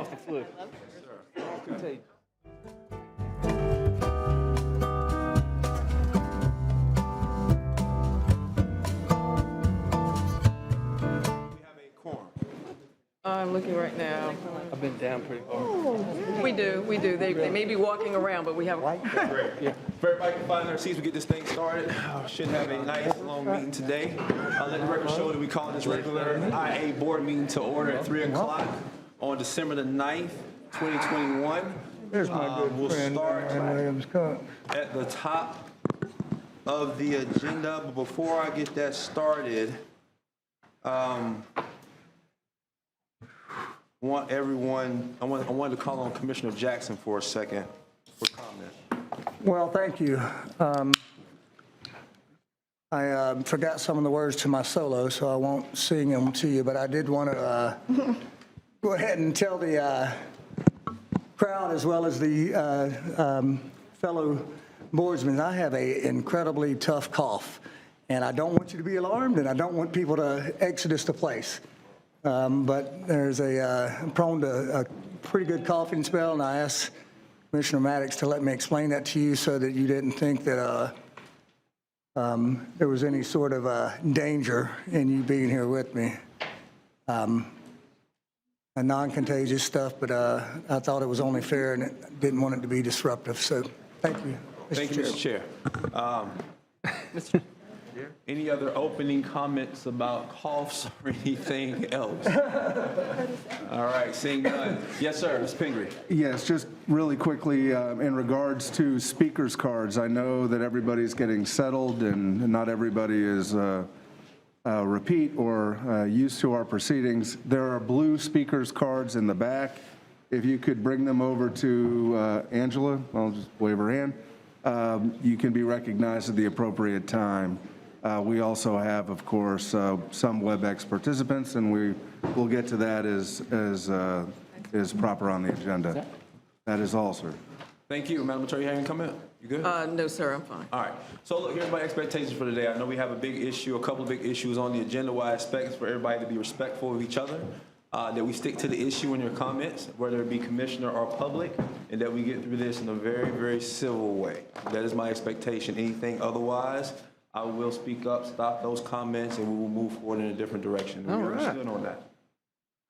off the flu. Contagious. I'm looking right now. I've been down pretty hard. We do. They may be walking around, but we have. Great. Yeah. If everybody can find their seats, we get this thing started. Should have a nice long meeting today. Let the record show that we call this regular IA board meeting to order at 3 o'clock on December the 9th, 2021. There's my good We'll friend, start Ryan Williams. Come. at the top of the agenda, but before I get that started, I wanted to call on Commissioner Jackson for a second for comment. Well, thank you. I forgot some of the words to my solo, so I won't sing them to you, but I did want to go ahead and tell the crowd as well as the fellow boardsmen, I have an incredibly tough cough, and I don't want you to be alarmed, and I don't want people to exodus the place. But there's I'm prone to a pretty good coughing spell, and I asked Commissioner Maddox to let me explain that to you so that you didn't think that there was any sort of danger in you being here with me. A non-contagious stuff, but I thought it was only fair and didn't want it to be disruptive. So thank you, Mr. Thank you, Mr. Chair. Any other opening comments about coughs or anything else? All right, seeing none. Yes, sir, Ms. Pingree. Yes, just really quickly, in regards to speakers cards, I know that everybody's getting settled and not everybody is repeat or used to our proceedings. There are blue speakers cards in the back. If you could bring them over to Angela, I'll just wave her hand. You can be recognized at the appropriate time. We also have, of course, some WebEx participants, and we will get to that as proper on the agenda. That is all, sir. Thank you. Madam Attorney, you have any comment? You good? No, sir, I'm fine. All right. So look, here's my expectations for today. I know we have a couple of big issues on the agenda. What I expect is for everybody to be respectful of each other, that we stick to the issue in your comments, whether it be commissioner or public, and that we get through this in a very, very civil way. That is my expectation. Anything otherwise, I will speak up, stop those comments, and we will move forward in a different direction. We understood on that.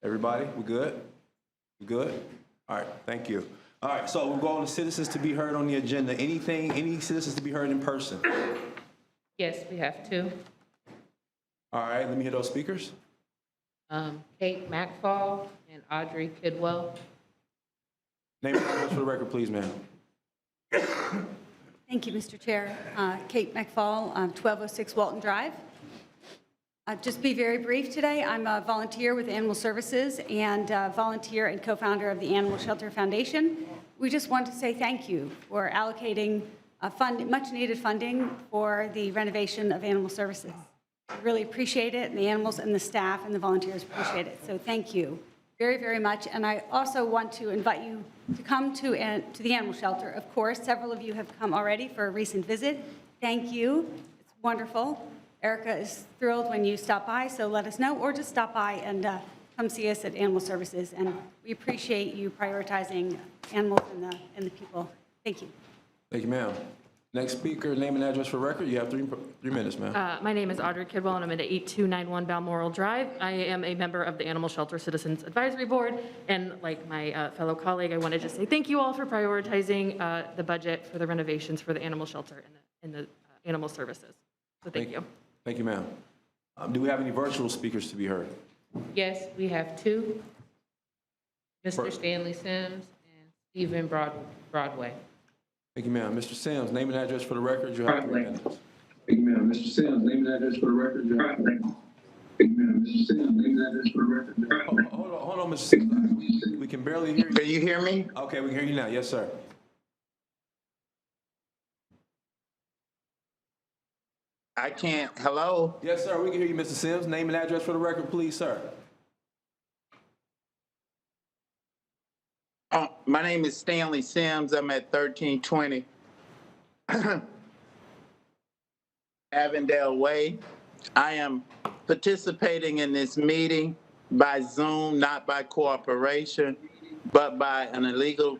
Everybody, we good? We good? All right, thank you. All right, so we'll go on to citizens to be heard on the agenda. Any citizens to be heard in person? Yes, we have two. All right, let me hear those speakers. Kate McFall and Audrey Kidwell. Name and address for the record, please, ma'am. Thank you, Mr. Chair. Kate McFall, 1206 Walton Drive. Just be very brief today. I'm a volunteer with Animal Services and volunteer and co-founder of the Animal Shelter Foundation. We just want to say thank you for allocating much-needed funding for the renovation of Animal Services. I really appreciate it, and the animals and the staff and the volunteers appreciate it. So thank you very, very much. And I also want to invite you to come to the animal shelter. Of course, several of you have come already for a recent visit. Thank you. It's wonderful. Erica is thrilled when you stop by, so let us know, or just stop by and come see us at Animal Services. And we appreciate you prioritizing animals and the people. Thank you. Thank you, ma'am. Next speaker, name and address for record. You have three minutes, ma'am. My name is Audrey Kidwell, and I'm at 8291 Balmoral Drive. I am a member of the Animal Shelter Citizens Advisory Board, and like my fellow colleague, I want to just say thank you all for prioritizing the budget for the renovations for the animal shelter and the animal services. So thank you. Thank you, ma'am. Do we have any virtual speakers to be heard? Yes, we have two, Mr. Stanley Sims and Stephen Broadway. Thank you, ma'am. Mr. Sims, name and address for the record. You have 3 minutes. Thank you, ma'am. Mr. Sims, name and address for the record. You have 3 minutes. Thank you, ma'am. Mr. Sims, name and address for the record. Hold on, Mr. Sims. We can barely hear you. Can you hear me? Okay, we can hear you now. Yes, sir. I can't. Hello? Yes, sir. We can hear you, Mr. Sims. Name and address for the record, please, sir. My name is Stanley Sims. I'm at 1320 Avondale Way. I am participating in this meeting by Zoom, not by cooperation. but by an illegal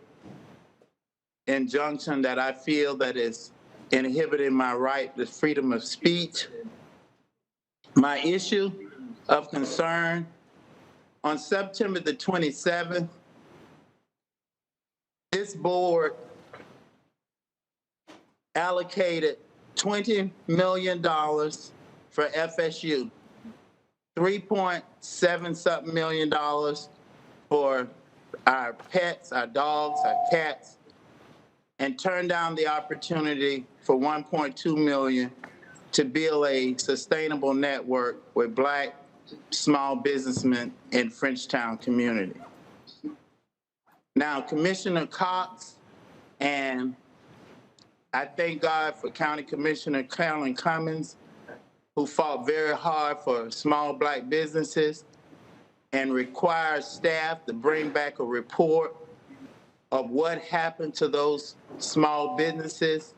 injunction that I feel that is inhibiting my right to freedom of speech. My issue of concern, on September the 27th, this board allocated $20 million for FSU, $3.7 million for our pets, our dogs, our cats, and turned down the opportunity for $1.2 million to build a sustainable network with Black small businessmen in Frenchtown community. Now, Commissioner Cox, and I thank God for County Commissioner Carolyn Cummins, who fought very hard for small Black businesses and required staff to bring back a report of what happened to those small businesses.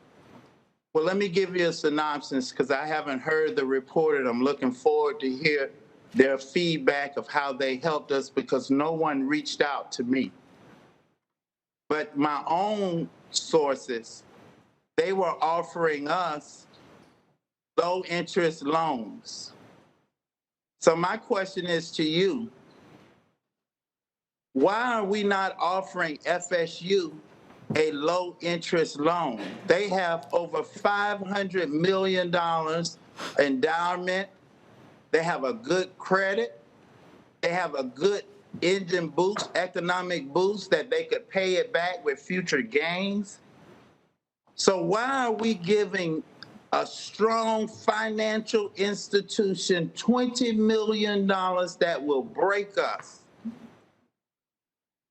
Well, let me give you a synopsis because I haven't heard the report and I'm looking forward to hear their feedback of how they helped us because no one reached out to me. But my own sources, they were offering us low interest loans. So my question is to you, why are we not offering FSU a low interest loan? They have over $500 million endowment. They have a good credit. They have a good engine boost, economic boost that they could pay it back with future gains. So why are we giving a strong financial institution $20 million that will break us?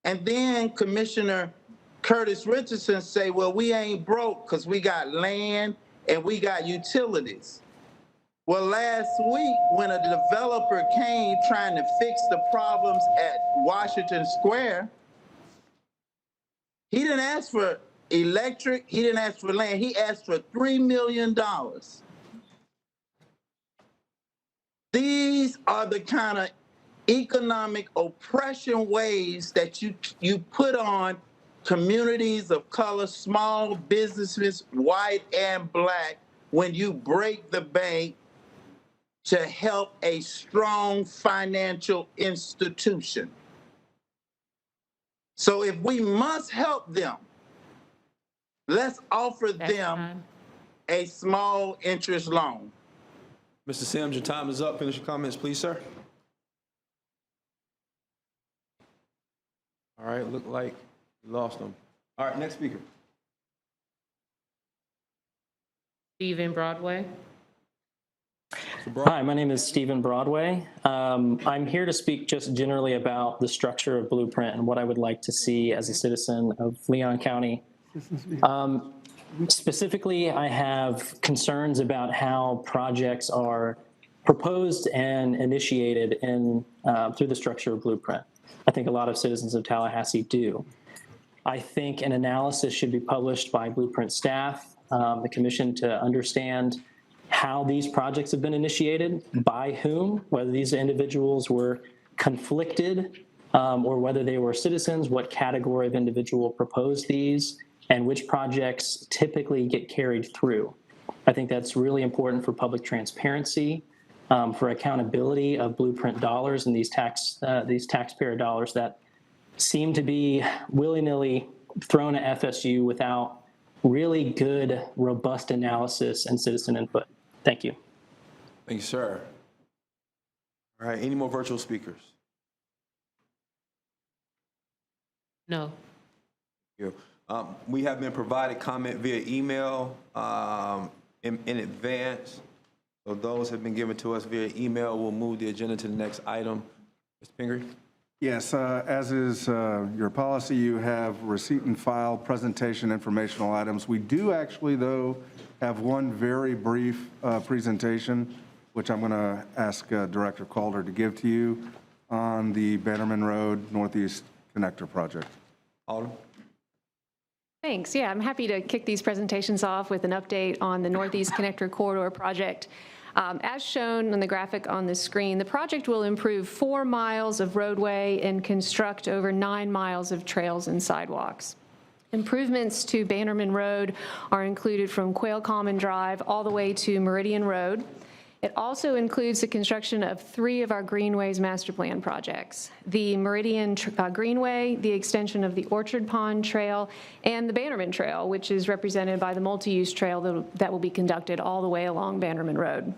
And then Commissioner Curtis Richardson say, well, we ain't broke because we got land and we got utilities. Well, last week when a developer came trying to fix the problems at Washington Square, he didn't ask for electric, he didn't ask for land, he asked for $3 million. These are the kind of economic oppression ways that you put on communities of color, small businesses, white and Black, when you break the bank to help a strong financial institution. So if we must help them, let's offer them a small interest loan. Mr. Sims, your time is up. Finish your comments, please, sir. All right, look like you lost them. All right, next speaker. Stephen Broadway. Hi, my name is Stephen Broadway. I'm here to speak just generally about the structure of Blueprint and what I would like to see as a citizen of Leon County. Specifically, I have concerns about how projects are proposed and initiated through the structure of Blueprint. I think a lot of citizens of Tallahassee do. I think an analysis should be published by Blueprint staff, the commission, to understand how these projects have been initiated, by whom, whether these individuals were conflicted or whether they were citizens, what category of individual proposed these, and which projects typically get carried through. I think that's really important for public transparency, for accountability of Blueprint dollars and these taxpayer dollars that seem to be willy-nilly thrown at FSU without really good, robust analysis and citizen input. Thank you. Thank you, sir. All right, any more virtual speakers? No. Thank you. We have been provided comment via email in advance. So those have been given to us via email. We'll move the agenda to the next item. Mr. Pingree? Yes, as is your policy, you have receipt and file presentation informational items. We do actually, though, have one very brief presentation, which I'm going to ask Director Calder to give to you on the Bannerman Road Northeast Connector project. Alden? Thanks. Yeah, I'm happy to kick these presentations off with an update on the Northeast Connector Corridor project. As shown on the graphic on the screen, the project will improve 4 miles of roadway and construct over 9 miles of trails and sidewalks. Improvements to Bannerman Road are included from Quail Common Drive all the way to Meridian Road. It also includes the construction of 3 of our Greenways master plan projects: the Meridian Greenway, the extension of the Orchard Pond Trail, and the Bannerman Trail, which is represented by the multi-use trail that will be conducted all the way along Bannerman Road.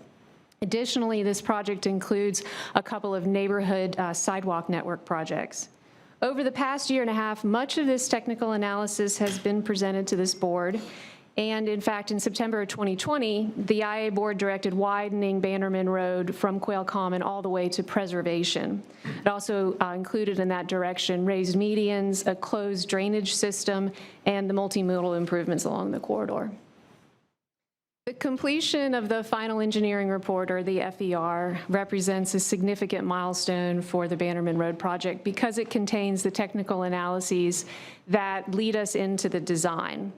Additionally, this project includes a couple of neighborhood sidewalk network projects. Over the past year and a half, much of this technical analysis has been presented to this board. And in fact, in September of 2020, the IA board directed widening Bannerman Road from Quail Common all the way to preservation. It also included in that direction raised medians, a closed drainage system, and the multimodal improvements along the corridor. The completion of the final engineering report, or the FER, represents a significant milestone for the Bannerman Road project because it contains the technical analyses that lead us into the design.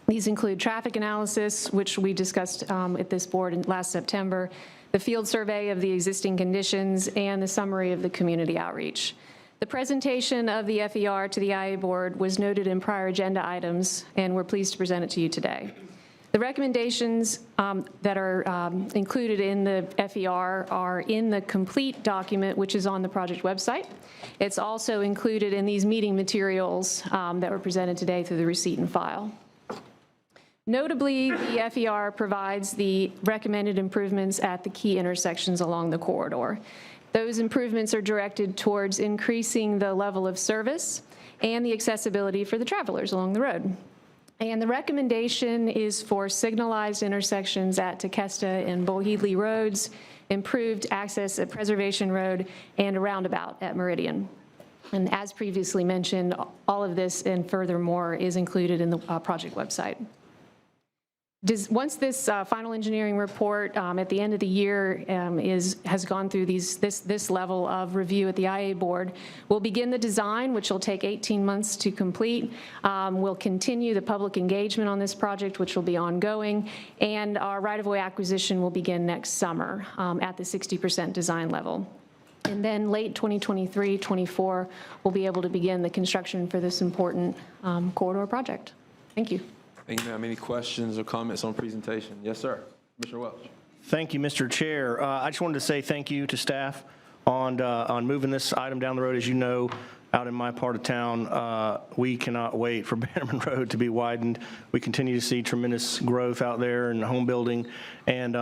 These include traffic analysis, which we discussed at this board last September, the field survey of the existing conditions, and the summary of the community outreach. The presentation of the FER to the IA board was noted in prior agenda items, and we're pleased to present it to you today. The recommendations that are included in the FER are in the complete document, which is on the project website. It's also included in these meeting materials that were presented today through the receipt and file. Notably, the FER provides the recommended improvements at the key intersections along the corridor. Those improvements are directed towards increasing the level of service and the accessibility for the travelers along the road. And the recommendation is for signalized intersections at Tequesta and Boheedly Roads, improved access at Preservation Road, and a roundabout at Meridian. And as previously mentioned, all of this and furthermore is included in the project website. Once this final engineering report at the end of the year has gone through this level of review at the IA board, we'll begin the design, which will take 18 months to complete. We'll continue the public engagement on this project, which will be ongoing, and our right-of-way acquisition will begin next summer at the 60% design level. And then late 2023-24, we'll be able to begin the construction for this important corridor project. Thank you. Thank you, ma'am. Any questions or comments on the presentation? Yes, sir. Commissioner Welch. Thank you, Mr. Chair. I just wanted to say thank you to staff on moving this item down the road. As you know, out in my part of town, we cannot wait for Bannerman Road to be widened. We continue to see tremendous growth out there in home building and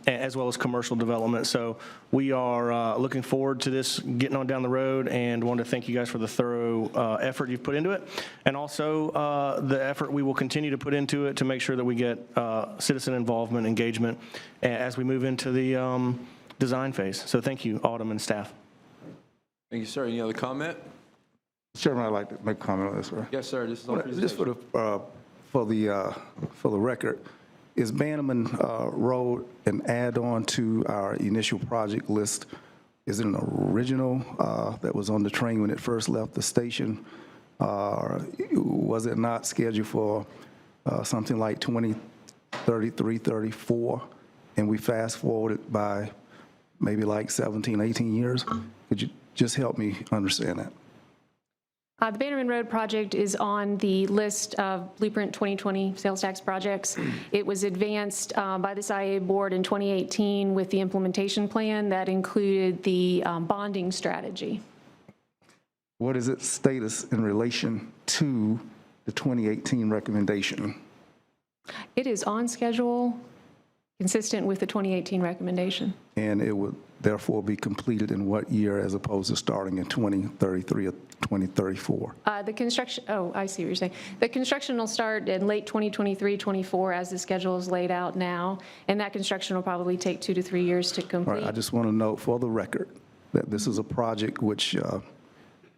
as well as commercial development. So we are looking forward to this getting on down the road, and want to thank you guys for the thorough effort you've put into it, and also the effort we will continue to put into it to make sure that we get citizen involvement, engagement as we move into the design phase. So thank you, Autumn and staff. Thank you, sir. Any other comment? Chairman, I'd like to make a comment on this, sir. Yes, sir. This is on presentation. Just for the record, is Bannerman Road an add-on to our initial project list? Is it an original that was on the train when it first left the station? Was it not scheduled for something like 2033, 34, and we fast forwarded by maybe like 17, 18 years? Could you just help me understand that? The Bannerman Road project is on the list of Blueprint 2020 sales tax projects. It was advanced by the IA board in 2018 with the implementation plan that included the bonding strategy. What is its status in relation to the 2018 recommendation? It is on schedule, consistent with the 2018 recommendation. And it would therefore be completed in what year as opposed to starting in 2033 or 2034? The construction, I see what you're saying. The construction will start in late 2023-24 as the schedule is laid out now, and that construction will probably take 2 to 3 years to complete. All right, I just want to note for the record that this is a project which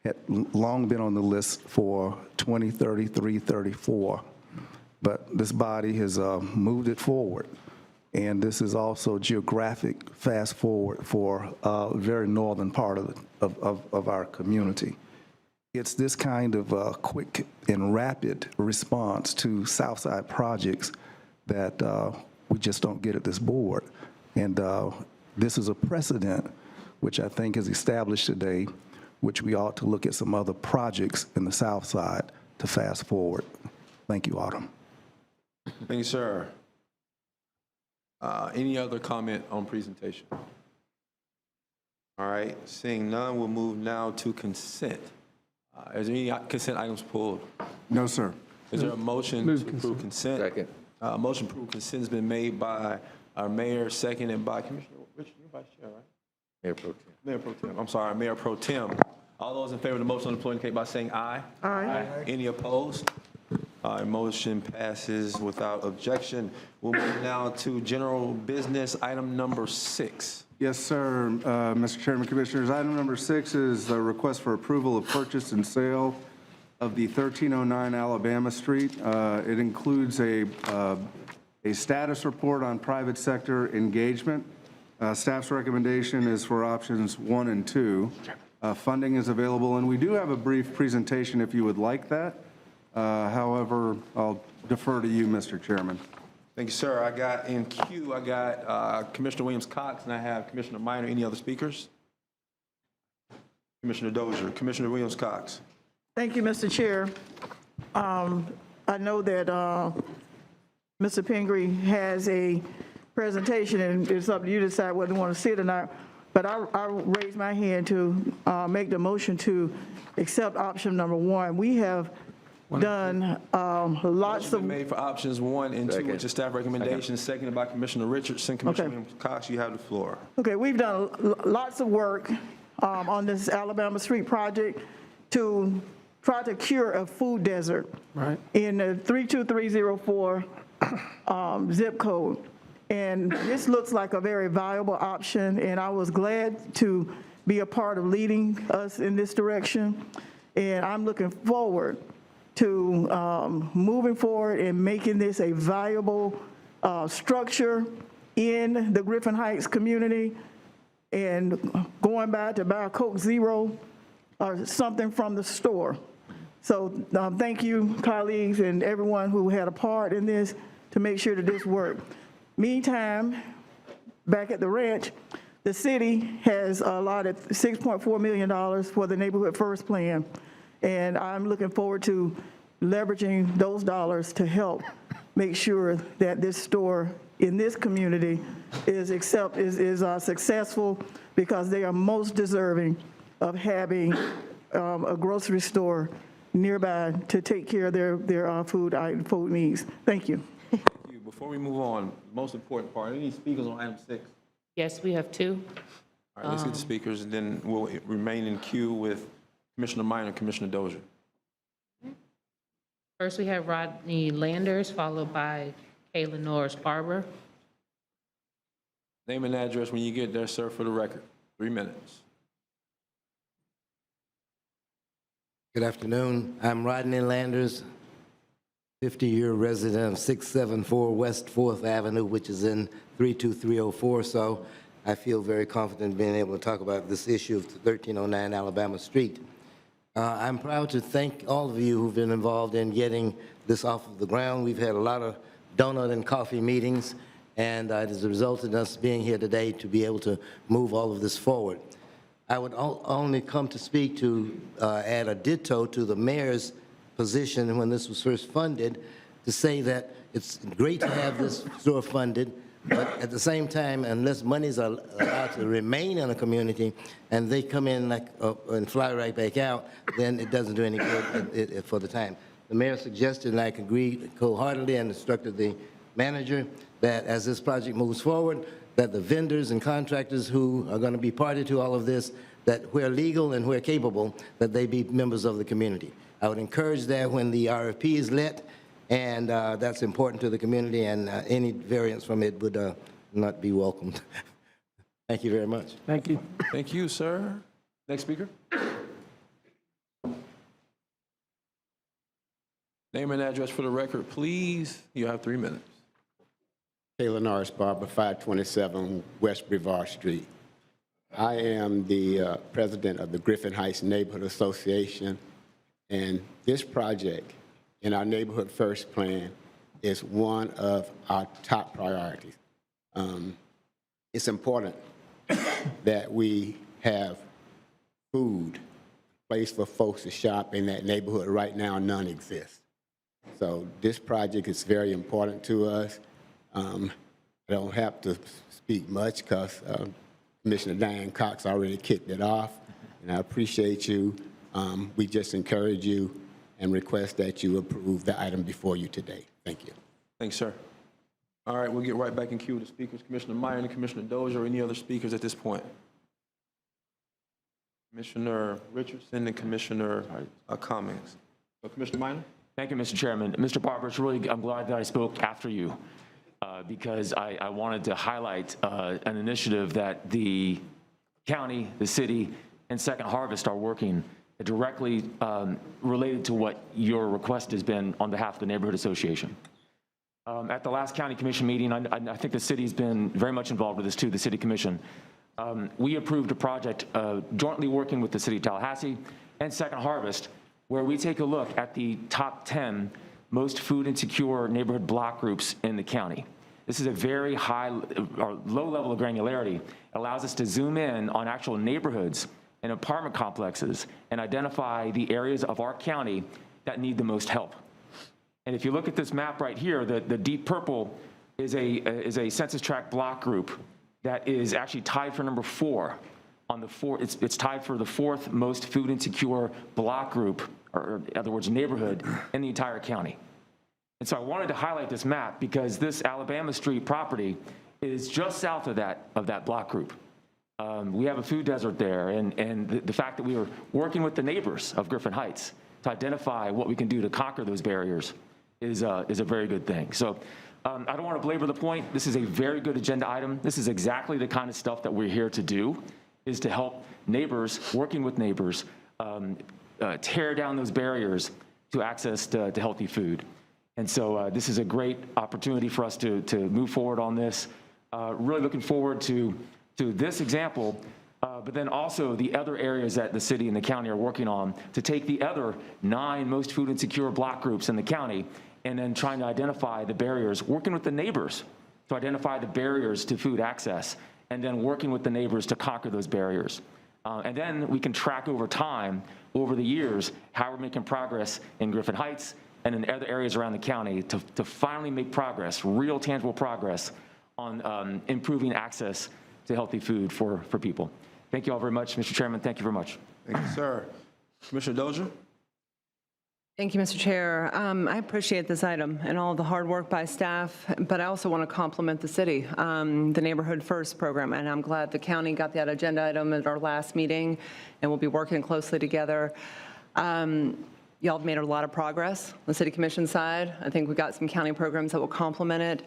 had long been on the list for 2033-34, but this body has moved it forward. And this is also geographic fast forward for a very northern part of our community. It's this kind of quick and rapid response to Southside projects that we just don't get at this board. And this is a precedent which I think is established today, which we ought to look at some other projects in the south side to fast forward. Thank you, Autumn. Thank you, sir. Any other comment on presentation? All right, seeing none, we'll move now to consent. Is there any consent items pulled? No, sir. Is there a motion to approve consent? Second. Motion to approve consent has been made by our mayor, seconded by Commissioner Richard, you're vice chair, right? Mayor Pro Tem. Mayor Pro Tem, I'm sorry, Mayor Pro Tem. All those in favor of the motion on the floor indicate by saying aye. Aye. Any opposed? Motion passes without objection. We'll move now to general business, item number 6. Yes, sir. Mr. Chairman, Commissioners, item number 6 is a request for approval of purchase and sale of the 1309 Alabama Street. It includes a status report on private sector engagement. Staff's recommendation is for options 1 and 2. Funding is available, and we do have a brief presentation if you would like that. However, I'll defer to you, Mr. Chairman. Thank you, sir. I got in queue, I got Commissioner Williams-Cox, and I have Commissioner Minor. Any other speakers? Commissioner Dozier. Commissioner Williams-Cox. Thank you, Mr. Chair. I know that Mr. Pingree has a presentation, and it's up to you to decide whether you want to see it or not. But I raised my hand to make the motion to accept option number 1. We have done lots Motion of... made for options 1 and 2, which is staff recommendation, seconded by Commissioner Richardson. Commissioner Williams-Cox, you have the floor. Okay, we've done lots of work on this Alabama Street project to try to cure a food desert in the 32304 zip code. And this looks like a very viable option, and I was glad to be a part of leading us in this direction. And I'm looking forward to moving forward and making this a viable structure in the Griffin Heights community, and going back to buy a Coke Zero or something from the store. So thank you, colleagues, and everyone who had a part in this to make sure that this worked. Meantime, back at the ranch, the city has allotted $6.4 million for the Neighborhood First Plan, and I'm looking forward to leveraging those dollars to help make sure that this store in this community is successful, because they are most deserving of having a grocery store nearby to take care of their food needs. Thank you. Thank you. Before we move on, most important part, any speakers on item 6? Yes, we have 2. All right, let's get the speakers, and then we'll remain in queue with Commissioner Minor and Commissioner Dozier. First, we have Rodney Landers, followed by Kayla Norris Barber. Name and address when you get there, sir, for the record. 3 minutes. Good afternoon. I'm Rodney Landers, 50-year resident of 674 West 4th Avenue, which is in 32304. So I feel very confident being able to talk about this issue of 1309 Alabama Street. I'm proud to thank all of you who've been involved in getting this off of the ground. We've had a lot of donut and coffee meetings, and it has resulted in us being here today to be able to move all of this forward. I would only come to speak to add a ditto to the mayor's position when this was first funded, to say that it's great to have this store funded, but at the same time, unless monies are allowed to remain in a community and they come in like and fly right back out, then it doesn't do any good for the time. The mayor suggested, and I agreed wholeheartedly, and instructed the manager that as this project moves forward, that the vendors and contractors who are going to be party to all of this, that where legal and where capable, that they be members of the community. I would encourage that when the RFP is let, and that's important to the community, and any variance from it would not be welcomed. Thank you very much. Thank you. Thank you, sir. Next speaker. Name and address for the record, please. You have 3 minutes. Kayla Norris Barber, 527 West Brevard Street. I am the president of the Griffin Heights Neighborhood Association, and this project in our Neighborhood First Plan is one of our top priorities. it's important that we have food, place for folks to shop in that neighborhood. Right now, none exists. So this project is very important to us. I don't have to speak much because Commissioner Diane Cox already kicked it off, and I appreciate you. We just encourage you and request that you approve the item before you today. Thank you. Thanks, sir. All right, we'll get right back in queue with the speakers. Commissioner Meyer and Commissioner Dozier, or any other speakers at this point? Commissioner Richardson and Commissioner Cummings. So Commissioner Meyer? Thank you, Mr. Chairman. Mr. Barber, I'm glad that I spoke after you because I wanted to highlight an initiative that the county, the city, and Second Harvest are working directly related to what your request has been on behalf of the Neighborhood Association. At the last county commission meeting, I think the city's been very much involved with this too, the city commission. We approved a project jointly working with the City of Tallahassee and Second Harvest, where we take a look at the top 10 most food insecure neighborhood block groups in the county. This is a very high or low level of granularity. It allows us to zoom in on actual neighborhoods and apartment complexes and identify the areas of our county that need the most help. And if you look at this map right here, the deep purple is a census tract block group that is actually tied for number 4 on the it's tied for the 4th most food insecure block group, or in other words, neighborhood in the entire county. And so I wanted to highlight this map because this Alabama Street property is just south of that block group. We have a food desert there, and the fact that we were working with the neighbors of Griffin Heights to identify what we can do to conquer those barriers is a very good thing. So I don't want to belabor the point. This is a very good agenda item. This is exactly the kind of stuff that we're here to do, is to help neighbors, working with neighbors, tear down those barriers to access to healthy food. And so this is a great opportunity for us to move forward on this. Really looking forward to this example, but then also the other areas that the city and the county are working on to take the other 9 most food insecure block groups in the county and then trying to identify the barriers, working with the neighbors to identify the barriers to food access, and then working with the neighbors to conquer those barriers. And then we can track over time, over the years, how we're making progress in Griffin Heights and in other areas around the county to finally make progress, real tangible progress on improving access to healthy food for people. Thank you all very much, Mr. Chairman. Thank you very much. Thank you, sir. Commissioner Dozier? Thank you, Mr. Chair. I appreciate this item and all of the hard work by staff, but I also want to compliment the city, the Neighborhood First program, and I'm glad the county got that agenda item at our last meeting, and we'll be working closely together. Y'all have made a lot of progress on the city commission side. I think we've got some county programs that will complement it.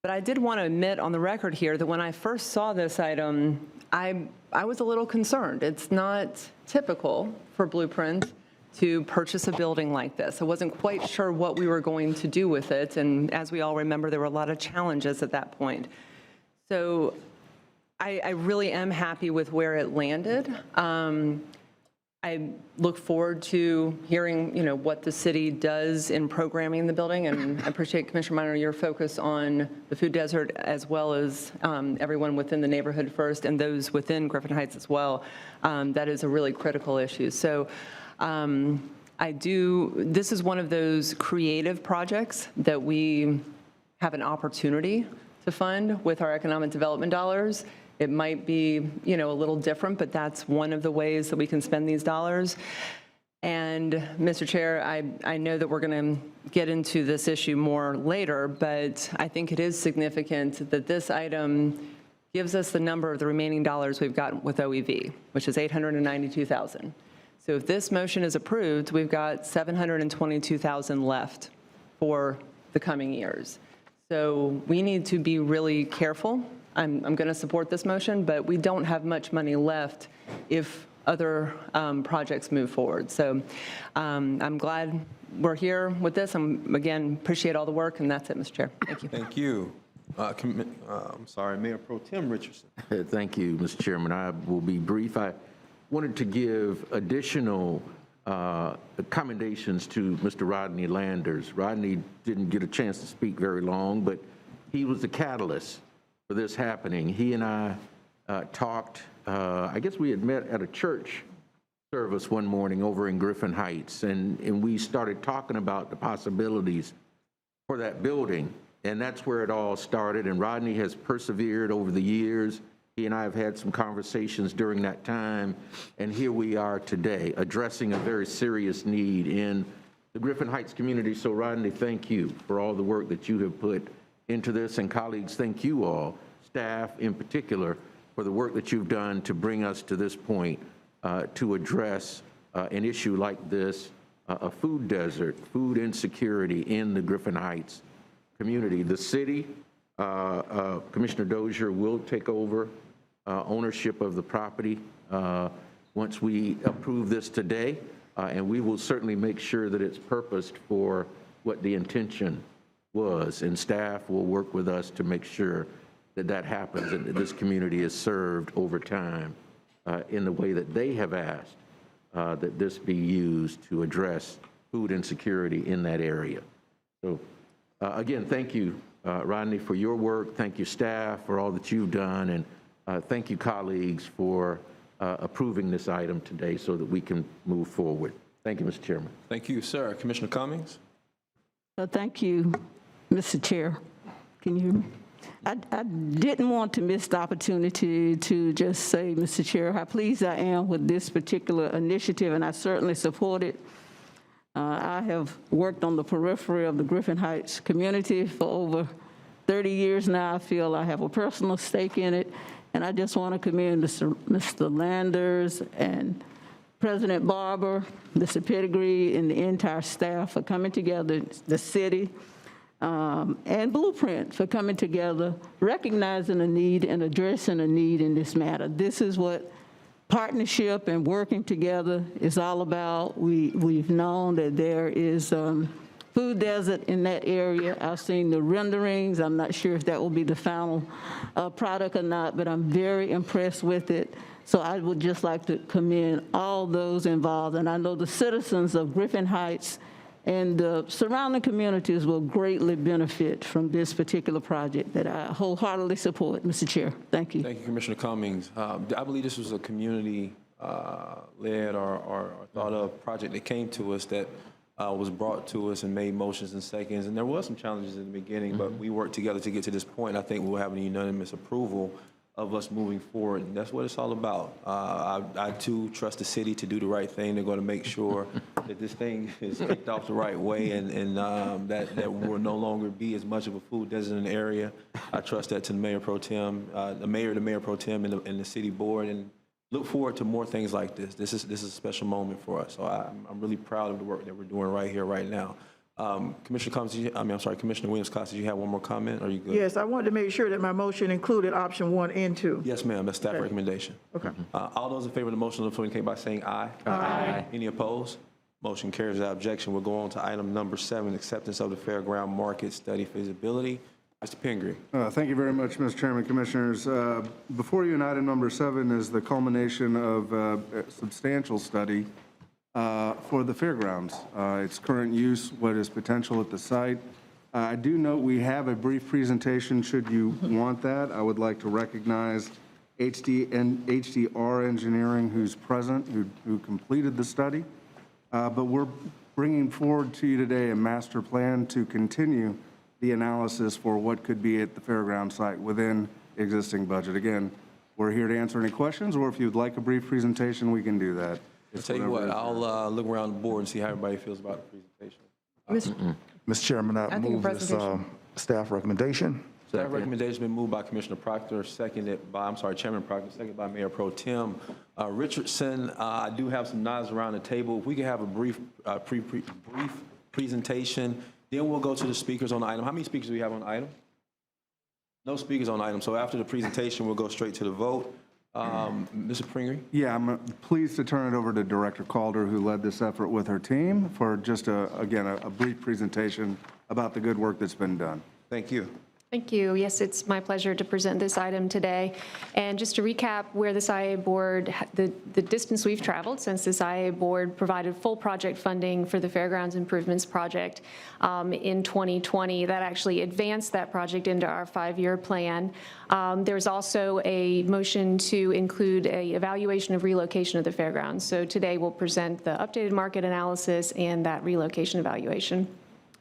But I did want to admit on the record here that when I first saw this item, I was a little concerned. It's not typical for Blueprint to purchase a building like this. I wasn't quite sure what we were going to do with it, and as we all remember, there were a lot of challenges at that point. So I really am happy with where it landed. I look forward to hearing, what the city does in programming the building, and I appreciate, Commissioner Minor, your focus on the food desert as well as everyone within the Neighborhood First and those within Griffin Heights as well. That is a really critical issue. So this is one of those creative projects that we have an opportunity to fund with our economic development dollars. It might be, a little different, but that's one of the ways that we can spend these dollars. And Mr. Chair, I know that we're going to get into this issue more later, but I think it is significant that this item gives us the number of the remaining dollars we've got with OEV, which is $892,000. So if this motion is approved, we've got $722,000 left for the coming years. So we need to be really careful. I'm going to support this motion, but we don't have much money left if other projects move forward. So I'm glad we're here with this. Again, appreciate all the work, and that's it, Mr. Chair. Thank you. Thank you. I'm sorry, Mayor Pro Tem Richardson. Thank you, Mr. Chairman. I will be brief. I wanted to give additional commendations to Mr. Rodney Landers. Rodney didn't get a chance to speak very long, but he was the catalyst for this happening. He and I talked, I guess we had met at a church service one morning over in Griffin Heights, and we started talking about the possibilities for that building, and that's where it all started, and Rodney has persevered over the years. He and I have had some conversations during that time, and here we are today, addressing a very serious need in the Griffin Heights community. So Rodney, thank you for all the work that you have put into this, and colleagues, thank you all, staff in particular, for the work that you've done to bring us to this point, to address an issue like this, a food desert, food insecurity in the Griffin Heights community. The city, Commissioner Dozier will take over ownership of the property once we approve this today, and we will certainly make sure that it's purposed for what the intention was, and staff will work with us to make sure that that happens and that this community is served over time in the way that they have asked that this be used to address food insecurity in that area. So again, thank you, Rodney, for your work. Thank you, staff, for all that you've done, and thank you, colleagues, for approving this item today so that we can move forward. Thank you, Mr. Chairman. Thank you, sir. Commissioner Cummings? Thank you, Mr. Chair. Can you hear me? I didn't want to miss the opportunity to just say, Mr. Chair, how pleased I am with this particular initiative, and I certainly support it. I have worked on the periphery of the Griffin Heights community for over 30 years now. I feel I have a personal stake in it, and I just want to commend Mr. Landers and President Barber, Mr. Pettigrew, and the entire staff for coming together, the city, and Blueprint for coming together, recognizing a need and addressing a need in this matter. This is what partnership and working together is all about. We've known that there is food desert in that area. I've seen the renderings. I'm not sure if that will be the final product or not, but I'm very impressed with it. So I would just like to commend all those involved, and I know the citizens of Griffin Heights and the surrounding communities will greatly benefit from this particular project that I wholeheartedly support, Mr. Chair. Thank you. Thank you, Commissioner Cummings. I believe this was a community-led or thought of project that came to us that was brought to us and made motions and seconds. And there was some challenges in the beginning, but we worked together to get to this point. I think we'll have a unanimous approval of us moving forward. And that's what it's all about. I too trust the city to do the right thing. They're going to make sure that this thing is kicked off the right way, and that will no longer be as much of a food desert in the area. I trust that to the Mayor Pro Tem, the Mayor Pro Tem, and the city board, and look forward to more things like this. This is a special moment for us. So I'm really proud of the work that we're doing right here, right now. Commissioner Williams-Cox, did you have one more comment? Or are you good? Yes, I wanted to make sure that my motion included option 1 and 2. Yes, ma'am. That's staff recommendation. Okay. All those in favor of the motion on the floor indicate by saying aye. Aye. Any opposed? Motion carries without objection. We'll go on to item number 7, acceptance of the fairground market study feasibility. Mr. Pingree. Thank you very much, Mr. Chairman, Commissioners. Before you in item number 7 is the culmination of a substantial study for the fairgrounds, its current use, what is potential at the site. I do note we have a brief presentation should you want that. I would like to recognize HDR Engineering, who's present, who completed the study. But we're bringing forward to you today a master plan to continue the analysis for what could be at the fairground site within existing budget. Again, we're here to answer any questions, or if you'd like a brief presentation, we can do that. I'll tell you what, I'll look around the board and see how everybody feels about the presentation. Mr. Chairman, I move this staff recommendation. Staff recommendation has been moved by Commissioner Proctor, seconded by, Chairman Proctor, seconded by Mayor Pro Tem Richardson. I do have some nods around the table. If we could have a brief presentation, then we'll go to the speakers on the item. How many speakers do we have on the item? No speakers on the item. So after the presentation, we'll go straight to the vote. Mr. Pingree? Yeah, I'm pleased to turn it over to Director Calder, who led this effort with her team, for just, again, a brief presentation about the good work that's been done. Thank you. Thank you. Yes, it's my pleasure to present this item today. And just to recap where this IA board, the distance we've traveled since this IA board provided full project funding for the Fairgrounds Improvements Project in 2020, that actually advanced that project into our 5-year plan. There's also a motion to include a evaluation of relocation of the fairgrounds. So today we'll present the updated market analysis and that relocation evaluation.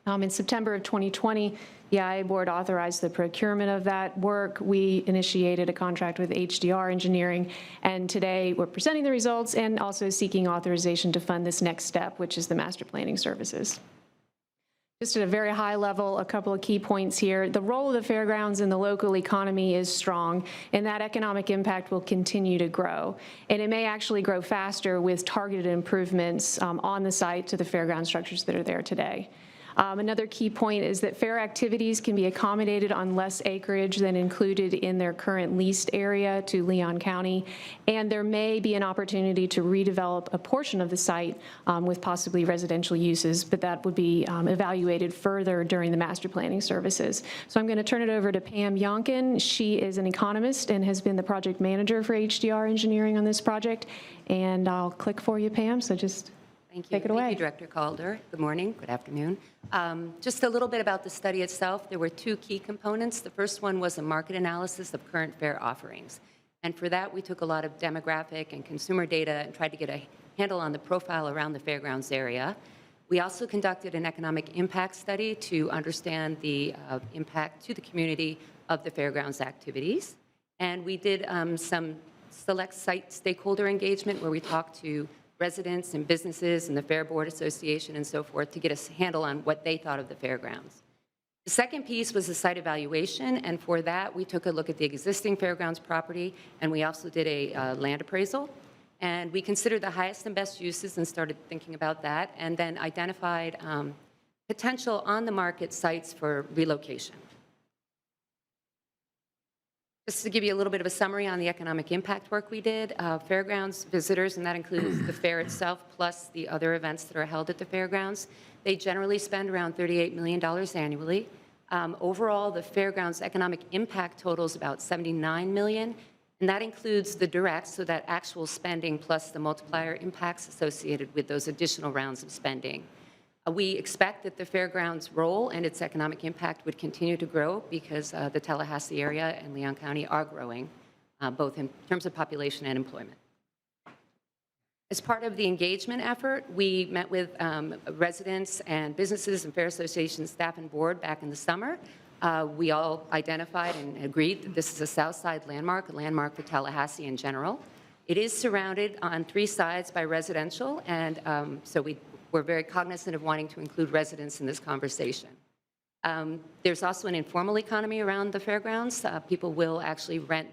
In September of 2020, the IA board authorized the procurement of that work. We initiated a contract with HDR Engineering, and today we're presenting the results and also seeking authorization to fund this next step, which is the master planning services. Just at a very high level, a couple of key points here. The role of the fairgrounds in the local economy is strong, and that economic impact will continue to grow. And it may actually grow faster with targeted improvements on the site to the fairground structures that are there today. Another key point is that fair activities can be accommodated on less acreage than included in their current leased area to Leon County, and there may be an opportunity to redevelop a portion of the site with possibly residential uses, but that would be evaluated further during the master planning services. So I'm going to turn it over to Pam Yonkin. She is an economist and has been the project manager for HDR Engineering on this project, and I'll click for you, Pam, so just take it away. Thank you, Director Calder. Good morning, good afternoon. Just a little bit about the study itself. There were 2 key components. The first one was a market analysis of current fair offerings. And for that, we took a lot of demographic and consumer data and tried to get a handle on the profile around the fairgrounds area. We also conducted an economic impact study to understand the impact to the community of the fairgrounds activities. And we did some select site stakeholder engagement where we talked to residents and businesses and the Fair Board Association and so forth to get a handle on what they thought of the fairgrounds. The second piece was the site evaluation, and for that we took a look at the existing fairgrounds property, and we also did a land appraisal. And we considered the highest and best uses and started thinking about that, and then identified potential on-the-market sites for relocation. Just to give you a little bit of a summary on the economic impact work we did, fairgrounds visitors, and that includes the fair itself plus the other events that are held at the fairgrounds, they generally spend around $38 million annually. Overall, the fairgrounds economic impact totals about $79 million, and that includes the direct, so that actual spending plus the multiplier impacts associated with those additional rounds of spending. We expect that the fairgrounds' role and its economic impact would continue to grow because the Tallahassee area and Leon County are growing, both in terms of population and employment. As part of the engagement effort, we met with residents and businesses and fair association staff and board back in the summer. We all identified and agreed that this is a South Side landmark, a landmark for Tallahassee in general. It is surrounded on 3 sides by residential, and so we're very cognizant of wanting to include residents in this conversation. There's also an informal economy around the fairgrounds. People will actually rent,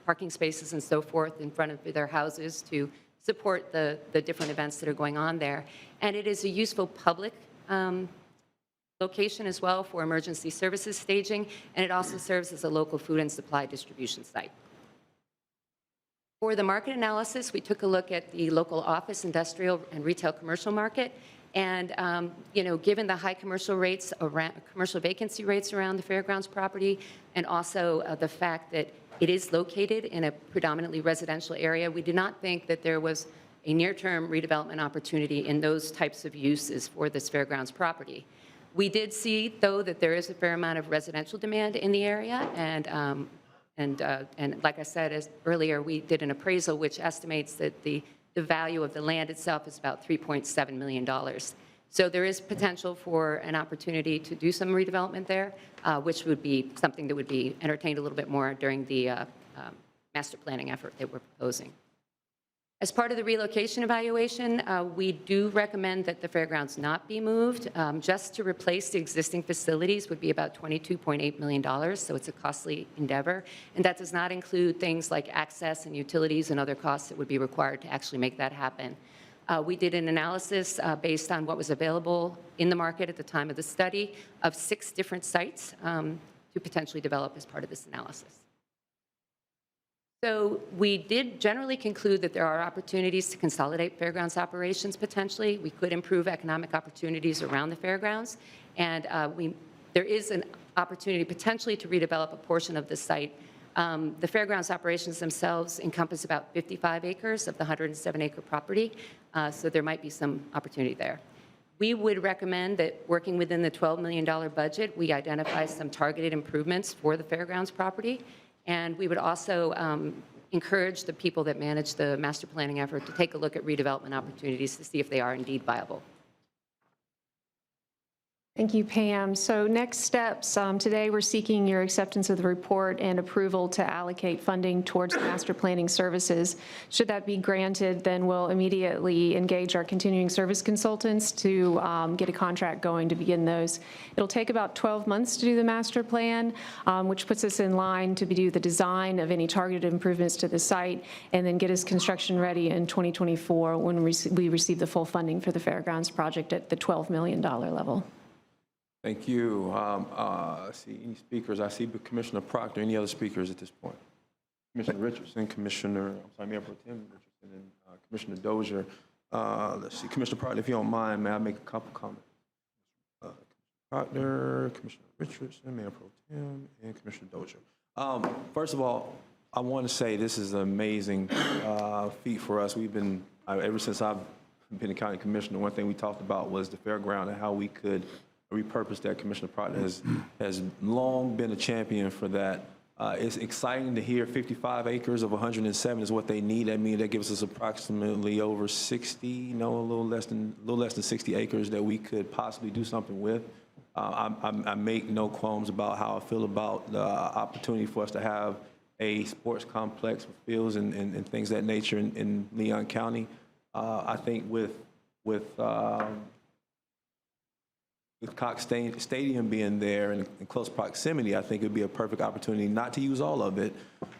parking spaces and so forth in front of their houses to support the different events that are going on there. And it is a useful public location as well for emergency services staging, and it also serves as a local food and supply distribution site. For the market analysis, we took a look at the local office, industrial, and retail commercial market. And given the high commercial rates, commercial vacancy rates around the fairgrounds property, and also the fact that it is located in a predominantly residential area, we did not think that there was a near-term redevelopment opportunity in those types of uses for this fairgrounds property. We did see, though, that there is a fair amount of residential demand in the area, and like I said earlier, we did an appraisal which estimates that the value of the land itself is about $3.7 million. So there is potential for an opportunity to do some redevelopment there, which would be something that would be entertained a little bit more during the master planning effort that we're proposing. As part of the relocation evaluation, we do recommend that the fairgrounds not be moved. Just to replace the existing facilities would be about $22.8 million, so it's a costly endeavor. And that does not include things like access and utilities and other costs that would be required to actually make that happen. We did an analysis based on what was available in the market at the time of the study of 6 different sites to potentially develop as part of this analysis. So we did generally conclude that there are opportunities to consolidate fairgrounds operations potentially. We could improve economic opportunities around the fairgrounds. And there is opportunity potentially to redevelop a portion of the site. The fairgrounds operations themselves encompass about 55 acres of the 107-acre property, so there might be some opportunity there. We would recommend that, working within the $12 million budget, we identify some targeted improvements for the fairgrounds property, and we would also encourage the people that manage the master planning effort to take a look at redevelopment opportunities to see if they are indeed viable. Thank you, Pam. So next steps, today we're seeking your acceptance of the report and approval to allocate funding towards the master planning services. Should that be granted, then we'll immediately engage our continuing service consultants to get a contract going to begin those. It'll take about 12 months to do the master plan, which puts us in line to do the design of any targeted improvements to the site and then get us construction ready in 2024 when we receive the full funding for the fairgrounds project at the $12 million level. Thank you. I see any speakers. I see Commissioner Proctor. Any other speakers at this point? Commissioner Richardson, Mayor Pro Tem Richardson, and Commissioner Dozier. Let's see, Commissioner Proctor, if you don't mind, may I make a couple comments? Proctor, Commissioner Richardson, Mayor Pro Tem, and Commissioner Dozier. First of all, I want to say this is an amazing feat for us. We've been, ever since I've been a county commissioner, one thing we talked about was the fairground and how we could repurpose that. Commissioner Proctor has long been a champion for that. It's exciting to hear 55 acres of 107 is what they need. I mean, that gives us approximately over 60, no, a little less than 60 acres that we could possibly do something with. I make no qualms about how I feel about the opportunity for us to have a sports complex with fields and things of that nature in Leon County. I think with Cox Stadium being there in close proximity, I think it would be a perfect opportunity not to use all of it,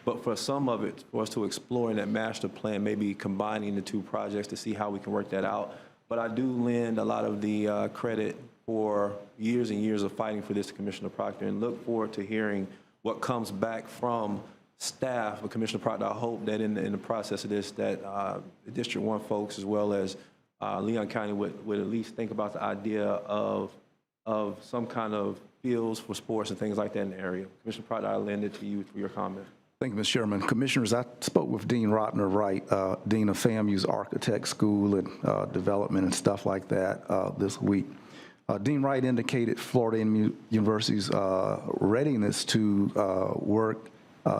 but for some of it, for us to explore in that master plan, maybe combining the two projects to see how we can work that out. But I do lend a lot of the credit for years and years of fighting for this to Commissioner Proctor, and look forward to hearing what comes back from staff. But Commissioner Proctor, I hope that in the process of this, that the District 1 folks, as well as Leon County, would at least think about the idea of some kind of fields for sports and things like that in the area. Commissioner Proctor, I lend it to you for your comment. Thank you, Mr. Chairman. Commissioners, I spoke with Dean Rotner Wright, Dean of FAMU's Architect School and Development and stuff like that this week. Dean Wright indicated Florida University's readiness to work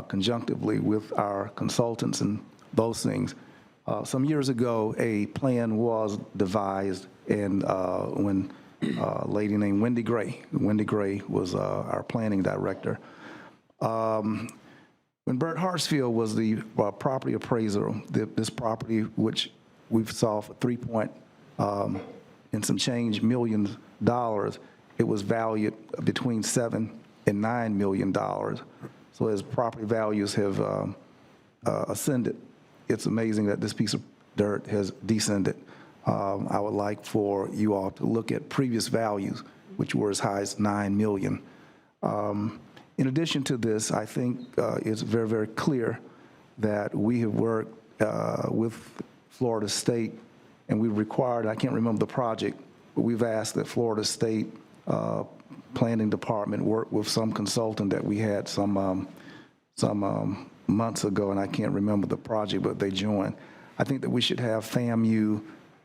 conjunctively with our consultants and those things. Some years ago, a plan was devised, and when a lady named Wendy Gray was our planning director. When Bert Hartsfield was the property appraiser, this property, which we've saw for and some change million dollars, it was valued between $7 and $9 million. So as property values have ascended, it's amazing that this piece of dirt has descended. I would like for you all to look at previous values, which were as high as $9 million. In addition to this, I think it's very, very clear that we have worked with Florida State, and we've required, I can't remember the project, but we've asked that Florida State Planning Department work with some consultant that we had some months ago, and I can't remember the project, but they joined. I think that we should have FAMU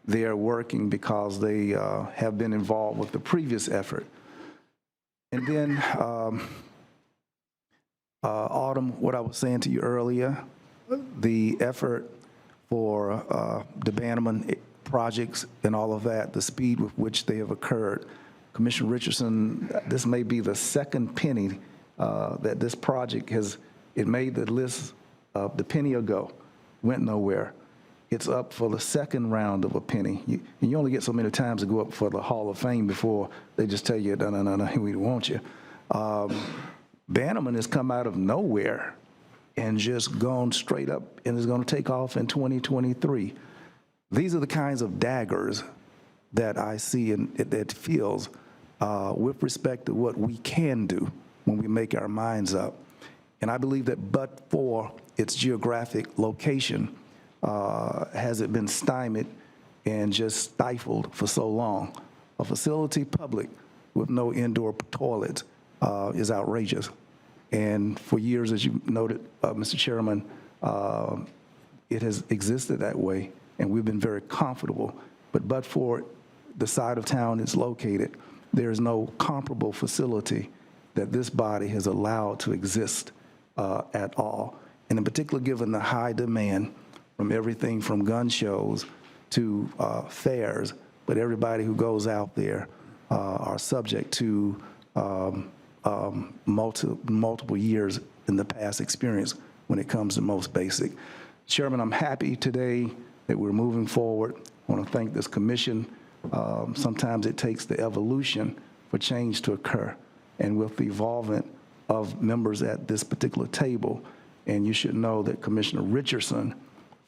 there working because they have been involved with the previous effort. And then, Autumn, what I was saying to you earlier, the effort for the Bannerman projects and all of that, the speed with which they have occurred. Commissioner Richardson, this may be the second penny that this project it made the list the penny ago, went nowhere. It's up for the second round of a penny. You only get so many times to go up for the Hall of Fame before they just tell you, no, we don't want you. Bannerman has come out of nowhere and just gone straight up and is going to take off in 2023. These are the kinds of daggers that I see and that feels with respect to what we can do when we make our minds up. And I believe that but for its geographic location, has it been stymied and just stifled for so long. A facility public with no indoor toilets is outrageous. And for years, as you noted, Mr. Chairman, it has existed that way, and we've been very comfortable. But for the side of town it's located, there is no comparable facility that this body has allowed to exist at all. And in particular, given the high demand from everything from gun shows to fairs, but everybody who goes out there are subject to multiple years in the past experience when it comes to most basic. Chairman, I'm happy today that we're moving forward. I want to thank this commission. Sometimes it takes the evolution for change to occur. And with the involvement of members at this particular table, and you should know that Commissioner Richardson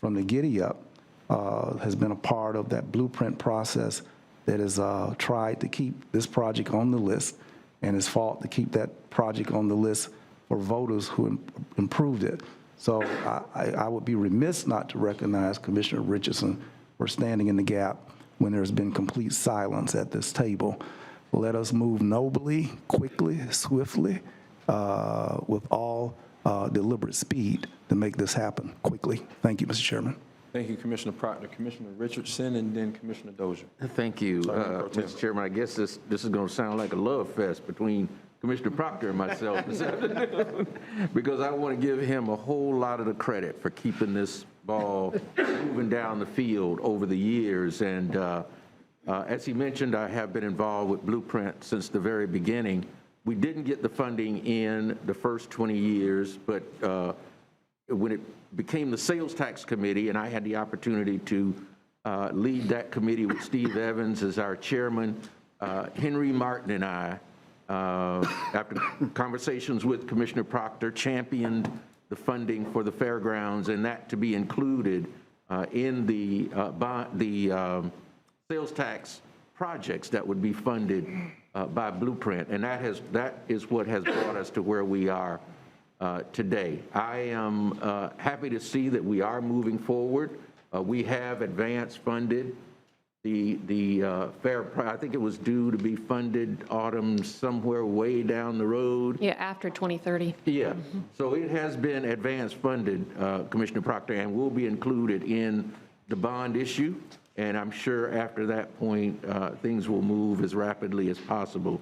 from the Giddy Up has been a part of that blueprint process that has tried to keep this project on the list and has fought to keep that project on the list for voters who improved it. So I would be remiss not to recognize Commissioner Richardson for standing in the gap when there's been complete silence at this table. Let us move nobly, quickly, swiftly, with all deliberate speed to make this happen quickly. Thank you, Mr. Chairman. Thank you, Commissioner Proctor. Commissioner Richardson, and then Commissioner Dozier. Thank you, Mr. Chairman. I guess this is going to sound like a love fest between Commissioner Proctor and myself this afternoon, because I want to give him a whole lot of the credit for keeping this ball moving down the field over the years. And as he mentioned, I have been involved with Blueprint since the very beginning. We didn't get the funding in the first 20 years, but when it became the Sales Tax Committee, and I had the opportunity to lead that committee with Steve Evans as our chairman, Henry Martin and I, after conversations with Commissioner Proctor, championed the funding for the fairgrounds and that to be included in the sales tax projects that would be funded by Blueprint. And that is what has brought us to where we are today. I am happy to see that we are moving forward. We have advance funded the fair, I think it was due to be funded autumn somewhere way down the road. Yeah, after 2030. Yeah, so it has been advance funded, Commissioner Proctor, and will be included in the bond issue. And I'm sure after that point, things will move as rapidly as possible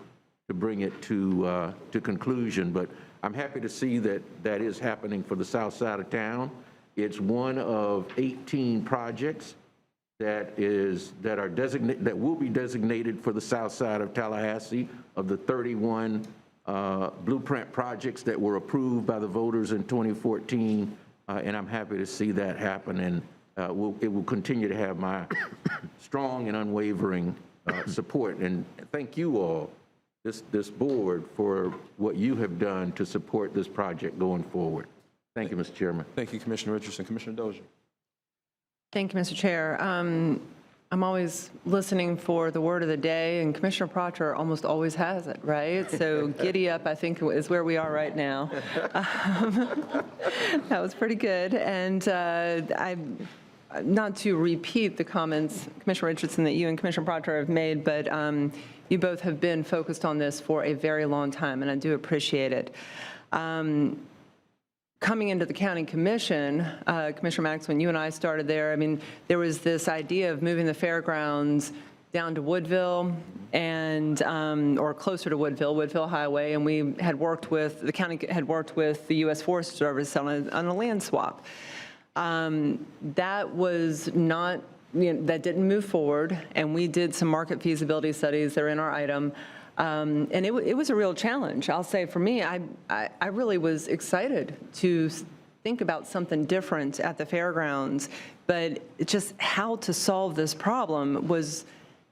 to bring it to conclusion. But I'm happy to see that that is happening for the south side of town. It's one of 18 projects that will be designated for the south side of Tallahassee of the 31 Blueprint projects that were approved by the voters in 2014. And I'm happy to see that happen. And it will continue to have my strong and unwavering support. And thank you all, this board, for what you have done to support this project going forward. Thank you, Mr. Chairman. Thank you, Commissioner Richardson. Commissioner Dozier. Thank you, Mr. Chair. I'm always listening for the word of the day, and Commissioner Proctor almost always has it, right? So giddy up, I think, is where we are right now. That was pretty good. And not to repeat the comments, Commissioner Richardson, that you and Commissioner Proctor have made, but you both have been focused on this for a very long time, and I do appreciate it. Coming into the county commission, Commissioner Max, when you and I started there, I mean, there was this idea of moving the fairgrounds down to Woodville and, or closer to Woodville Highway, and we had worked with, the county had worked with the U.S. Forest Service on a land swap. That was not, that didn't move forward, and we did some market feasibility studies. They're in our item. And it was a real challenge. I'll say for me, I really was excited to think about something different at the fairgrounds, but just how to solve this problem was,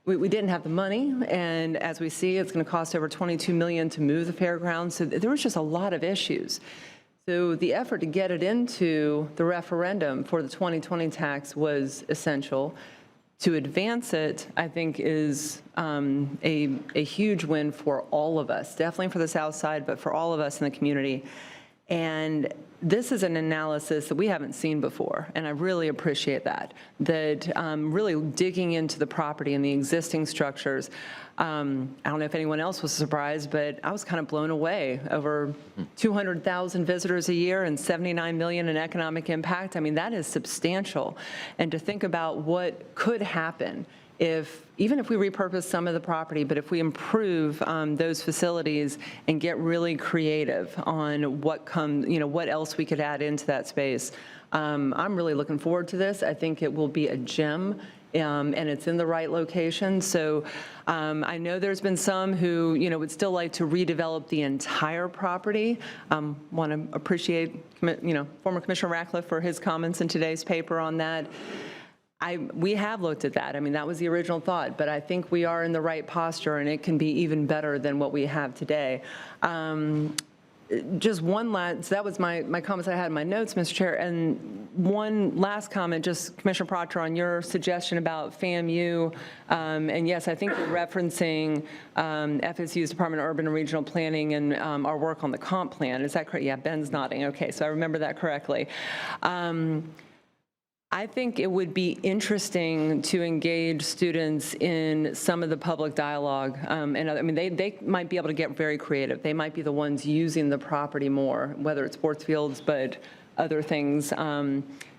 we didn't have the money, and as we see, it's going to cost over $22 million to move the fairgrounds, so there was just a lot of issues. So the effort to get it into the referendum for the 2020 tax was essential. To advance it, I think, is a huge win for all of us, definitely for the South Side, but for all of us in the community. And this is an analysis that we haven't seen before, and I really appreciate that really digging into the property and the existing structures. I don't know if anyone else was surprised, but I was kind of blown away. Over 200,000 visitors a year and 79 million in economic impact. I mean, that is substantial. And to think about what could happen even if we repurpose some of the property, but if we improve those facilities and get really creative on what else we could add into that space, I'm really looking forward to this. I think it will be a gem. And it's in the right location. So I know there's been some who, would still like to redevelop the entire property. Want to appreciate, former Commissioner Ratcliffe for his comments in today's paper on that. We have looked at that. I mean, that was the original thought, but I think we are in the right posture, and it can be even better than what we have today. Just one last, so that was my comments I had in my notes, Mr. Chair, and one last comment, just Commissioner Proctor, on your suggestion about FAMU, and yes, I think you're referencing FSU's Department of Urban and Regional Planning and our work on the comp plan. Is that correct? Yeah, Ben's nodding. Okay, so I remember that correctly. I think it would be interesting to engage students in some of the public dialogue. They might be able to get very creative. They might be the ones using the property more, whether it's sports fields, but other things.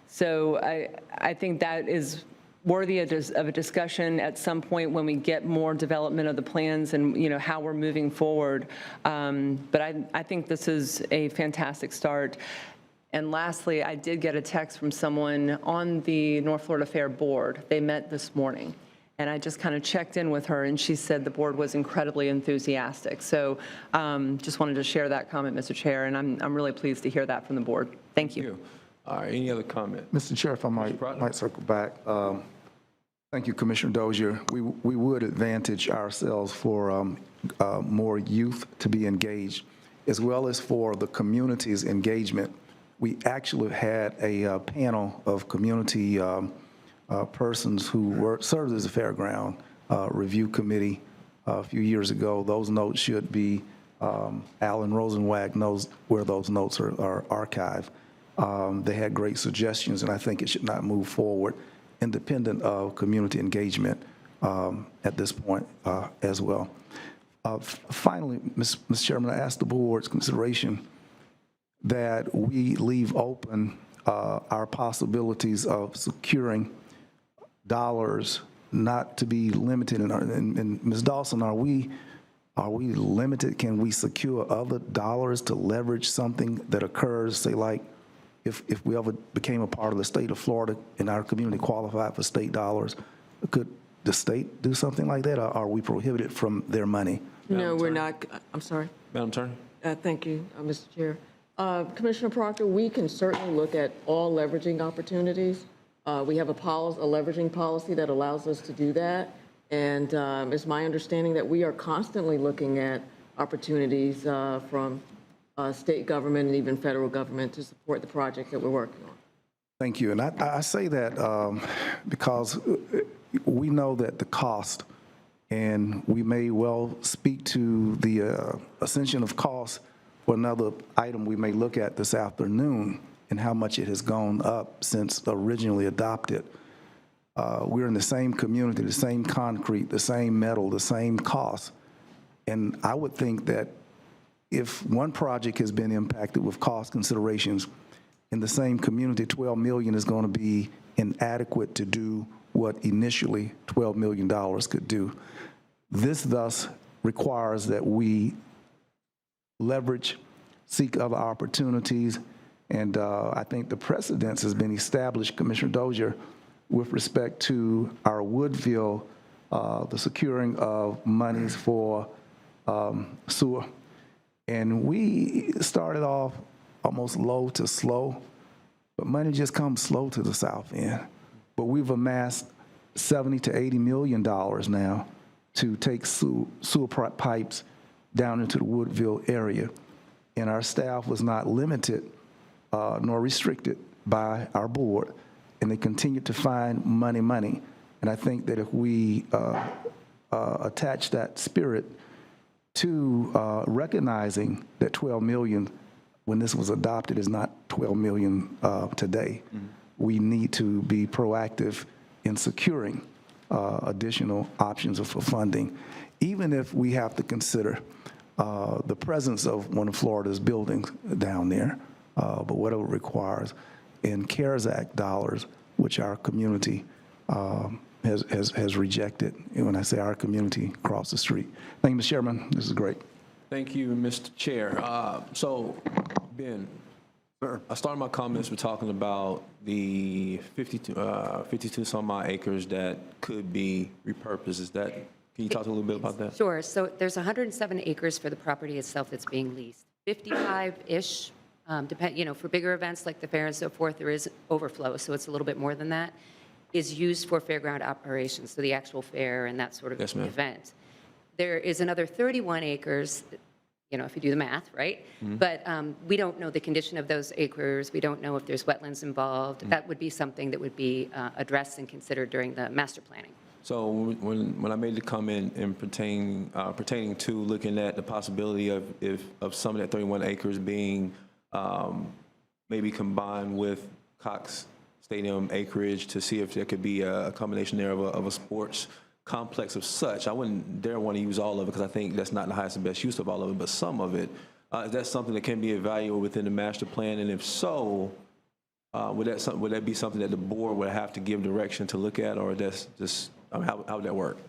So I think that is worthy of a discussion at some point when we get more development of the plans and how we're moving forward. But I think this is a fantastic start. And lastly, I did get a text from someone on the North Florida Fair board. They met this morning, and I just kind of checked in with her, and she said the board was incredibly enthusiastic. So just wanted to share that comment, Mr. Chair, and I'm really pleased to hear that from the board. Thank you. All right, any other comment? Mr. Chair, if I might circle back. Thank you, Commissioner Dozier. We would advantage ourselves for more youth to be engaged, as well as for the community's engagement. We actually had a panel of community persons who served as a fairground review committee a few years ago. Those notes should be, Alan Rosenwag knows where those notes are archived. They had great suggestions, and I think it should not move forward independent of community engagement at this point as well. Finally, Mr. Chairman, I ask the board's consideration that we leave open our possibilities of securing dollars not to be limited. And Ms. Dawson, are we limited? Can we secure other dollars to leverage something that occurs, say, like if we ever became a part of the state of Florida and our community qualified for state dollars, could the state do something like that, or are we prohibited from their money? No, we're not. I'm sorry. Madam Attorney. Thank you, Mr. Chair. Commissioner Proctor, we can certainly look at all leveraging opportunities. We have a leveraging policy that allows us to do that. And it's my understanding that we are constantly looking at opportunities from state government and even federal government to support the project that we're working on. Thank you. And I say that because we know that the cost, and we may well speak to the ascension of cost for another item we may look at this afternoon, and how much it has gone up since originally adopted. We're in the same community, the same concrete, the same metal, the same cost. And I would think that if one project has been impacted with cost considerations, in the same community, $12 million is going to be inadequate to do what initially $12 million could do. This thus requires that we leverage, seek other opportunities, and I think the precedence has been established, Commissioner Dozier, with respect to our Woodville, the securing of monies for sewer. And we started off almost low to slow, but money just comes slow to the south end. But we've amassed $70 to $80 million now to take sewer pipes down into the Woodville area. And our staff was not limited nor restricted by our board, and they continue to find money. And I think that if we attach that spirit to recognizing that $12 million when this was adopted is not 12 million today. We need to be proactive in securing additional options for funding, even if we have to consider the presence of one of Florida's buildings down there, but whatever it requires, in CARES Act dollars, which our community has rejected. And when I say our community, across the street. Thank you, Mr. Chairman. This is great. Thank you, Mr. Chair. So, Ben, I started my comments with talking about the 52 some odd acres that could be repurposed. Is that, can you talk a little bit about that? Sure. So there's 107 acres for the property itself that's being leased. 55-ish, for bigger events like the fair and so forth, there is overflow, so it's a little bit more than that, is used for fairground operations, so the actual fair and that sort of event. There is another 31 acres, if you do the math, right? But we don't know the condition of those acres. We don't know if there's wetlands involved. That would be something that would be addressed and considered during the master planning. So when I made the comment in pertaining to looking at the possibility of some of that 31 acres being maybe combined with Cox Stadium acreage to see if there could be a combination there of a sports complex of such, I wouldn't dare want to use all of it because I think that's not the highest and best use of all of it, but some of it. Is that something that can be evaluated within the master plan? And if so, would that be something that the board would have to give direction to look at, or that's just, how would that work?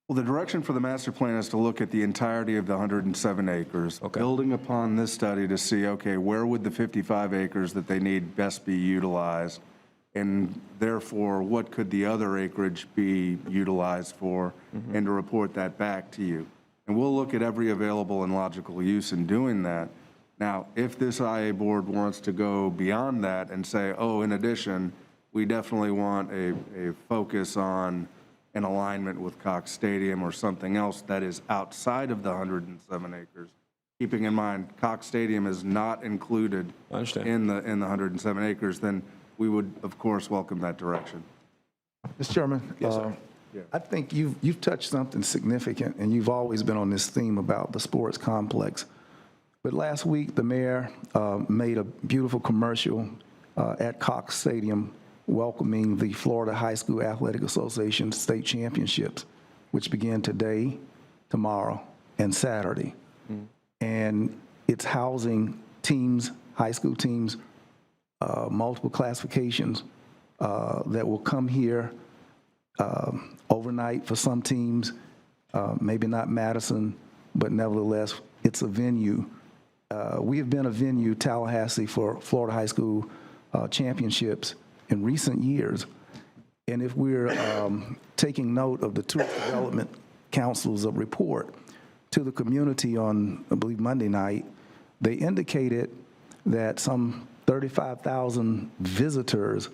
Well, the direction for the master plan is to look at the entirety of the 107 acres, building upon this study to see, okay, where would the 55 acres that they need best be utilized? And therefore, what could the other acreage be utilized for, and to report that back to you. And we'll look at every available and logical use in doing that. Now, if this IA board wants to go beyond that and say, oh, in addition, we definitely want a focus on an alignment with Cox Stadium or something else that is outside of the 107 acres, keeping in mind Cox Stadium is not included in the 107 acres, then we would, of course, welcome that direction. Mr. Chairman, Yes, sir. I think you've touched something significant, and you've always been on this theme about the sports complex. But last week, the mayor made a beautiful commercial at Cox Stadium welcoming the Florida High School Athletic Association state championships, which begin today, tomorrow, and Saturday. And it's housing teams, high school teams, multiple classifications that will come here overnight for some teams, maybe not Madison, but nevertheless, it's a venue. We have been a venue, Tallahassee, for Florida High School championships in recent years. And if we're taking note of the Tourist Development Council's report to the community on, I believe, Monday night, they indicated that some 35,000 visitors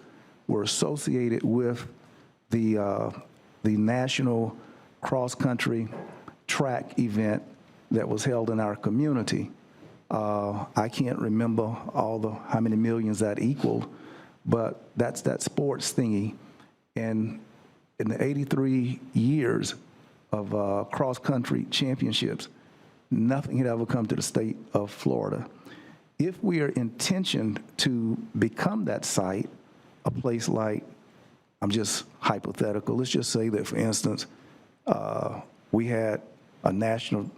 were associated with the national cross-country track event that was held in our community. I can't remember how many millions that equaled, but that's that sports thingy. And in the 83 years of cross-country championships, nothing had ever come to the state of Florida. If we are intentioned to become that site, a place like, I'm just hypothetical, let's just say that, for instance, we had a national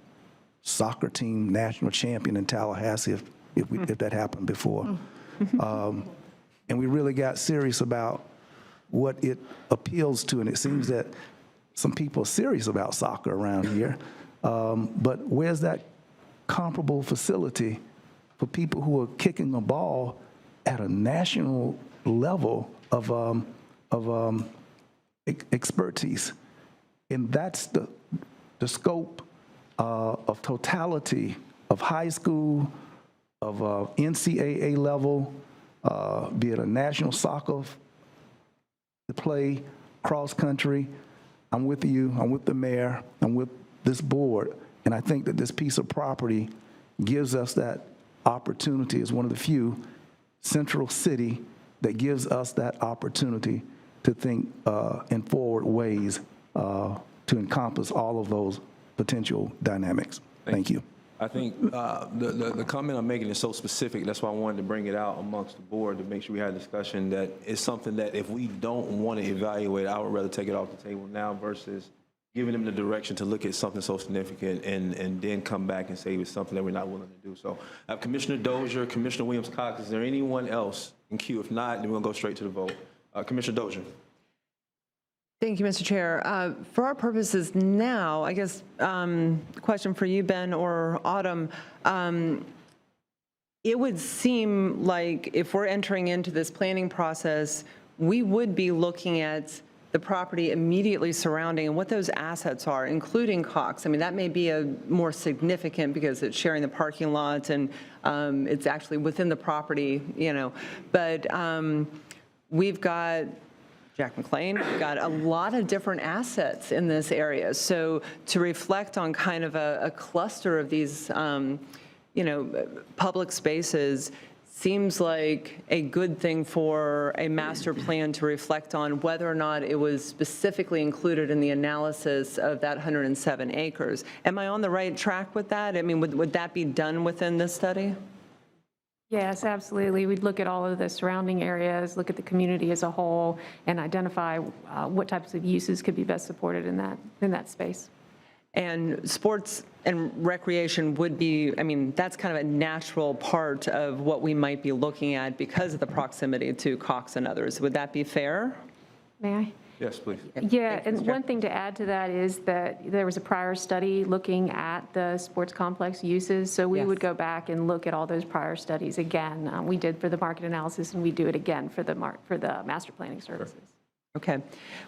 soccer team, national champion in Tallahassee, if that happened before. And we really got serious about what it appeals to, and it seems that some people are serious about soccer around here. But where's that comparable facility for people who are kicking a ball at a national level of expertise? And that's the scope of totality of high school, of NCAA level, be it a national soccer to play cross country. I'm with you, I'm with the mayor, I'm with this board, and I think that this piece of property gives us that opportunity as one of the few central city that gives us that opportunity to think in forward ways to encompass all of those potential dynamics. Thank you. I think the comment I'm making is so specific, that's why I wanted to bring it out amongst the board to make sure we had a discussion that it's something that if we don't want to evaluate, I would rather take it off the table now versus giving them the direction to look at something so significant and then come back and say it's something that we're not willing to do. So I have Commissioner Dozier, Commissioner Williams-Cox. Is there anyone else in queue? If not, then we'll go straight to the vote. Commissioner Dozier. Thank you, Mr. Chair. For our purposes now, I guess, question for you, Ben or Autumn. It would seem like if we're entering into this planning process, we would be looking at the property immediately surrounding and what those assets are, including Cox. I mean, that may be a more significant because it's sharing the parking lots and it's actually within the property, you know. But we've got Jack McLean, we've got a lot of different assets in this area. So to reflect on kind of a cluster of these, you know, public spaces seems like a good thing for a master plan to reflect on whether or not it was specifically included in the analysis of that 107 acres. Am I on the right track with that? I mean, would that be done within this study? Yes, absolutely. We'd look at all of the surrounding areas, look at the community as a whole, and identify what types of uses could be best supported in that space. And sports and recreation would be, I mean, that's kind of a natural part of what we might be looking at because of the proximity to Cox and others. Would that be fair? May I? Yes, please. Yeah, and one thing to add to that is that there was a prior study looking at the sports complex uses, so we would go back and look at all those prior studies again. We did for the market analysis, and we do it again for the master planning services. Okay.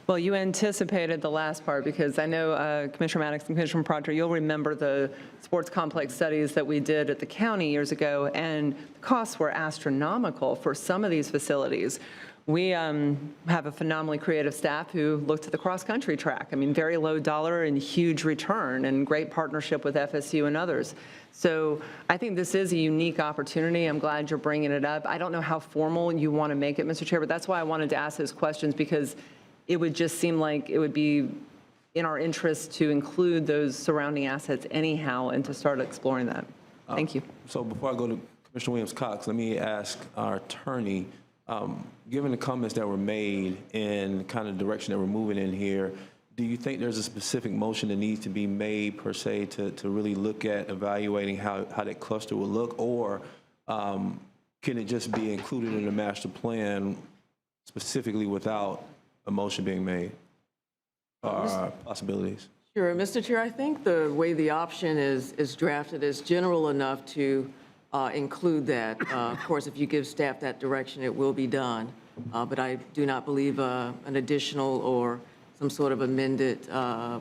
Well, you anticipated the last part because I know Commissioner Maddox and Commissioner Proctor, you'll remember the sports complex studies that we did at the county years ago, and the costs were astronomical for some of these facilities. We have a phenomenally creative staff who looked at the cross-country track. I mean, very low dollar and huge return and great partnership with FSU and others. So I think this is a unique opportunity. I'm glad you're bringing it up. I don't know how formal you want to make it, Mr. Chair, but that's why I wanted to ask those questions because it would just seem like it would be in our interest to include those surrounding assets anyhow and to start exploring that. Thank you. So before I go to Commissioner Williams-Cox, let me ask our attorney, given the comments that were made and kind of direction that we're moving in here, do you think there's a specific motion that needs to be made per se to really look at evaluating how that cluster will look, or can it just be included in the master plan specifically without a motion being made? Possibilities. Sure, Mr. Chair, I think the way the option is drafted is general enough to include that. Of course, if you give staff that direction, it will be done. But I do not believe an additional or some sort of amended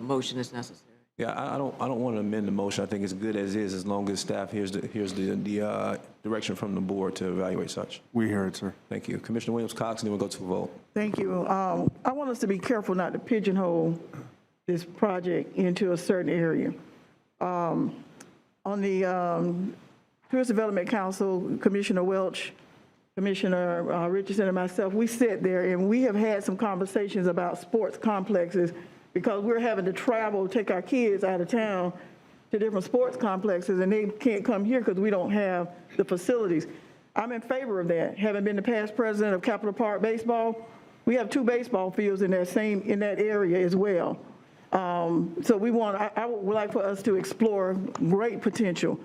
motion is necessary. Yeah, I don't want to amend the motion. I think it's good as long as staff hears the direction from the board to evaluate such. We hear it, sir. Thank you. Commissioner Williams-Cox, and then we'll go to a vote. Thank you. I want us to be careful not to pigeonhole this project into a certain area. On the Tourist Development Council, Commissioner Welch, Commissioner Richardson, and myself, we sit there and we have had some conversations about sports complexes because we're having to travel, take our kids out of town to different sports complexes, and they can't come here because we don't have the facilities. I'm in favor of that. Having been the past president of Capitol Park Baseball, we have 2 baseball fields in that area as well. So I would like for us to explore great potential.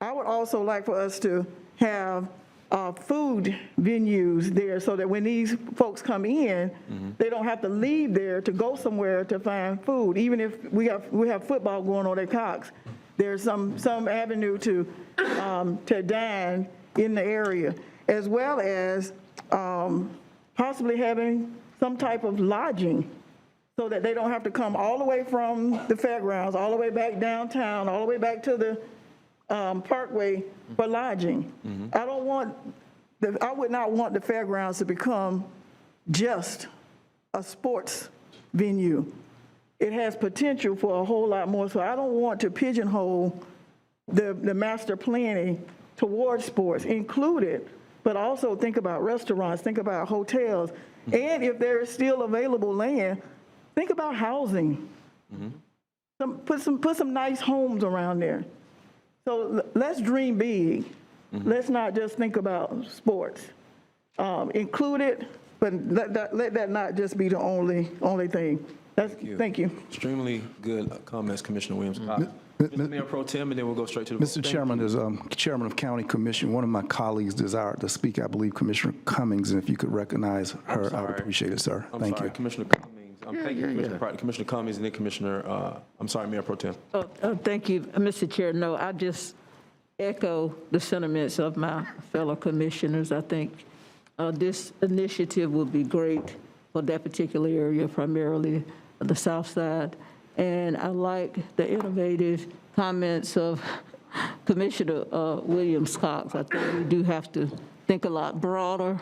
I would also like for us to have food venues there so that when these folks come in, they don't have to leave there to go somewhere to find food. Even if we have football going on at Cox, there's some avenue to dine in the area, as well as possibly having some type of lodging so that they don't have to come all the way from the fairgrounds, all the way back downtown, all the way back to the Parkway for lodging. I would not want the fairgrounds to become just a sports venue. It has potential for a whole lot more, so I don't want to pigeonhole the master planning towards sports, include it, but also think about restaurants, think about hotels, and if there is still available land, think about housing. Put some nice homes around there. So let's dream big. Let's not just think about sports. Include it, but let that not just be the only thing. Thank you. Extremely good comments, Commissioner Williams. Mr. Mayor Pro Tem, and then we'll go straight to the vote. Mr. Chairman, as Chairman of County Commission, one of my colleagues desired to speak, I believe Commissioner Cummings, and if you could recognize her, I would appreciate it, sir. Thank you. Commissioner Cummings. Thank you, Commissioner Pratt. Commissioner Cummings, and then Commissioner, Mayor Pro Tem. Thank you, Mr. Chair. No, I just echo the sentiments of my fellow commissioners. I think this initiative will be great for that particular area, primarily the South Side. And I like the innovative comments of Commissioner Williams-Cox. I think we do have to think a lot broader.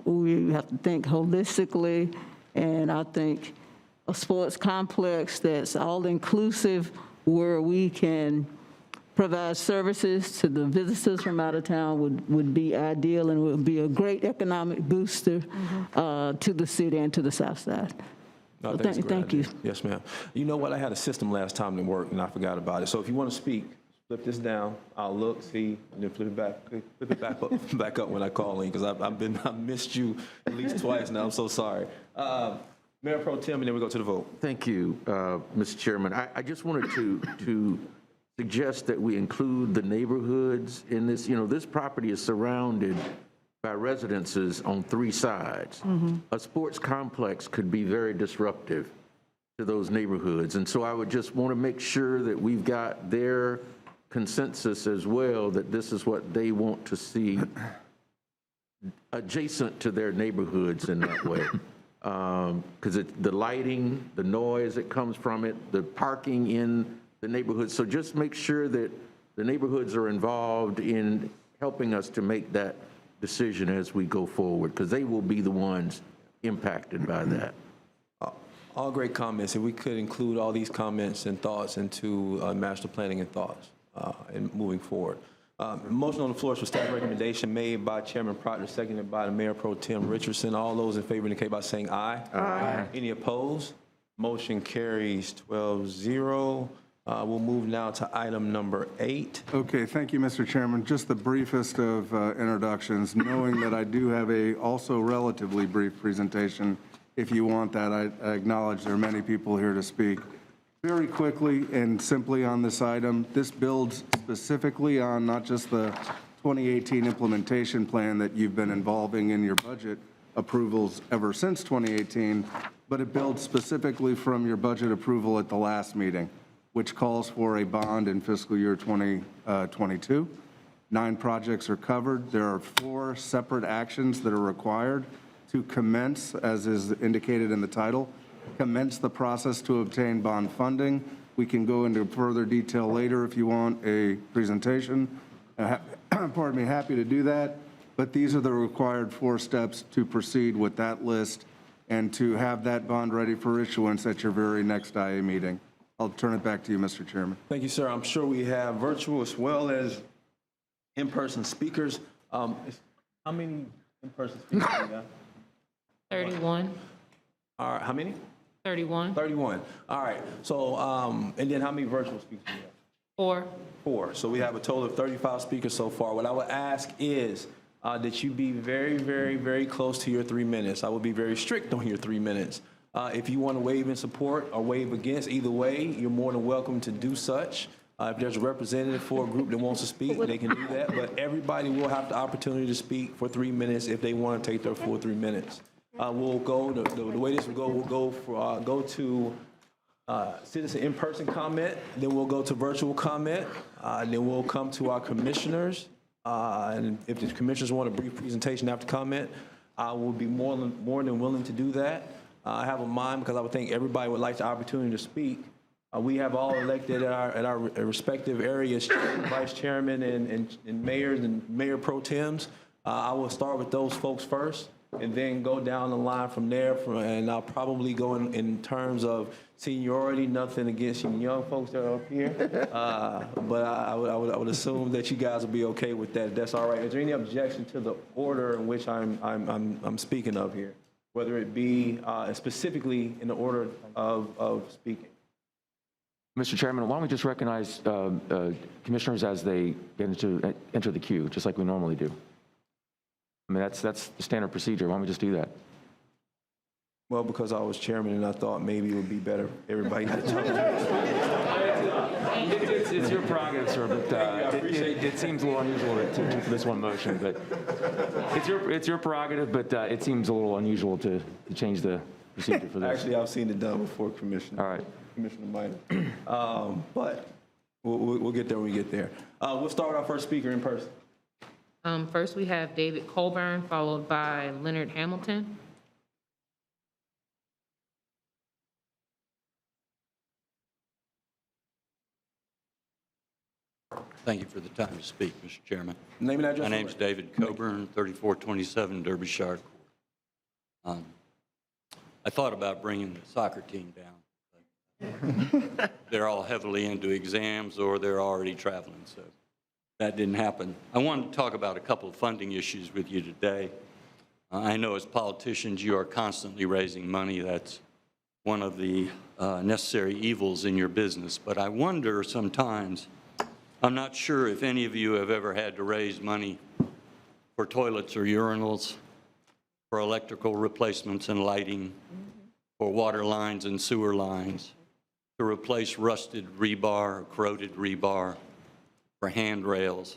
We have to think holistically. And I think a sports complex that's all-inclusive where we can provide services to the visitors from out of town would be ideal and would be a great economic booster to the city and to the South Side. No, So thank you. Yes, ma'am. You know what? I had a system last time that worked, and I forgot about it. So if you want to speak, flip this down. I'll look, see, and then flip it back up when I call in, because I missed you at least twice now. I'm so sorry. Mayor Pro Tem, and then we go to the vote. Thank you, Mr. Chairman. I just wanted to suggest that we include the neighborhoods in this. You know, this property is surrounded by residences on 3 sides. A sports complex could be very disruptive to those neighborhoods. And so I would just want to make sure that we've got their consensus as well, that this is what they want to see adjacent to their neighborhoods in that way. Because the lighting, the noise that comes from it, the parking in the neighborhood. So just make sure that the neighborhoods are involved in helping us to make that decision as we go forward, because they will be the ones impacted by that. All great comments. If we could include all these comments and thoughts into master planning and thoughts and moving forward. Motion on the floor is for staff recommendation made by Chairman Proctor, seconded by the Mayor Pro Tem Richardson. All those in favor indicate by saying aye. Aye. Any opposed? Motion carries 12-0. We'll move now to item number 8. Okay, thank you, Mr. Chairman. Just the briefest of introductions, knowing that I do have a also relatively brief presentation. If you want that, I acknowledge there are many people here to speak. Very quickly and simply on this item, this builds specifically on not just the 2018 implementation plan that you've been involving in your budget approvals ever since 2018, but it builds specifically from your budget approval at the last meeting, which calls for a bond in fiscal year 2022. 9 projects are covered. There are 4 separate actions that are required to commence, as is indicated in the title, commence the process to obtain bond funding. We can go into further detail later if you want a presentation. Pardon me, happy to do that. But these are the required 4 steps to proceed with that list and to have that bond ready for issuance at your very next IA meeting. I'll turn it back to you, Mr. Chairman. Thank you, sir. I'm sure we have virtual as well as in-person speakers. How many in-person speakers do we have? 31. All right, how many? 31. 31. All right. So, and then how many virtual speakers do we have? 4. 4. So we have a total of 35 speakers so far. What I would ask is that you be very, very, very close to your 3 minutes. I will be very strict on your 3 minutes. If you want to waive in support or waive against, either way, you're more than welcome to do such. If there's a representative for a group that wants to speak, they can do that. But everybody will have the opportunity to speak for 3 minutes if they want to take their full 3 minutes. We'll go, the way this will go, we'll go to citizen in-person comment, then we'll go to virtual comment, then we'll come to our commissioners. And if the commissioners want a brief presentation after comment, I will be more than willing to do that. I have a mind because I would think everybody would like the opportunity to speak. We have all elected at our respective areas, vice chairman and mayors and mayor pro tems. I will start with those folks first and then go down the line from there. And I'll probably go in terms of seniority, nothing against you young folks that are up here. But I would assume that you guys will be okay with that. That's all right. Is there any objection to the order in which I'm speaking of here? Whether it be specifically in the order of speaking. Mr. Chairman, why don't we just recognize commissioners as they enter the queue, just like we normally do? I mean, that's the standard procedure. Why don't we just do that? Well, because I was chairman and I thought maybe it would be better if everybody got a chance. It's your prerogative, sir, but it seems a little unusual to keep this one motion. But it's your prerogative, but it seems a little unusual to change the procedure for this. Actually, I've seen it done before, Commissioner. All right. Commissioner Minor. But we'll get there when we get there. We'll start with our first speaker in person. First, we have David Colburn, followed by Leonard Hamilton. Thank you for the time to speak, Mr. Chairman. Name and address. My name's David Coburn, 3427 Derbyshire Court. I thought about bringing the soccer team down. But they're all heavily into exams or they're already traveling, so that didn't happen. I wanted to talk about a couple of funding issues with you today. I know as politicians you are constantly raising money. That's one of the necessary evils in your business. But I wonder sometimes, I'm not sure if any of you have ever had to raise money for toilets or urinals, for electrical replacements and lighting, for water lines and sewer lines, to replace rusted rebar or corroded rebar, for handrails.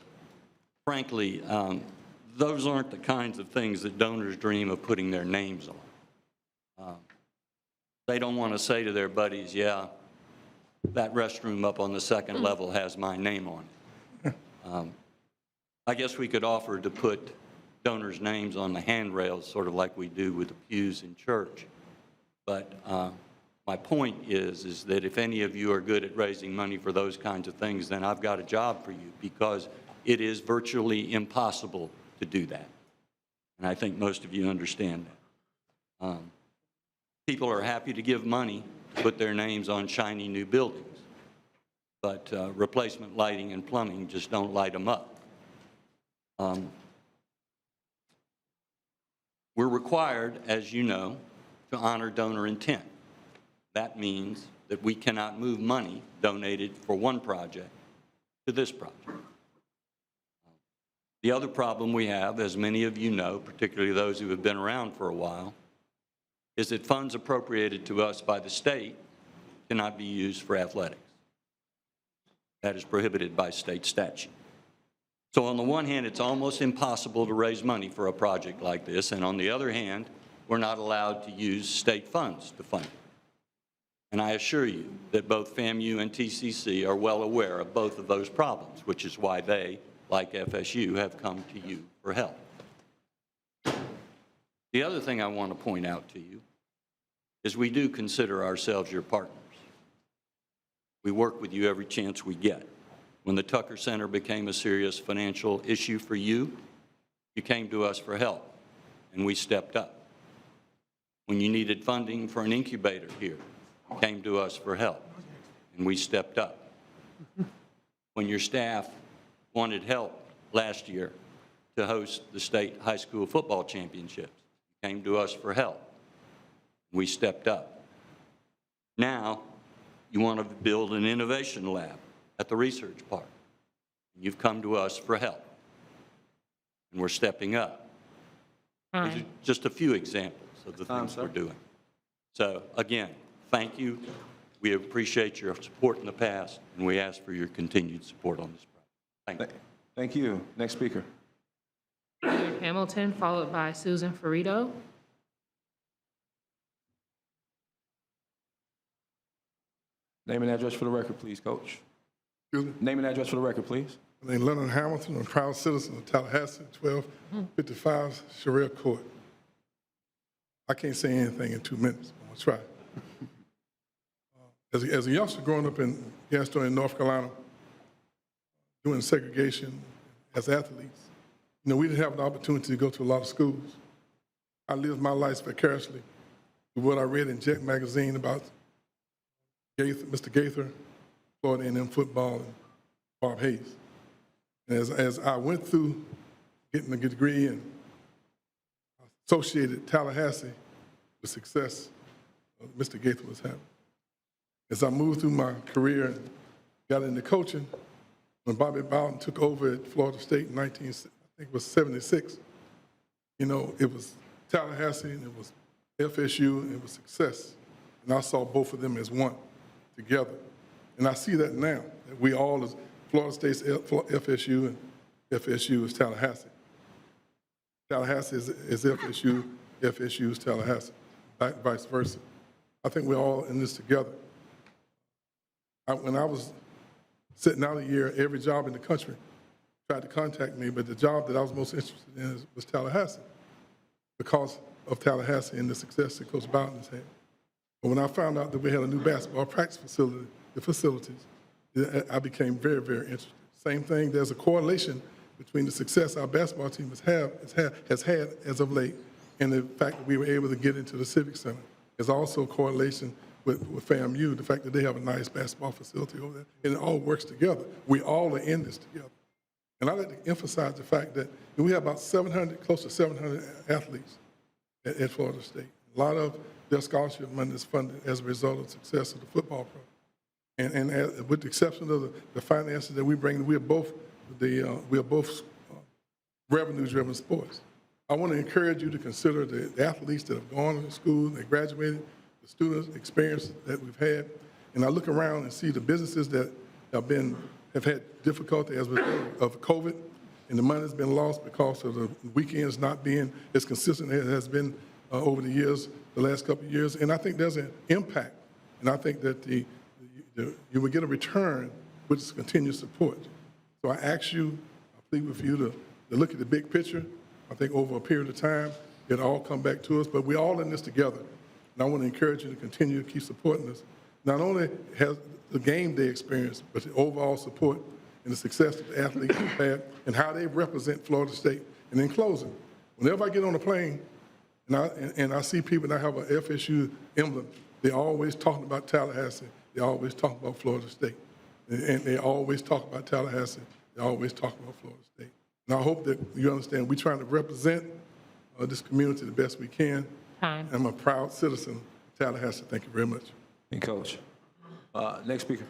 Frankly, those aren't the kinds of things that donors dream of putting their names on. They don't want to say to their buddies, yeah, that restroom up on the second level has my name on it. I guess we could offer to put donors' names on the handrails, sort of like we do with the pews in church. But my point is that if any of you are good at raising money for those kinds of things, then I've got a job for you, because it is virtually impossible to do that. And I think most of you understand that. People are happy to give money to put their names on shiny new buildings, but replacement lighting and plumbing just don't light them up. We're required, as you know, to honor donor intent. That means that we cannot move money donated for one project to this project. The other problem we have, as many of you know, particularly those who have been around for a while, is that funds appropriated to us by the state cannot be used for athletics. That is prohibited by state statute. So on the one hand, it's almost impossible to raise money for a project like this, and on the other hand, we're not allowed to use state funds to fund it. And I assure you that both FAMU and TCC are well aware of both of those problems, which is why they, like FSU, have come to you for help. The other thing I want to point out to you is we do consider ourselves your partners. We work with you every chance we get. When the Tucker Center became a serious financial issue for you, you came to us for help, and we stepped up. When you needed funding for an incubator here, you came to us for help, and we stepped up. When your staff wanted help last year to host the state high school football championships, you came to us for help. We stepped up. Now, you want to build an innovation lab at the research park. You've come to us for help, and we're stepping up. These are just a few examples of the things we're doing. So, again, thank you. We appreciate your support in the past, and we ask for your continued support on this project. Thank you. Thank you. Next speaker. Leonard Hamilton, followed by Susan Ferrito. Name and address for the record, please, Coach. Name and address for the record, please. My name is Leonard Hamilton. I'm a proud citizen of Tallahassee, 1255 Sherrill Court. I can't say anything in 2 minutes, but I'm going to try. As a youngster growing up in Gaston in North Carolina, doing segregation as athletes, we didn't have an opportunity to go to a lot of schools. I lived my life vicariously with what I read in Jet magazine about Mr. Gaither, Florida A&M football, and Bob Hayes. And as I went through getting a degree and associated Tallahassee with success Mr. Gaither was having. As I moved through my career and got into coaching, when Bobby Bowden took over at Florida State in I think it was 76, you know, it was Tallahassee and it was FSU and it was success. And I saw both of them as one together. And I see that now, that we all, as Florida State's FSU and FSU is Tallahassee. Tallahassee is FSU, FSU is Tallahassee, vice versa. I think we're all in this together. When I was sitting out a year, every job in the country tried to contact me, but the job that I was most interested in was Tallahassee because of Tallahassee and the success that Coach Bowden has had. But when I found out that we had a new basketball practice facilities, I became very, very interested. Same thing, there's a correlation between the success our basketball team has had as of late and the fact that we were able to get into the Civic Center. There's also a correlation with FAMU, the fact that they have a nice basketball facility over there, and it all works together. We all are in this together. And I'd like to emphasize the fact that we have about 700, close to 700 athletes at Florida State. A lot of their scholarship money is funded as a result of the success of the football program. And with the exception of the finances that we bring, we are both revenue-driven sports. I want to encourage you to consider the athletes that have gone to school, they graduated, the students' experience that we've had. And I look around and see the businesses that have had difficulty as a result of COVID, and the money has been lost because of the weekends not being as consistent as it has been over the years, the last couple of years. And I think there's an impact. And I think that you will get a return with this continued support. So I ask you, I plead with you to look at the big picture. I think over a period of time, it'll all come back to us, but we're all in this together. And I want to encourage you to continue to keep supporting us. Not only has the game day experience, but the overall support and the success that the athletes have had and how they represent Florida State. And in closing, whenever I get on a plane and I see people that have an FSU emblem, they're always talking about Tallahassee. They always talk about Florida State. And they always talk about Tallahassee. They always talk about Florida State. And I hope that you understand we're trying to represent this community the best we can. Time. I'm a proud citizen of Tallahassee. Thank you very much. Thank you, Coach. Next speaker.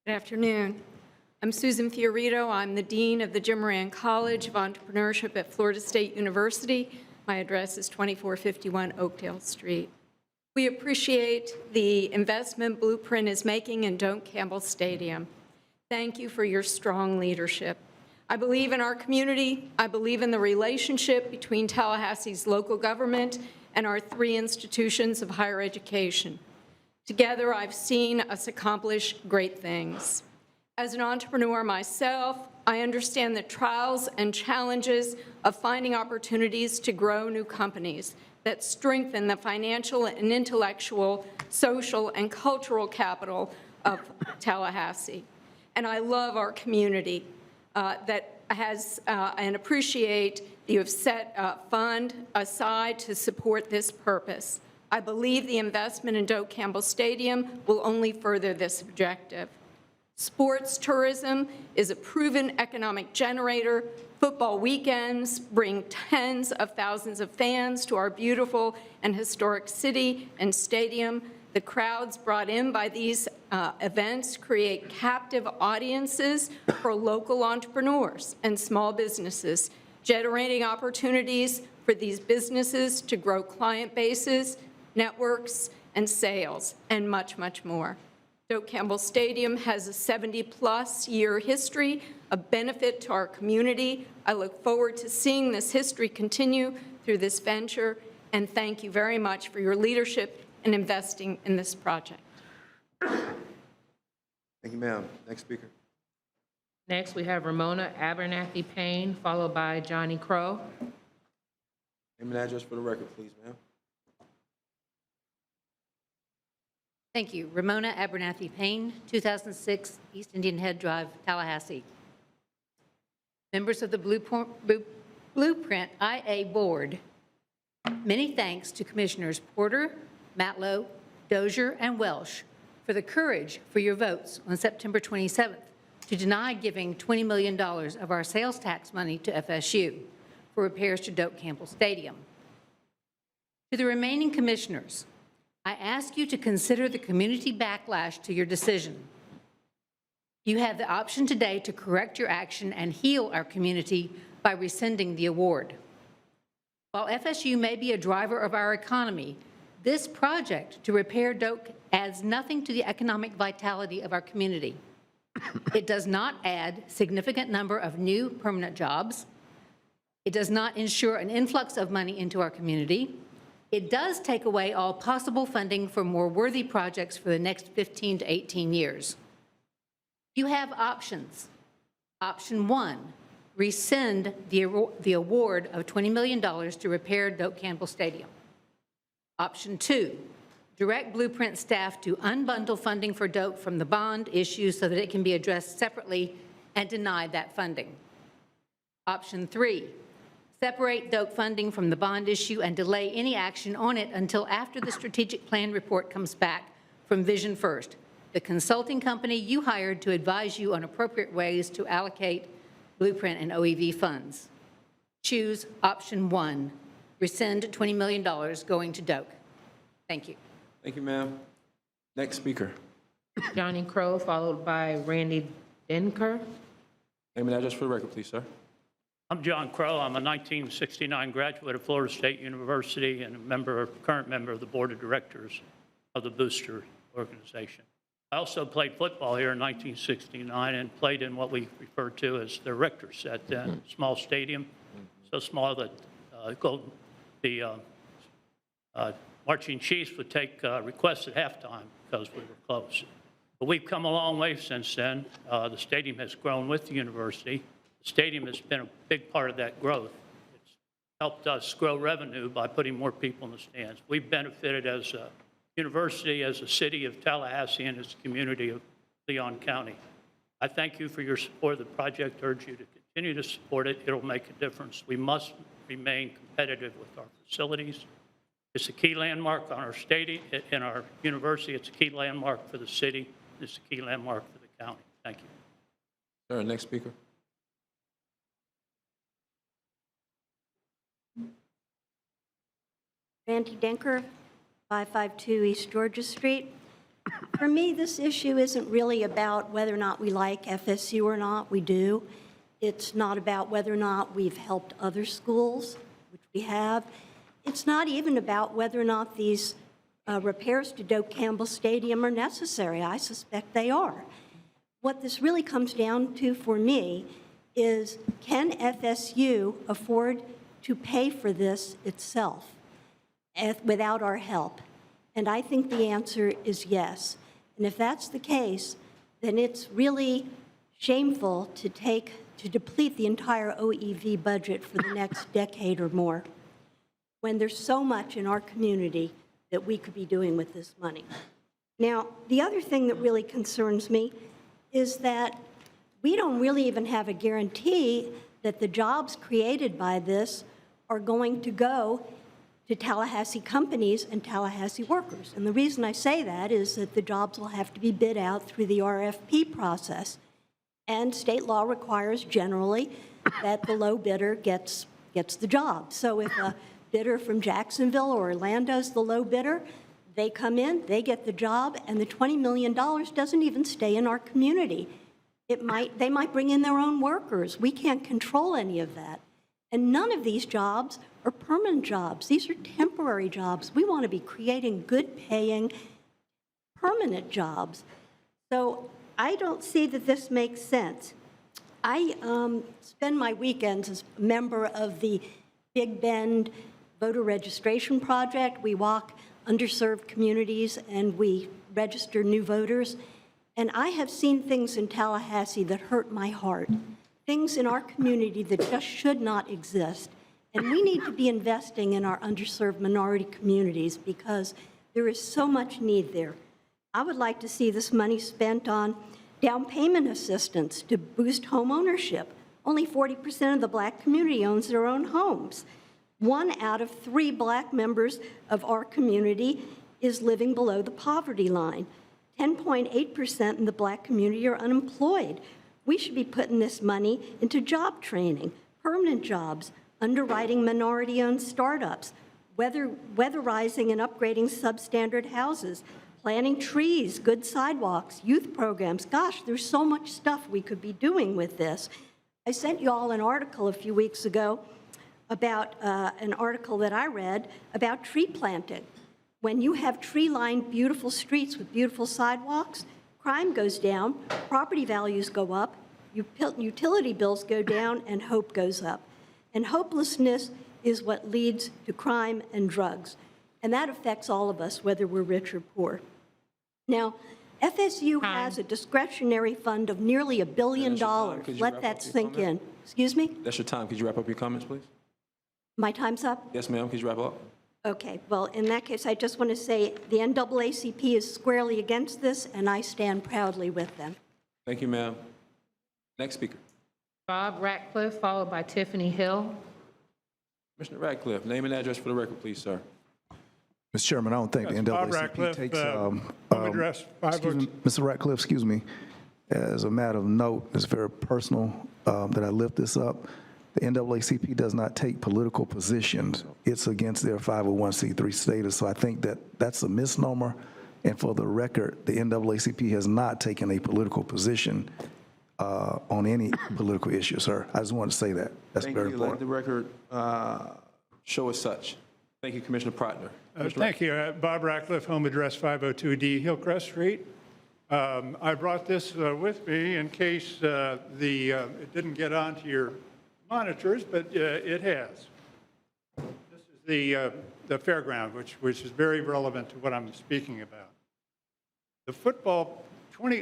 Good afternoon. I'm Susan Fiorito. I'm the Dean of the Jim Moran College of Entrepreneurship at Florida State University. My address is 2451 Oakdale Street. We appreciate the investment Blueprint is making in Doak Campbell Stadium. Thank you for your strong leadership. I believe in our community. I believe in the relationship between Tallahassee's local government and our 3 institutions of higher education. Together, I've seen us accomplish great things. As an entrepreneur myself, I understand the trials and challenges of finding opportunities to grow new companies that strengthen the financial and intellectual, social, and cultural capital of Tallahassee. And I love our community that has and appreciate that you have set a fund aside to support this purpose. I believe the investment in Doak Campbell Stadium will only further this objective. Sports tourism is a proven economic generator. Football weekends bring tens of thousands of fans to our beautiful and historic city and stadium. The crowds brought in by these events create captive audiences for local entrepreneurs and small businesses, generating opportunities for these businesses to grow client bases, networks, and sales, and much, much more. Doak Campbell Stadium has a 70-plus year history, a benefit to our community. I look forward to seeing this history continue through this venture, and thank you very much for your leadership in investing in this project. Thank you, ma'am. Next speaker. Next, we have Ramona Abernathy Payne, followed by Johnny Crow. Name and address for the record, please, ma'am. Thank you. Ramona Abernathy Payne, 2006 East Indian Head Drive, Tallahassee. Members of the Blueprint IA Board, many thanks to Commissioners Porter, Matlow, Dozier, and Welsh for the courage for your votes on September 27th to deny giving $20 million of our sales tax money to FSU for repairs to Doak Campbell Stadium. To the remaining commissioners, I ask you to consider the community backlash to your decision. You have the option today to correct your action and heal our community by rescinding the award. While FSU may be a driver of our economy, this project to repair Doak adds nothing to the economic vitality of our community. It does not add significant number of new permanent jobs. It does not ensure an influx of money into our community. It does take away all possible funding for more worthy projects for the next 15 to 18 years. You have options. Option 1, rescind the award of $20 million to repair Doak Campbell Stadium. Option 2, direct Blueprint staff to unbundle funding for Doak from the bond issue so that it can be addressed separately and deny that funding. Option 3, separate Doak funding from the bond issue and delay any action on it until after the strategic plan report comes back from Vision First, the consulting company you hired to advise you on appropriate ways to allocate Blueprint and OEV funds. Choose option 1, rescind $20 million going to Doak. Thank you. Thank you, ma'am. Next speaker. Johnny Crow, followed by Randy Denker. Name and address for the record, please, sir. I'm John Crow. I'm a 1969 graduate of Florida State University and a current member of the board of directors of the Booster organization. I also played football here in 1969 and played in what we refer to as the Richter set then, small stadium, so small that the Marching Chiefs would take requests at halftime because we were close. But we've come a long way since then. The stadium has grown with the university. The stadium has been a big part of that growth. It's helped us grow revenue by putting more people in the stands. We've benefited as a university, as a city of Tallahassee, and as a community of Leon County. I thank you for your support of the project. I urge you to continue to support it. It'll make a difference. We must remain competitive with our facilities. It's a key landmark on our stadium, in our university. It's a key landmark for the city. It's a key landmark for the county. Thank you. Sir, next speaker. Randy Denker, 552 East Georgia Street. For me, this issue isn't really about whether or not we like FSU or not. We do. It's not about whether or not we've helped other schools, which we have. It's not even about whether or not these repairs to Doak Campbell Stadium are necessary. I suspect they are. What this really comes down to for me is, can FSU afford to pay for this itself without our help? And I think the answer is yes. And if that's the case, then it's really shameful to deplete the entire OEV budget for the next decade or more, when there's so much in our community that we could be doing with this money. Now, the other thing that really concerns me is that we don't really even have a guarantee that the jobs created by this are going to go to Tallahassee companies and Tallahassee workers. And the reason I say that is that the jobs will have to be bid out through the RFP process. And state law requires generally that the low bidder gets the job. So if a bidder from Jacksonville or Orlando is the low bidder, they come in, they get the job, and the $20 million doesn't even stay in our community. They might bring in their own workers. We can't control any of that. And none of these jobs are permanent jobs. These are temporary jobs. We want to be creating good-paying, permanent jobs. So I don't see that this makes sense. I spend my weekends as a member of the Big Bend Voter Registration Project. We walk underserved communities and we register new voters. And I have seen things in Tallahassee that hurt my heart, things in our community that just should not exist. And we need to be investing in our underserved minority communities because there is so much need there. I would like to see this money spent on down payment assistance to boost home ownership. Only 40% of the Black community owns their own homes. 1 out of 3 Black members of our community is living below the poverty line. 10.8% in the Black community are unemployed. We should be putting this money into job training, permanent jobs, underwriting minority-owned startups, weatherizing and upgrading substandard houses, planting trees, good sidewalks, youth programs. Gosh, there's so much stuff we could be doing with this. I sent you all an article a few weeks ago about an article that I read about tree planting. When you have tree-lined beautiful streets with beautiful sidewalks, crime goes down, property values go up, utility bills go down, and hope goes up. And hopelessness is what leads to crime and drugs. And that affects all of us, whether we're rich or poor. Now, FSU has a discretionary fund of nearly $1 billion. Let that sink in. Excuse me? That's your time. Could you wrap up your comments, please? My time's up? Yes, ma'am. Could you wrap up? Okay, well, in that case, I just want to say the NAACP is squarely against this, and I stand proudly with them. Thank you, ma'am. Next speaker. Bob Ratcliffe, followed by Tiffany Hill. Commissioner Ratcliffe, name and address for the record, please, sir. Mr. Chairman, I don't think the Yes, Bob NAACP Ratcliffe, takes, home address, Mr. Ratcliffe, excuse me, as a matter of note, it's very personal that I lift this up. The NAACP does not take political positions. It's against their 501c3 status. So I think that that's a misnomer. And for the record, the NAACP has not taken a political position on any political issue, sir. I just want to say that. That's very important. Let the record show as such. Thank you, Commissioner Protner. Thank you. Bob Ratcliffe, home address 502D Hillcrest Street. I brought this with me in case it didn't get onto your monitors, but it has. This is the fairground, which is very relevant to what I'm speaking about. The football,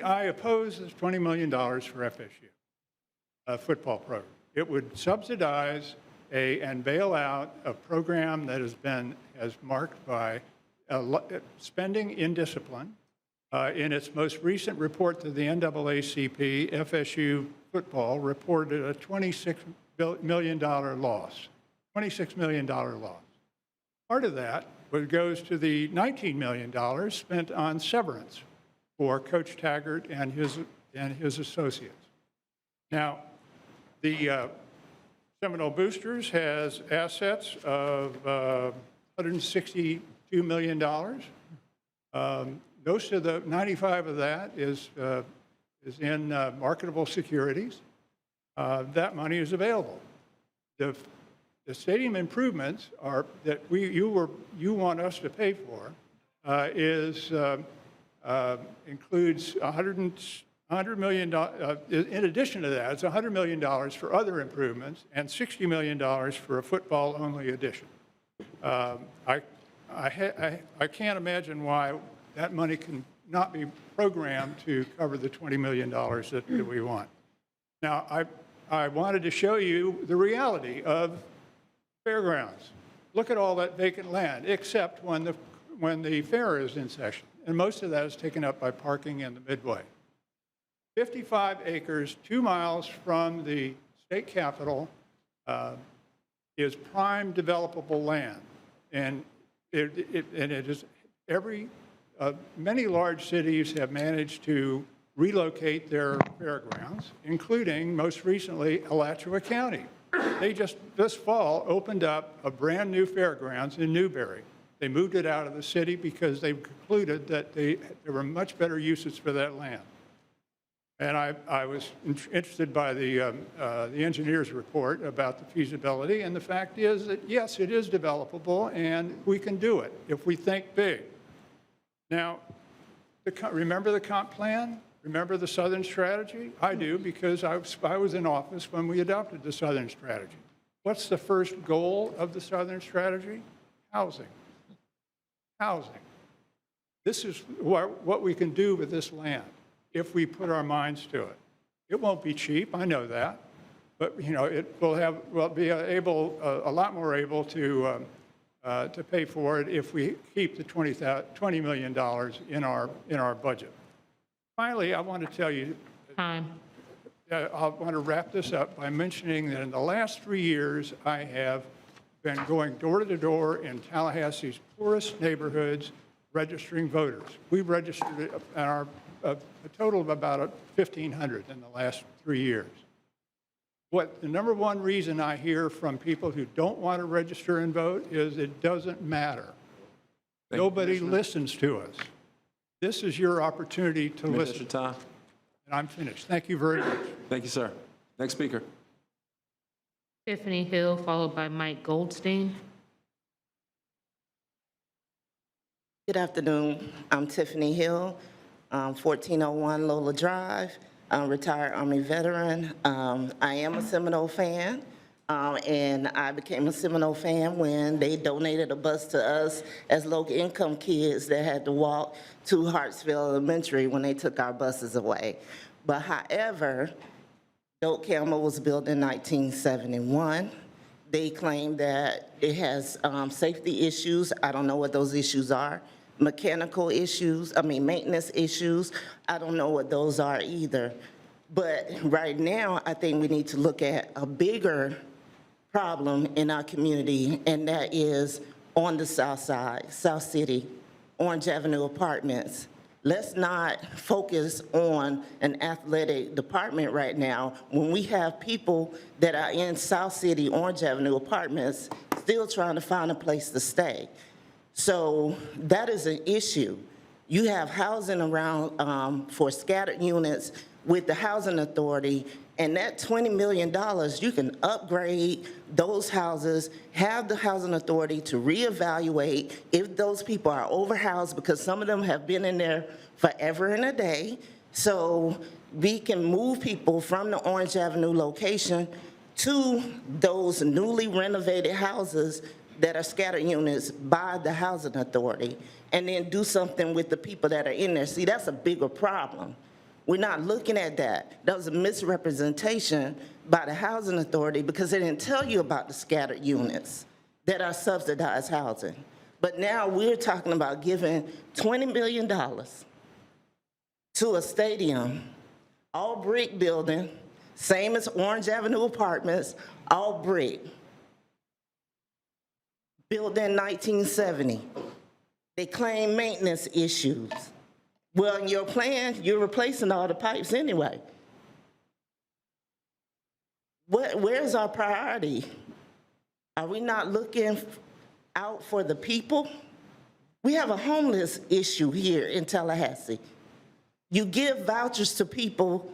I oppose this $20 million for FSU football program. It would subsidize and bail out a program that has marked by spending indiscipline. In its most recent report to the NAACP, FSU football reported a $26 million loss. $26 million loss. Part of that goes to the $19 million spent on severance for Coach Taggart and his associates. Now, the Seminole Boosters has assets of $162 million. Most of the 95 of that is in marketable securities. That money is available. The stadium improvements that you want us to pay for includes $100 million. In addition to that, it's $100 million for other improvements and $60 million for a football-only addition. I can't imagine why that money can not be programmed to cover the $20 million that we want. Now, I wanted to show you the reality of fairgrounds. Look at all that vacant land, except when the fair is in session, and most of that is taken up by parking in the midway. 55 acres, 2 miles from the state capitol, is prime developable land, and it is many large cities have managed to relocate their fairgrounds, including most recently Alachua County. They just this fall opened up a brand new fairgrounds in Newberry. They moved it out of the city because they concluded that there were much better uses for that land. And I was interested by the engineer's report about the feasibility, and the fact is that, yes, it is developable, and we can do it if we think big. Now, remember the comp plan? Remember the Southern strategy? I do, because I was in office when we adopted the Southern strategy. What's the first goal of the Southern strategy? Housing. Housing. This is what we can do with this land if we put our minds to it. It won't be cheap, I know that, but it will be a lot more able to pay for it if we keep the $20 million in our budget. Finally, I want to tell you, I want to wrap this up by mentioning that in the last 3 years, I have been going door to door in Tallahassee's poorest neighborhoods, registering voters. We've registered a total of about 1,500 in the last 3 years. What the number one reason I hear from people who don't want to register and vote is it doesn't matter. Nobody listens to us. This is your opportunity to listen. Time. And I'm finished. Thank you very much. Thank you, sir. Next speaker. Tiffany Hill, followed by Mike Goldstein. Good afternoon. I'm Tiffany Hill, 1401 Lola Drive. I'm a retired Army veteran. I am a Seminole fan, and I became a Seminole fan when they donated a bus to us as low-income kids that had to walk to Hartsville Elementary when they took our buses away. But however, Doak Campbell was built in 1971. They claim that it has safety issues. I don't know what those issues are. Mechanical issues, maintenance issues. I don't know what those are either. But right now, I think we need to look at a bigger problem in our community, and that is on the south side, South City, Orange Avenue Apartments. Let's not focus on an athletic department right now when we have people that are in South City, Orange Avenue Apartments, still trying to find a place to stay. So that is an issue. You have housing around for scattered units with the Housing Authority, and that $20 million, you can upgrade those houses, have the Housing Authority to reevaluate if those people are overhoused, because some of them have been in there forever and a day. So we can move people from the Orange Avenue location to those newly renovated houses that are scattered units by the Housing Authority, and then do something with the people that are in there. See, that's a bigger problem. We're not looking at that. That was a misrepresentation by the Housing Authority because they didn't tell you about the scattered units that are subsidized housing. But now we're talking about giving $20 million to a stadium, all brick building, same as Orange Avenue Apartments, all brick. Built in 1970. They claim maintenance issues. Well, in your plan, you're replacing all the pipes anyway. Where's our priority? Are we not looking out for the people? We have a homeless issue here in Tallahassee. You give vouchers to people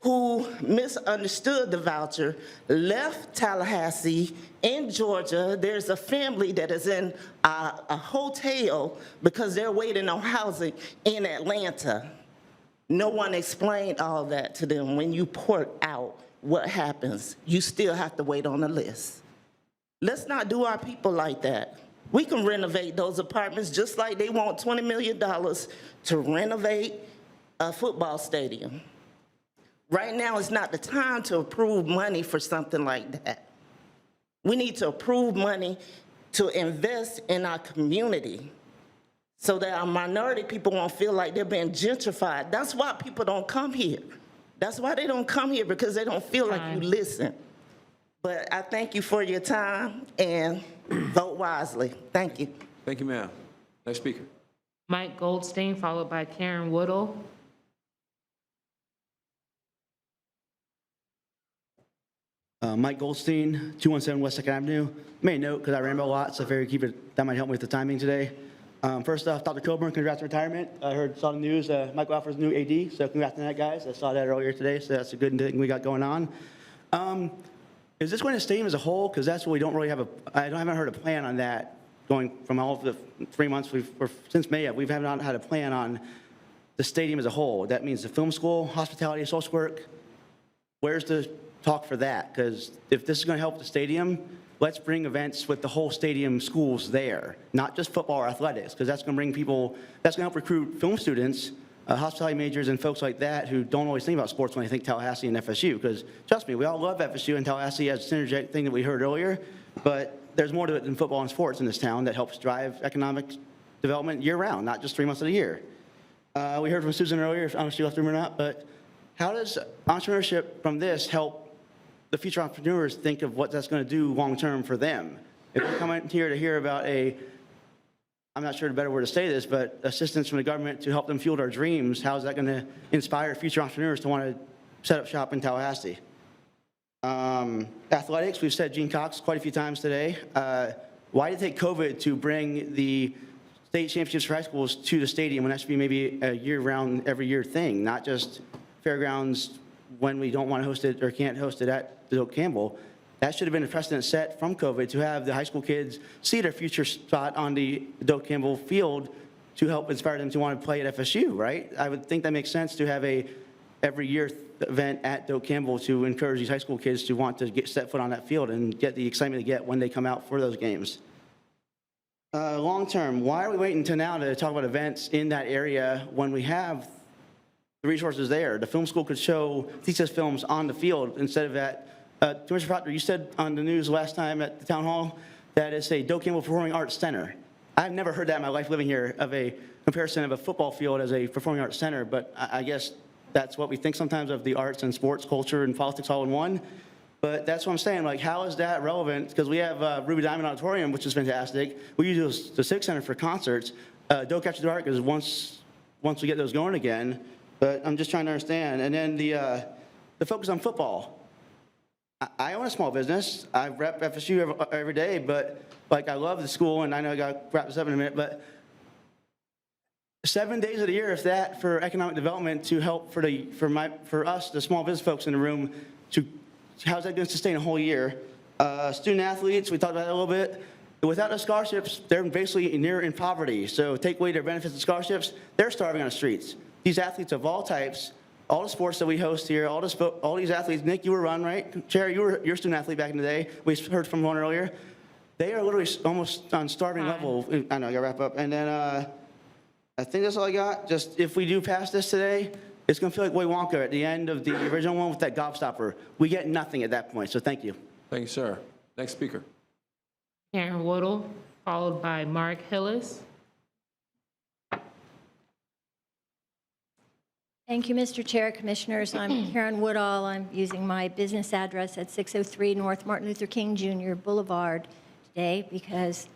who misunderstood the voucher, left Tallahassee in Georgia. There's a family that is in a hotel because they're waiting on housing in Atlanta. No one explained all that to them. When you port out, what happens? You still have to wait on a list. Let's not do our people like that. We can renovate those apartments just like they want $20 million to renovate a football stadium. Right now is not the time to approve money for something like that. We need to approve money to invest in our community so that our minority people won't feel like they're being gentrified. That's why people don't come here. That's why they don't come here, because they don't feel like you listen. But I thank you for your time, and vote wisely. Thank you. Thank you, ma'am. Next speaker. Mike Goldstein, followed by Karen Woodle. Mike Goldstein, 217 West 2nd Avenue. May note, because I ramble a lot, so if I keep it, that might help me with the timing today. First off, Dr. Coburn, congrats on retirement. I saw the news, Michael Alford's new AD, so congrats on that, guys. I saw that earlier today, so that's a good thing we got going on. Is this going to stadium as a whole? Because that's what we don't really have I haven't heard a plan on that going from all of the 3 months since May. We have not had a plan on the stadium as a whole. That means the film school, hospitality, social work. Where's the talk for that? Because if this is going to help the stadium, let's bring events with the whole stadium schools there, not just football or athletics, because that's going to bring people, that's going to help recruit film students, hospitality majors, and folks like that who don't always think about sports when they think Tallahassee and FSU. Because trust me, we all love FSU and Tallahassee as a synergetic thing that we heard earlier, but there's more to it than football and sports in this town that helps drive economic development year-round, not just 3 months of the year. We heard from Susan earlier, I don't know if she left the room or not, but how does entrepreneurship from this help the future entrepreneurs think of what that's going to do long-term for them? If we come in here to hear about I'm not sure the better word to say this, but assistance from the government to help them fuel their dreams, how is that going to inspire future entrepreneurs to want to set up shop in Tallahassee? Athletics, we've said Gene Cox quite a few times today. Why did it take COVID to bring the state championships for high schools to the stadium when that should be maybe a year-round, every year thing, not just fairgrounds when we don't want to host it or can't host it at the Doak Campbell? That should have been a precedent set from COVID to have the high school kids see their future spot on the Doak Campbell field to help inspire them to want to play at FSU, right? I would think that makes sense to have a every year event at Doak Campbell to encourage these high school kids to want to set foot on that field and get the excitement they get when they come out for those games. Long term, why are we waiting until now to talk about events in that area when we have the resources there? The film school could show thesis films on the field instead of at, Commissioner Proctor, you said on the news last time at the town hall that it's a Doak Campbell Performing Arts Center. I've never heard that in my life living here, of a comparison of a football field as a performing arts center, but I guess that's what we think sometimes of the arts and sports, culture, and politics all in one. But that's what I'm saying, like, how is that relevant? Because we have Ruby Diamond Auditorium, which is fantastic. We use the Civic Center for concerts. Doak After Dark is once we get those going again, but I'm just trying to understand. And then the focus on football. I own a small business. I rep FSU every day, but like, I love the school, and I know I got to wrap this up in a minute, but 7 days of the year, if that, for economic development to help for us, the small business folks in the room, to how's that going to sustain a whole year? Student athletes, we talked about that a little bit. Without those scholarships, they're basically near in poverty. So take away their benefits and scholarships, they're starving on the streets. These athletes of all types, all the sports that we host here, all these athletes. Nick, you were run, right? Cherry, you're a student athlete back in the day. We heard from one earlier. They are literally almost on starving level. I know, I got to wrap up. And then I think that's all I got. Just if we do pass this today, it's going to feel like Willy Wonka at the end of the original one with that gobstopper. We get nothing at that point, so thank you. Thank you, sir. Next speaker. Karen Woodle, followed by Mark Hillis. Thank you, Mr. Chair, Commissioners. I'm Karen Woodall. I'm using my business address at 603 North Martin Luther King Jr. Boulevard today because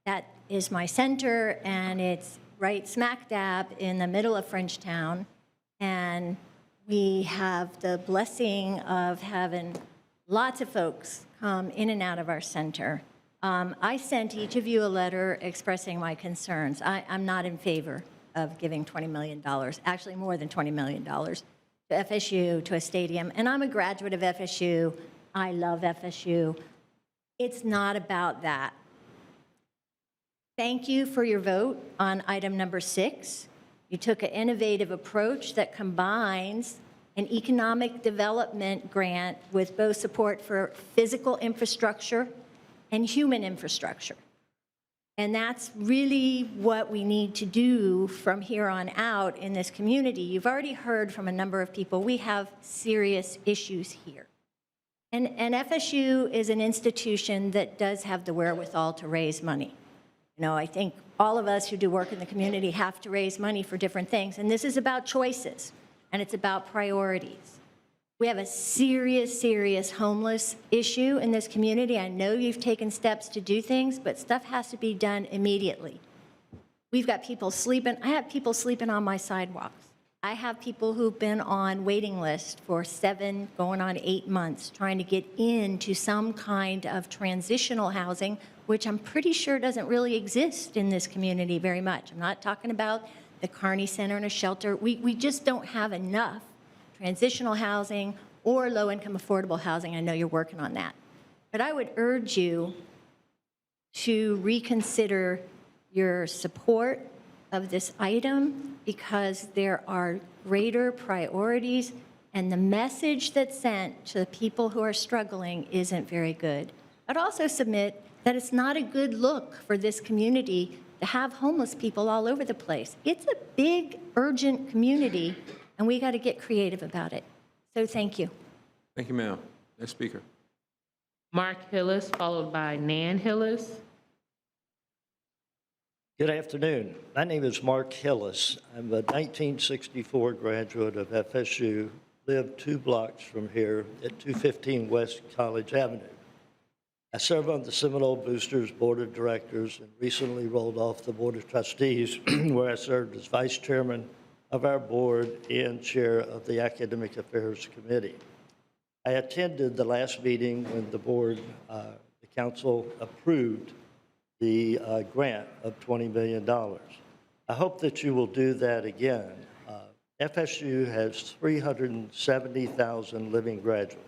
that is my center, and it's right smack dab in the middle of Frenchtown. And we have the blessing of having lots of folks come in and out of our center. I sent each of you a letter expressing my concerns. I'm not in favor of giving $20 million, actually more than $20 million, to FSU, to a stadium. And I'm a graduate of FSU. I love FSU. It's not about that. Thank you for your vote on item number 6. You took an innovative approach that combines an economic development grant with both support for physical infrastructure and human infrastructure. And that's really what we need to do from here on out in this community. You've already heard from a number of people, we have serious issues here. And FSU is an institution that does have the wherewithal to raise money. You know, I think all of us who do work in the community have to raise money for different things. And this is about choices, and it's about priorities. We have a serious, serious homeless issue in this community. I know you've taken steps to do things, but stuff has to be done immediately. We've got people sleeping. I have people sleeping on my sidewalks. I have people who've been on waiting lists for 7, going on 8 months, trying to get into some kind of transitional housing, which I'm pretty sure doesn't really exist in this community very much. I'm not talking about the Kearney Center and a shelter. We just don't have enough transitional housing or low-income affordable housing. I know you're working on that. But I would urge you to reconsider your support of this item because there are greater priorities, and the message that's sent to the people who are struggling isn't very good. I'd also submit that it's not a good look for this community to have homeless people all over the place. It's a big, urgent community, and we got to get creative about it. So thank you. Thank you, ma'am. Next speaker. Mark Hillis, followed by Nan Hillis. Good afternoon. My name is Mark Hillis. I'm a 1964 graduate of FSU, lived 2 blocks from here at 215 West College Avenue. I serve on the Seminole Boosters Board of Directors and recently rolled off the Board of Trustees, where I served as Vice Chairman of our board and Chair of the Academic Affairs Committee. I attended the last meeting when the board, the council approved the grant of $20 million. I hope that you will do that again. FSU has 370,000 living graduates.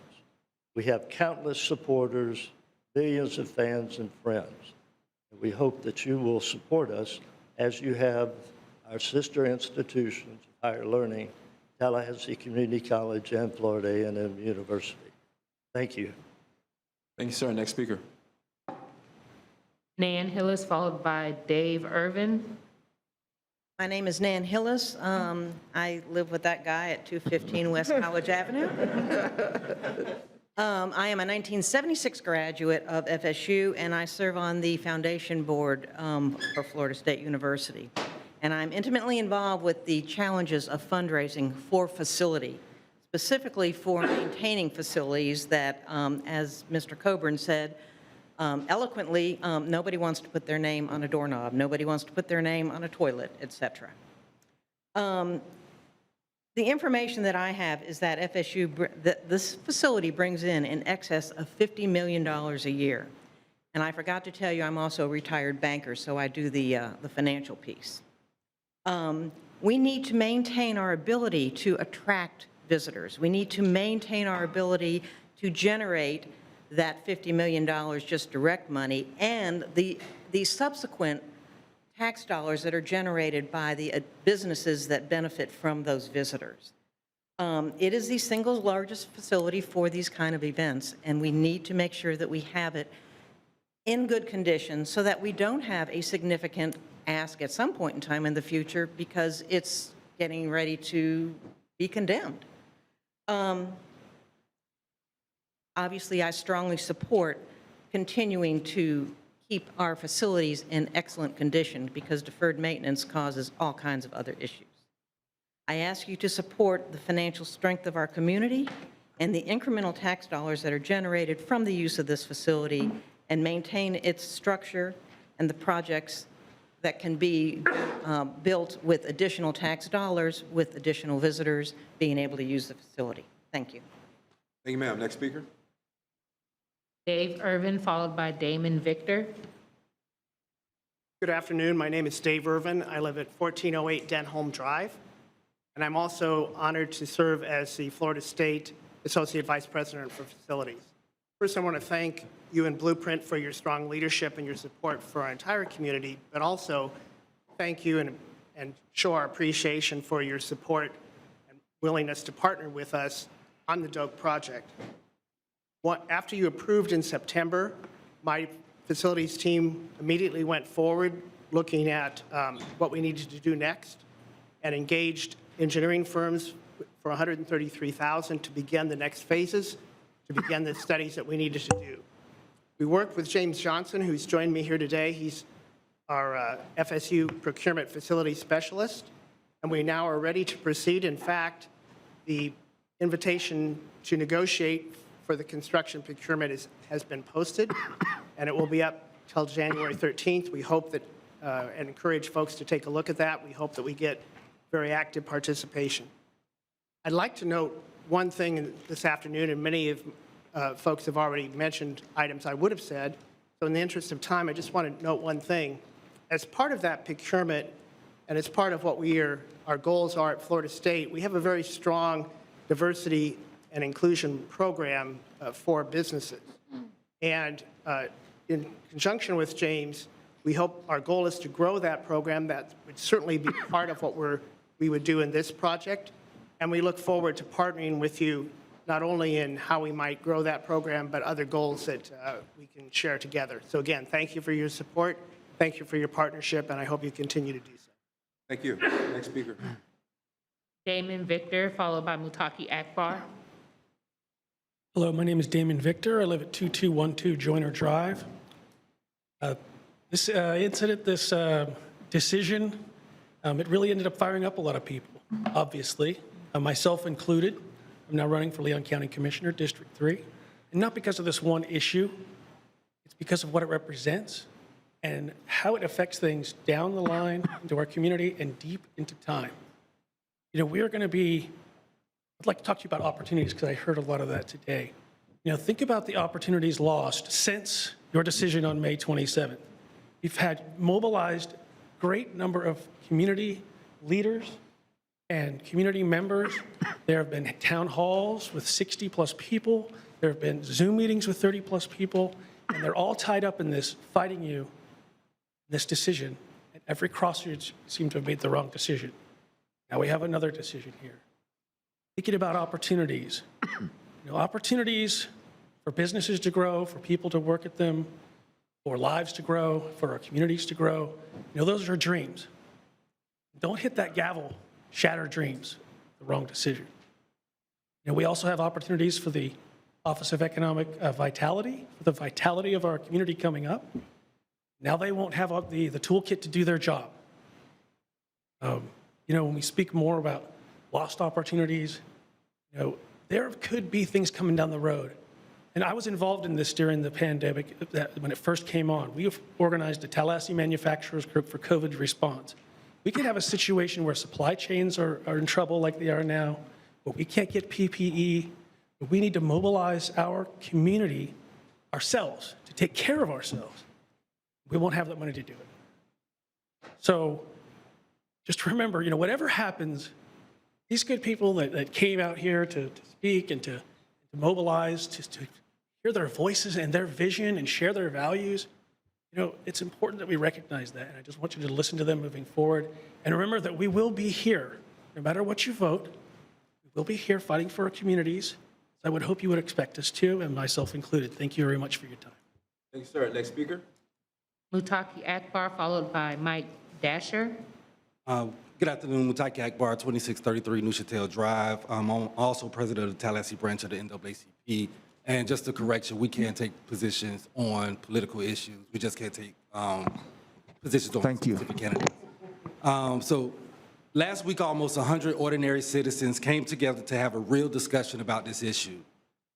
We have countless supporters, millions of fans and friends. We hope that you will support us as you have our sister institutions of higher learning, Tallahassee Community College and Florida A&M University. Thank you. Thank you, sir. Next speaker. Nan Hillis, followed by Dave Irvin. My name is Nan Hillis. I live with that guy at 215 West College Avenue. I am a 1976 graduate of FSU, and I serve on the foundation board for Florida State University. And I'm intimately involved with the challenges of fundraising for facility, specifically for maintaining facilities that, as Mr. Coburn said, eloquently, nobody wants to put their name on a doorknob, nobody wants to put their name on a toilet, etc. The information that I have is that FSU, this facility brings in excess of $50 million a year. And I forgot to tell you, I'm also a retired banker, so I do the financial piece. We need to maintain our ability to attract visitors. We need to maintain our ability to generate that $50 million just direct money and the subsequent tax dollars that are generated by the businesses that benefit from those visitors. It is the single largest facility for these kind of events, and we need to make sure that we have it in good condition so that we don't have a significant ask at some point in time in the future because it's getting ready to be condemned. Obviously, I strongly support continuing to keep our facilities in excellent condition because deferred maintenance causes all kinds of other issues. I ask you to support the financial strength of our community and the incremental tax dollars that are generated from the use of this facility and maintain its structure and the projects that can be built with additional tax dollars, with additional visitors being able to use the facility. Thank you. Thank you, ma'am. Next speaker. Dave Irvin, followed by Damon Victor. Good afternoon. My name is Dave Irvin. I live at 1408 Denholm Drive, and I'm also honored to serve as the Florida State Associate Vice President for Facilities. First, I want to thank you and Blueprint for your strong leadership and your support for our entire community, but also thank you and show our appreciation for your support and willingness to partner with us on the DOAK project. After you approved in September, my facilities team immediately went forward looking at what we needed to do next and engaged engineering firms for $133,000 to begin the next phases, to begin the studies that we needed to do. We worked with James Johnson, who's joined me here today. He's our FSU procurement facility specialist, and we now are ready to proceed. In fact, the invitation to negotiate for the construction procurement has been posted, and it will be up till January 13th. We hope that, and encourage folks to take a look at that. We hope that we get very active participation. I'd like to note one thing this afternoon, and many of folks have already mentioned items I would have said. So in the interest of time, I just want to note one thing. As part of that procurement, and as part of what our goals are at Florida State, we have a very strong diversity and inclusion program for businesses. And in conjunction with James, we hope our goal is to grow that program. That would certainly be part of what we would do in this project. And we look forward to partnering with you, not only in how we might grow that program, but other goals that we can share together. So again, thank you for your support. Thank you for your partnership, and I hope you continue to do so. Thank you. Next speaker. Damon Victor, followed by Mutaki Akbar. Hello, my name is Damon Victor. I live at 2212 Joyner Drive. This incident, this decision, it really ended up firing up a lot of people, obviously, myself included. I'm now running for Leon County Commissioner, District 3. And not because of this one issue, it's because of what it represents and how it affects things down the line into our community and deep into time. You know, we are going to be I'd like to talk to you about opportunities because I heard a lot of that today. Think about the opportunities lost since your decision on May 27th. You've had mobilized great number of community leaders and community members. There have been town halls with 60+ people. There have been Zoom meetings with 30+ people, and they're all tied up in this, fighting you, this decision. At every crossroads, you seem to have made the wrong decision. Now we have another decision here. Thinking about opportunities. Opportunities for businesses to grow, for people to work at them, for lives to grow, for our communities to grow. Those are dreams. Don't hit that gavel, shatter dreams, the wrong decision. We also have opportunities for the Office of Economic Vitality, for the vitality of our community coming up. Now they won't have the toolkit to do their job. When we speak more about lost opportunities, there could be things coming down the road. And I was involved in this during the pandemic when it first came on. We have organized a Tallahassee manufacturers group for COVID response. We could have a situation where supply chains are in trouble like they are now, but we can't get PPE. But we need to mobilize our community ourselves to take care of ourselves. We won't have that money to do it. So just remember, whatever happens, these good people that came out here to speak and to mobilize, to hear their voices and their vision and share their values, it's important that we recognize that. And I just want you to listen to them moving forward. And remember that we will be here, no matter what you vote. We will be here fighting for our communities. I would hope you would expect us to, and myself included. Thank you very much for your time. Thank you, sir. Next speaker. Mutaki Akbar, followed by Mike Dasher. Good afternoon, Mutaki Akbar, 2633 Neuchatel Drive. I'm also president of the Tallahassee branch of the NAACP. And just a correction, we can't take positions on political issues. We just can't take positions on specific candidates. So last week, almost 100 ordinary citizens came together to have a real discussion about this issue.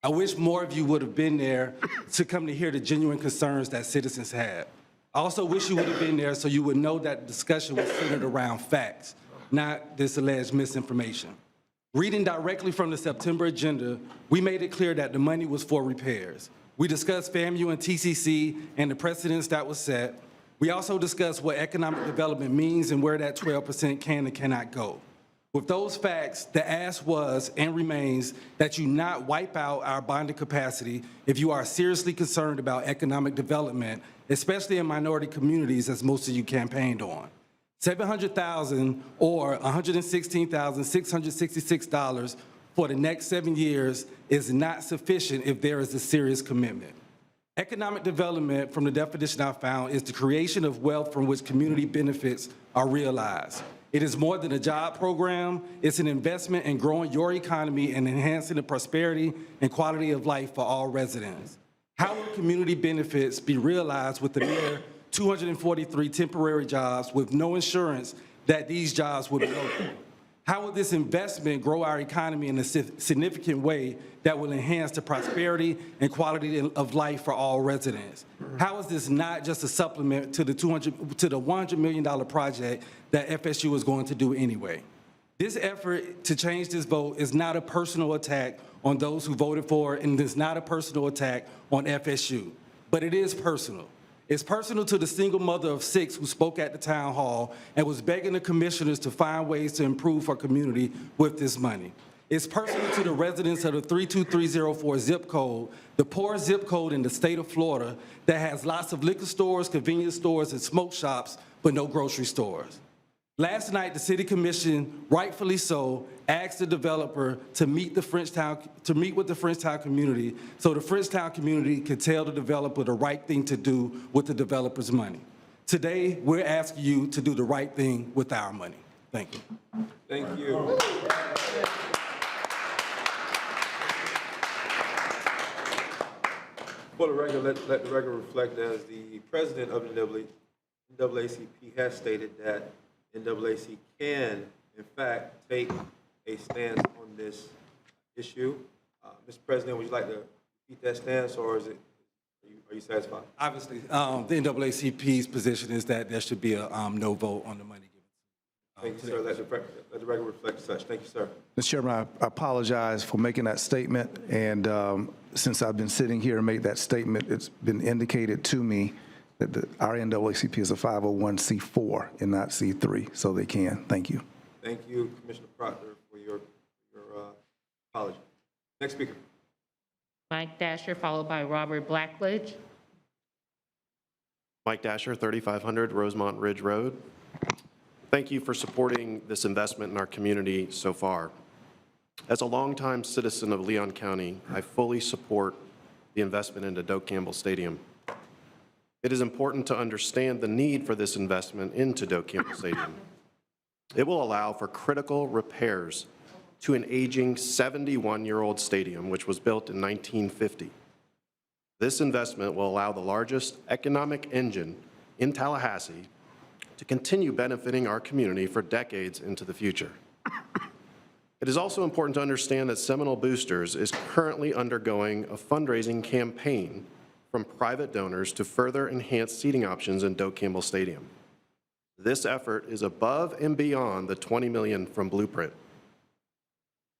I wish more of you would have been there to come to hear the genuine concerns that citizens had. I also wish you would have been there so you would know that the discussion was centered around facts, not this alleged misinformation. Reading directly from the September agenda, we made it clear that the money was for repairs. We discussed FAMU and TCC and the precedents that was set. We also discussed what economic development means and where that 12% can and cannot go. With those facts, the ask was and remains that you not wipe out our bonding capacity if you are seriously concerned about economic development, especially in minority communities, as most of you campaigned on. $700,000 or $116,666 for the next 7 years is not sufficient if there is a serious commitment. Economic development, from the definition I found, is the creation of wealth from which community benefits are realized. It is more than a job program. It's an investment in growing your economy and enhancing the prosperity and quality of life for all residents. How will community benefits be realized with the mere 243 temporary jobs with no insurance that these jobs would be open? How will this investment grow our economy in a significant way that will enhance the prosperity and quality of life for all residents? How is this not just a supplement to the $100 million project that FSU is going to do anyway? This effort to change this vote is not a personal attack on those who voted for it, and it's not a personal attack on FSU, but it is personal. It's personal to the single mother of 6 who spoke at the town hall and was begging the commissioners to find ways to improve our community with this money. It's personal to the residents of the 32304 zip code, the poorest zip code in the state of Florida that has lots of liquor stores, convenience stores, and smoke shops, but no grocery stores. Last night, the City Commission, rightfully so, asked the developer to meet with the Frenchtown community so the Frenchtown community could tell the developer the right thing to do with the developer's money. Today, we're asking you to do the right thing with our money. Thank you. Thank you. For the record, let the record reflect as the president of the NAACP has stated that NAACP can, in fact, take a stance on this issue. Mr. President, would you like to repeat that stance, or are you satisfied? Obviously, the NAACP's position is that there should be a no vote on the money Thank you, sir. Let the record reflect such. Thank you, sir. Mr. Chairman, I apologize for making that statement, and since I've been sitting here and made that statement, it's been indicated to me that our NAACP is a 501c4 and not C3, so they can. Thank you. Thank you, Commissioner Proctor, for your apology. Next speaker. Mike Dasher, followed by Robert Blackledge. Mike Dasher, 3500 Rosemont Ridge Road. Thank you for supporting this investment in our community so far. As a longtime citizen of Leon County, I fully support the investment into Doak Campbell Stadium. It is important to understand the need for this investment into Doak Campbell Stadium. It will allow for critical repairs to an aging 71-year-old stadium, which was built in 1950. This investment will allow the largest economic engine in Tallahassee to continue benefiting our community for decades into the future. It is also important to understand that Seminole Boosters is currently undergoing a fundraising campaign from private donors to further enhance seating options in Doak Campbell Stadium. This effort is above and beyond the $20 million from Blueprint.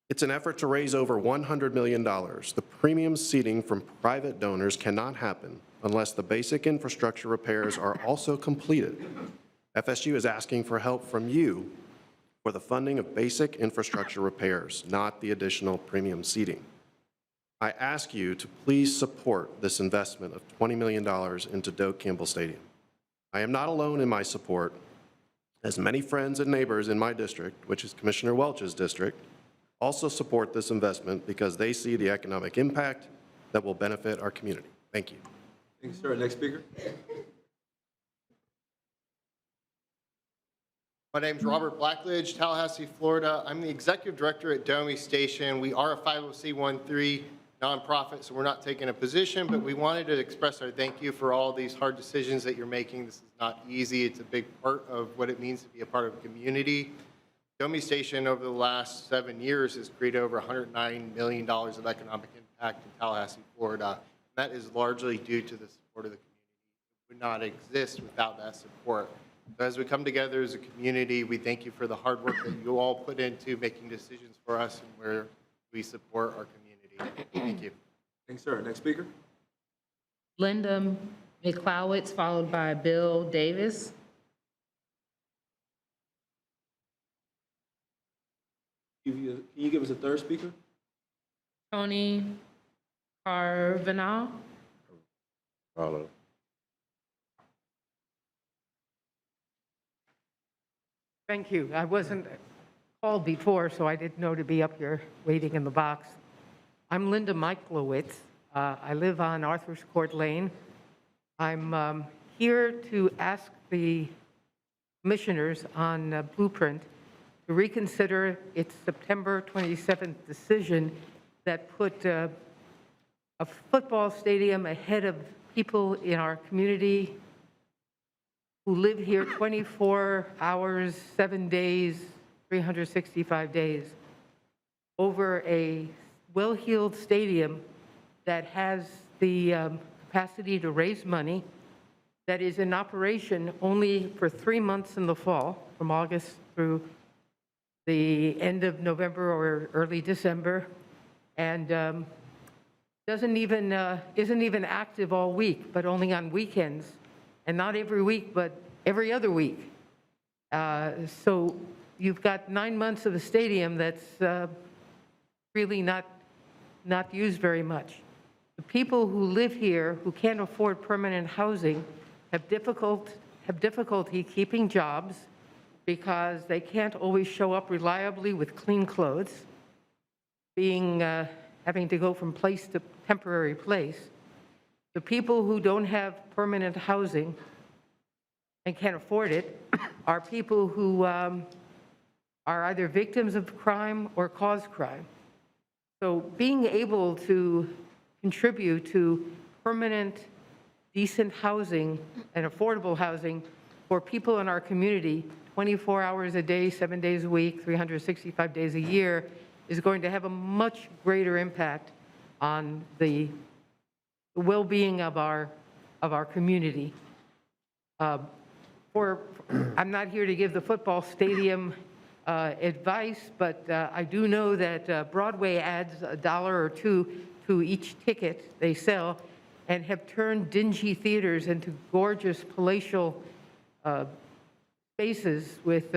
It's an effort to raise over $100 million. The premium seating from private donors cannot happen unless the basic infrastructure repairs are also completed. FSU is asking for help from you for the funding of basic infrastructure repairs, not the additional premium seating. I ask you to please support this investment of $20 million into Doak Campbell Stadium. I am not alone in my support, as many friends and neighbors in my district, which is Commissioner Welch's district, also support this investment because they see the economic impact that will benefit our community. Thank you. Thank you, sir. Next speaker. My name is Robert Blackledge, Tallahassee, Florida. I'm the executive director at Domi Station. We are a 501c13 nonprofit, so we're not taking a position, but we wanted to express our thank you for all these hard decisions that you're making. This is not easy. It's a big part of what it means to be a part of a community. Domi Station over the last 7 years has created over $109 million of economic impact in Tallahassee, Florida. That is largely due to the support of the community. It would not exist without that support. So as we come together as a community, we thank you for the hard work that you all put into making decisions for us and where we support our community. Thank you. Thanks, sir. Next speaker. Linda McClowitz, followed by Bill Davis. Can you give us a third speaker? Tony Carvalho. Thank you. I wasn't called before, so I didn't know to be up here waiting in the box. I'm Linda Miklowitz. I live on Arthur's Court Lane. I'm here to ask the commissioners on Blueprint to reconsider its September 27th decision that put a football stadium ahead of people in our community who live here 24 hours, 7 days, 365 days, over a well-heeled stadium that has the capacity to raise money, that is in operation only for 3 months in the fall, from August through the end of November or early December, and isn't even active all week, but only on weekends, and not every week, but every other week. So you've got 9 months of a stadium that's really not used very much. The people who live here, who can't afford permanent housing, have difficulty keeping jobs because they can't always show up reliably with clean clothes, having to go from place to temporary place. The people who don't have permanent housing and can't afford it are people who are either victims of crime or cause crime. So being able to contribute to permanent, decent housing and affordable housing for people in our community 24 hours a day, 7 days a week, 365 days a year is going to have a much greater impact on the well-being of our community. For I'm not here to give the football stadium advice, but I do know that Broadway adds $1 or $2 to each ticket they sell and have turned dingy theaters into gorgeous palatial spaces with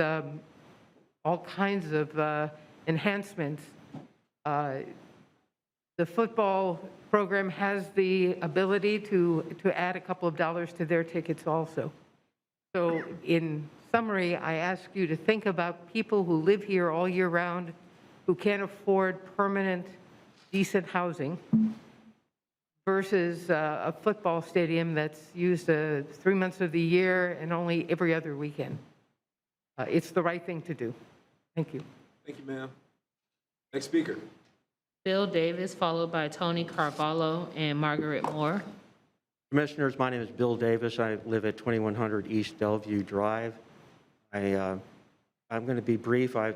all kinds of enhancements. The football program has the ability to add a couple of dollars to their tickets also. So in summary, I ask you to think about people who live here all year round, who can't afford permanent, decent housing, versus a football stadium that's used 3 months of the year and only every other weekend. It's the right thing to do. Thank you. Thank you, ma'am. Next speaker. Bill Davis, followed by Tony Carvalho and Margaret Moore. Commissioners, my name is Bill Davis. I live at 2100 East Bellevue Drive. I'm going to be brief. I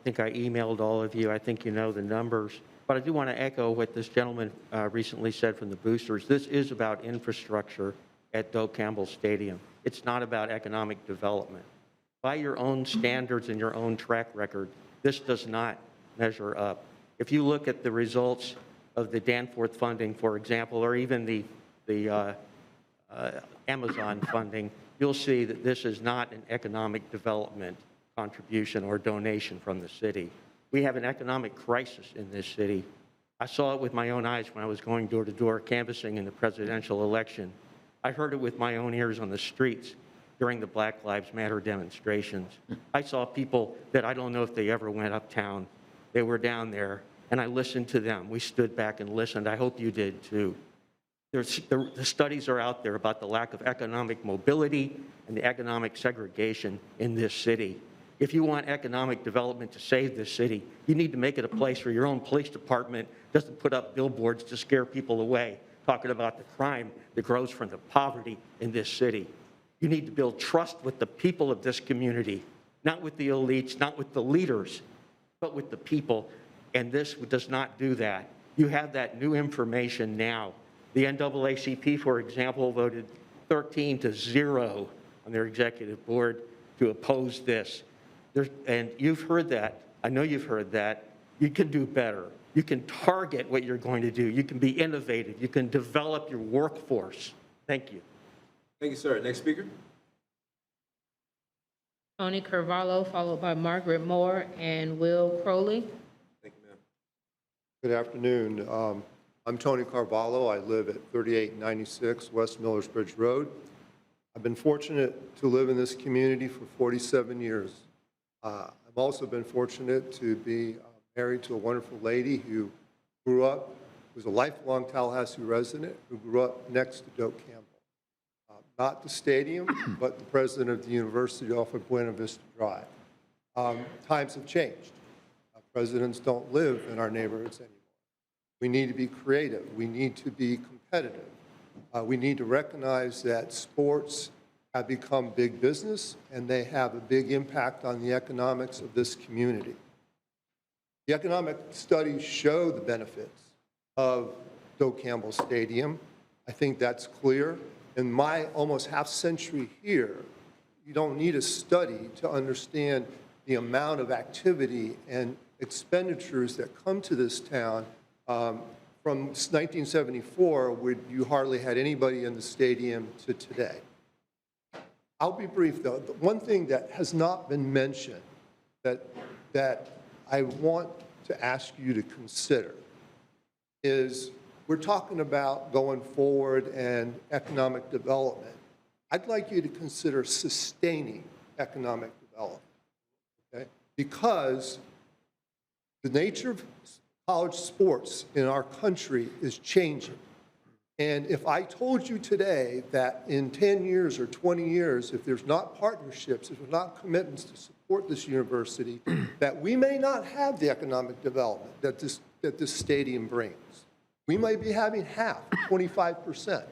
think I emailed all of you. I think you know the numbers. But I do want to echo what this gentleman recently said from the boosters. This is about infrastructure at Doak Campbell Stadium. It's not about economic development. By your own standards and your own track record, this does not measure up. If you look at the results of the Danforth funding, for example, or even the Amazon funding, you'll see that this is not an economic development contribution or donation from the city. We have an economic crisis in this city. I saw it with my own eyes when I was going door to door canvassing in the presidential election. I heard it with my own ears on the streets during the Black Lives Matter demonstrations. I saw people that I don't know if they ever went uptown. They were down there, and I listened to them. We stood back and listened. I hope you did too. The studies are out there about the lack of economic mobility and the economic segregation in this city. If you want economic development to save this city, you need to make it a place where your own police department doesn't put up billboards to scare people away, talking about the crime that grows from the poverty in this city. You need to build trust with the people of this community, not with the elites, not with the leaders, but with the people. And this does not do that. You have that new information now. The NAACP, for example, voted 13-0 on their executive board to oppose this. And you've heard that. I know you've heard that. You can do better. You can target what you're going to do. You can be innovative. You can develop your workforce. Thank you. Thank you, sir. Next speaker. Tony Carvalho, followed by Margaret Moore and Will Crowley. Thank you, ma'am. Good afternoon. I'm Tony Carvalho. I live at 3896 West Millers Bridge Road. I've been fortunate to live in this community for 47 years. I've also been fortunate to be married to a wonderful lady who grew up, who's a lifelong Tallahassee resident, who grew up next to Doak Campbell. Not the stadium, but the president of the university off of Buena Vista Drive. Times have changed. Presidents don't live in our neighborhoods anymore. We need to be creative. We need to be competitive. We need to recognize that sports have become big business and they have a big impact on the economics of this community. The economic studies show the benefits of Doak Campbell Stadium. I think that's clear. In my almost half century here, you don't need a study to understand the amount of activity and expenditures that come to this town. From 1974, where you hardly had anybody in the stadium, to today. I'll be brief, though. The one thing that has not been mentioned that I want to ask you to consider is we're talking about going forward and economic development. I'd like you to consider sustaining economic development, okay? Because the nature of college sports in our country is changing. And if I told you today that in 10 years or 20 years, if there's not partnerships, if there's not commitments to support this university, that we may not have the economic development that this stadium brings. We might be having half, 25%.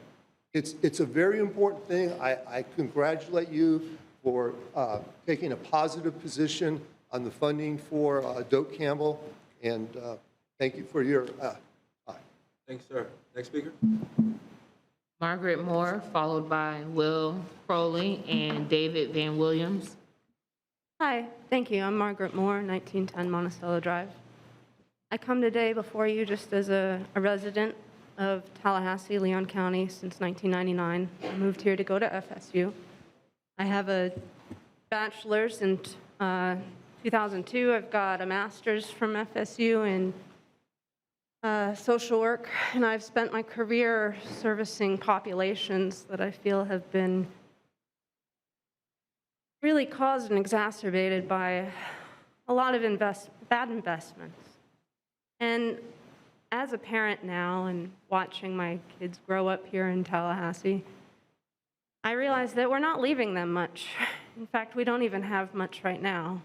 It's a very important thing. I congratulate you for taking a positive position on the funding for Doak Campbell, and thank you for your time. Thanks, sir. Next speaker. Margaret Moore, followed by Will Crowley and David Van Williams. Hi, thank you. I'm Margaret Moore, 1910 Monticello Drive. I come today before you just as a resident of Tallahassee, Leon County since 1999. I moved here to go to FSU. I have a bachelor's in 2002. I've got a master's from FSU in social work, and I've spent my career servicing populations that I feel have been really caused and exacerbated by a lot of bad investments. And as a parent now and watching my kids grow up here in Tallahassee, I realize that we're not leaving them much. In fact, we don't even have much right now.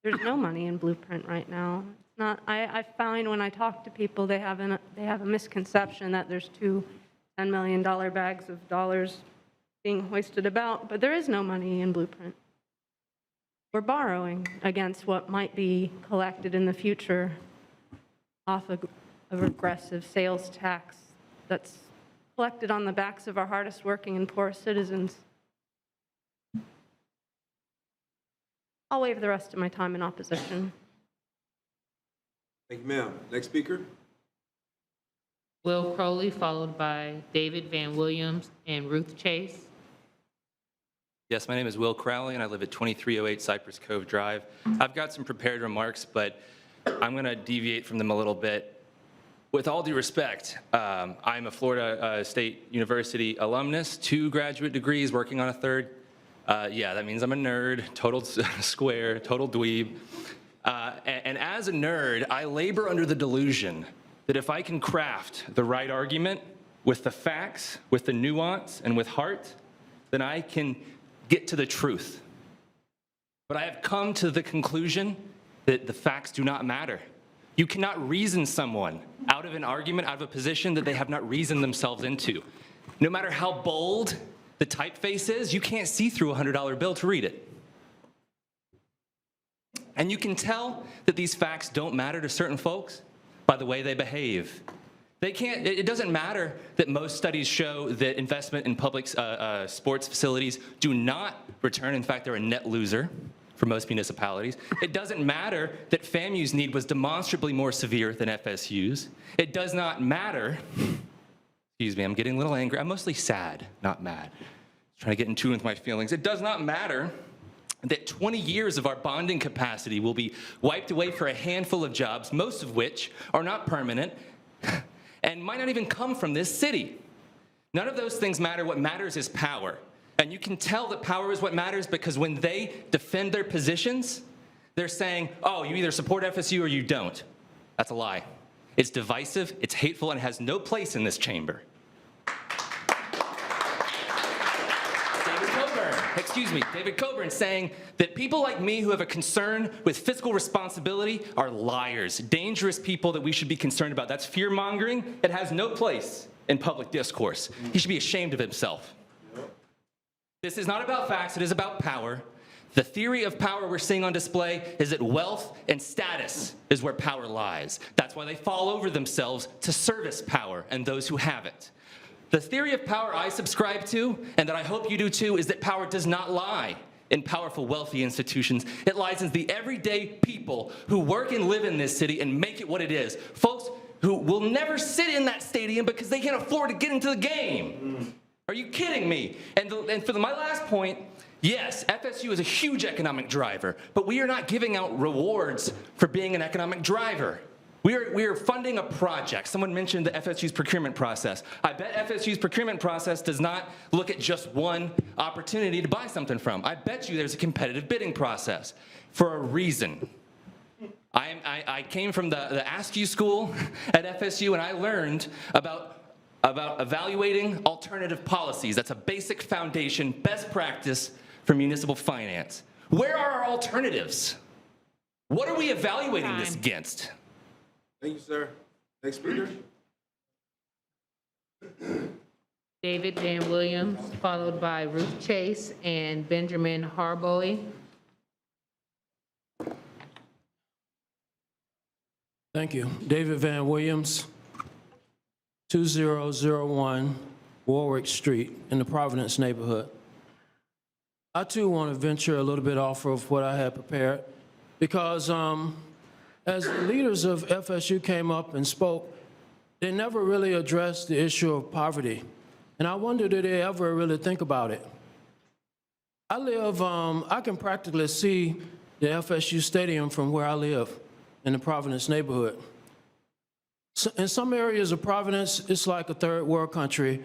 There's no money in Blueprint right now. It's not. I find when I talk to people, they have a misconception that there's two $10 million bags of dollars being hoisted about, but there is no money in Blueprint. We're borrowing against what might be collected in the future off of a regressive sales tax that's collected on the backs of our hardest working and poorest citizens. I'll waive the rest of my time in opposition. Thank you, ma'am. Next speaker. Will Crowley, followed by David Van Williams and Ruth Chase. Yes, my name is Will Crowley, and I live at 2308 Cypress Cove Drive. I've got some prepared remarks, but I'm going to deviate from them a little bit. With all due respect, I'm a Florida State University alumnus, 2 graduate degrees, working on a 3rd. Yeah, that means I'm a nerd, total square, total dweeb. And as a nerd, I labor under the delusion that if I can craft the right argument with the facts, with the nuance, and with heart, then I can get to the truth. But I have come to the conclusion that the facts do not matter. You cannot reason someone out of an argument, out of a position that they have not reasoned themselves into. No matter how bold the typeface is, you can't see through a $100 bill to read it. And you can tell that these facts don't matter to certain folks by the way they behave. It doesn't matter that most studies show that investment in public sports facilities do not return. In fact, they're a net loser for most municipalities. It doesn't matter that FAMU's need was demonstrably more severe than FSU's. It does not matter, excuse me, I'm getting a little angry. I'm mostly sad, not mad. Trying to get in tune with my feelings. It does not matter that 20 years of our bonding capacity will be wiped away for a handful of jobs, most of which are not permanent, and might not even come from this city. None of those things matter. What matters is power. And you can tell that power is what matters because when they defend their positions, they're saying, oh, you either support FSU or you don't. That's a lie. It's divisive, it's hateful, and has no place in this chamber. David Coburn saying that people like me who have a concern with fiscal responsibility are liars, dangerous people that we should be concerned about. That's fear-mongering. It has no place in public discourse. He should be ashamed of himself. This is not about facts, it is about power. The theory of power we're seeing on display is that wealth and status is where power lies. That's why they fall over themselves to service power and those who have it. The theory of power I subscribe to, and that I hope you do too, is that power does not lie in powerful, wealthy institutions. It lies in the everyday people who work and live in this city and make it what it is. Folks who will never sit in that stadium because they can't afford to get into the game. Are you kidding me? And for my last point, yes, FSU is a huge economic driver, but we are not giving out rewards for being an economic driver. We are funding a project. Someone mentioned the FSU's procurement process. I bet FSU's procurement process does not look at just one opportunity to buy something from. I bet you there's a competitive bidding process for a reason. I came from the ASCU school at FSU, and I learned about evaluating alternative policies. That's a basic foundation, best practice for municipal finance. Where are our alternatives? What are we evaluating this against? Thank you, sir. Next speaker. David Van Williams, followed by Ruth Chase and Benjamin Harboy. Thank you. David Van Williams, 2001 Warwick Street in the Providence neighborhood. I too want to venture a little bit off of what I had prepared because as the leaders of FSU came up and spoke, they never really addressed the issue of poverty. And I wonder, did they ever really think about it? I can practically see the FSU stadium from where I live in the Providence neighborhood. So in some areas of Providence, it's like a third world country,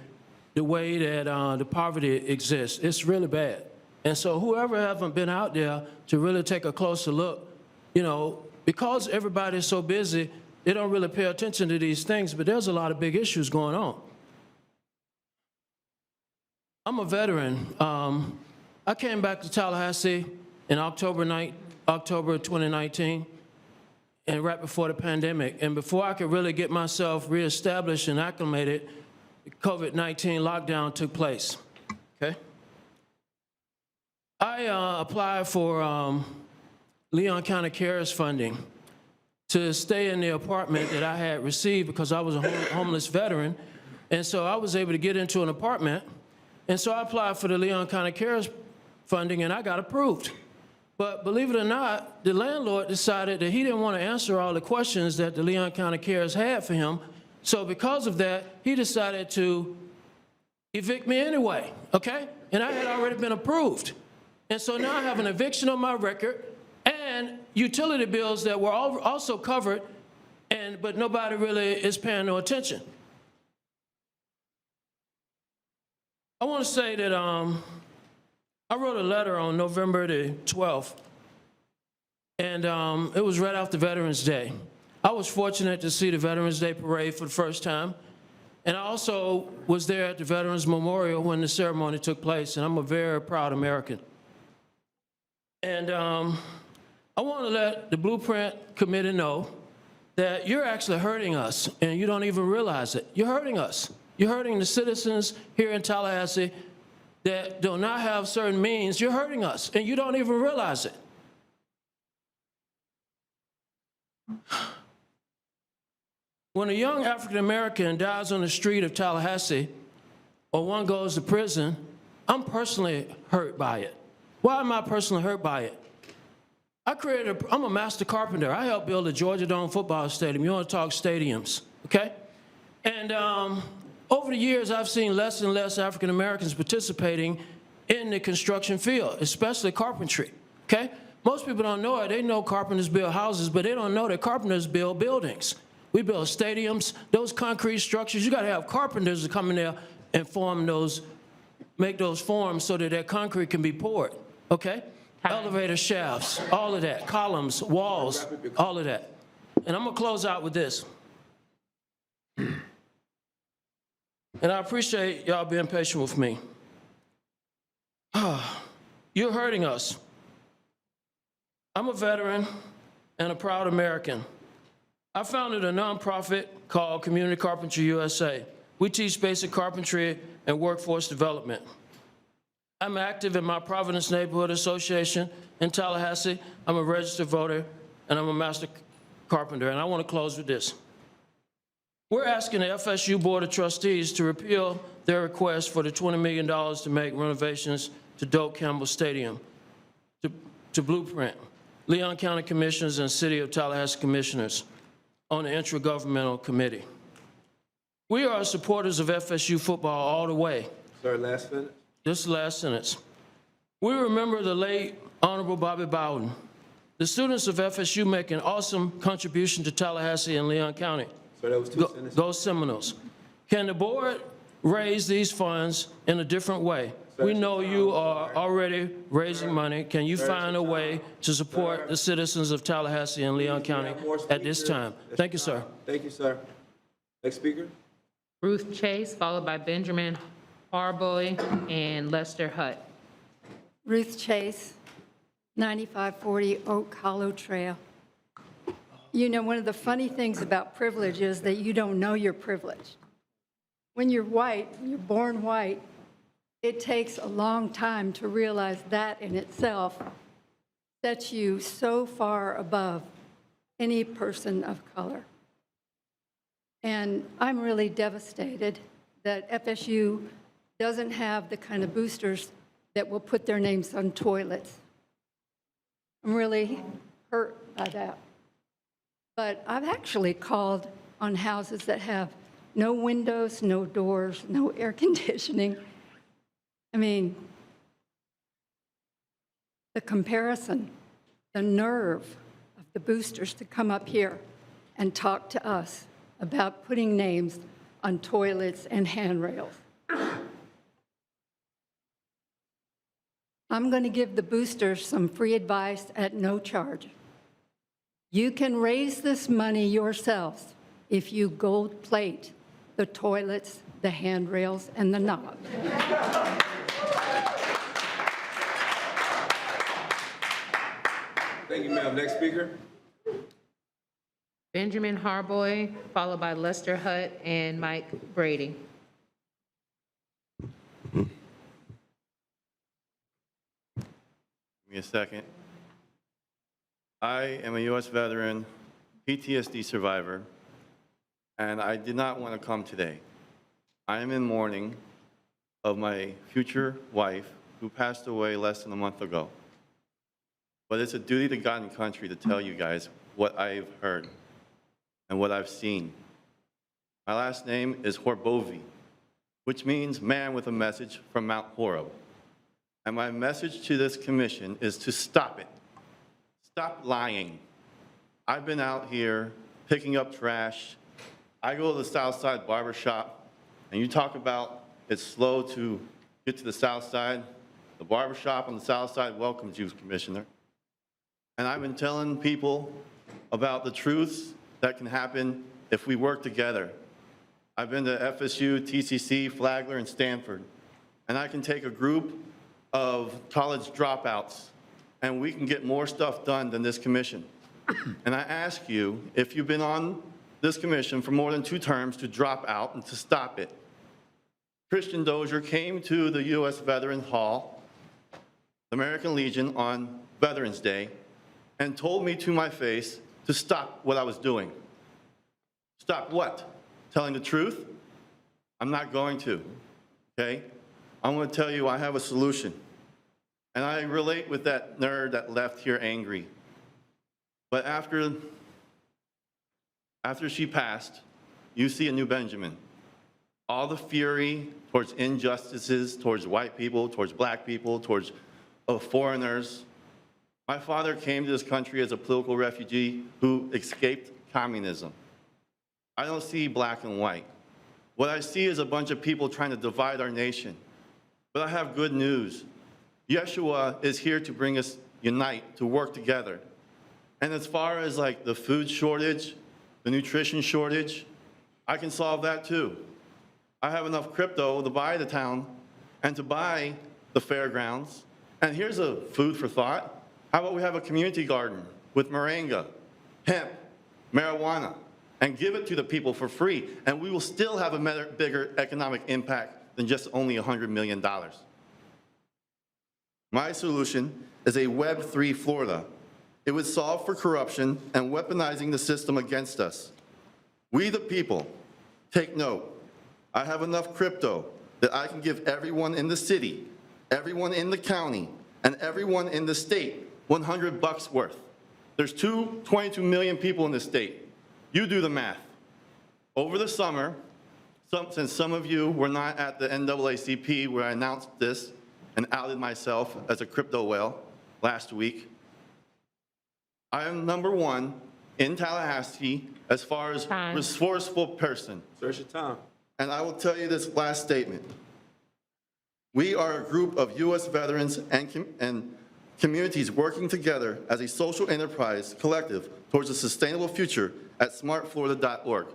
the way that the poverty exists. It's really bad. And so whoever haven't been out there to really take a closer look, you know, because everybody's so busy, they don't really pay attention to these things, but there's a lot of big issues going on. I'm a veteran. I came back to Tallahassee in October 2019, and right before the pandemic. And before I could really get myself reestablished and acclimated, the COVID-19 lockdown took place, okay? I applied for Leon County CARES funding to stay in the apartment that I had received because I was a homeless veteran. And so I was able to get into an apartment. And so I applied for the Leon County CARES funding and I got approved. But believe it or not, the landlord decided that he didn't want to answer all the questions that the Leon County CARES had for him. So because of that, he decided to evict me anyway, okay? And I had already been approved. And so now I have an eviction on my record and utility bills that were also covered, but nobody really is paying no attention. I want to say that I wrote a letter on November the 12th, and it was right after Veterans Day. I was fortunate to see the Veterans Day parade for the first time, and I also was there at the Veterans Memorial when the ceremony took place, and I'm a very proud American. And I want to let the Blueprint Committee know that you're actually hurting us, and you don't even realize it. You're hurting us. You're hurting the citizens here in Tallahassee that do not have certain means. You're hurting us, and you don't even realize it. When a young African-American dies on the street of Tallahassee, or one goes to prison, I'm personally hurt by it. Why am I personally hurt by it? I'm a master carpenter. I helped build the Georgia Dome football stadium. You want to talk stadiums, okay? And over the years, I've seen less and less African Americans participating in the construction field, especially carpentry, okay? Most people don't know it. They know carpenters build houses, but they don't know that carpenters build buildings. We build stadiums, those concrete structures. You got to have carpenters to come in there and form those, make those forms so that that concrete can be poured, okay? Elevator shafts, all of that, columns, walls, all of that. And I'm gonna close out with this. And I appreciate y'all being patient with me. You're hurting us. I'm a veteran and a proud American. I founded a nonprofit called Community Carpentry USA. We teach basic carpentry and workforce development. I'm active in my Providence Neighborhood Association in Tallahassee. I'm a registered voter, and I'm a master carpenter. And I want to close with this. We're asking the FSU Board of Trustees to repeal their request for the $20 million to make renovations to Doak Campbell Stadium, to Blueprint, Leon County Commissioners, and City of Tallahassee Commissioners on the Intergovernmental Committee. We are supporters of FSU football all the way. Sir, last sentence. This last sentence. We remember the late Honorable Bobby Bowden. The students of FSU make an awesome contribution to Tallahassee and Leon County. So that was two sentences. Go Seminoles. Can the board raise these funds in a different way? We know you are already raising money. Can you find a way to support the citizens of Tallahassee and Leon County at this time? Thank you, sir. Thank you, sir. Next speaker. Ruth Chase, followed by Benjamin Harboy and Lester Hutt. Ruth Chase, 9540 Oak Hollow Trail. You know, one of the funny things about privilege is that you don't know you're privileged. When you're white, you're born white, it takes a long time to realize that in itself sets you so far above any person of color. And I'm really devastated that FSU doesn't have the kind of boosters that will put their names on toilets. I'm really hurt by that. But I've actually called on houses that have no windows, no doors, no air conditioning. I mean, the comparison, the nerve of the boosters to come up here and talk to us about putting names on toilets and handrails. I'm going to give the boosters some free advice at no charge. You can raise this money yourselves if you gold plate the toilets, the handrails, and the knobs. Thank you, ma'am. Next speaker. Benjamin Harboy, followed by Lester Hutt and Mike Brady. Give me a second. I am a U.S. veteran, PTSD survivor, and I did not want to come today. I am in mourning of my future wife who passed away less than a month ago. But it's a duty to God and country to tell you guys what I've heard and what I've seen. My last name is Horbovi, which means man with a message from Mount Horeb. And my message to this commission is to stop it. Stop lying. I've been out here picking up trash. I go to the South Side barber shop, and you talk about it's slow to get to the South Side. The barber shop on the South Side welcomes you, Commissioner. And I've been telling people about the truths that can happen if we work together. I've been to FSU, TCC, Flagler, and Stanford. And I can take a group of college dropouts, and we can get more stuff done than this commission. And I ask you, if you've been on this commission for more than 2 terms, to drop out and to stop it. Christian Dozier came to the U.S. Veterans Hall, the American Legion, on Veterans Day, and told me to my face to stop what I was doing. Stop what? Telling the truth? I'm not going to, okay? I'm going to tell you I have a solution. And I relate with that nerd that left here angry. But after she passed, you see a new Benjamin. All the fury towards injustices, towards white people, towards black people, towards foreigners. My father came to this country as a political refugee who escaped communism. I don't see black and white. What I see is a bunch of people trying to divide our nation. But I have good news. Yeshua is here to bring us unite, to work together. And as far as like the food shortage, the nutrition shortage, I can solve that too. I have enough crypto to buy the town and to buy the fairgrounds. And here's a food for thought. How about we have a community garden with moringa, hemp, marijuana, and give it to the people for free, and we will still have a bigger economic impact than just only $100 million. My solution is a Web3 Florida. It would solve for corruption and weaponizing the system against us. We the people, take note. I have enough crypto that I can give everyone in the city, everyone in the county, and everyone in the state $100 worth. There's 22 million people in the state. You do the math. Over the summer, since some of you were not at the NAACP where I announced this and outed myself as a crypto whale last week, I am #1 in Tallahassee as far as resourceful person. Search your time. And I will tell you this last statement. We are a group of U.S. veterans and communities working together as a social enterprise collective towards a sustainable future at smartflorida.org.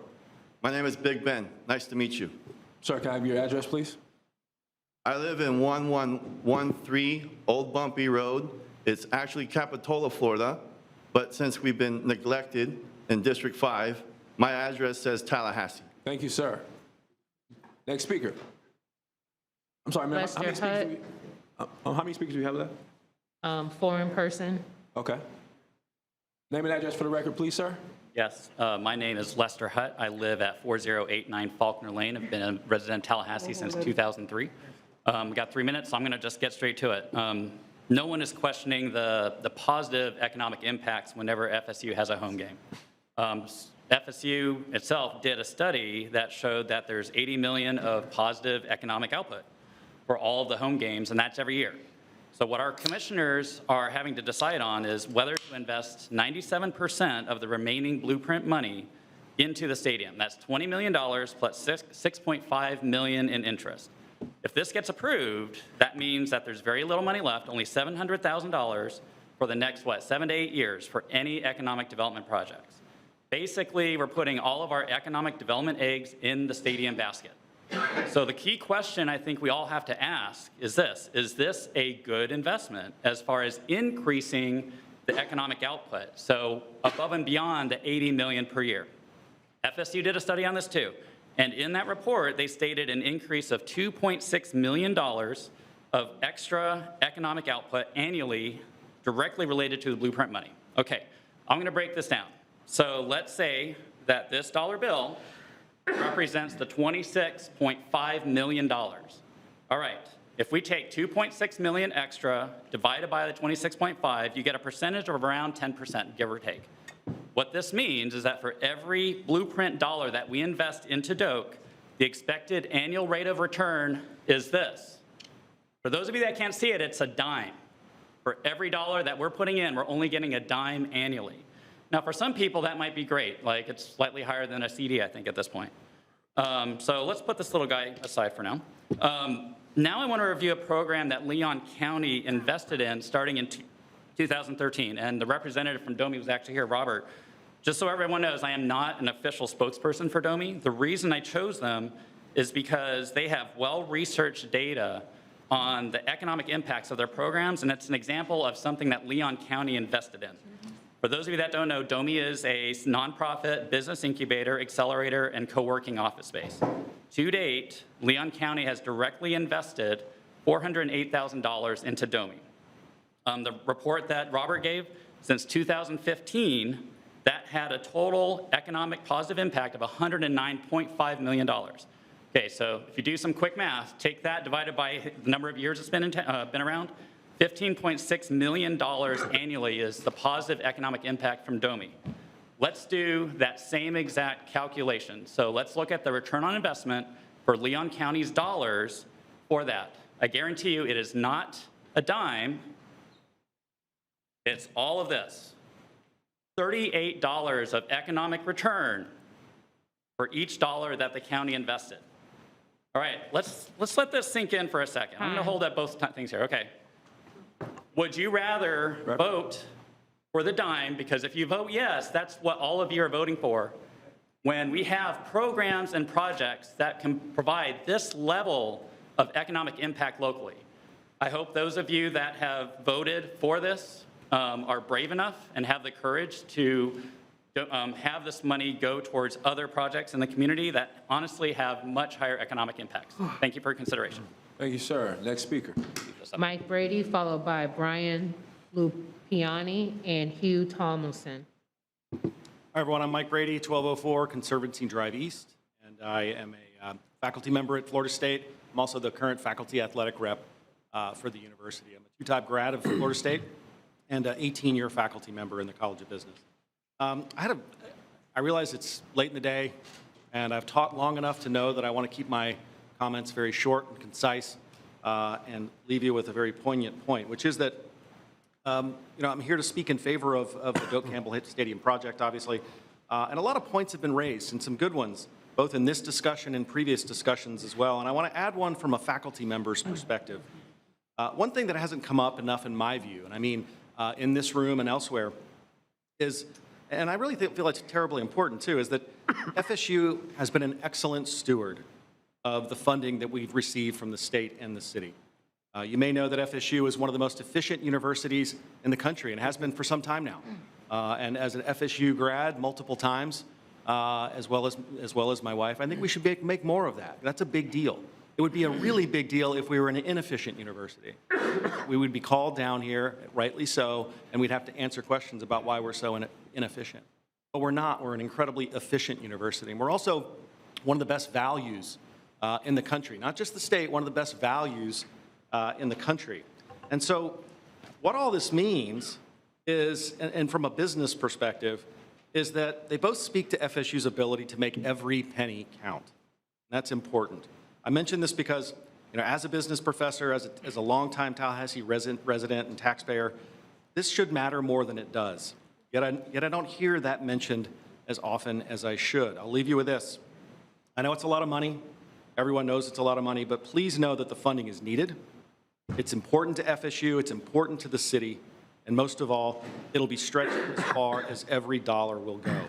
My name is Big Ben. Nice to meet you. Sir, can I have your address, please? I live in 1113 Old Bumpy Road. It's actually Capitola, Florida, but since we've been neglected in District 5, my address says Tallahassee. Thank you, sir. Next speaker. I'm sorry, ma'am. How many speakers do we have left? 4 in person. Okay. Name and address for the record, please, sir. Yes, my name is Lester Hutt. I live at 4089 Faulkner Lane. I've been a resident of Tallahassee since 2003. Got 3 minutes, so I'm going to just get straight to it. No one is questioning the positive economic impacts whenever FSU has a home game. FSU itself did a study that showed that there's 80 million of positive economic output for all of the home games, and that's every year. So what our commissioners are having to decide on is whether to invest 97% of the remaining blueprint money into the stadium. That's $20 million plus $6.5 million in interest. If this gets approved, that means that there's very little money left, only $700,000 for the next, 7 to 8 years for any economic development projects. Basically, we're putting all of our economic development eggs in the stadium basket. So the key question I think we all have to ask is this: is this a good investment as far as increasing the economic output? So above and beyond the 80 million per year. FSU did a study on this too. And in that report, they stated an increase of $2.6 million of extra economic output annually directly related to the blueprint money. Okay, I'm going to break this down. So let's say that this dollar bill represents the $26.5 million. All right, if we take 2.6 million extra divided by the 26.5, you get a percentage of around 10%, give or take. What this means is that for every blueprint dollar that we invest into DOKE, the expected annual rate of return is this. For those of you that can't see it, it's a dime. For every dollar that we're putting in, we're only getting a dime annually. Now, for some people, that might be great. Like, it's slightly higher than a CD, I think, at this point. So let's put this little guy aside for now. Now I want to review a program that Leon County invested in starting in 2013. And the representative from DOMI was actually here, Robert. Just so everyone knows, I am not an official spokesperson for DOMI. The reason I chose them is because they have well-researched data on the economic impacts of their programs, and it's an example of something that Leon County invested in. For those of you that don't know, DOMI is a nonprofit business incubator, accelerator, and co-working office space. To date, Leon County has directly invested $408,000 into DOMI. The report that Robert gave, since 2015, that had a total economic positive impact of $109.5 million. Okay, so if you do some quick math, take that divided by the number of years it's been around, $15.6 million annually is the positive economic impact from DOMI. Let's do that same exact calculation. So let's look at the return on investment for Leon County's dollars for that. I guarantee you it is not a dime. It's all of this. $38 of economic return for each dollar that the county invested. All right, let's let this sink in for a second. I'm going to hold up both things here. Okay. Would you rather vote for the dime? Because if you vote yes, that's what all of you are voting for. When we have programs and projects that can provide this level of economic impact locally. I hope those of you that have voted for this are brave enough and have the courage to have this money go towards other projects in the community that honestly have much higher economic impacts. Thank you for your consideration. Thank you, sir. Next speaker. Mike Brady, followed by Brian Lupiani and Hugh Tomlinson. Hi, everyone. I'm Mike Brady, 1204 Conservancy Drive East, and I am a faculty member at Florida State. I'm also the current faculty athletic rep for the university. I'm a two-time grad of Florida State and an 18-year faculty member in the College of Business. I realize it's late in the day, and I've taught long enough to know that I want to keep my comments very short and concise and leave you with a very poignant point, which is that I'm here to speak in favor of the Doak Campbell Stadium project, obviously, and a lot of points have been raised, and some good ones, both in this discussion and previous discussions as well, and I want to add one from a faculty member's perspective. One thing that hasn't come up enough in my view, and I mean in this room and elsewhere, is, and I really feel it's terribly important too, is that FSU has been an excellent steward of the funding that we've received from the state and the city. You may know that FSU is one of the most efficient universities in the country and has been for some time now. And as an FSU grad multiple times, as well as my wife, I think we should make more of that. That's a big deal. It would be a really big deal if we were an inefficient university. We would be called down here, rightly so, and we'd have to answer questions about why we're so inefficient. but we're not. We're an incredibly efficient university. And we're also one of the best values in the country, not just the state, one of the best values in the country. And so what all this means is, and from a business perspective, is that they both speak to FSU's ability to make every penny count. That's important. I mention this because, as a business professor, as a longtime Tallahassee resident and taxpayer, this should matter more than it does. Yet I don't hear that mentioned as often as I should. I'll leave you with this. I know it's a lot of money. Everyone knows it's a lot of money, but please know that the funding is needed. It's important to FSU, it's important to the city, and most of all, it'll be stretched as far as every dollar will go.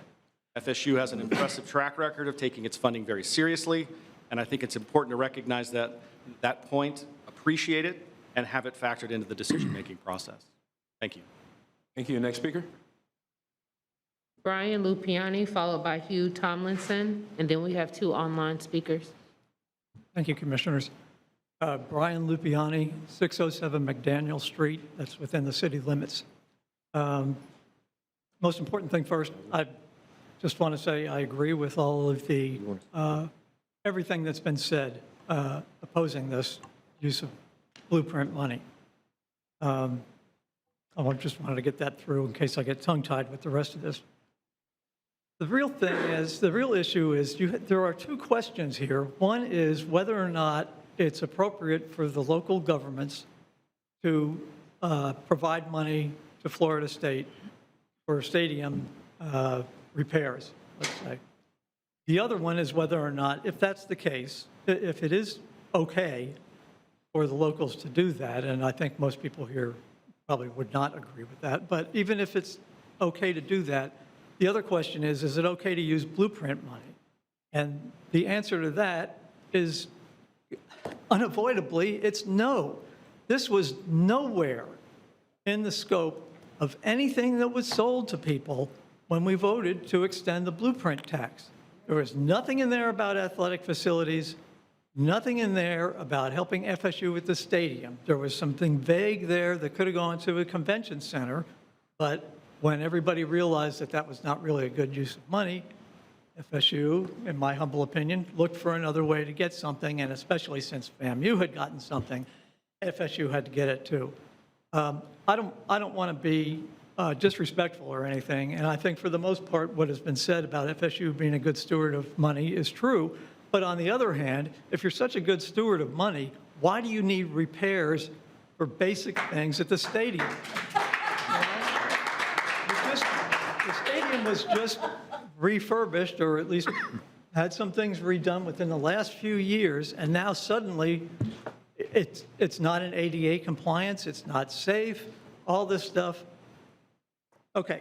FSU has an impressive track record of taking its funding very seriously, and I think it's important to recognize that point, appreciate it, and have it factored into the decision-making process. Thank you. Thank you. Next speaker. Brian Lupiani, followed by Hugh Tomlinson, and then we have 2 online speakers. Thank you, Commissioners. Brian Lupiani, 607 McDaniel Street, that's within the city limits. Most important thing first, I just want to say I agree with all of the, everything that's been said opposing this use of blueprint money. I just wanted to get that through in case I get tongue-tied with the rest of this. The real thing is, the real issue is, there are 2 questions here. One is whether or not it's appropriate for the local governments to provide money to Florida State for stadium repairs, let's say. The other one is whether or not, if that's the case, if it is okay for the locals to do that, and I think most people here probably would not agree with that, but even if it's okay to do that, the other question is it okay to use blueprint money? And the answer to that is unavoidably, it's no. This was nowhere in the scope of anything that was sold to people when we voted to extend the blueprint tax. There was nothing in there about athletic facilities, nothing in there about helping FSU with the stadium. There was something vague there that could have gone to a convention center, but when everybody realized that that was not really a good use of money, FSU, in my humble opinion, looked for another way to get something, and especially since FAMU had gotten something, FSU had to get it too. I don't want to be disrespectful or anything, and I think for the most part what has been said about FSU being a good steward of money is true, but on the other hand, if you're such a good steward of money, why do you need repairs for basic things at the stadium? The stadium was just refurbished, or at least had some things redone within the last few years, and now suddenly it's not in ADA compliance, it's not safe, all this stuff. Okay,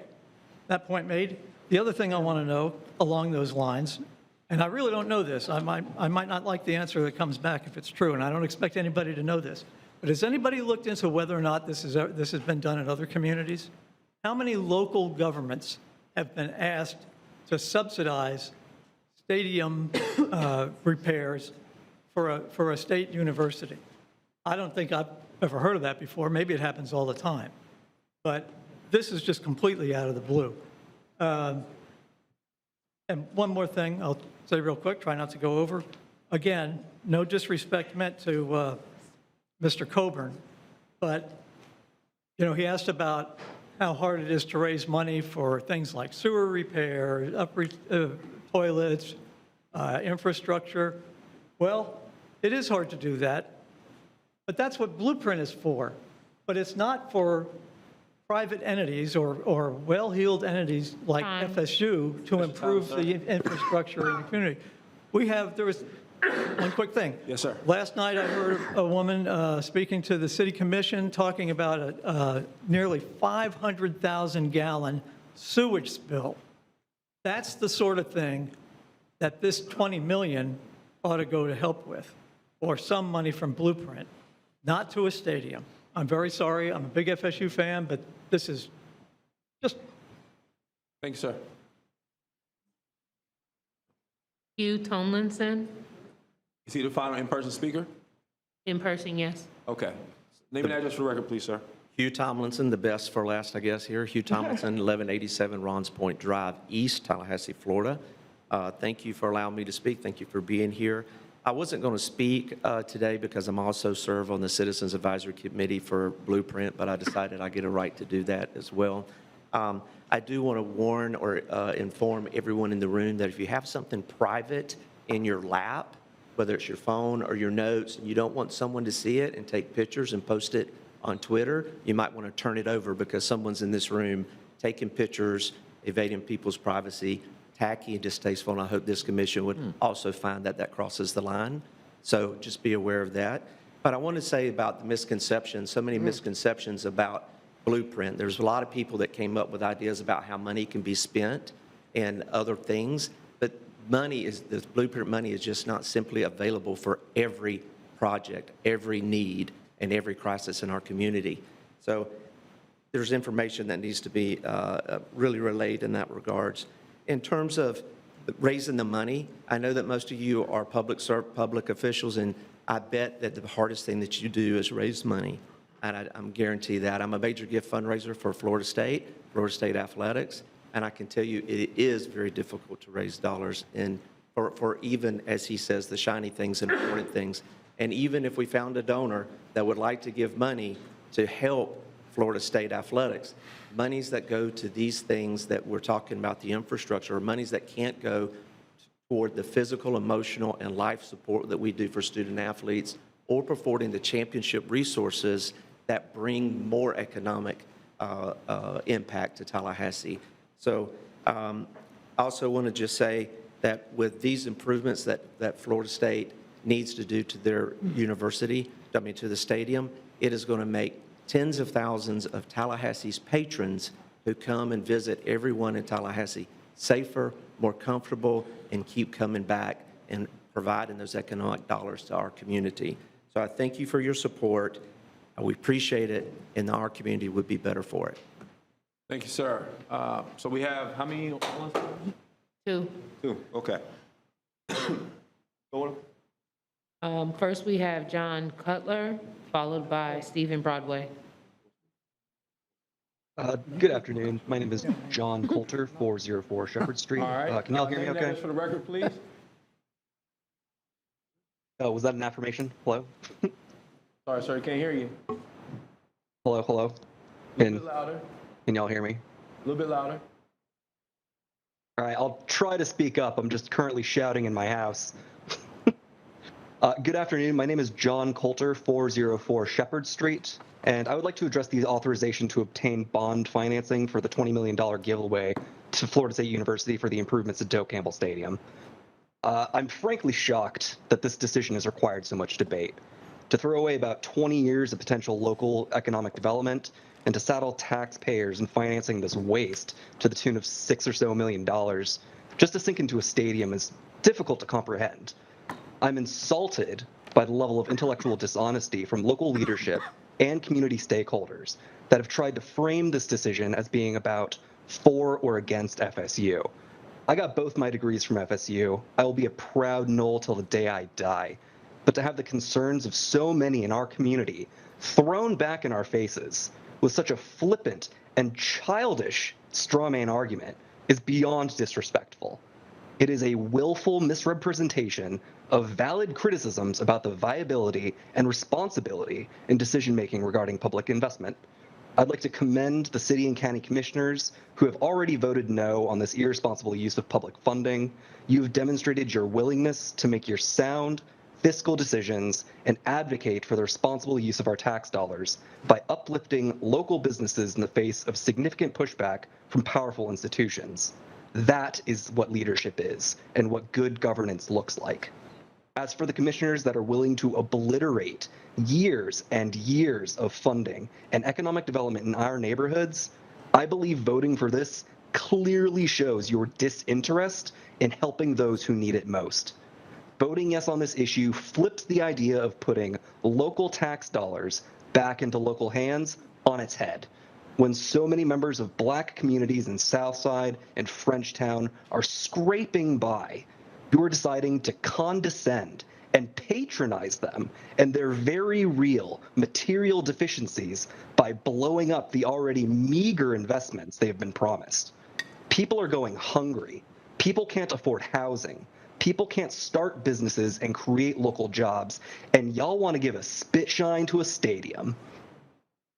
that point made. The other thing I want to know along those lines, and I really don't know this, I might not like the answer that comes back if it's true, and I don't expect anybody to know this, but has anybody looked into whether or not this has been done in other communities? How many local governments have been asked to subsidize stadium repairs for a state university? I don't think I've ever heard of that before. Maybe it happens all the time. But this is just completely out of the blue. And one more thing I'll say real quick, try not to go over. Again, no disrespect meant to Mr. Coburn, but he asked about how hard it is to raise money for things like sewer repair, toilets, infrastructure. Well, it is hard to do that, but that's what Blueprint is for. But it's not for private entities or well-heeled entities like FSU to improve the infrastructure in the community. There was one quick thing. Yes, sir. Last night I heard a woman speaking to the city commission talking about a nearly 500,000-gallon sewage spill. That's the sort of thing that this $20 million ought to go to help with, or some money from Blueprint, not to a stadium. I'm very sorry. I'm a big FSU fan, but this is just... Thank you, sir. Hugh Tomlinson, Is he the final in-person speaker? in person, yes. Okay. Name and address for the record, please, sir. Hugh Tomlinson, the best for last, I guess, here. Hugh Tomlinson, 1187 Ron's Point Drive, East Tallahassee, Florida. Thank you for allowing me to speak. Thank you for being here. I wasn't going to speak today because I'm also serve on the Citizens Advisory Committee for Blueprint, but I decided I get a right to do that as well. I do want to warn or inform everyone in the room that if you have something private in your lap, whether it's your phone or your notes, and you don't want someone to see it and take pictures and post it on Twitter, you might want to turn it over because someone's in this room taking pictures, evading people's privacy, tacky and distasteful, and I hope this commission would also find that that crosses the line. So just be aware of that. But I want to say about the misconceptions, so many misconceptions about Blueprint. There's a lot of people that came up with ideas about how money can be spent and other things, but this Blueprint money is just not simply available for every project, every need, and every crisis in our community. So there's information that needs to be really relayed in that regards. In terms of raising the money, I know that most of you are public officials, and I bet that the hardest thing that you do is raise money, and I'm guarantee that. I'm a major gift fundraiser for Florida State Athletics, and I can tell you it is very difficult to raise dollars for even, as he says, the shiny things and important things. And even if we found a donor that would like to give money to help Florida State Athletics, monies that go to these things that we're talking about, the infrastructure, or monies that can't go toward the physical, emotional, and life support that we do for student athletes, or affording the championship resources that bring more economic impact to Tallahassee. So I also want to just say that with these improvements that Florida State needs to do to their university, to the stadium, it is going to make tens of thousands of Tallahassee's patrons who come and visit everyone in Tallahassee safer, more comfortable, and keep coming back and providing those economic dollars to our community. So I thank you for your support. We appreciate it, and our community would be better for it. Thank you, sir. So we have how many? Two. Two, okay. Go on. First, we have John Cutler, followed by Stephen Broadway. Good afternoon. My name is John Coulter, 404 Shepherd Street. All right. Can y'all hear me Name that okay? just for the record, please. Oh, was that an affirmation? Hello? Sorry, sir, can't hear you. Hello, hello? A little bit louder. Can y'all hear me? A little bit louder. All right, I'll try to speak up. I'm just currently shouting in my house. Good afternoon. My name is John Coulter, 404 Shepherd Street, and I would like to address the authorization to obtain bond financing for the $20 million giveaway to Florida State University for the improvements at Doak Campbell Stadium. I'm frankly shocked that this decision has required so much debate. To throw away about 20 years of potential local economic development and to saddle taxpayers in financing this waste to the tune of $6 million or so just to sink into a stadium is difficult to comprehend. I'm insulted by the level of intellectual dishonesty from local leadership and community stakeholders that have tried to frame this decision as being about for or against FSU. I got both my degrees from FSU. I will be a proud Knoll till the day I die. But to have the concerns of so many in our community thrown back in our faces with such a flippant and childish straw man argument is beyond disrespectful. It is a willful misrepresentation of valid criticisms about the viability and responsibility in decision-making regarding public investment. I'd like to commend the city and county commissioners who have already voted no on this irresponsible use of public funding. You have demonstrated your willingness to make your sound, fiscal decisions and advocate for the responsible use of our tax dollars by uplifting local businesses in the face of significant pushback from powerful institutions. That is what leadership is and what good governance looks like. As for the commissioners that are willing to obliterate years and years of funding and economic development in our neighborhoods, I believe voting for this clearly shows your disinterest in helping those who need it most. Voting yes on this issue flips the idea of putting local tax dollars back into local hands on its head. When so many members of Black communities in Southside and Frenchtown are scraping by, you are deciding to condescend and patronize them and their very real material deficiencies by blowing up the already meager investments they have been promised. People are going hungry. People can't afford housing. People can't start businesses and create local jobs, and y'all want to give a spit shine to a stadium.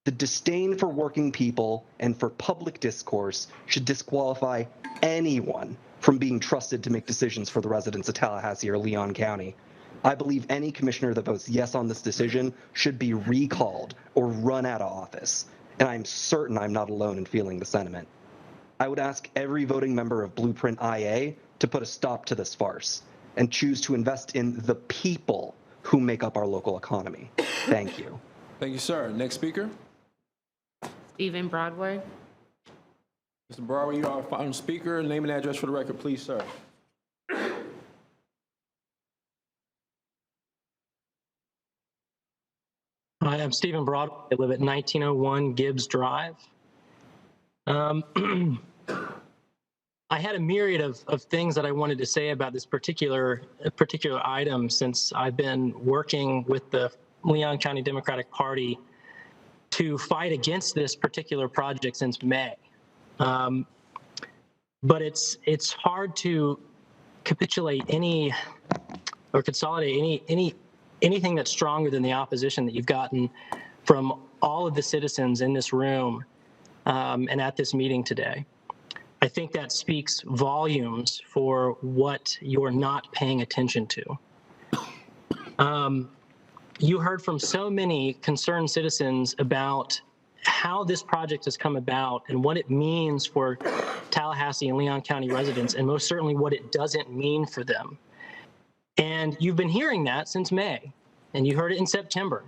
The disdain for working people and for public discourse should disqualify anyone from being trusted to make decisions for the residents of Tallahassee or Leon County. I believe any commissioner that votes yes on this decision should be recalled or run out of office, and I'm certain I'm not alone in feeling the sentiment. I would ask every voting member of Blueprint IA to put a stop to this farce and choose to invest in the people who make up our local economy. Thank you. Thank you, sir. Next speaker. Stephen Broadway. Mr. Broadway, you are our final speaker. Name and address for the record, please, sir. Hi, I'm Stephen Broadway. I live at 1901 Gibbs Drive. I had a myriad of things that I wanted to say about this particular item since I've been working with the Leon County Democratic Party to fight against this particular project since May. But it's hard to capitulate or consolidate anything that's stronger than the opposition that you've gotten from all of the citizens in this room and at this meeting today. I think that speaks volumes for what you're not paying attention to. You heard from so many concerned citizens about how this project has come about and what it means for Tallahassee and Leon County residents, and most certainly what it doesn't mean for them. And you've been hearing that since May, and you heard it in September.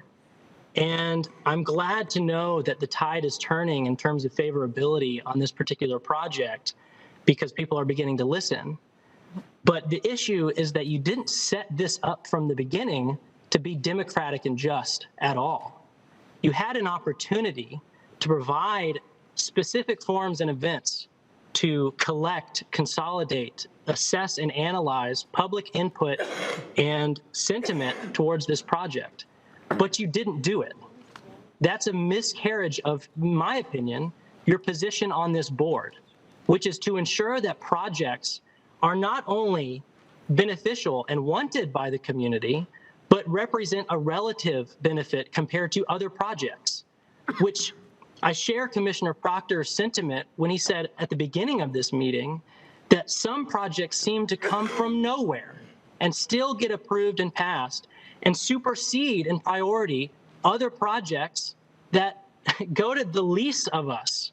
And I'm glad to know that the tide is turning in terms of favorability on this particular project because people are beginning to listen. But the issue is that you didn't set this up from the beginning to be democratic and just at all. You had an opportunity to provide specific forums and events to collect, consolidate, assess, and analyze public input and sentiment towards this project. But you didn't do it. That's a miscarriage of, in my opinion, your position on this board, which is to ensure that projects are not only beneficial and wanted by the community, but represent a relative benefit compared to other projects, which I share Commissioner Proctor's sentiment when he said at the beginning of this meeting that some projects seem to come from nowhere and still get approved and passed and supersede in priority other projects that go to the least of us.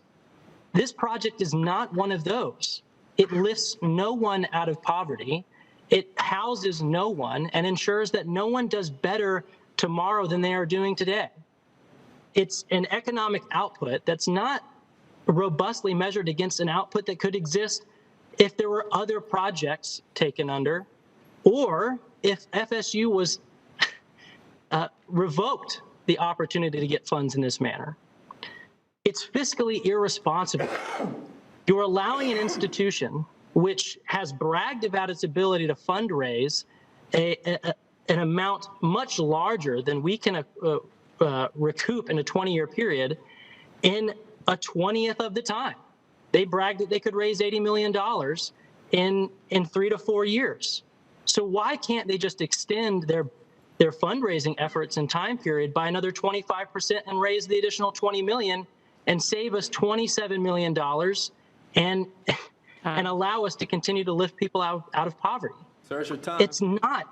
This project is not one of those. It lifts no one out of poverty. It houses no one and ensures that no one does better tomorrow than they are doing today. It's an economic output that's not robustly measured against an output that could exist if there were other projects taken under, or if FSU was revoked the opportunity to get funds in this manner. It's fiscally irresponsible. You're allowing an institution which has bragged about its ability to fundraise an amount much larger than we can recoup in a 20-year period in a 20th of the time. They bragged that they could raise $80 million in 3 to 4 years. So why can't they just extend their fundraising efforts and time period by another 25% and raise the additional $20 million and save us $27 million and allow us to continue to lift people out of poverty? Sir, it's your time. It's not.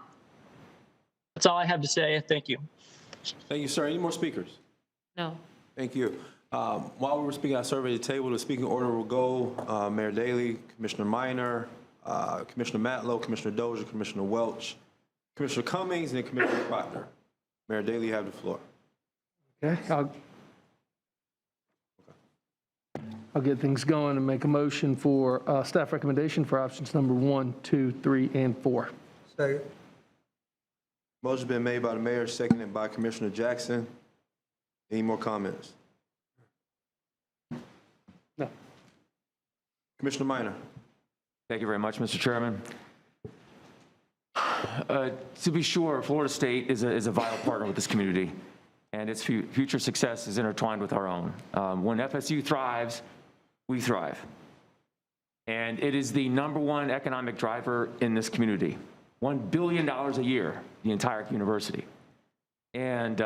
That's all I have to say. Thank you. Thank you, sir. Any more speakers? No. Thank you. While we were speaking, I surveyed the table. The speaking order will go Mayor Daley, Commissioner Minor, Commissioner Matlow, Commissioner Dozier, Commissioner Welch, Commissioner Cummings, and then Commissioner Proctor. Mayor Daley, you have the floor. Okay, I'll get things going and make a motion for staff recommendation for options number 1, 2, 3, and 4. Second. Motion's been made by the mayor, seconded by Commissioner Jackson. Any more comments? No. Commissioner Minor. Thank you very much, Mr. Chairman. to be sure, Florida State is a vital partner with this community, and its future success is intertwined with our own. When FSU thrives, we thrive. And it is the #1 economic driver in this community. $1 billion a year, the entire university. And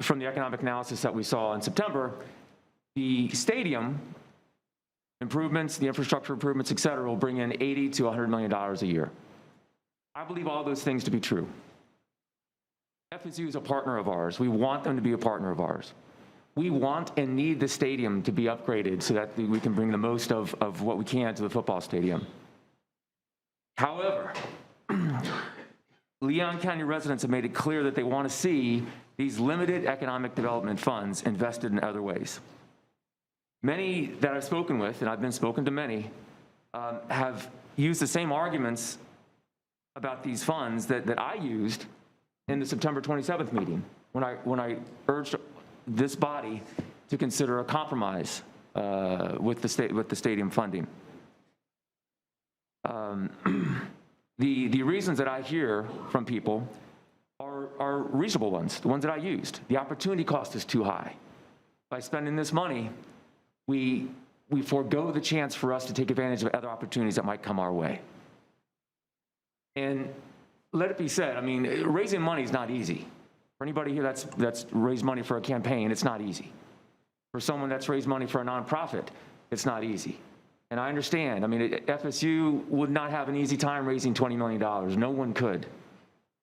from the economic analysis that we saw in September, the stadium improvements, the infrastructure improvements, et cetera, will bring in $80 to $100 million a year. I believe all those things to be true. FSU is a partner of ours. We want them to be a partner of ours. We want and need the stadium to be upgraded so that we can bring the most of what we can to the football stadium. However, Leon County residents have made it clear that they want to see these limited economic development funds invested in other ways. Many that I've spoken with, and I've been spoken to many, have used the same arguments about these funds that I used in the September 27th meeting when I urged this body to consider a compromise with the stadium funding. The reasons that I hear from people are reasonable ones, the ones that I used. The opportunity cost is too high. By spending this money, we forego the chance for us to take advantage of other opportunities that might come our way. And let it be said, I mean, raising money is not easy. For anybody here that's raised money for a campaign, it's not easy. For someone that's raised money for a nonprofit, it's not easy. And I understand, I mean, FSU would not have an easy time raising $20 million. No one could.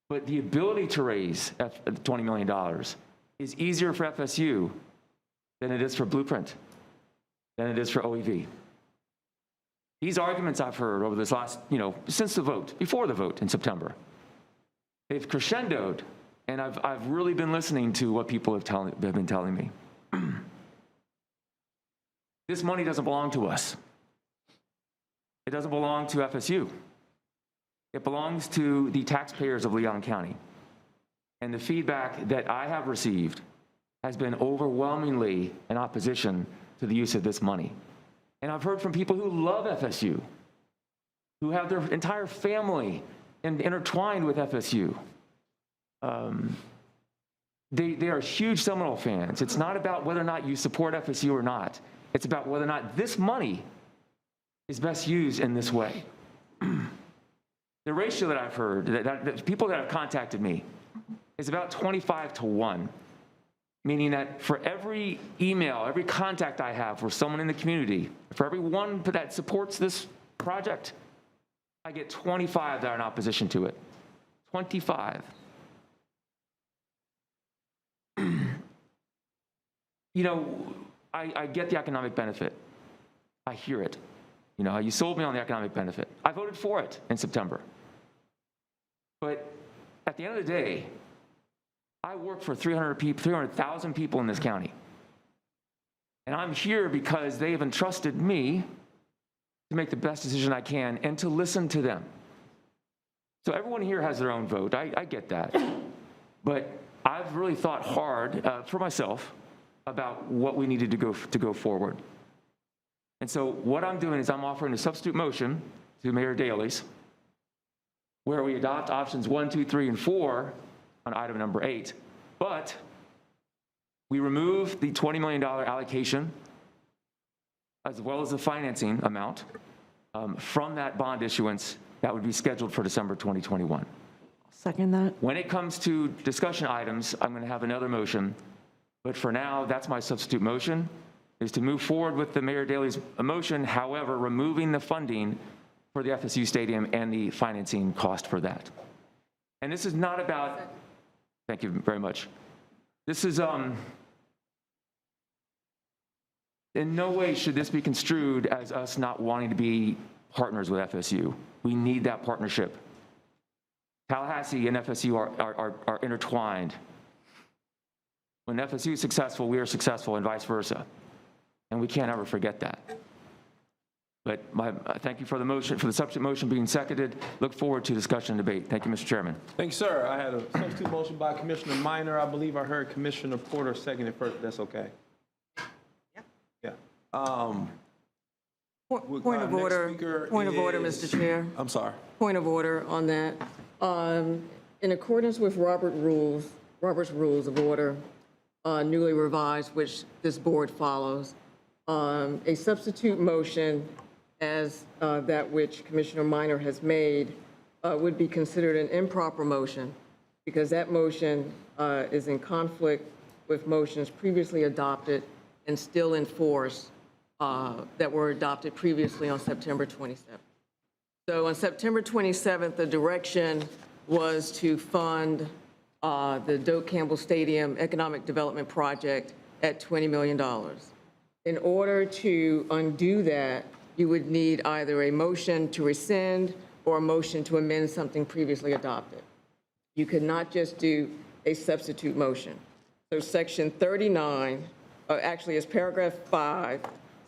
But the ability to raise $20 million is easier for FSU than it is for Blueprint, than it is for OEV. These arguments I've heard over this last, since the vote, before the vote in September, they've crescendoed, and I've really been listening to what people have been telling me. This money doesn't belong to us. It doesn't belong to FSU. It belongs to the taxpayers of Leon County. And the feedback that I have received has been overwhelmingly in opposition to the use of this money. And I've heard from people who love FSU, who have their entire family intertwined with FSU. They are huge Seminole fans. It's not about whether or not you support FSU or not. It's about whether or not this money is best used in this way. The ratio that I've heard, that people that have contacted me, is about 25-1, meaning that for every email, every contact I have for someone in the community, for every one that supports this project, I get 25 that are in opposition to it. 25. I get the economic benefit. I hear it. You sold me on the economic benefit. I voted for it in September. But at the end of the day, I work for 300,000 people in this county. And I'm here because they've entrusted me to make the best decision I can and to listen to them. So everyone here has their own vote. I get that. But I've really thought hard for myself about what we needed to go forward. And so what I'm doing is I'm offering a substitute motion to Mayor Daley's where we adopt options 1, 2, 3, and 4 on item number 8, but we remove the $20 million allocation as well as the financing amount from that bond issuance that would be scheduled for December 2021. Second that. When it comes to discussion items, I'm going to have another motion, but for now, that's my substitute motion, is to move forward with the Mayor Daley's motion, however, removing the funding for the FSU Stadium and the financing cost for that. And this is not about, thank you very much. This is, in no way should this be construed as us not wanting to be partners with FSU. We need that partnership. Tallahassee and FSU are intertwined. When FSU is successful, we are successful, and vice versa. And we can't ever forget that. But thank you for the motion, for the substitute motion being seconded. Look forward to discussion and debate. Thank you, Mr. Chairman. Thank you, sir. I had a substitute motion by Commissioner Minor. I believe I heard Commissioner Porter second and first. That's okay. Yeah. Point of order, Mr. Chair. I'm sorry. Point of order on that. In accordance with Robert's Rules of Order, newly revised, which this board follows, a substitute motion as that which Commissioner Minor has made would be considered an improper motion because that motion is in conflict with motions previously adopted and still in force that were adopted previously on September 27th. So on September 27th, the direction was to fund the Doak Campbell Stadium Economic Development Project at $20 million. In order to undo that, you would need either a motion to rescind or a motion to amend something previously adopted. You could not just do a substitute motion. So section 39, actually it's paragraph 5,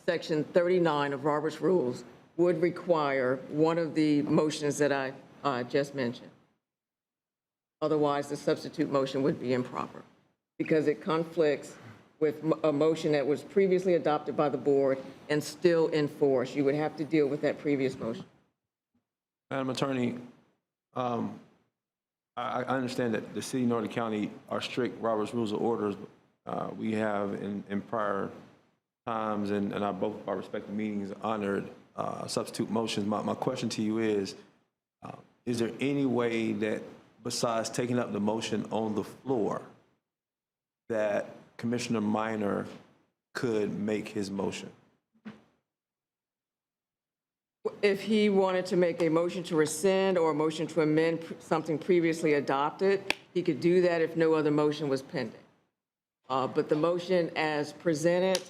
section 39 of Robert's Rules would require one of the motions that I just mentioned. Otherwise, the substitute motion would be improper because it conflicts with a motion that was previously adopted by the board and still in force. You would have to deal with that previous motion. Madam Attorney, I understand that the city of Northern County are strict Robert's Rules of Orders. We have in prior times and both of our respective meetings honored substitute motions. My question to you is there any way that besides taking up the motion on the floor that Commissioner Minor could make his motion? If he wanted to make a motion to rescind or a motion to amend something previously adopted, he could do that if no other motion was pending. But the motion as presented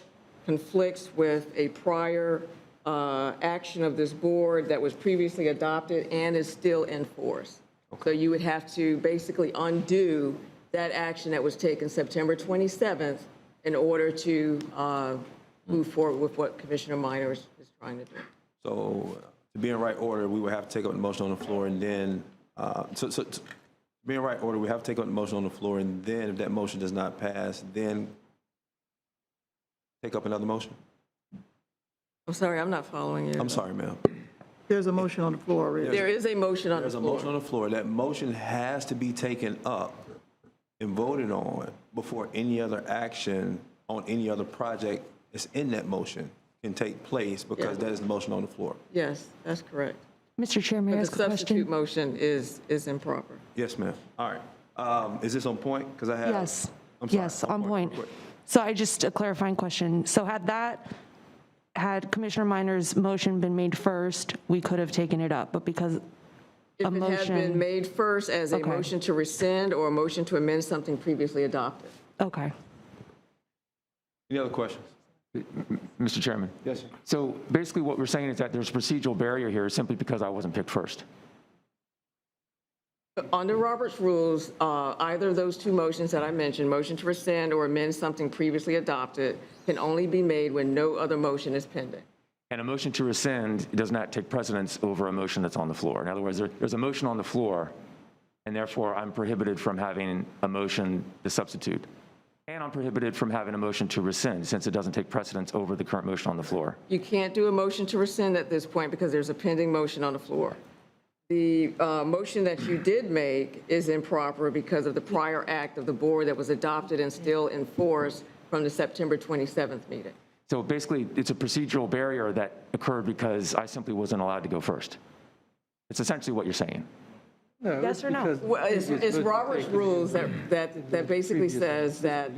conflicts with a prior action of this board that was previously adopted and is still in force. Okay. So you would have to basically undo that action that was taken September 27th in order to move forward with what Commissioner Minor is trying to do. So to be in right order, we would have to take up the motion on the floor and then, to be in right order, we have to take up the motion on the floor and then if that motion does not pass, then take up another motion? I'm sorry, I'm not following you. I'm sorry, ma'am. There's a motion on the floor already. There is a motion on the There's a floor. motion on the floor. That motion has to be taken up and voted on before any other action on any other project that's in that motion can take place because that is the motion on the floor. Yes, that's correct. Mr. Chair, may I ask a The question? substitute motion is improper. Yes, ma'am. All right. Is this on point? Because I have. Yes. I'm sorry, Yes, on point. So I just a clarifying question. So had Commissioner Minor's motion been made first, we could have taken it up, but because If it had been made first as a motion to rescind or a motion to amend something previously adopted. Okay. Any other questions? Mr. Chairman. Yes, sir. So basically what we're saying is that there's a procedural barrier here simply because I wasn't picked first. Under Robert's Rules, either of those two motions that I mentioned, motion to rescind or amend something previously adopted, can only be made when no other motion is pending. And a motion to rescind does not take precedence over a motion that's on the floor. In other words, there's a motion on the floor, and therefore I'm prohibited from having a motion to substitute. And I'm prohibited from having a motion to rescind since it doesn't take precedence over the current motion on the floor. You can't do a motion to rescind at this point because there's a pending motion on the floor. The motion that you did make is improper because of the prior act of the board that was adopted and still in force from the September 27th meeting. So basically, it's a procedural barrier that occurred because I simply wasn't allowed to go first. It's essentially what you're saying. No, yes or no? Well, it's Robert's Rules that basically says that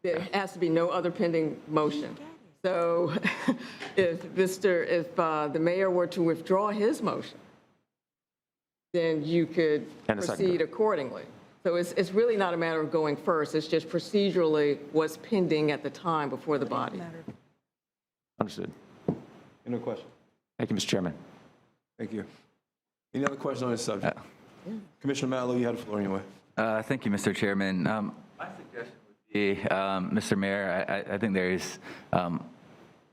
there has to be no other pending motion. So if the mayor were to withdraw his motion, then you could proceed accordingly. So it's really not a matter of going first. It's just procedurally what's pending at the time before the body. Understood. Any other questions? Thank you, Mr. Chairman. Thank you. Any other questions on this subject? Commissioner Matlow, you have the floor anyway. Thank you, Mr. Chairman. My suggestion would be, Mr. Mayor, I think there is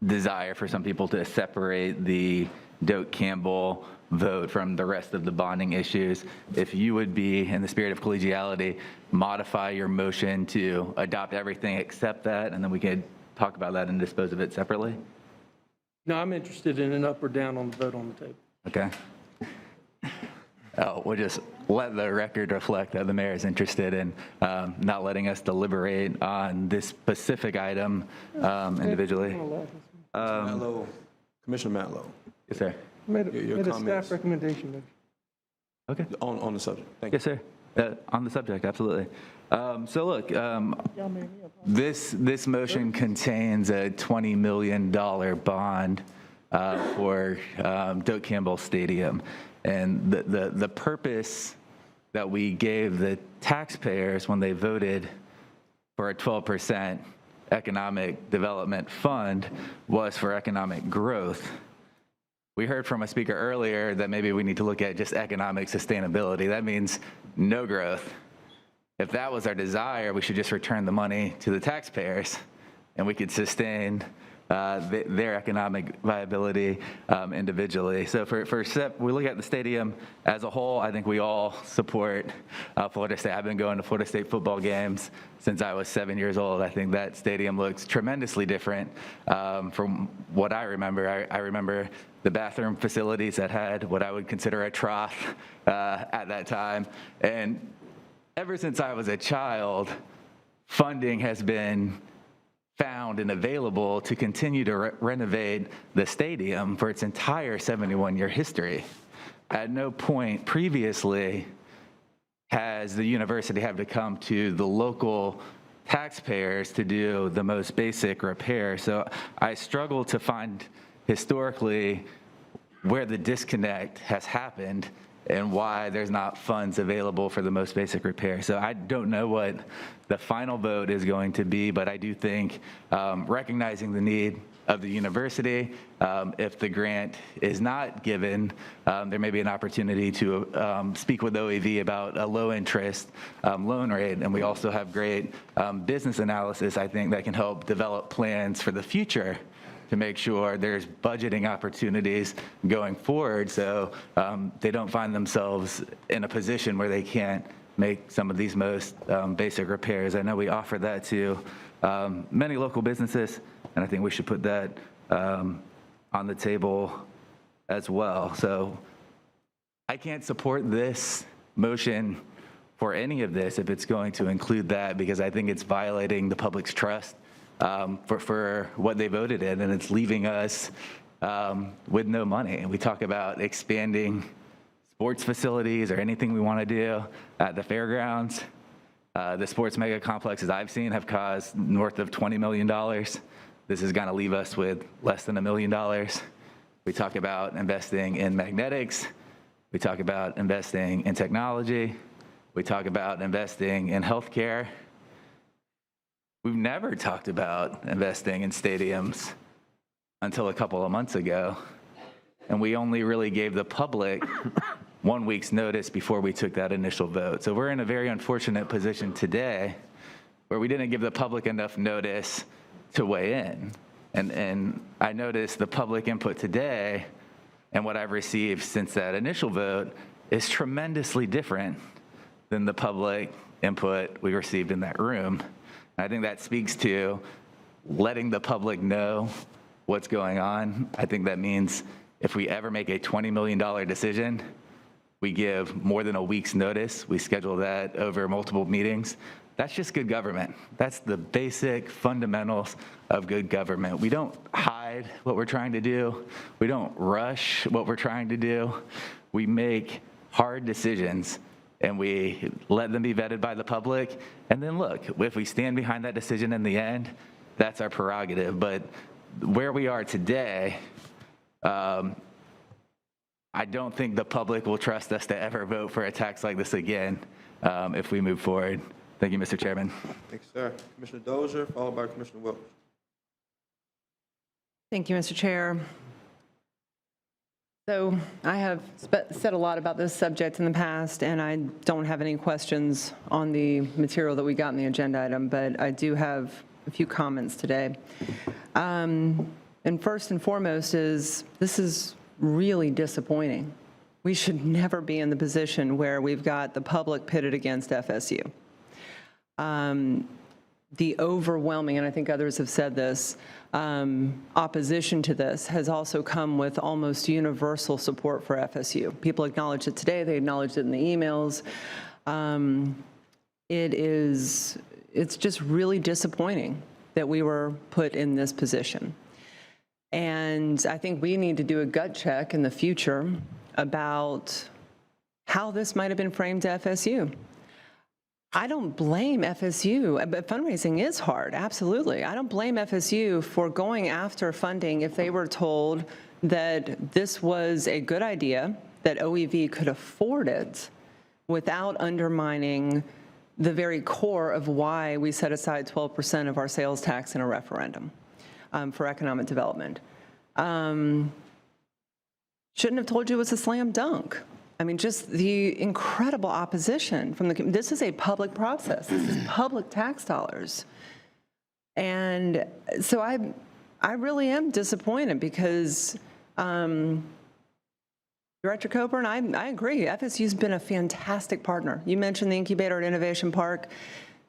desire for some people to separate the Doak Campbell vote from the rest of the bonding issues. If you would be, in the spirit of collegiality, modify your motion to adopt everything except that, and then we could talk about that and dispose of it separately. No, I'm interested in an up or down on the vote on the table. Okay. We'll just let the record reflect that the mayor is interested in not letting us deliberate on this specific item individually. Commissioner Matlow. Yes, sir. Made Your a staff comments. recommendation. Mitch. Okay. On the subject. Thank you. Yes, sir. On the subject, absolutely. So look, this motion contains a $20 million bond for Doak Campbell Stadium. And the purpose that we gave the taxpayers when they voted for a 12% economic development fund was for economic growth. We heard from a speaker earlier that maybe we need to look at just economic sustainability. That means no growth. If that was our desire, we should just return the money to the taxpayers and we could sustain their economic viability individually. So for SIP, we look at the stadium as a whole. I think we all support Florida State. I've been going to Florida State football games since I was 7 years old. I think that stadium looks tremendously different from what I remember. I remember the bathroom facilities that had what I would consider a trough at that time. And ever since I was a child, funding has been found and available to continue to renovate the stadium for its entire 71-year history. At no point previously has the university had to come to the local taxpayers to do the most basic repair. So I struggle to find historically where the disconnect has happened and why there's not funds available for the most basic repair. So I don't know what the final vote is going to be, but I do think recognizing the need of the university, if the grant is not given, there may be an opportunity to speak with OAV about a low interest loan rate. And we also have great business analysis, I think, that can help develop plans for the future to make sure there's budgeting opportunities going forward so they don't find themselves in a position where they can't make some of these most basic repairs. I know we offer that to many local businesses, and I think we should put that on the table as well. So I can't support this motion for any of this if it's going to include that, because I think it's violating the public's trust for what they voted in, and it's leaving us with no money. And we talk about expanding sports facilities or anything we want to do at the fairgrounds. The sports mega complexes I've seen have cost north of $20 million. This is going to leave us with less than $1 million. We talk about investing in magnetics. We talk about investing in technology. We talk about investing in healthcare. We've never talked about investing in stadiums until a couple of months ago. And we only really gave the public 1 week's notice before we took that initial vote. So we're in a very unfortunate position today where we didn't give the public enough notice to weigh in. And I noticed the public input today and what I've received since that initial vote is tremendously different than the public input we received in that room. I think that speaks to letting the public know what's going on. I think that means if we ever make a $20 million decision, we give more than a week's notice. We schedule that over multiple meetings. That's just good government. That's the basic fundamentals of good government. We don't hide what we're trying to do. We don't rush what we're trying to do. We make hard decisions and we let them be vetted by the public. And then look, if we stand behind that decision in the end, that's our prerogative. But where we are today, I don't think the public will trust us to ever vote for a tax like this again if we move forward. Thank you, Mr. Chairman. Thanks, sir. Commissioner Dozier, followed by Commissioner Welch. Thank you, Mr. Chair. So I have said a lot about this subject in the past, and I don't have any questions on the material that we got in the agenda item, but I do have a few comments today. And first and foremost is this is really disappointing. We should never be in the position where we've got the public pitted against FSU. the overwhelming, and I think others have said this, opposition to this has also come with almost universal support for FSU. People acknowledged it today. They acknowledged it in the emails. It's just really disappointing that we were put in this position. And I think we need to do a gut check in the future about how this might have been framed to FSU. I don't blame FSU, but fundraising is hard, absolutely. I don't blame FSU for going after funding if they were told that this was a good idea, that OEV could afford it without undermining the very core of why we set aside 12% of our sales tax in a referendum for economic development. Shouldn't have told you it was a slam dunk. I mean, just the incredible opposition from this is a public process. This is public tax dollars. And so I really am disappointed because Director Coburn, I agree. FSU's been a fantastic partner. You mentioned the Incubator at Innovation Park.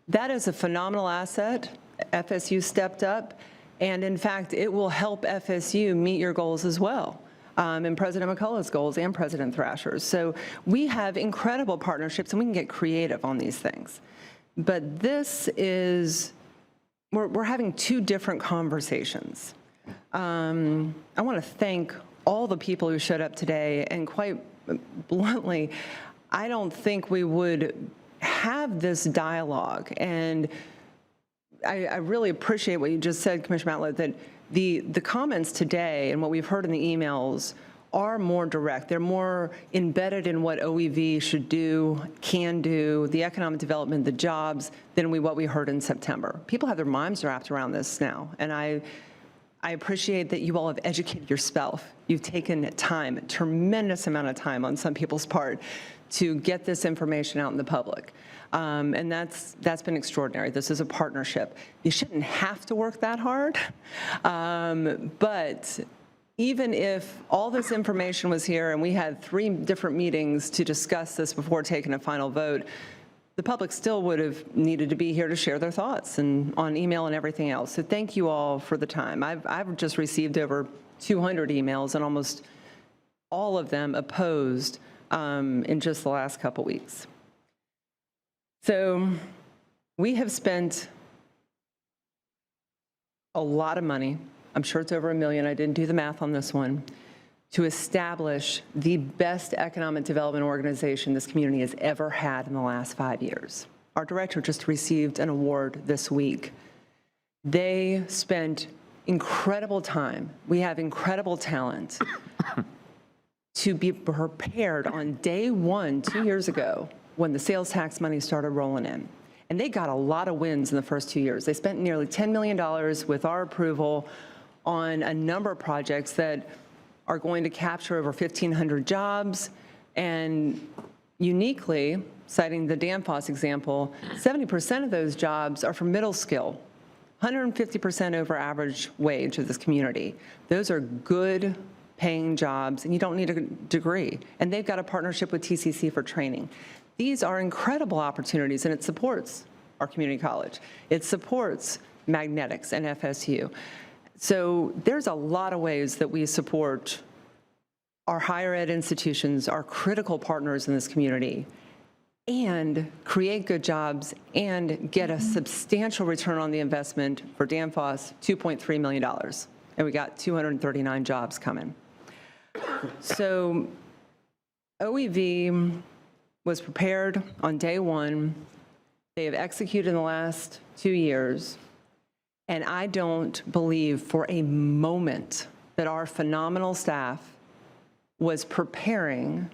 That is a phenomenal asset. FSU stepped up. And in fact, it will help FSU meet your goals as well. And President McCullough's goals and President Thrasher's. So we have incredible partnerships and we can get creative on these things. But this is, we're having two different conversations. I want to thank all the people who showed up today, and quite bluntly, I don't think we would have this dialogue. And I really appreciate what you just said, Commissioner Matlow, that the comments today and what we've heard in the emails are more direct. They're more embedded in what OEV should do, can do, the economic development, the jobs, than what we heard in September. People have their minds wrapped around this now, and I appreciate that you all have educated yourself. You've taken time, a tremendous amount of time on some people's part, to get this information out in the public. And that's been extraordinary. This is a partnership. You shouldn't have to work that hard, but even if all this information was here and we had 3 different meetings to discuss this before taking a final vote, the public still would have needed to be here to share their thoughts and on email and everything else. So thank you all for the time. I've just received over 200 emails, and almost all of them opposed in just the last couple weeks. So we have spent a lot of money. I'm sure it's over $1 million. I didn't do the math on this one, to establish the best economic development organization this community has ever had in the last 5 years. Our director just received an award this week. They spent incredible time. We have incredible talent to be prepared on day 1, 2 years ago, when the sales tax money started rolling in. And they got a lot of wins in the first 2 years. They spent nearly $10 million with our approval on a number of projects that are going to capture over 1,500 jobs. And uniquely, citing the Danfoss example, 70% of those jobs are for middle skill, 150% over average wage of this community. Those are good paying jobs, and you don't need a degree. And they've got a partnership with TCC for training. These are incredible opportunities, and it supports our community college. It supports magnetics and FSU. So there's a lot of ways that we support our higher ed institutions, our critical partners in this community, and create good jobs and get a substantial return on the investment. For Danfoss, $2.3 million. And we got 239 jobs coming. So OEV was prepared on day 1. They have executed in the last 2 years. And I don't believe for a moment that our phenomenal staff was preparing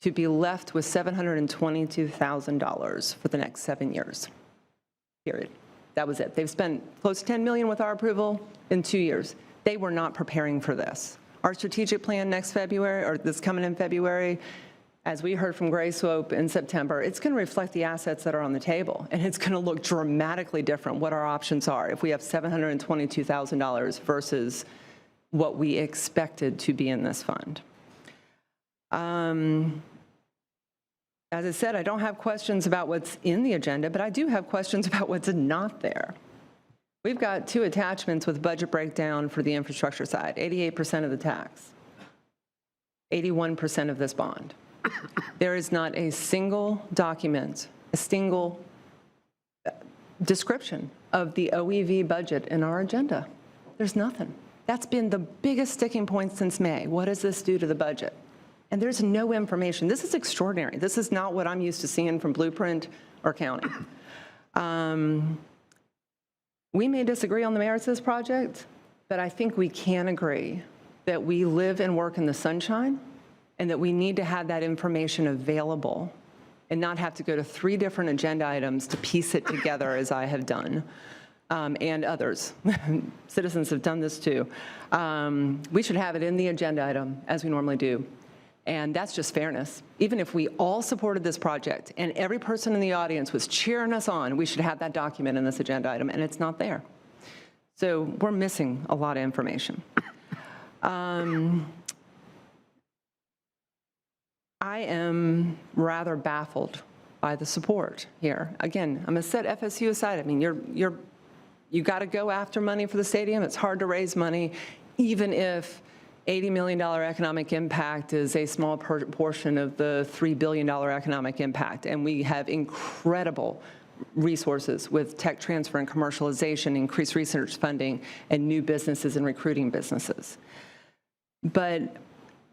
to be left with $722,000 for the next 7 years, period. That was it. They've spent close to $10 million with our approval in 2 years. They were not preparing for this. Our strategic plan next February, or this coming in February, as we heard from Gray Swope in September, it's going to reflect the assets that are on the table, and it's going to look dramatically different what our options are if we have $722,000 versus what we expected to be in this fund. As I said, I don't have questions about what's in the agenda, but I do have questions about what's not there. We've got 2 attachments with budget breakdown for the infrastructure side, 88% of the tax, 81% of this bond. There is not a single document, a single description of the OEV budget in our agenda. There's nothing. That's been the biggest sticking point since May. What does this do to the budget? And there's no information. This is extraordinary. This is not what I'm used to seeing from Blueprint or county. We may disagree on the merits of this project, but I think we can agree that we live and work in the sunshine and that we need to have that information available and not have to go to 3 different agenda items to piece it together as I have done, and others. Citizens have done this too. We should have it in the agenda item as we normally do. And that's just fairness. Even if we all supported this project and every person in the audience was cheering us on, we should have that document in this agenda item, and it's not there. So we're missing a lot of information. I am rather baffled by the support here. Again, I'm going to set FSU aside. I mean, you got to go after money for the stadium. It's hard to raise money, even if $80 million economic impact is a small portion of the $3 billion economic impact. And we have incredible resources with tech transfer and commercialization, increased research funding, and new businesses and recruiting businesses. But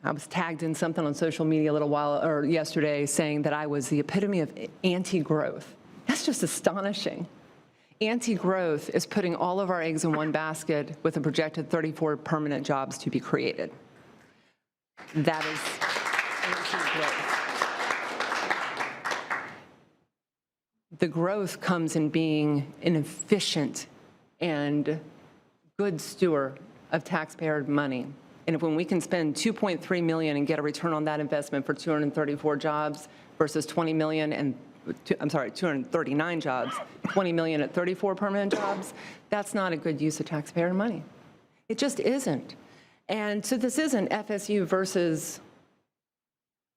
I was tagged in something on social media a little while, or yesterday, saying that I was the epitome of anti-growth. That's just astonishing. Anti-growth is putting all of our eggs in one basket with a projected 34 permanent jobs to be created. That is anti-growth. The growth comes in being an efficient and good steward of taxpayer money. And when we can spend $2.3 million and get a return on that investment for 234 jobs versus 20 million and 239 jobs, 20 million at 34 permanent jobs, that's not a good use of taxpayer money. It just isn't. And so this isn't FSU versus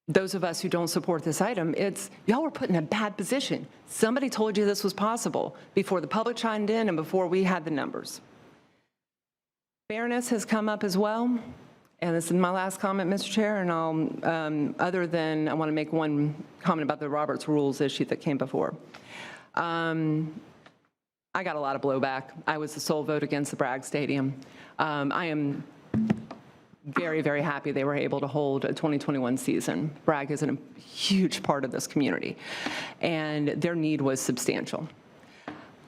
those of us who don't support this item. It's y'all were put in a bad position. Somebody told you this was possible before the public chimed in and before we had the numbers. Fairness has come up as well. And this is my last comment, Mr. Chair, and I'll, other than I want to make one comment about the Roberts Rules issue that came before. I got a lot of blowback. I was the sole vote against the Bragg Stadium. I am very, very happy they were able to hold a 2021 season. Bragg is a huge part of this community, and their need was substantial.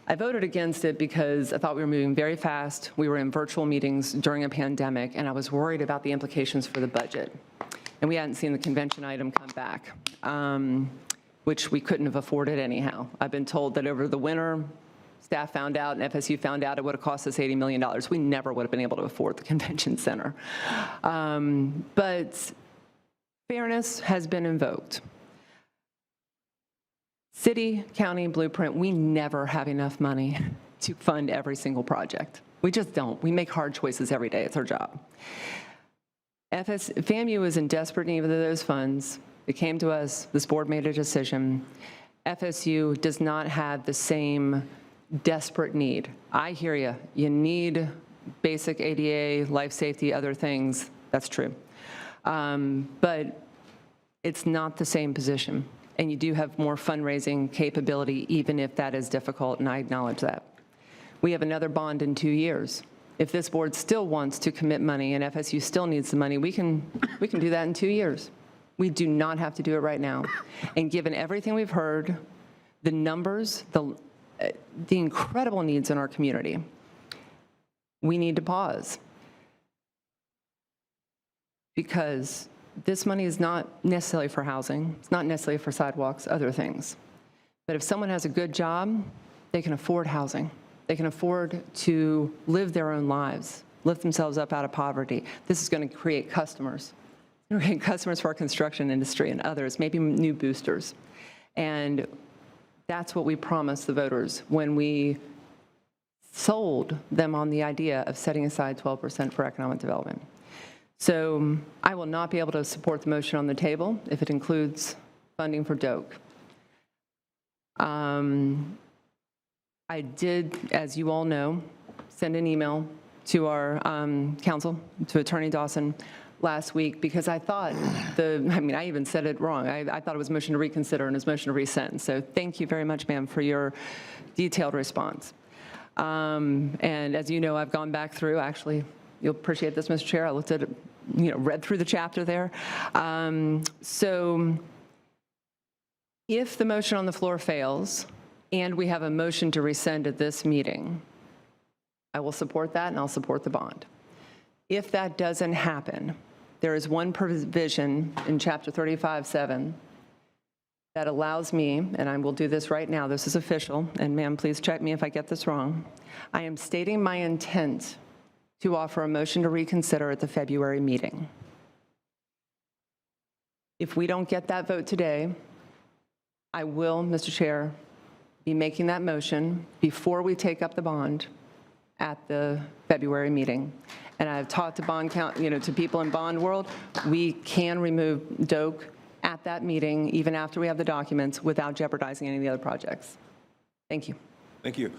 I voted against it because I thought we were moving very fast. We were in virtual meetings during a pandemic, and I was worried about the implications for the budget. And we hadn't seen the convention item come back, which we couldn't have afforded anyhow. I've been told that over the winter, staff found out and FSU found out it would have cost us $80 million. We never would have been able to afford the convention center. But fairness has been invoked. City, county, Blueprint, we never have enough money to fund every single project. We just don't. We make hard choices every day. It's our job. FAMU is in desperate need of those funds. It came to us. This board made a decision. FSU does not have the same desperate need. I hear you. You need basic ADA, life safety, other things. That's true. But it's not the same position. And you do have more fundraising capability, even if that is difficult, and I acknowledge that. We have another bond in 2 years. If this board still wants to commit money and FSU still needs the money, we can do that in 2 years. We do not have to do it right now. And given everything we've heard, the numbers, the incredible needs in our community, we need to pause. Because this money is not necessarily for housing. It's not necessarily for sidewalks, other things. But if someone has a good job, they can afford housing. They can afford to live their own lives, lift themselves up out of poverty. This is going to create customers. It's going to create customers for our construction industry and others, maybe new boosters. And that's what we promised the voters when we sold them on the idea of setting aside 12% for economic development. So I will not be able to support the motion on the table if it includes funding for DOKE. I did, as you all know, send an email to our counsel, to Attorney Dawson, last week, because I thought I even said it wrong. I thought it was motion to reconsider and it was motion to rescind. So thank you very much, ma'am, for your detailed response. And as you know, I've gone back through, actually, you'll appreciate this, Mr. Chair, I looked at it, read through the chapter there. So if the motion on the floor fails and we have a motion to rescind at this meeting, I will support that and I'll support the bond. If that doesn't happen, there is one provision in Chapter 35-7 that allows me, and I will do this right now, this is official, and ma'am, please check me if I get this wrong. I am stating my intent to offer a motion to reconsider at the February meeting. If we don't get that vote today, I will, Mr. Chair, be making that motion before we take up the bond at the February meeting. And I've talked to bond to people in bond world. We can remove DOKE at that meeting, even after we have the documents, without jeopardizing any of the other projects. Thank you. Thank you.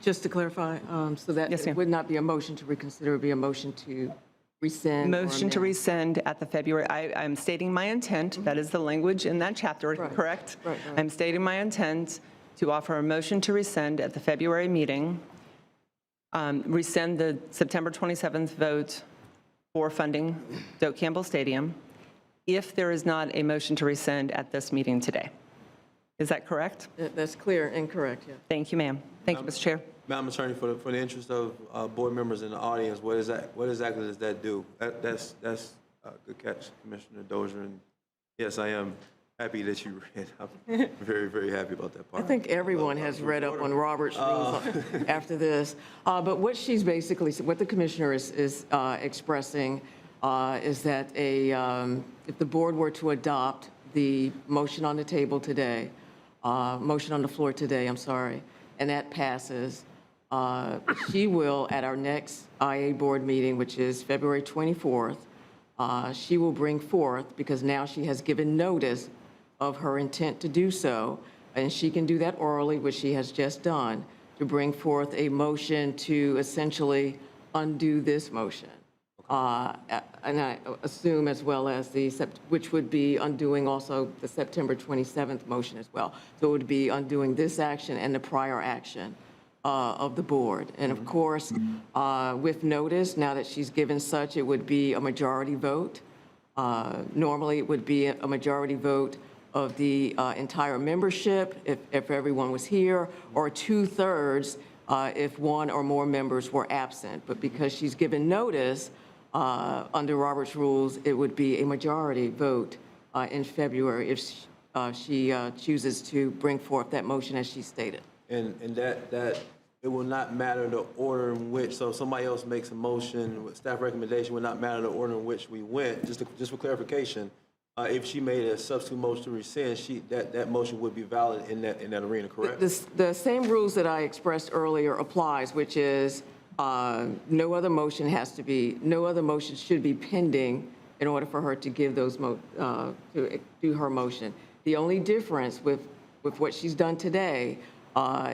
Just to clarify, so that Yes, it ma'am. would not be a motion to reconsider, it would be a motion to rescind. or Motion to amend. rescind at the February, I'm stating my intent, that is the language in that chapter, correct? Right. I'm stating my intent to offer a motion to rescind at the February meeting, rescind the September 27th vote for funding Doak Campbell Stadium, if there is not a motion to rescind at this meeting today. Is that correct? That's clear and correct, yeah. Thank you, ma'am. Thank you, Mr. Chair. Madam Attorney, for the interest of board members in the audience, what exactly does that do? That's a good catch, Commissioner Dozier. And yes, I am happy that you read. I'm very, very happy about that I part. think everyone has read up on Robert's rules after this. But what she's basically, what the commissioner is expressing is that if the board were to adopt the motion on the table today, motion on the floor today, I'm sorry, and that passes, she will, at our next IA board meeting, which is February 24th, she will bring forth, because now she has given notice of her intent to do so, and she can do that orally, which she has just done, to bring forth a motion to essentially undo this motion. And I assume as well as which would be undoing also the September 27th motion as well. So it would be undoing this action and the prior action of the board. And of course, with notice, now that she's given such, it would be a majority vote. Normally, it would be a majority vote of the entire membership, if everyone was here, or 2/3 if one or more members were absent. But because she's given notice, under Robert's rules, it would be a majority vote in February if she chooses to bring forth that motion as she stated. And that it will not matter the order in which, so if somebody else makes a motion with staff recommendation, will not matter the order in which we went. Just for clarification, if she made a substitute motion to rescind, that motion would be valid in that arena, correct? The same rules that I expressed earlier applies, which is no other motion should be pending in order for her to give those, to do her motion. The only difference with what she's done today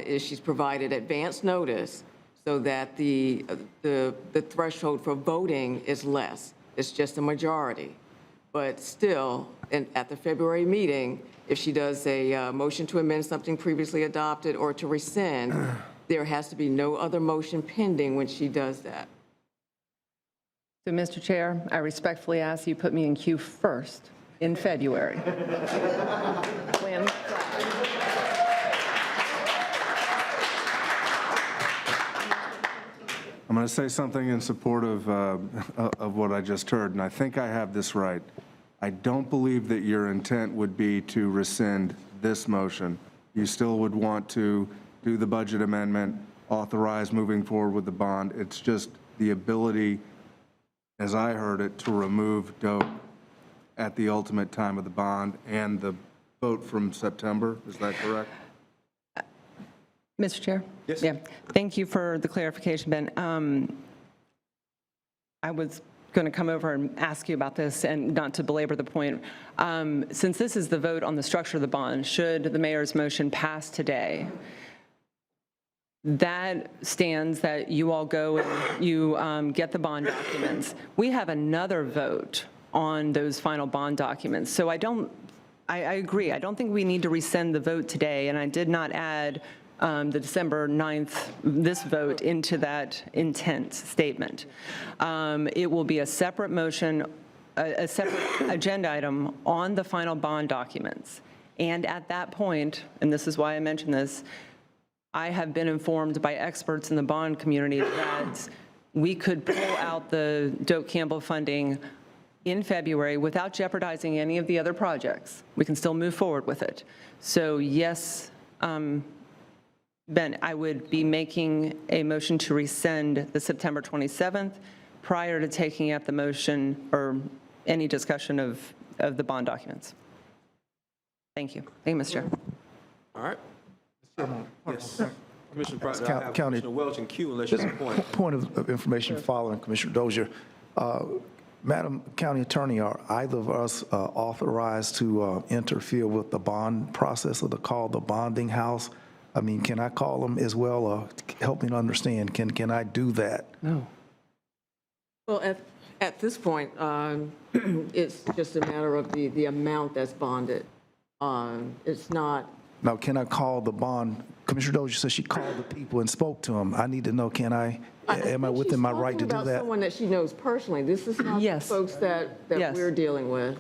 is she's provided advance notice so that the threshold for voting is less. It's just a majority. But still, at the February meeting, if she does a motion to amend something previously adopted or to rescind, there has to be no other motion pending when she does that. So, Mr. Chair, I respectfully ask you put me in queue first in February. Plan. I'm going to say something in support of what I just heard, and I think I have this right. I don't believe that your intent would be to rescind this motion. You still would want to do the budget amendment, authorize moving forward with the bond. It's just the ability, as I heard it, to remove DOE at the ultimate time of the bond and the vote from September. Is that correct? Mr. Chair? Yes. Yeah. Thank you for the clarification, Ben. I was going to come over and ask you about this, and not to belabor the point. Since this is the vote on the structure of the bond, should the mayor's motion pass today, that stands that you all go and you get the bond documents. We have another vote on those final bond documents. So I agree. I don't think we need to rescind the vote today, and I did not add the December 9th, this vote, into that intent statement. It will be a separate motion, a separate agenda item on the final bond documents. And at that point, and this is why I mentioned this, I have been informed by experts in the bond community that we could pull out the Doak Campbell funding in February without jeopardizing any of the other projects. We can still move forward with it. So yes, Ben, I would be making a motion to rescind the September 27th prior to taking up the motion or any discussion of the bond documents. Thank you. Thank you, Mr. Chair. All right. Yes. Commissioner Pratt, I have County- Commissioner Welch and Q, unless you have a point. Point of information following Commissioner Dozier. Madam County Attorney, are either of us authorized to interfere with the bond process or to call the bonding house? I mean, can I call them as well? Help me to understand. Can I do that? No. Well, at this point, it's just a matter of the amount that's bonded. It's not. Now, can I call the bond? Commissioner Dozier said she called the people and spoke to them. I need to know, am I within my right to do About that? someone that she knows personally. This is not the Yes. folks that Yes. we're dealing with.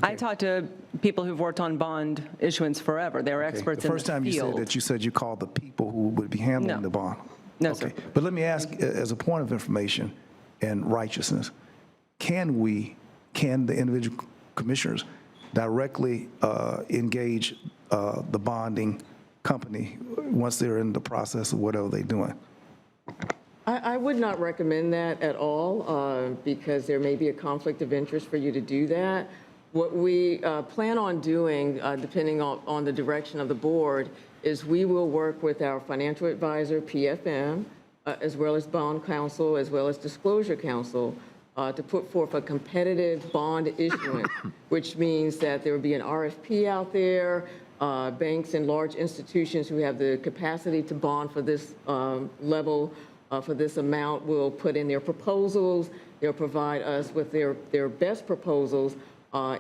I talked to people who've worked on bond issuance forever. They're experts in the field. The first time you said you called the people who would be handling No. the bond. No, Okay. sir. But let me ask, as a point of information and righteousness, can the individual commissioners directly engage the bonding company once they're in the process of whatever they're doing? I would not recommend that at all because there may be a conflict of interest for you to do that. What we plan on doing, depending on the direction of the board, is we will work with our financial advisor, PFM, as well as bond counsel, as well as disclosure counsel, to put forth a competitive bond issuance, which means that there will be an RFP out there. Banks and large institutions who have the capacity to bond for this level, for this amount, will put in their proposals. They'll provide us with their best proposals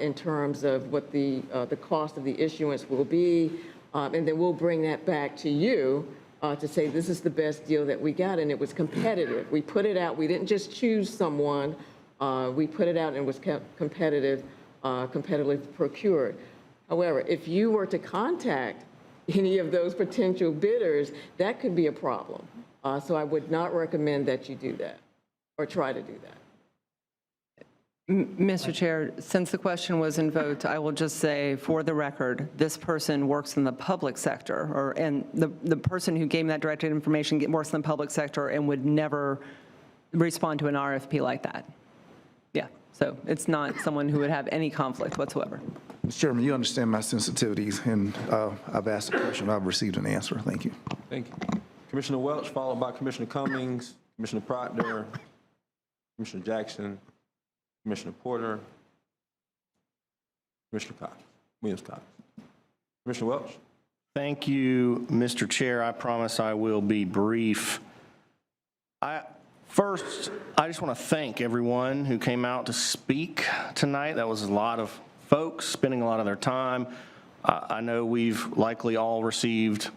in terms of what the cost of the issuance will be. And then we'll bring that back to you to say, this is the best deal that we got, and it was competitive. We put it out. We didn't just choose someone. We put it out, and it was competitively procured. However, if you were to contact any of those potential bidders, that could be a problem. So I would not recommend that you do that or try to do that. Mr. Chair, since the question was invoked, I will just say, for the record, this person works in the public sector, and the person who gave me that directed information works in the public sector and would never respond to an RFP like that. Yeah, so it's not someone who would have any conflict whatsoever. Mr. Chairman, you understand my sensitivities, and I've asked a question, I've received an answer. Thank you. Thank you. Commissioner Welch, followed by Commissioner Cummings, Commissioner Proctor, Commissioner Jackson, Commissioner Porter, Commissioner Cox, Williams Cox. Commissioner Welch. Thank you, Mr. Chair. I promise I will be brief. First, I just want to thank everyone who came out to speak tonight. That was a lot of folks spending a lot of their time. I know we've likely all received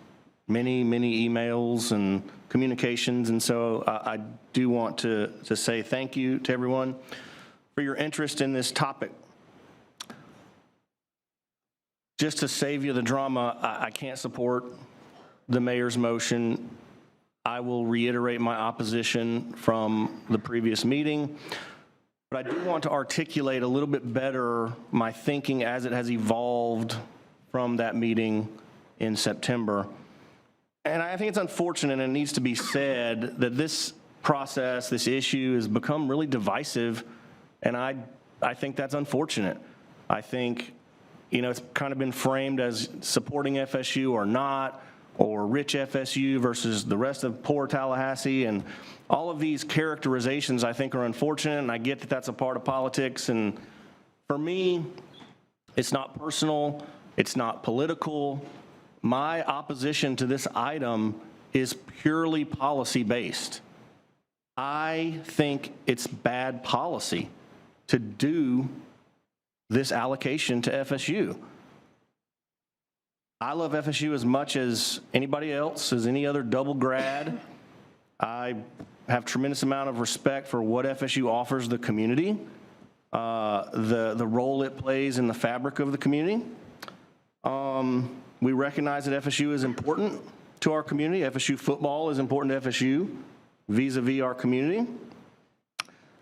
many emails and communications, and so I do want to say thank you to everyone for your interest in this topic. Just to save you the drama, I can't support the mayor's motion. I will reiterate my opposition from the previous meeting, but I do want to articulate a little bit better my thinking as it has evolved from that meeting in September. And I think it's unfortunate, and it needs to be said, that this process, this issue, has become really divisive, and I think that's unfortunate. I think, it's kind of been framed as supporting FSU or not, or rich FSU versus the rest of poor Tallahassee. And all of these characterizations I think are unfortunate, and I get that that's a part of politics. And for me, it's not personal, it's not political. My opposition to this item is purely policy-based. I think it's bad policy to do this allocation to FSU. I love FSU as much as anybody else, as any other double grad. I have tremendous amount of respect for what FSU offers the community, the role it plays in the fabric of the community. We recognize that FSU is important to our community. FSU football is important to FSU vis-a-vis our community.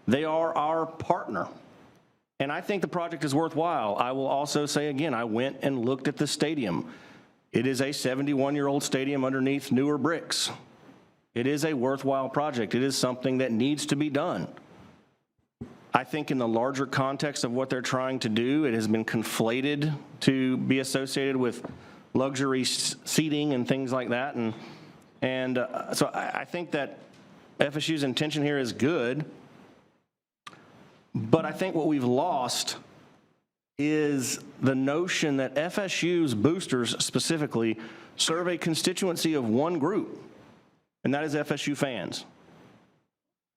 They are our partner. And I think the project is worthwhile. I will also say again, I went and looked at the stadium. It is a 71-year-old stadium underneath newer bricks. It is a worthwhile project. It is something that needs to be done. I think in the larger context of what they're trying to do, it has been conflated to be associated with luxury seating and things like that. And so I think that FSU's intention here is good. But I think what we've lost is the notion that FSU's boosters specifically serve a constituency of one group, and that is FSU fans.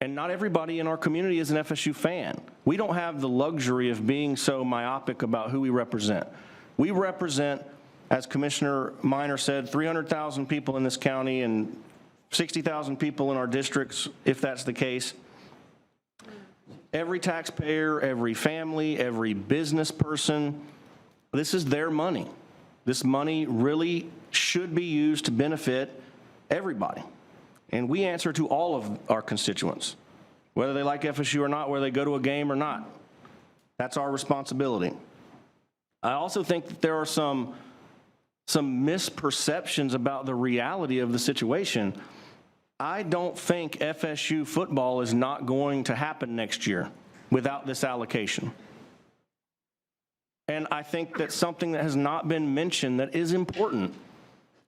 And not everybody in our community is an FSU fan. We don't have the luxury of being so myopic about who we represent. We represent, as Commissioner Minor said, 300,000 people in this county and 60,000 people in our districts, if that's the case. Every taxpayer, every family, every business person, this is their money. This money really should be used to benefit everybody. And we answer to all of our constituents, whether they like FSU or not, whether they go to a game or not. That's our responsibility. I also think that there are some misperceptions about the reality of the situation. I don't think FSU football is not going to happen next year without this allocation. And I think that something that has not been mentioned that is important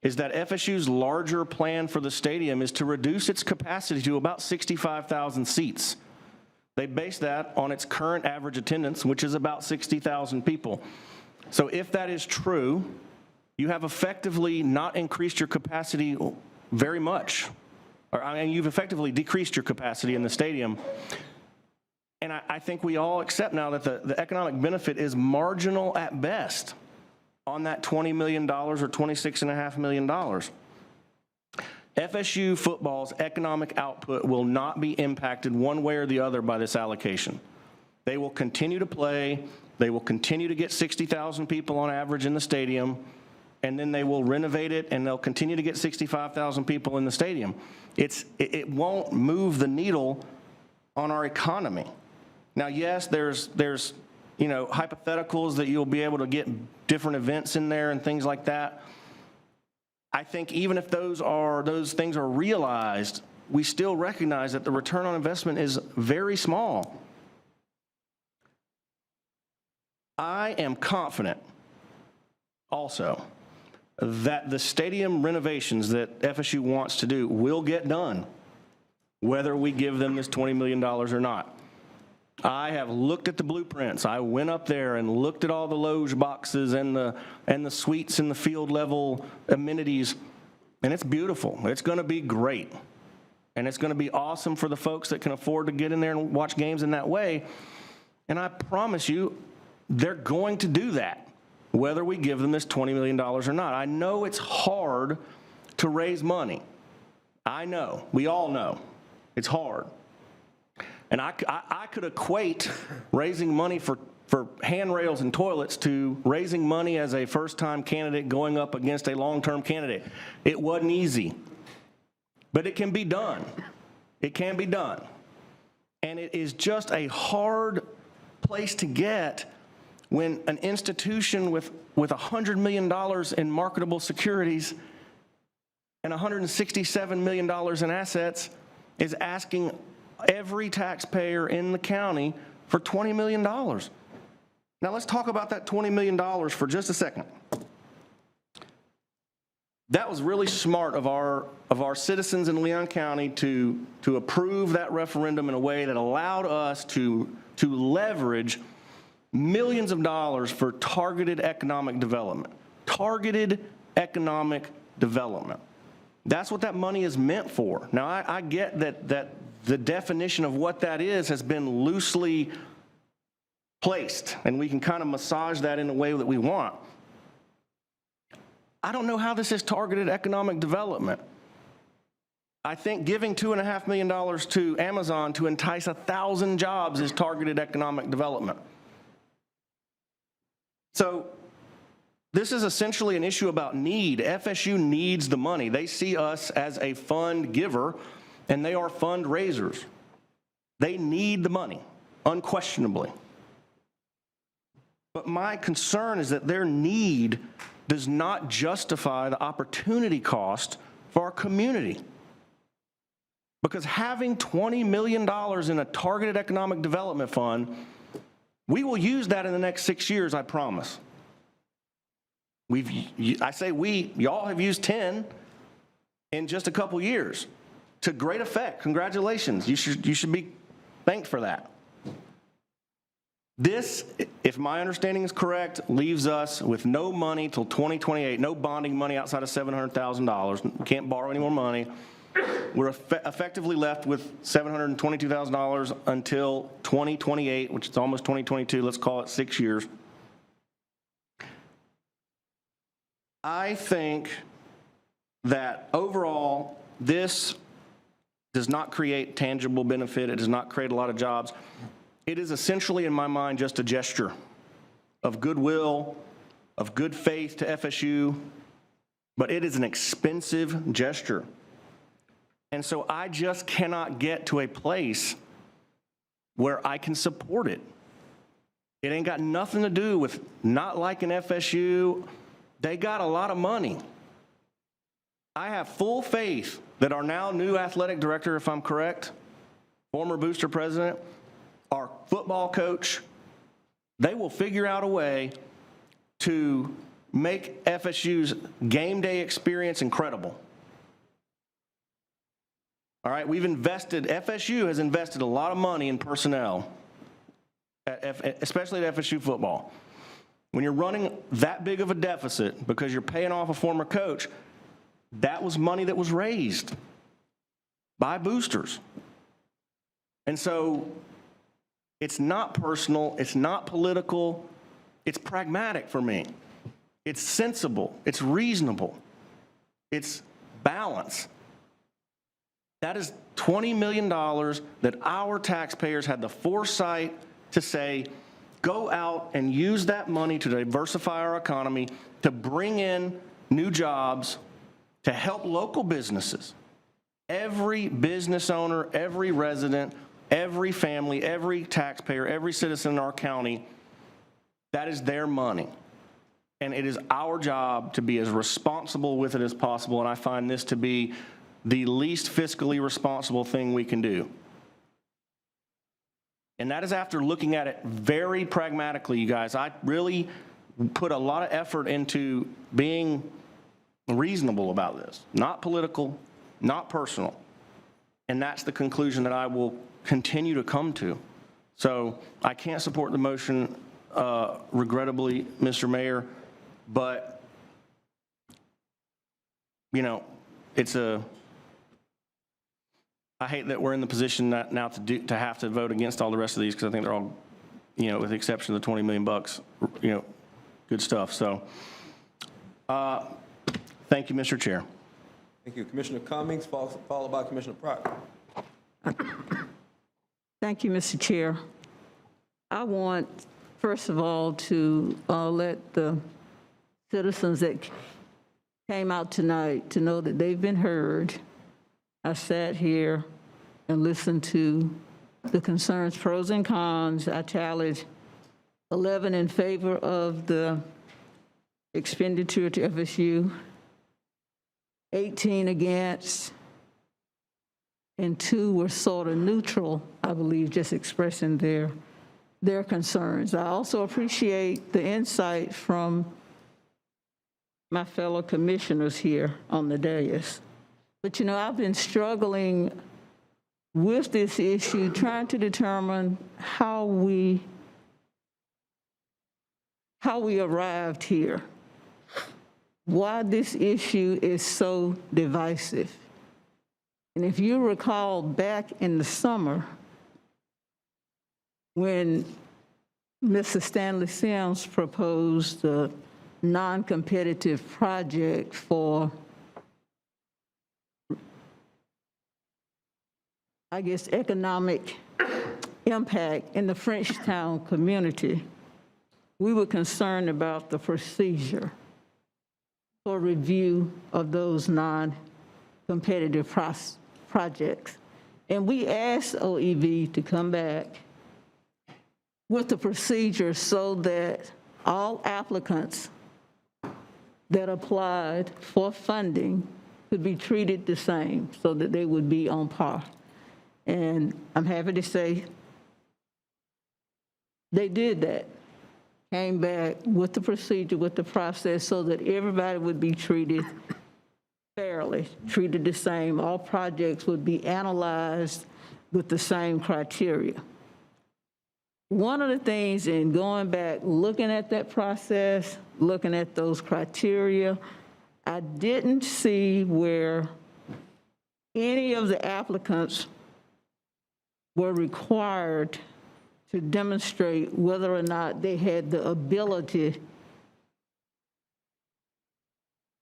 is that FSU's larger plan for the stadium is to reduce its capacity to about 65,000 seats. They base that on its current average attendance, which is about 60,000 people. So if that is true, you have effectively not increased your capacity very much. You've effectively decreased your capacity in the stadium. And I think we all accept now that the economic benefit is marginal at best on that $20 million or $26.5 million. FSU football's economic output will not be impacted one way or the other by this allocation. They will continue to play. They will continue to get 60,000 people on average in the stadium, and then they will renovate it, and they'll continue to get 65,000 people in the stadium. It won't move the needle on our economy. Now, yes, there's hypotheticals that you'll be able to get different events in there and things like that. I think even if those things are realized, we still recognize that the return on investment is very small. I am confident also that the stadium renovations that FSU wants to do will get done, whether we give them this $20 million or not. I have looked at the blueprints. I went up there and looked at all the loge boxes and the suites and the field level amenities, and it's beautiful. It's going to be great, and it's going to be awesome for the folks that can afford to get in there and watch games in that way. And I promise you, they're going to do that, whether we give them this $20 million or not. I know it's hard to raise money. I know. We all know. It's hard. And I could equate raising money for handrails and toilets to raising money as a first-time candidate going up against a long-term candidate. It wasn't easy, but it can be done. It can be done. And it is just a hard place to get when an institution with $100 million in marketable securities and $167 million in assets is asking every taxpayer in the county for $20 million. Now let's talk about that $20 million for just a second. that was really smart of our citizens in Leon County to approve that referendum in a way that allowed us to leverage millions of dollars for targeted economic development. Targeted economic development. That's what that money is meant for. Now, I get that the definition of what that is has been loosely placed, and we can kind of massage that in the way that we want. I don't know how this is targeted economic development. I think giving $2.5 million to Amazon to entice 1,000 jobs is targeted economic development. So this is essentially an issue about need. FSU needs the money. They see us as a fund giver, and they are fundraisers. They need the money, unquestionably. But my concern is that their need does not justify the opportunity cost for our community. Because having $20 million in a targeted economic development fund, we will use that in the next 6 years, I promise. I say we, y'all have used 10 in just a couple years to great effect. Congratulations. You should be thanked for that. This, if my understanding is correct, leaves us with no money till 2028, no bonding money outside of $700,000. We can't borrow any more money. We're effectively left with $722,000 until 2028, which is almost 2022. Let's call it 6 years. I think that overall, this does not create tangible benefit. It does not create a lot of jobs. It is essentially, in my mind, just a gesture of goodwill, of good faith to FSU, but it is an expensive gesture. And so I just cannot get to a place where I can support it. It ain't got nothing to do with not liking FSU. They got a lot of money. I have full faith that our now new athletic director, if I'm correct, former booster president, our football coach, they will figure out a way to make FSU's game day experience incredible. All right, FSU has invested a lot of money in personnel, especially at FSU football. When you're running that big of a deficit because you're paying off a former coach, that was money that was raised by boosters. And so it's not personal, it's not political, it's pragmatic for me. It's sensible, it's reasonable, it's balanced. That is $20 million that our taxpayers had the foresight to say, go out and use that money to diversify our economy, to bring in new jobs, to help local businesses. Every business owner, every resident, every family, every taxpayer, every citizen in our county, that is their money. And it is our job to be as responsible with it as possible, and I find this to be the least fiscally responsible thing we can do. And that is after looking at it very pragmatically, you guys. I really put a lot of effort into being reasonable about this, not political, not personal. And that's the conclusion that I will continue to come to. So I can't support the motion, regrettably, Mr. Mayor, but, you know, I hate that we're in the position now to have to vote against all the rest of these, because I think they're all, you know, with the exception of the $20 million, you know, good stuff. So thank you, Mr. Chair. Thank you. Commissioner Cummings, followed by Commissioner Proctor. Thank you, Mr. Chair. I want, first of all, to let the citizens that came out tonight to know that they've been heard. I sat here and listened to the concerns, pros and cons. I tallied 11 in favor of the expenditure to FSU, 18 against, and 2 were sort of neutral, I believe, just expressing their concerns. I also appreciate the insight from my fellow commissioners here on the dais. But I've been struggling with this issue, trying to determine how we arrived here, why this issue is so divisive. And if you recall back in the summer, when Mr. Stanley Sims proposed a non-competitive project for, I guess, economic impact in the Frenchtown community, we were concerned about the procedure for review of those non-competitive projects. And we asked OEV to come back with the procedure so that all applicants that applied for funding could be treated the same, so that they would be on par. And I'm happy to say they did that. Came back with the procedure, with the process, so that everybody would be treated fairly, treated the same. All projects would be analyzed with the same criteria. One of the things in going back, looking at that process, looking at those criteria, I didn't see where any of the applicants were required to demonstrate whether or not they had the ability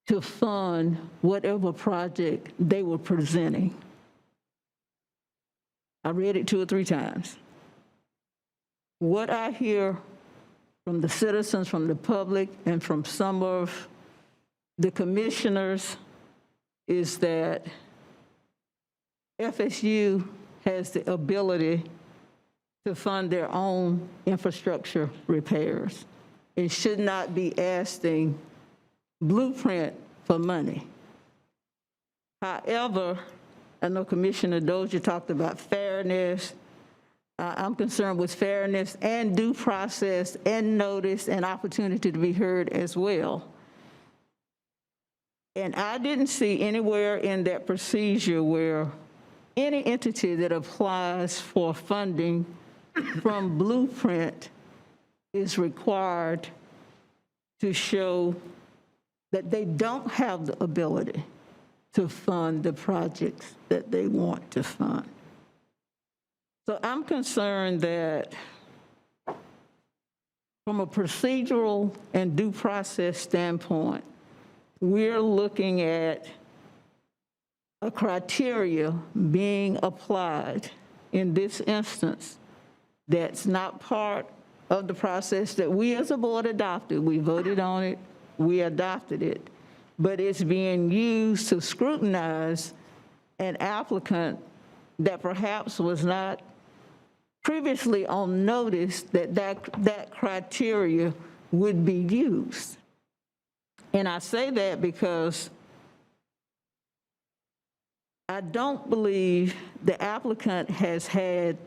to fund whatever project they were presenting. I read it 2 or 3 times. What I hear from the citizens, from the public, and from some of the commissioners is that FSU has the ability to fund their own infrastructure repairs. It should not be asking Blueprint for money. However, I know Commissioner Dozier talked about fairness. I'm concerned with fairness and due process and notice and opportunity to be heard as well. And I didn't see anywhere in that procedure where any entity that applies for funding from Blueprint is required to show that they don't have the ability to fund the projects that they want to fund. So I'm concerned that from a procedural and due process standpoint, we're looking at a criteria being applied in this instance that's not part of the process that we as a board adopted. We voted on it, we adopted it, but it's being used to scrutinize an applicant that perhaps was not previously on notice that criteria would be used. And I say that because I don't believe the applicant has had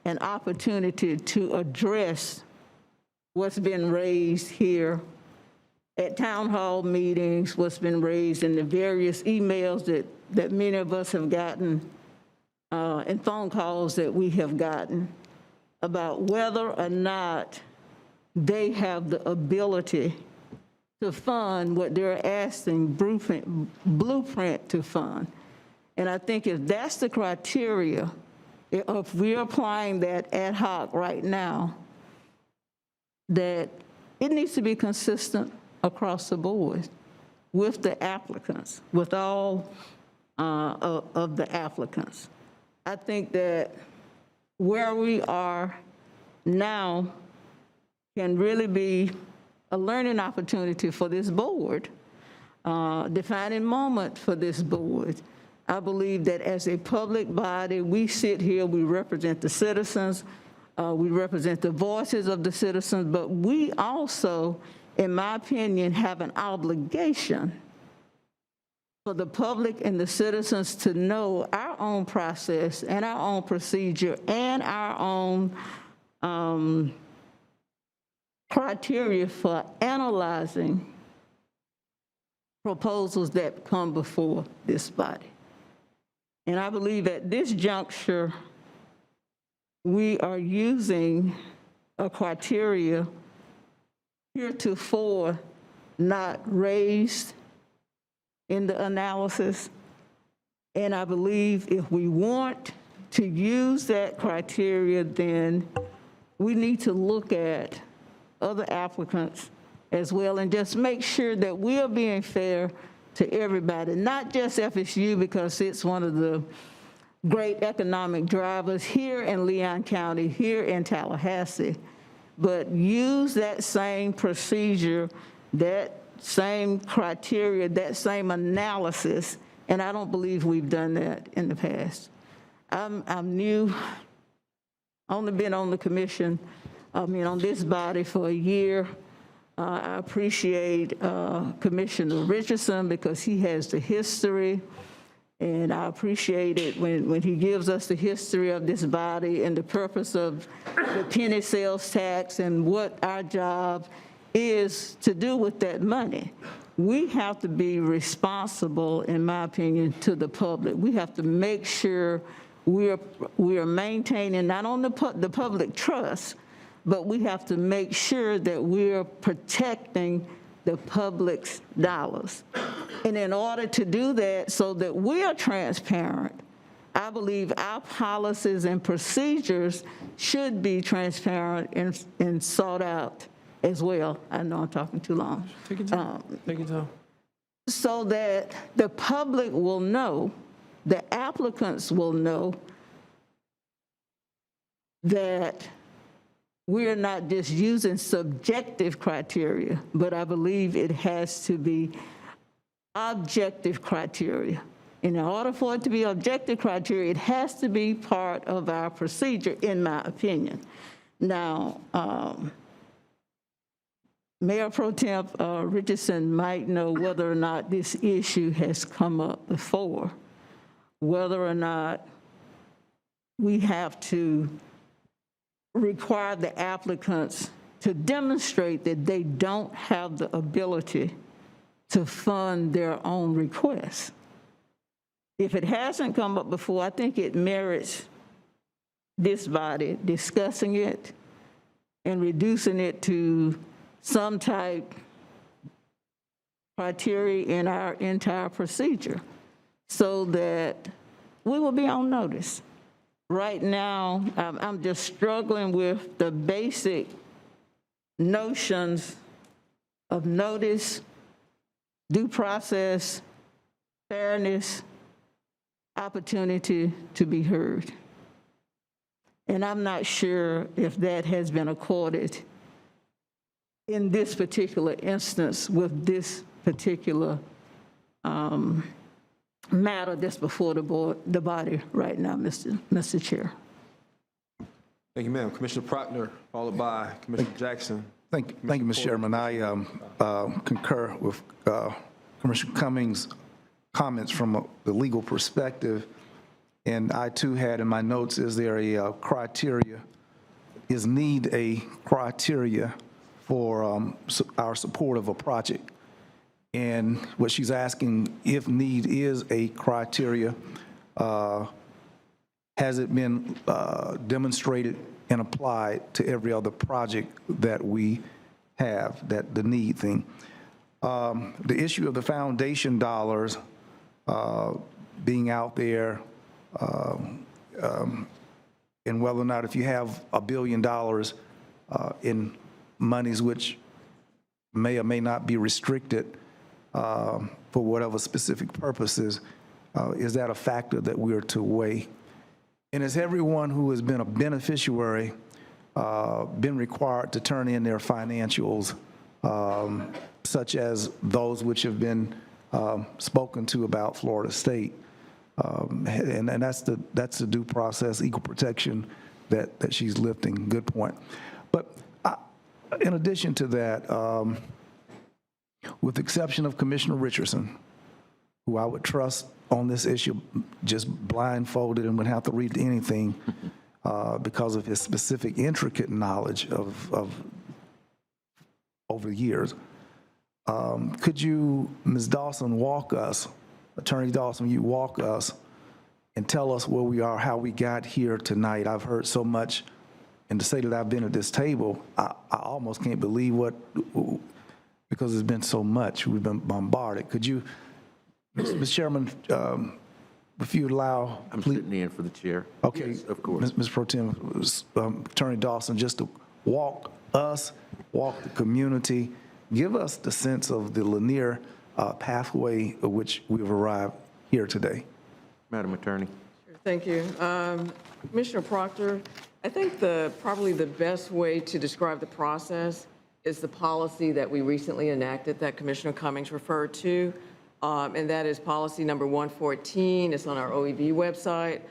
an opportunity to address what's been raised here at town hall meetings, what's been raised in the various emails that many of us have gotten, and phone calls that we have gotten about whether or not they have the ability to fund what they're asking Blueprint to fund. And I think if that's the criteria, if we're applying that ad hoc right now, that it needs to be consistent across the board with the applicants, with all of the applicants. I think that where we are now can really be a learning opportunity for this board, defining moment for this board. I believe that as a public body, we sit here, we represent the citizens, we represent the voices of the citizens, but we also, in my opinion, have an obligation for the public and the citizens to know our own process and our own procedure and our own criteria for analyzing proposals that come before this body. And I believe at this juncture, we are using a criteria heretofore not raised in the analysis. And I believe if we want to use that criteria, then we need to look at other applicants as well and just make sure that we are being fair to everybody, not just FSU because it's one of the great economic drivers here in Leon County, here in Tallahassee, but use that same procedure, that same criteria, that same analysis, and I don't believe we've done that in the past. I'm new, only been on the commission, on this body for a year. I appreciate Commissioner Richardson because he has the history, and I appreciate it when he gives us the history of this body and the purpose of the penny sales tax and what our job is to do with that money. We have to be responsible, in my opinion, to the public. We have to make sure we are maintaining not only the public trust, but we have to make sure that we're protecting the public's dollars. And in order to do that so that we are transparent, I believe our policies and procedures should be transparent and sought out as well. I know I'm talking too long. Take your time. Take your time. So that the public will know, the applicants will know that we're not just using subjective criteria, but I believe it has to be objective criteria. And in order for it to be objective criteria, it has to be part of our procedure, in my opinion. Now, Mayor Pro Tem Richardson might know whether or not this issue has come up before, whether or not we have to require the applicants to demonstrate that they don't have the ability to fund their own requests. If it hasn't come up before, I think it merits this body discussing it and reducing it to some type criteria in our entire procedure so that we will be on notice. Right now, I'm just struggling with the basic notions of notice, due process, fairness, opportunity to be heard. And I'm not sure if that has been accorded in this particular instance with this particular matter that's before the body right now, Mr. Chair. Thank you, ma'am. Commissioner Proctor, followed by Commissioner Jackson. Thank you, Mr. Chairman. I concur with Commissioner Cummings' comments from the legal perspective. And I too had in my notes, is there a criteria, is need a criteria for our support of a project? And what she's asking, if need is a criteria, has it been demonstrated and applied to every other project that we have, that the need thing? The issue of the foundation dollars being out there, and whether or not if you have $1 billion in monies which may or may not be restricted for whatever specific purposes, is that a factor that we are to weigh? And has everyone who has been a beneficiary been required to turn in their financials, such as those which have been spoken to about Florida State? And that's the due process, equal protection that she's lifting. Good point. But in addition to that, with the exception of Commissioner Richardson, who I would trust on this issue, just blindfolded and would have to read anything because of his specific intricate knowledge of over the years, Could you, Ms. Dawson, walk us, Attorney Dawson, you walk us and tell us where we are, how we got here tonight? I've heard so much, and to say that I've been at this table, I almost can't believe because there's been so much. We've been bombarded. Could you, Mr. Chairman, if you allow. I'm sitting in for the chair. Okay. Yes, of course. Ms. Pro Tem, Attorney Dawson, just to walk the community, give us the sense of the linear pathway of which we've arrived here today. Madam Attorney. Thank you. Commissioner Proctor, I think probably the best way to describe the process is the policy that we recently enacted that Commissioner Cummings referred to, and that is policy number 114. It's on our OEV website,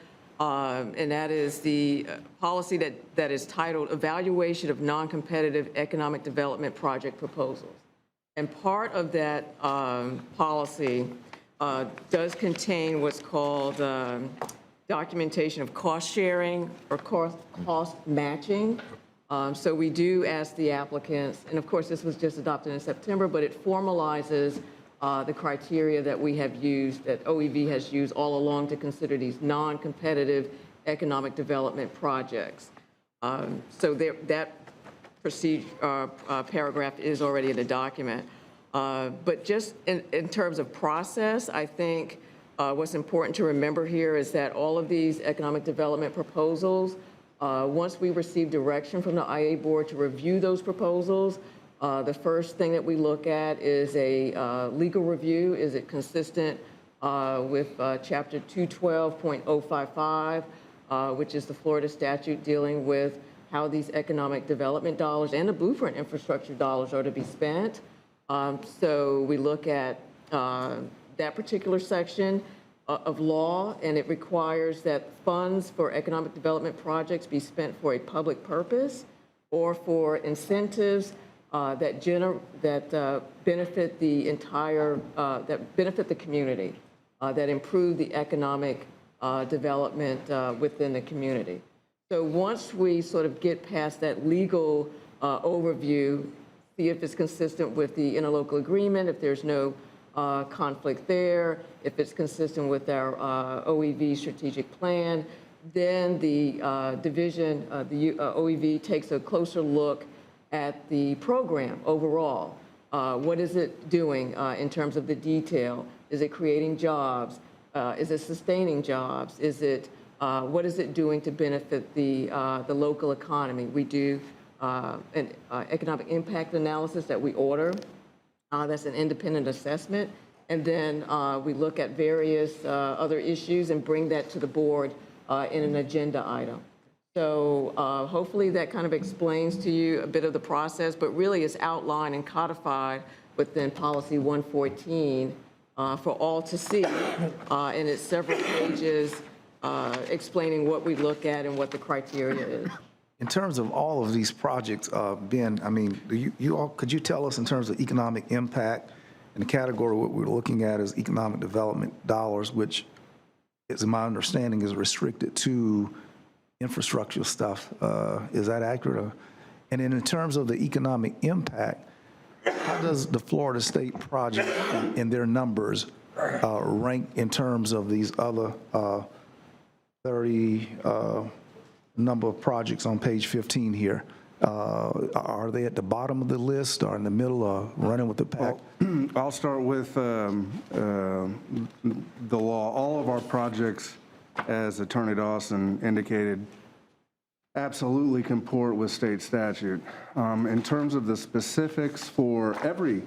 and that is the policy that is titled Evaluation of Non-Competitive Economic Development Project Proposals. And part of that policy does contain what's called documentation of cost sharing or cost matching. So we do ask the applicants, and of course this was just adopted in September, but it formalizes the criteria that we have used, that OEV has used all along to consider these non-competitive economic development projects. So that procedure paragraph is already in the document. But just in terms of process, I think what's important to remember here is that all of these economic development proposals, once we receive direction from the IA board to review those proposals, the first thing that we look at is a legal review. Is it consistent with Chapter 212.055, which is the Florida statute dealing with how these economic development dollars and the blueprint infrastructure dollars are to be spent. So we look at that particular section of law, and it requires that funds for economic development projects be spent for a public purpose or for incentives that benefit the entire, that benefit the community, that improve the economic development within the community. So once we sort of get past that legal overview, see if it's consistent with the interlocal agreement, if there's no conflict there, if it's consistent with our OEV strategic plan, then the division, the OEV takes a closer look at the program overall. What is it doing in terms of the detail? Is it creating jobs? Is it sustaining jobs? Is it, what is it doing to benefit the local economy? We do an economic impact analysis that we order. That's an independent assessment. And then we look at various other issues and bring that to the board in an agenda item. So hopefully that kind of explains to you a bit of the process, but really it's outlined and codified within policy 114 for all to see. And it's several pages explaining what we look at and what the criteria is. In terms of all of these projects, Ben, I mean, you all, could you tell us in terms of economic impact, in the category what we're looking at is economic development dollars, which is, in my understanding, is restricted to infrastructure stuff. Is that accurate? And then in terms of the economic impact, how does the Florida State project and their numbers rank in terms of these other 30 number of projects on page 15 here? Are they at the bottom of the list or in the middle or running with the pack? Well, I'll start with the law. All of our projects, as Attorney Dawson indicated, absolutely comport with state statute. In terms of the specifics for every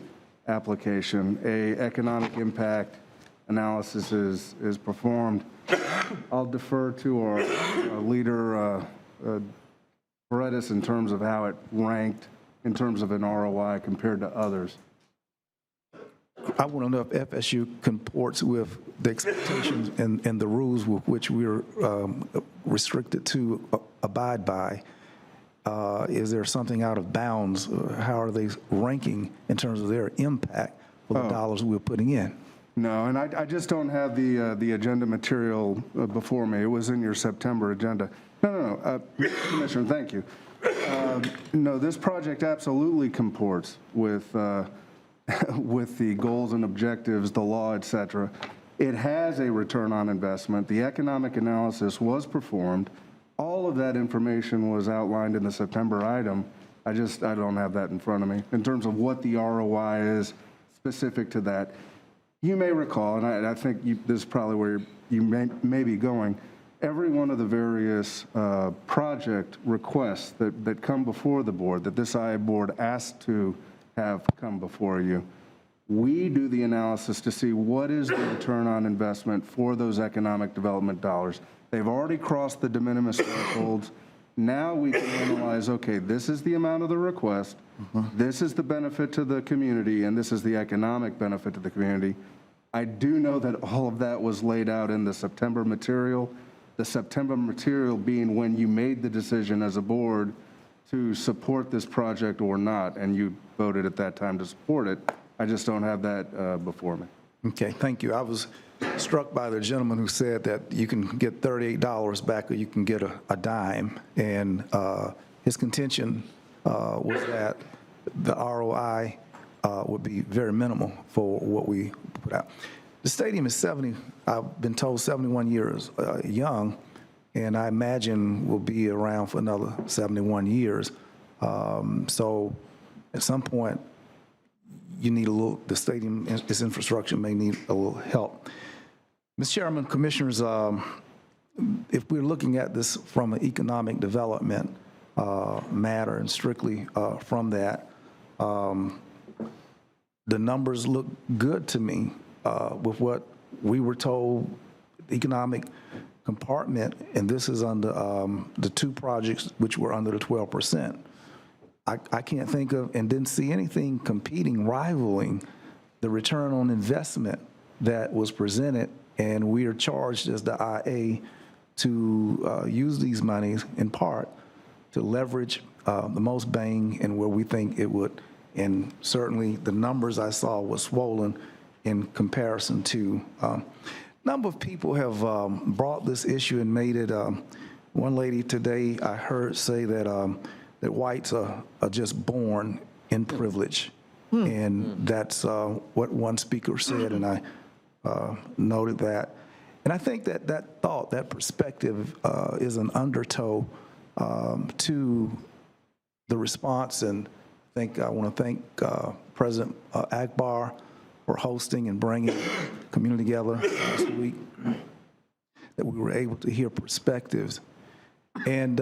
application, a economic impact analysis is performed. I'll defer to our leader, Paredes, in terms of how it ranked in terms of an ROI compared to others. I want to know if FSU comports with the expectations and the rules with which we're restricted to abide by. Is there something out of bounds? How are they ranking in terms of their impact for the dollars we're putting in? No, and I just don't have the agenda material before me. It was in your September agenda. No, Commissioner, thank you. No, this project absolutely comports with with the goals and objectives, the law, et cetera. It has a return on investment. The economic analysis was performed. All of that information was outlined in the September item. I don't have that in front of me in terms of what the ROI is specific to that. You may recall, and I think this is probably where you may be going, every one of the various project requests that come before the board, that this IA board asked to have come before you, we do the analysis to see what is the return on investment for those economic development dollars. They've already crossed the de minimis thresholds. Now we can analyze, okay, this is the amount of the request, this is the benefit to the community, and this is the economic benefit to the community. I do know that all of that was laid out in the September material. The September material being when you made the decision as a board to support this project or not, and you voted at that time to support it. I just don't have that before me. Okay, thank you. I was struck by the gentleman who said that you can get $38 back or you can get a dime. And his contention was that the ROI would be very minimal for what we put out. The stadium is I've been told 71 years young, and I imagine will be around for another 71 years. So at some point, you need the stadium, its infrastructure may need a little help. Mr. Chairman, Commissioners, if we're looking at this from an economic development matter and strictly from that, the numbers look good to me with what we were told, economic compartment, and this is under the two projects which were under the 12%. I can't think of and didn't see anything competing, rivaling the return on investment that was presented, and we are charged as the IA to use these monies in part to leverage the most bang and where we think it would. And certainly the numbers I saw was swollen in comparison to. Number of people have brought this issue and made it. One lady today I heard say that that whites are just born in privilege. And that's what one speaker said, and I noted that. And I think that that thought, that perspective is an undertow to the response. And I want to thank President Akbar for hosting and bringing the community together last week, that we were able to hear perspectives. And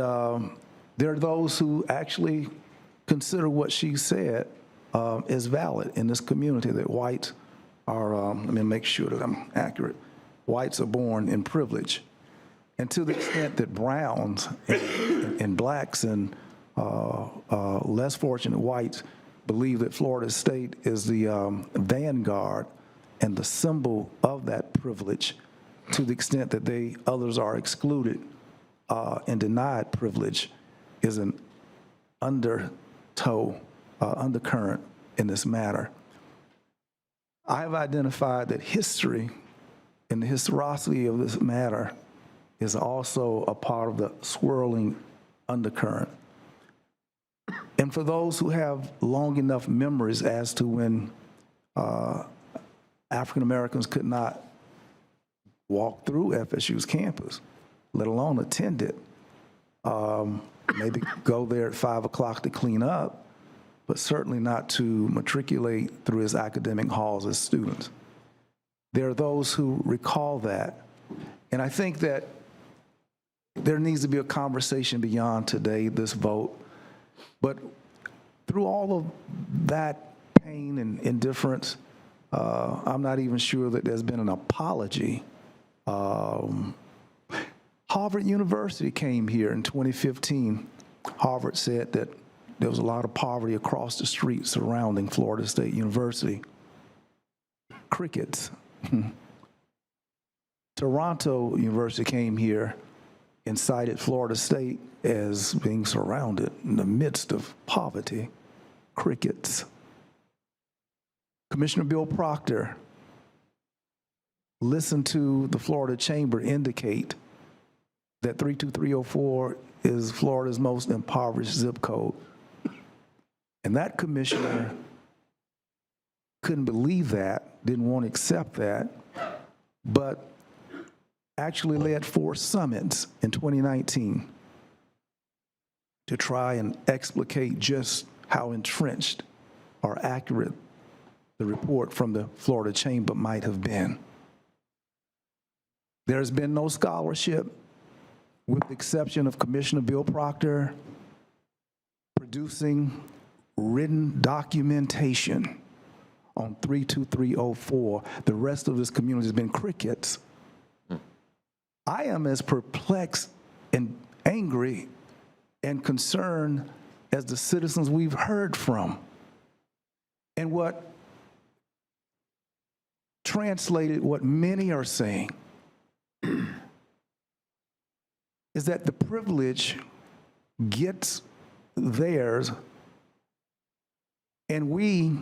there are those who actually consider what she said is valid in this community, that whites are, let me make sure that I'm accurate, whites are born in privilege. And to the extent that browns and blacks and less fortunate whites believe that Florida State is the vanguard and the symbol of that privilege, to the extent that others are excluded and denied privilege, is an undercurrent in this matter. I have identified that history and the historicity of this matter is also a part of the swirling undercurrent. And for those who have long enough memories as to when African Americans could not walk through FSU's campus, let alone attend it, maybe go there at 5 o'clock to clean up, but certainly not to matriculate through his academic halls as students. There are those who recall that. And I think that there needs to be a conversation beyond today, this vote. But through all of that pain and indifference, I'm not even sure that there's been an apology. Harvard University came here in 2015. Harvard said that there was a lot of poverty across the street surrounding Florida State University. Crickets. Toronto University came here and cited Florida State as being surrounded in the midst of poverty. Crickets. Commissioner Bill Proctor listened to the Florida Chamber indicate that 32304 is Florida's most impoverished zip code. And that commissioner couldn't believe that, didn't want to accept that, but actually led 4 summits in 2019 to try and explicate just how entrenched or accurate the report from the Florida Chamber might have been. There's been no scholarship, with the exception of Commissioner Bill Proctor producing written documentation on 32304. The rest of this community has been crickets. I am as perplexed and angry and concerned as the citizens we've heard from. And what translated what many are saying is that the privilege gets theirs, and we,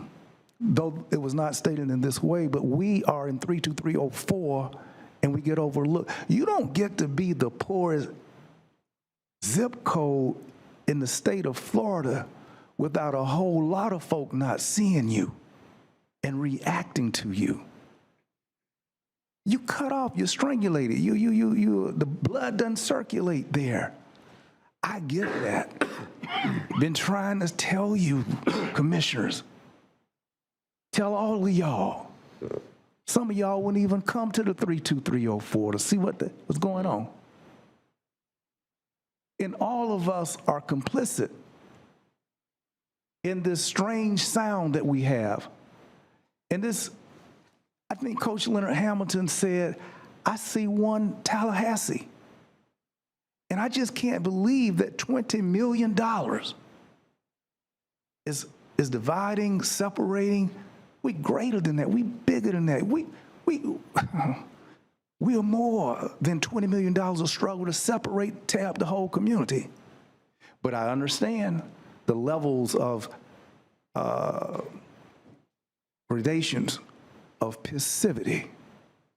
though it was not stated in this way, but we are in 32304 and we get overlooked. You don't get to be the poorest zip code in the state of Florida without a whole lot of folk not seeing you and reacting to you. You cut off, you're strangulated, the blood doesn't circulate there. I get that. Been trying to tell you, commissioners, tell all of y'all. Some of y'all wouldn't even come to the 32304 to see what's going on. And all of us are complicit in this strange sound that we have. And this, I think Coach Leonard Hamilton said, I see one Tallahassee. And I just can't believe that $20 million is dividing, separating. We greater than that. We bigger than that. We are more than $20 million of struggle to separate, tear up the whole community. But I understand the levels of gradations of passivity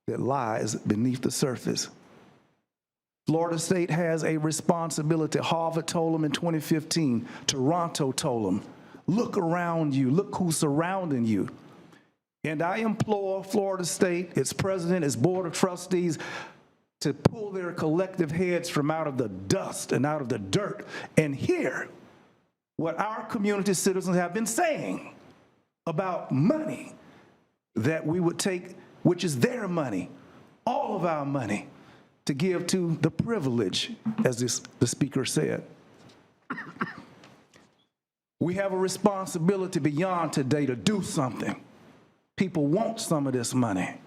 that lies beneath the surface. Florida State has a responsibility. Harvard told them in 2015. Toronto told them, look around you. Look who's surrounding you. And I implore Florida State, its president, its board of trustees, to pull their collective heads from out of the dust and out of the dirt and hear what our community citizens have been saying about money that we would take, which is their money, all of our money, to give to the privilege, as the speaker said. We have a responsibility beyond today to do something. People want some of this money.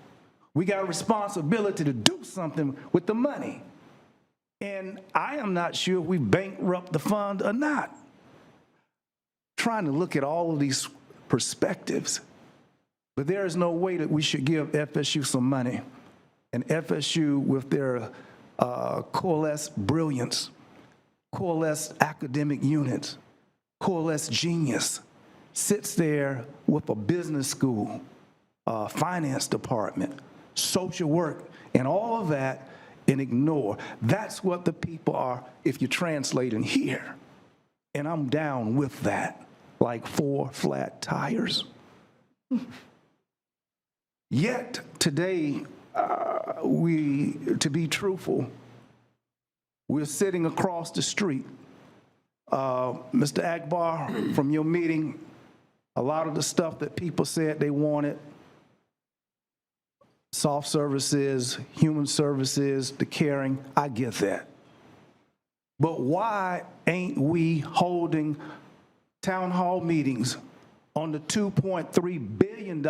We got a responsibility to do something with the money. And I am not sure if we bankrupt the fund or not. Trying to look at all of these perspectives, but there is no way that we should give FSU some money. And FSU, with their coalesced brilliance, coalesced academic units, coalesced genius, sits there with a business school, finance department, social work, and all of that, and ignore. That's what the people are, if you translate in here. And I'm down with that, like 4 flat tires. Yet today, to be truthful, we're sitting across the street. Mr. Akbar, from your meeting, a lot of the stuff that people said they wanted, soft services, human services, the caring, I get that. But why ain't we holding town hall meetings on the $2.3 billion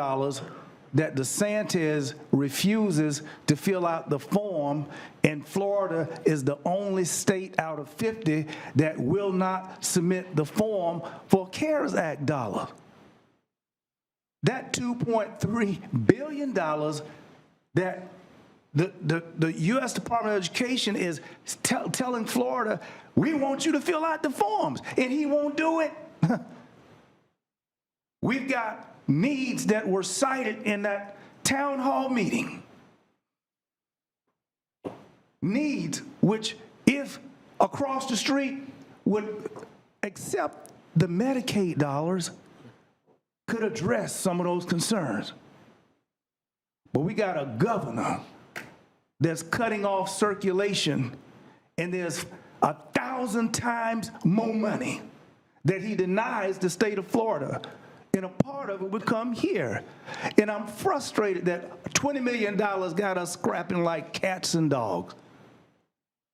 that DeSantis refuses to fill out the form, and Florida is the only state out of 50 that will not submit the form for CARES Act dollar? That $2.3 billion that the U.S. Department of Education is telling Florida, we want you to fill out the forms, and he won't do it. We've got needs that were cited in that town hall meeting. Needs which, if across the street would accept the Medicaid dollars, could address some of those concerns. But we got a governor that's cutting off circulation, and there's 1,000 times more money that he denies the state of Florida. And a part of it would come here. And I'm frustrated that $20 million got us scrapping like cats and dogs.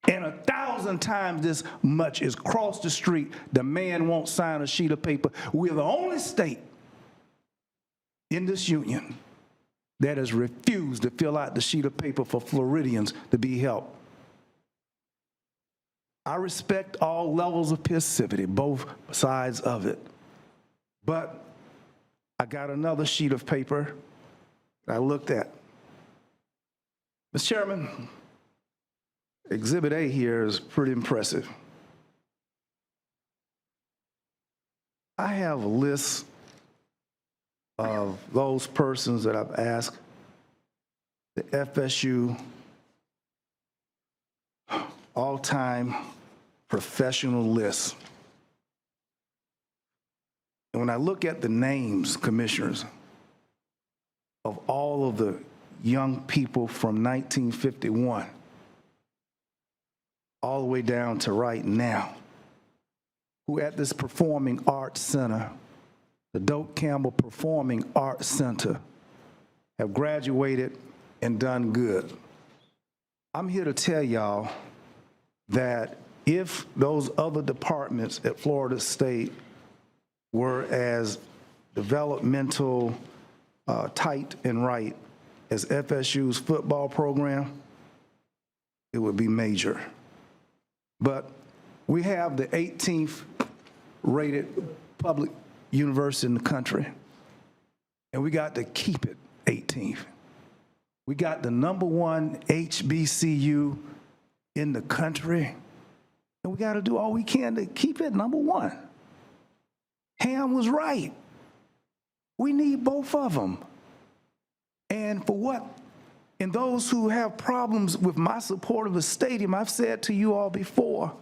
And 1,000 times this much is across the street. The man won't sign a sheet of paper. We're the only state in this union that has refused to fill out the sheet of paper for Floridians to be helped. I respect all levels of passivity, both sides of it. But I got another sheet of paper that I looked at. Mr. Chairman, Exhibit A here is pretty impressive. I have a list of those persons that I've asked, the FSU all-time professional list. And when I look at the names, commissioners, of all of the young people from 1951 all the way down to right now, who at this Performing Arts Center, the Doak Campbell Performing Arts Center, have graduated and done good. I'm here to tell y'all that if those other departments at Florida State were as developmental, tight and right as FSU's football program, it would be major. But we have the 18th rated public university in the country, and we got to keep it 18th. We got the #1 HBCU in the country, and we got to do all we can to keep it #1. Ham was right. We need both of them. And for what? And those who have problems with my support of the stadium, I've said to you all before,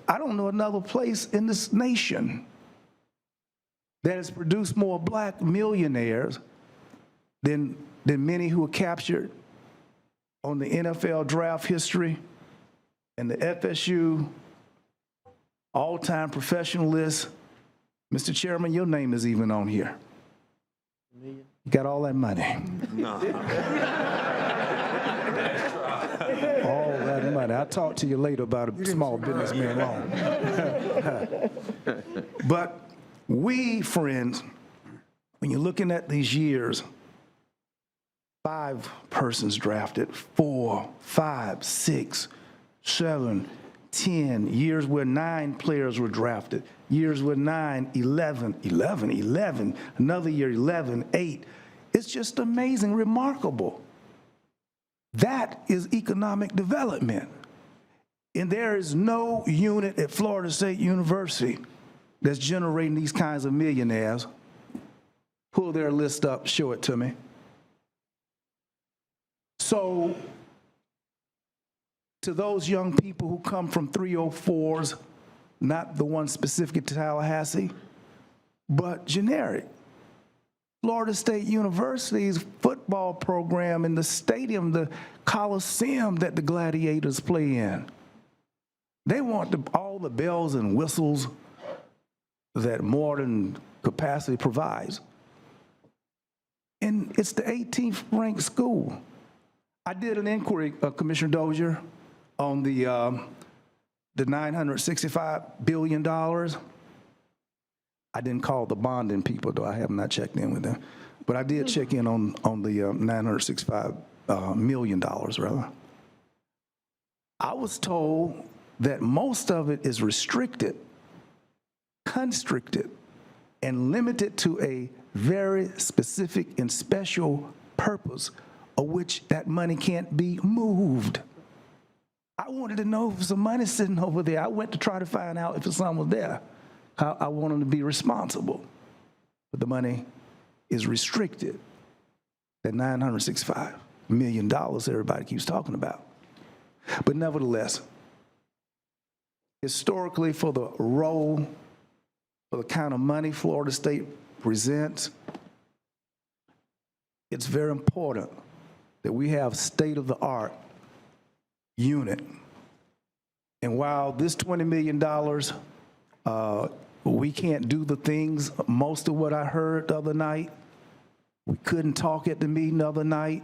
I don't know another place in this nation that has produced more black millionaires than many who were captured on the NFL draft history and the FSU all-time professional list. Mr. Chairman, your name is even on here. You got all that money. No. All that money. I'll talk to you later about a small businessman loan. But we, friends, when you're looking at these years, 5 persons drafted, 4, 5, 6, 7, 10, years where 9 players were drafted, years where 9, 11, another year 11, 8. It's just amazing, remarkable. That is economic development. And there is no unit at Florida State University that's generating these kinds of millionaires. Pull their list up, show it to me. So, to those young people who come from 304s, not the one specific to Tallahassee, but generic, Florida State University's football program in the stadium, the Coliseum that the Gladiators play in, they want all the bells and whistles that modern capacity provides. And it's the 18th ranked school. I did an inquiry, Commissioner Dozier, on the $965 billion. I didn't call the bonding people, though. I have not checked in with them. But I did check in on the $965 million, rather. I was told that most of it is restricted, constricted, and limited to a very specific and special purpose of which that money can't be moved. I wanted to know if some money sitting over there. I went to try to find out if some was there. I want them to be responsible. But the money is restricted. That $965 million everybody keeps talking about. But nevertheless, historically, for the role for the kind of money Florida State presents, it's very important that we have state-of-the-art unit. And while this $20 million, we can't do the things, most of what I heard the other night, we couldn't talk at the meeting the other night,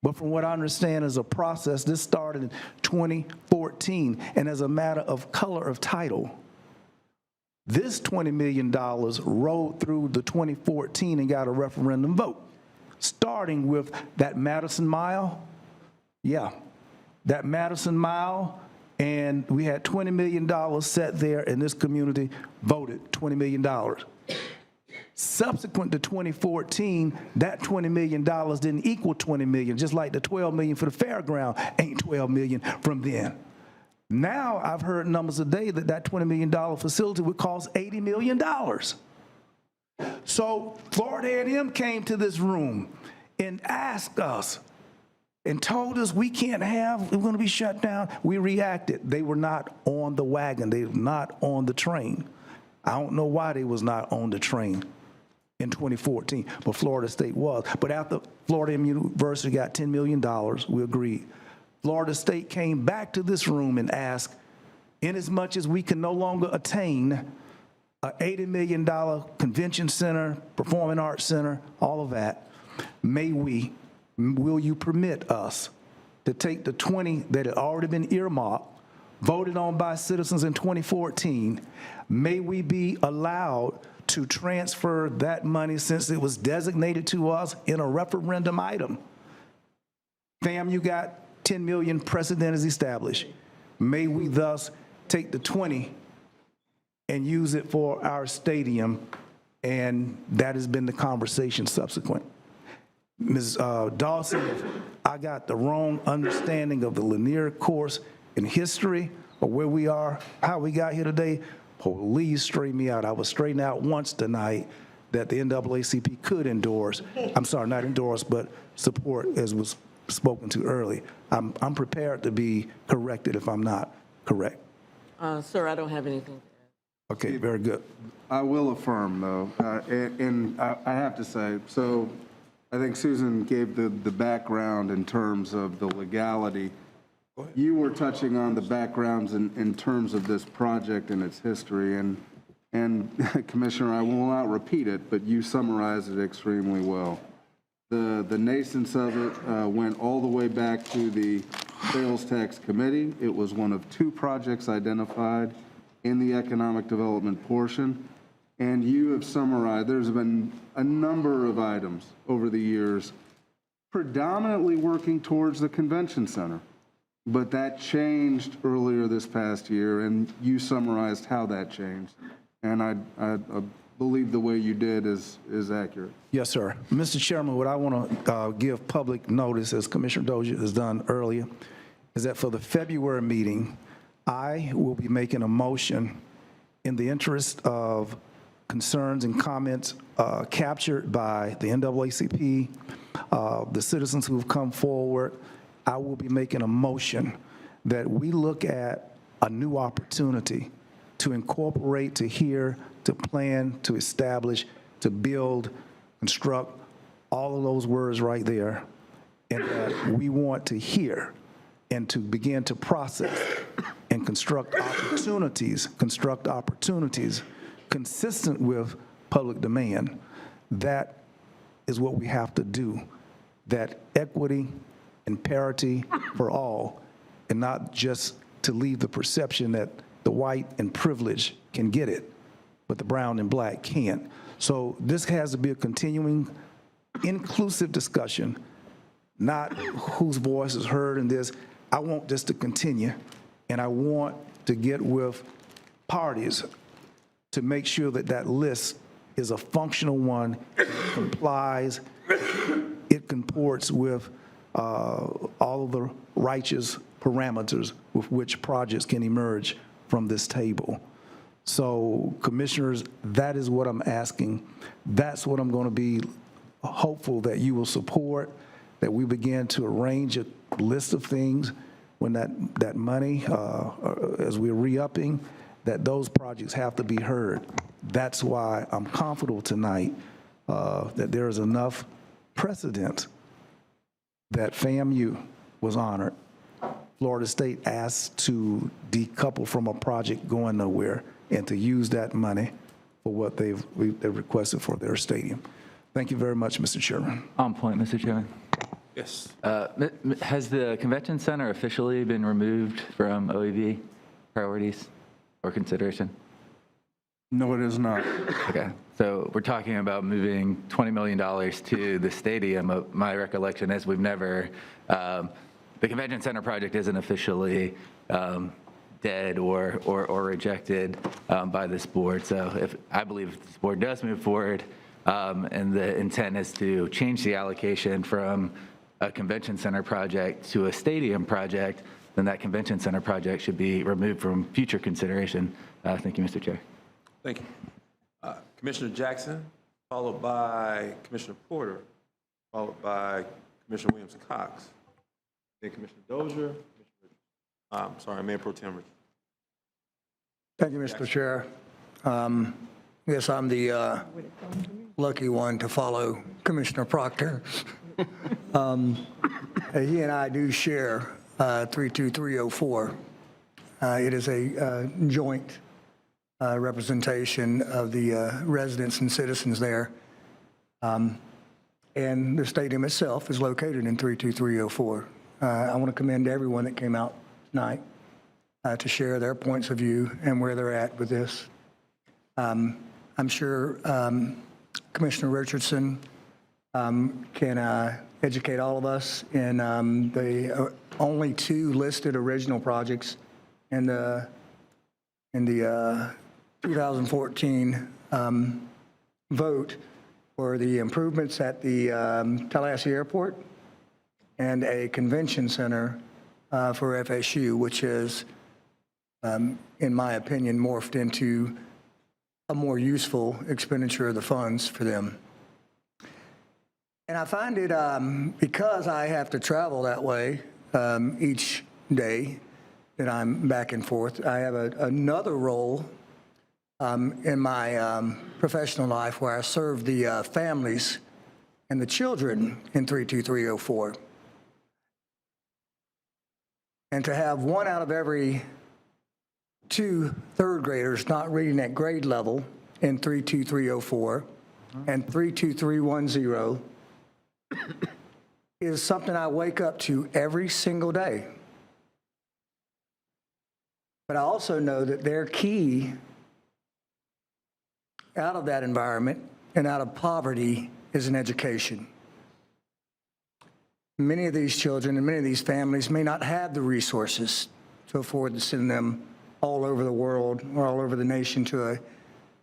but from what I understand is a process, this started in 2014, and as a matter of color of title, this $20 million rolled through the 2014 and got a referendum vote, starting with that Madison Mile. Yeah, that Madison Mile, and we had $20 million set there, and this community voted $20 million. Subsequent to 2014, that $20 million didn't equal $20 million, just like the $12 million for the fairground ain't $12 million from then. Now I've heard numbers today that that $20 million facility would cost $80 million. So Florida A&M came to this room and asked us and told us we can't have, we're going to be shut down. We reacted. They were not on the wagon. They were not on the train. I don't know why they was not on the train in 2014, but Florida State was. But after Florida A&M University got $10 million, we agreed. Florida State came back to this room and asked, inasmuch as we can no longer attain an $80 million convention center, performing arts center, all of that, will you permit us to take the 20 that had already been earmarked, voted on by citizens in 2014, may we be allowed to transfer that money since it was designated to us in a referendum item? Fam, you got 10 million, precedent is established. May we thus take the 20 and use it for our stadium, and that has been the conversation subsequent. Ms. Dawson, if I got the wrong understanding of the linear course in history or where we are, how we got here today, please straighten me out. I was straightened out once tonight that the NAACP could endorse, I'm sorry, not endorse, but support, as was spoken to early. I'm prepared to be corrected if I'm not correct. Sir, I don't have anything to add. Okay, very good. I will affirm, though, and I have to say, so I think Susan gave the background in terms of the legality. You were touching on the backgrounds in terms of this project and its history, and Commissioner, I will not repeat it, but you summarized it extremely well. The nascence of it went all the way back to the Sales Tax Committee. It was one of 2 projects identified in the economic development portion. And you have summarized, there's been a number of items over the years, predominantly working towards the convention center. But that changed earlier this past year, and you summarized how that changed. And I believe the way you did is accurate. Yes, sir. Mr. Chairman, what I want to give public notice, as Commissioner Dozier has done earlier, is that for the February meeting, I will be making a motion in the interest of concerns and comments captured by the NAACP, the citizens who have come forward. I will be making a motion that we look at a new opportunity to incorporate, to hear, to plan, to establish, to build, construct, all of those words right there, and that we want to hear and to begin to process and construct opportunities consistent with public demand. That is what we have to do, that equity and parity for all, and not just to leave the perception that the white and privileged can get it, but the brown and black can't. So this has to be a continuing, inclusive discussion, not whose voice is heard in this. I want this to continue, and I want to get with parties to make sure that that list is a functional one, it complies, it comports with all of the righteous parameters with which projects can emerge from this table. So, commissioners, that is what I'm asking. That's what I'm going to be hopeful that you will support, that we begin to arrange a list of things when that money, as we're re-upping, that those projects have to be heard. That's why I'm comfortable tonight that there is enough precedent that FAMU was honored. Florida State asked to decouple from a project going nowhere and to use that money for what they've requested for their stadium. Thank you very much, Mr. Chairman. On point, Mr. Chairman. Yes. Has the convention center officially been removed from OEV priorities or consideration? No, it is not. Okay, so we're talking about moving $20 million to the stadium. My recollection is we've never, the convention center project isn't officially dead or rejected by this board. So I believe if this board does move forward and the intent is to change the allocation from a convention center project to a stadium project, then that convention center project should be removed from future consideration. Thank you, Mr. Chair. Thank you. Commissioner Jackson, followed by Commissioner Porter, followed by Commissioner Williams-Cox, then Commissioner Dozier, Mayor Pro Tem Richards. Thank you, Mr. Chair. Yes, I'm the lucky one to follow Commissioner Proctor. He and I do share 32304. It is a joint representation of the residents and citizens there. And the stadium itself is located in 32304. I want to commend everyone that came out tonight to share their points of view and where they're at with this. I'm sure Commissioner Richardson can educate all of us in the only two listed original projects in the 2014 vote for the improvements at the Tallahassee Airport and a convention center for FSU, which is, in my opinion, morphed into a more useful expenditure of the funds for them. And I find it, because I have to travel that way each day that I'm back and forth, I have another role in my professional life where I serve the families and the children in 32304. And to have 1 out of every 2 third graders not reading at grade level in 32304 and 32310 is something I wake up to every single day. But I also know that their key out of that environment and out of poverty is an education. Many of these children and many of these families may not have the resources to afford to send them all over the world or all over the nation to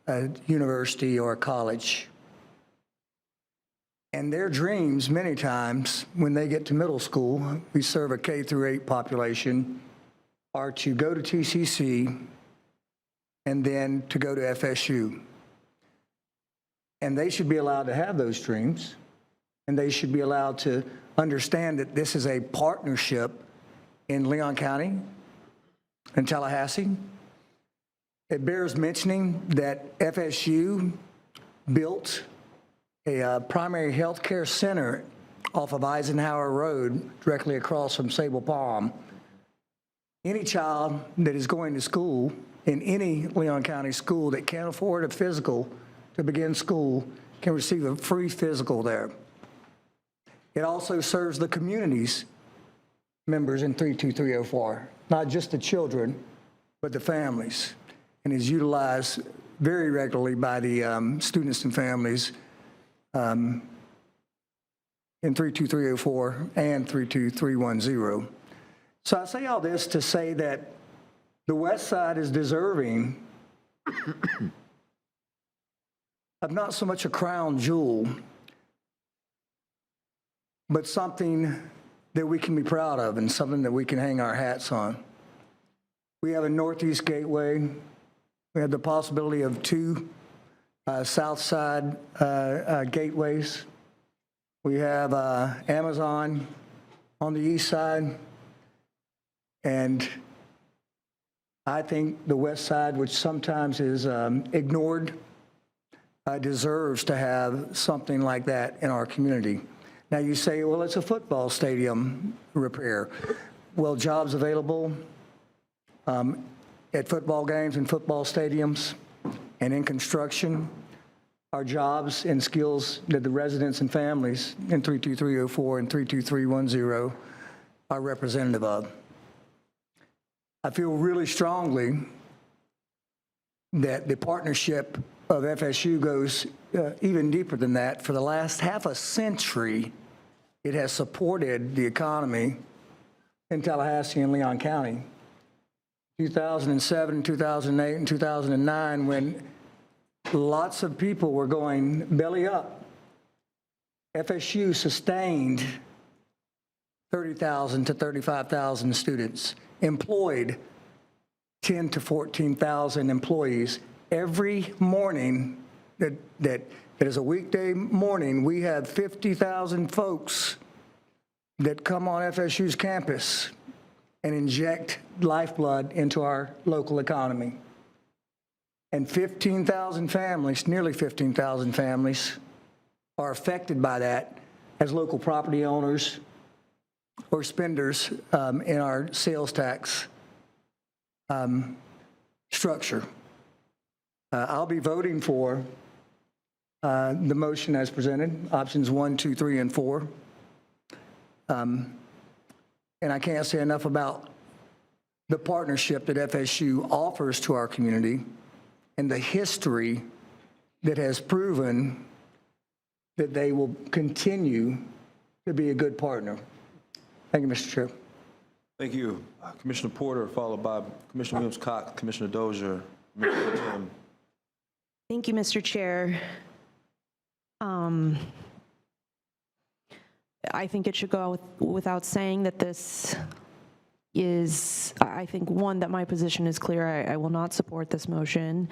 a university or a college. And their dreams, many times, when they get to middle school, we serve a K through 8 population, are to go to TCC and then to go to FSU. And they should be allowed to have those dreams, and they should be allowed to understand that this is a partnership in Leon County and Tallahassee. It bears mentioning that FSU built a primary health care center off of Eisenhower Road directly across from Sable Palm. Any child that is going to school in any Leon County school that can't afford a physical to begin school can receive a free physical there. It also serves the community's members in 32304, not just the children, but the families, and is utilized very regularly by the students and families in 32304 and 32310. So I say all this to say that the West Side is deserving of not so much a crown jewel, but something that we can be proud of and something that we can hang our hats on. We have a Northeast Gateway. We have the possibility of 2 South Side gateways. We have Amazon on the East Side. And I think the West Side, which sometimes is ignored deserves to have something like that in our community. Now you say, well, it's a football stadium repair. Well, jobs available at football games and football stadiums and in construction are jobs and skills that the residents and families in 32304 and 32310 are representative of. I feel really strongly that the partnership of FSU goes even deeper than that. For the last half a century, it has supported the economy in Tallahassee and Leon County. 2007, 2008, and 2009, when lots of people were going belly up, FSU sustained 30,000 to 35,000 students, employed 10 to 14,000 employees. Every morning that is a weekday morning, we have 50,000 folks that come on FSU's campus and inject lifeblood into our local economy. And 15,000 families, nearly 15,000 families, are affected by that as local property owners or spenders in our sales tax structure. I'll be voting for the motion as presented, options 1, 2, 3, and 4. And I can't say enough about the partnership that FSU offers to our community and the history that has proven that they will continue to be a good partner. Thank you, Mr. Chair. Thank you. Commissioner Porter, followed by Commissioner Williams-Cox, Commissioner Dozier, Commissioner Jim. Thank you, Mr. Chair. I think it should go without saying that this is, I think, one, that my position is clear. I will not support this motion.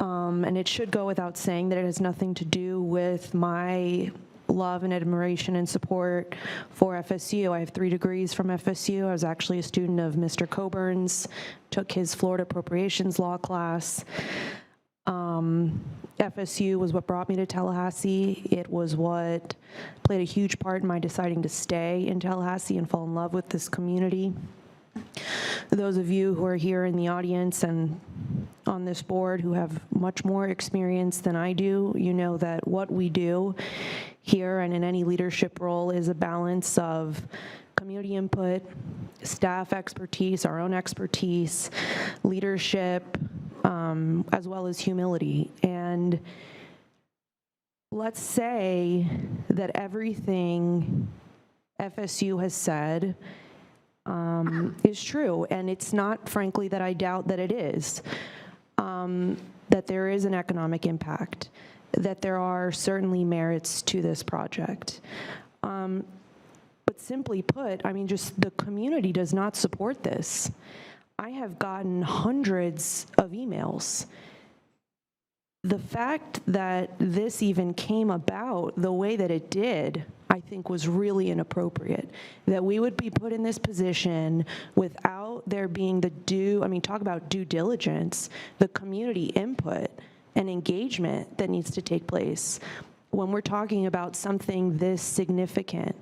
And it should go without saying that it has nothing to do with my love and admiration and support for FSU. I have 3 degrees from FSU. I was actually a student of Mr. Coburn's, took his Florida appropriations law class. FSU was what brought me to Tallahassee. It was what played a huge part in my deciding to stay in Tallahassee and fall in love with this community. Those of you who are here in the audience and on this board who have much more experience than I do, you know that what we do here and in any leadership role is a balance of community input, staff expertise, our own expertise, leadership, as well as humility. And let's say that everything FSU has said is true, and it's not, frankly, that I doubt that it is, that there is an economic impact, that there are certainly merits to this project. But simply put, I mean, just the community does not support this. I have gotten hundreds of emails. The fact that this even came about the way that it did, I think, was really inappropriate. That we would be put in this position without there being talk about due diligence, the community input and engagement that needs to take place when we're talking about something this significant.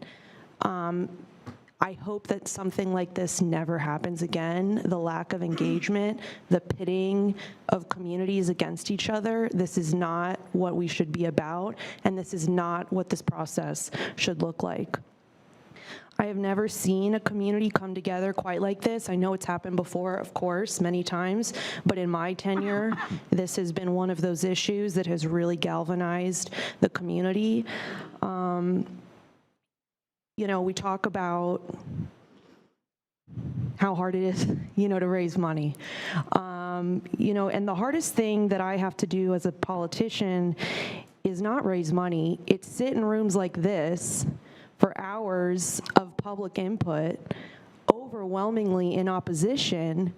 I hope that something like this never happens again. The lack of engagement, the pitting of communities against each other, this is not what we should be about, and this is not what this process should look like. I have never seen a community come together quite like this. I know it's happened before, of course, many times, but in my tenure, this has been one of those issues that has really galvanized the community. We talk about how hard it is, to raise money. And the hardest thing that I have to do as a politician is not raise money. It's sit in rooms like this for hours of public input, overwhelmingly in opposition,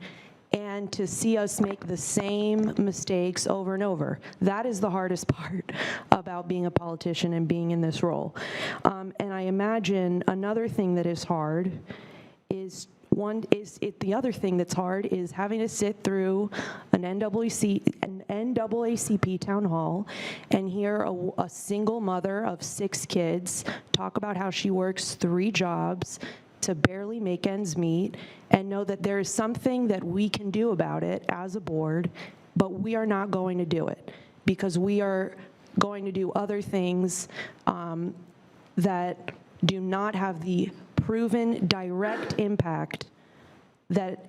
and to see us make the same mistakes over and over. That is the hardest part about being a politician and being in this role. And I imagine another thing that is hard is The other thing that's hard is having to sit through an NAACP town hall and hear a single mother of 6 kids talk about how she works 3 jobs to barely make ends meet, and know that there is something that we can do about it as a board, but we are not going to do it because we are going to do other things that do not have the proven direct impact that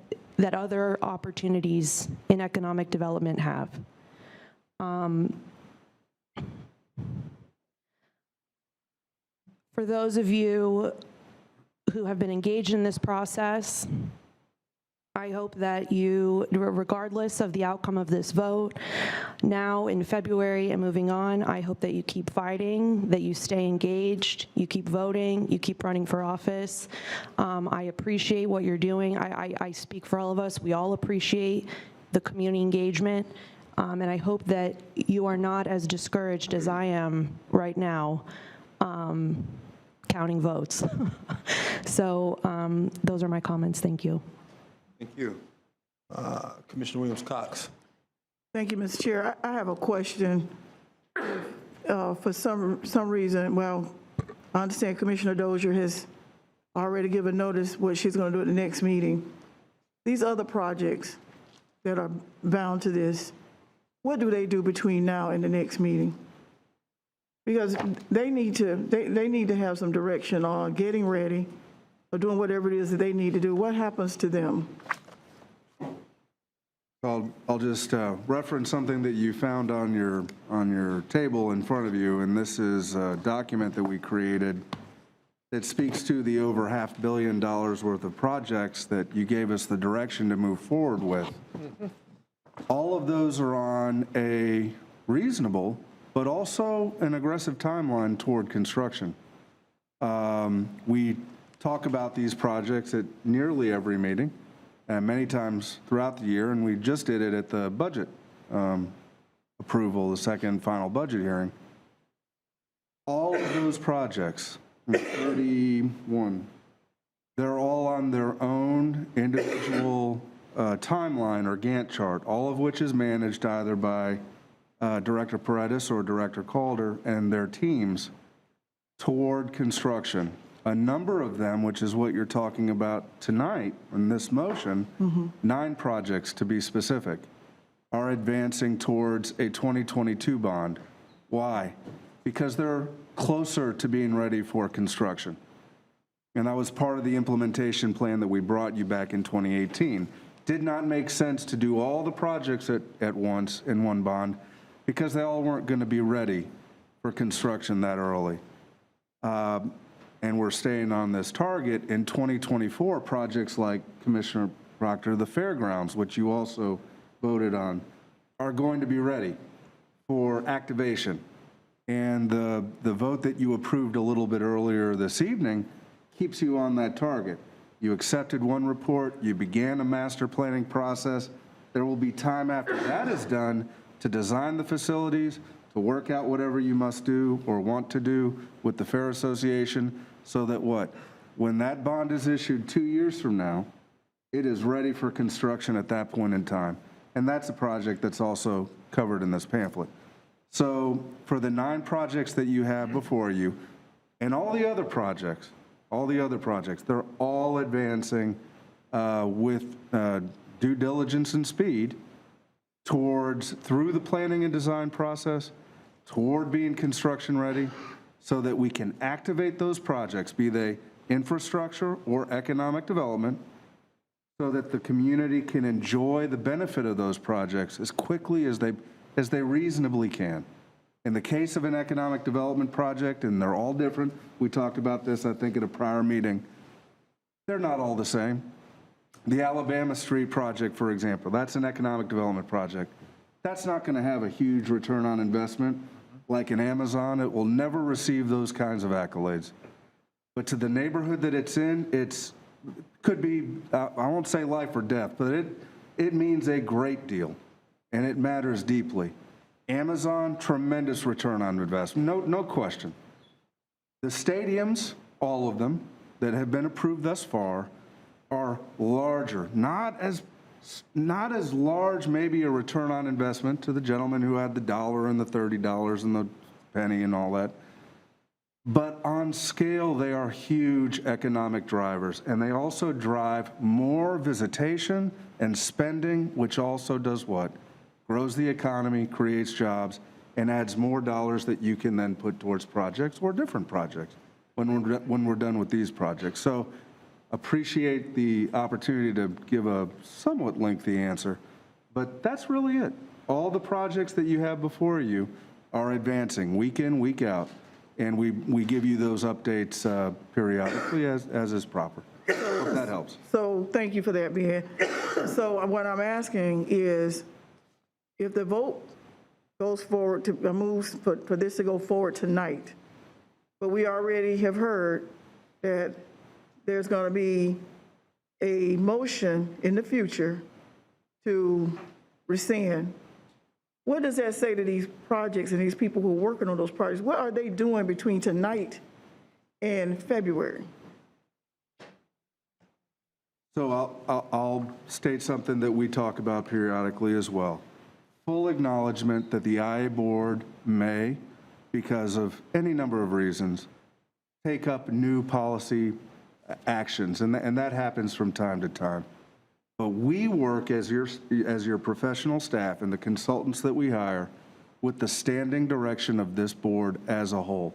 other opportunities in economic development have. For those of you who have been engaged in this process, I hope that you, regardless of the outcome of this vote, now in February and moving on, I hope that you keep fighting, that you stay engaged, you keep voting, you keep running for office. I appreciate what you're doing. I speak for all of us. We all appreciate the community engagement. And I hope that you are not as discouraged as I am right now counting votes. So those are my comments. Thank you. Thank you. Commissioner Williams-Cox. Thank you, Mr. Chair. I have a question. For some reason, well, I understand Commissioner Dozier has already given notice what she's going to do at the next meeting. These other projects that are bound to this, what do they do between now and the next meeting? Because they need to have some direction on getting ready or doing whatever it is that they need to do. What happens to them? I'll just reference something that you found on your table in front of you, and this is a document that we created that speaks to the over $500 million worth of projects that you gave us the direction to move forward with. All of those are on a reasonable, but also an aggressive timeline toward construction. We talk about these projects at nearly every meeting, and many times throughout the year, and we just did it at the budget approval, the second final budget hearing. All of those projects, 31, they're all on their own individual timeline or Gantt chart, all of which is managed either by Director Paredes or Director Calder and their teams toward construction. A number of them, which is what you're talking about tonight in this motion, 9 projects to be specific, are advancing towards a 2022 bond. Why? Because they're closer to being ready for construction. And that was part of the implementation plan that we brought you back in 2018. Did not make sense to do all the projects at once in one bond because they all weren't going to be ready for construction that early. And we're staying on this target. In 2024, projects like Commissioner Proctor, the fairgrounds, which you also voted on, are going to be ready for activation. And the vote that you approved a little bit earlier this evening keeps you on that target. You accepted one report, you began a master planning process. There will be time after that is done to design the facilities, to work out whatever you must do or want to do with the Fair Association, so that when that bond is issued 2 years from now, it is ready for construction at that point in time. And that's a project that's also covered in this pamphlet. So for the 9 projects that you have before you, and all the other projects, they're all advancing with due diligence and speed through the planning and design process, toward being construction ready, so that we can activate those projects, be they infrastructure or economic development, so that the community can enjoy the benefit of those projects as quickly as they reasonably can. In the case of an economic development project, and they're all different, we talked about this, I think, at a prior meeting, they're not all the same. The Alabama Street project, for example, that's an economic development project. That's not going to have a huge return on investment like an Amazon. It will never receive those kinds of accolades. But to the neighborhood that it's in, could be, I won't say life or death, but it means a great deal, and it matters deeply. Amazon, tremendous return on investment, no question. The stadiums, all of them, that have been approved thus far, are larger, not as large, maybe a return on investment to the gentleman who had the dollar and the $30 and the penny and all that. But on scale, they are huge economic drivers, and they also drive more visitation and spending, which also does what? Grows the economy, creates jobs, and adds more dollars that you can then put towards projects or different projects when we're done with these projects. So appreciate the opportunity to give a somewhat lengthy answer, but that's really it. All the projects that you have before you are advancing week in, week out, and we give you those updates periodically as is proper. Hope that helps. So thank you for that, Ben. So what I'm asking is, if the vote goes forward to moves for this to go forward tonight, but we already have heard that there's going to be a motion in the future to rescind. What does that say to these projects and these people who are working on those projects? What are they doing between tonight and February? So I'll state something that we talk about periodically as well. Full acknowledgement that the IA board may, because of any number of reasons, take up new policy actions, and that happens from time to time. But we work as your professional staff and the consultants that we hire with the standing direction of this board as a whole.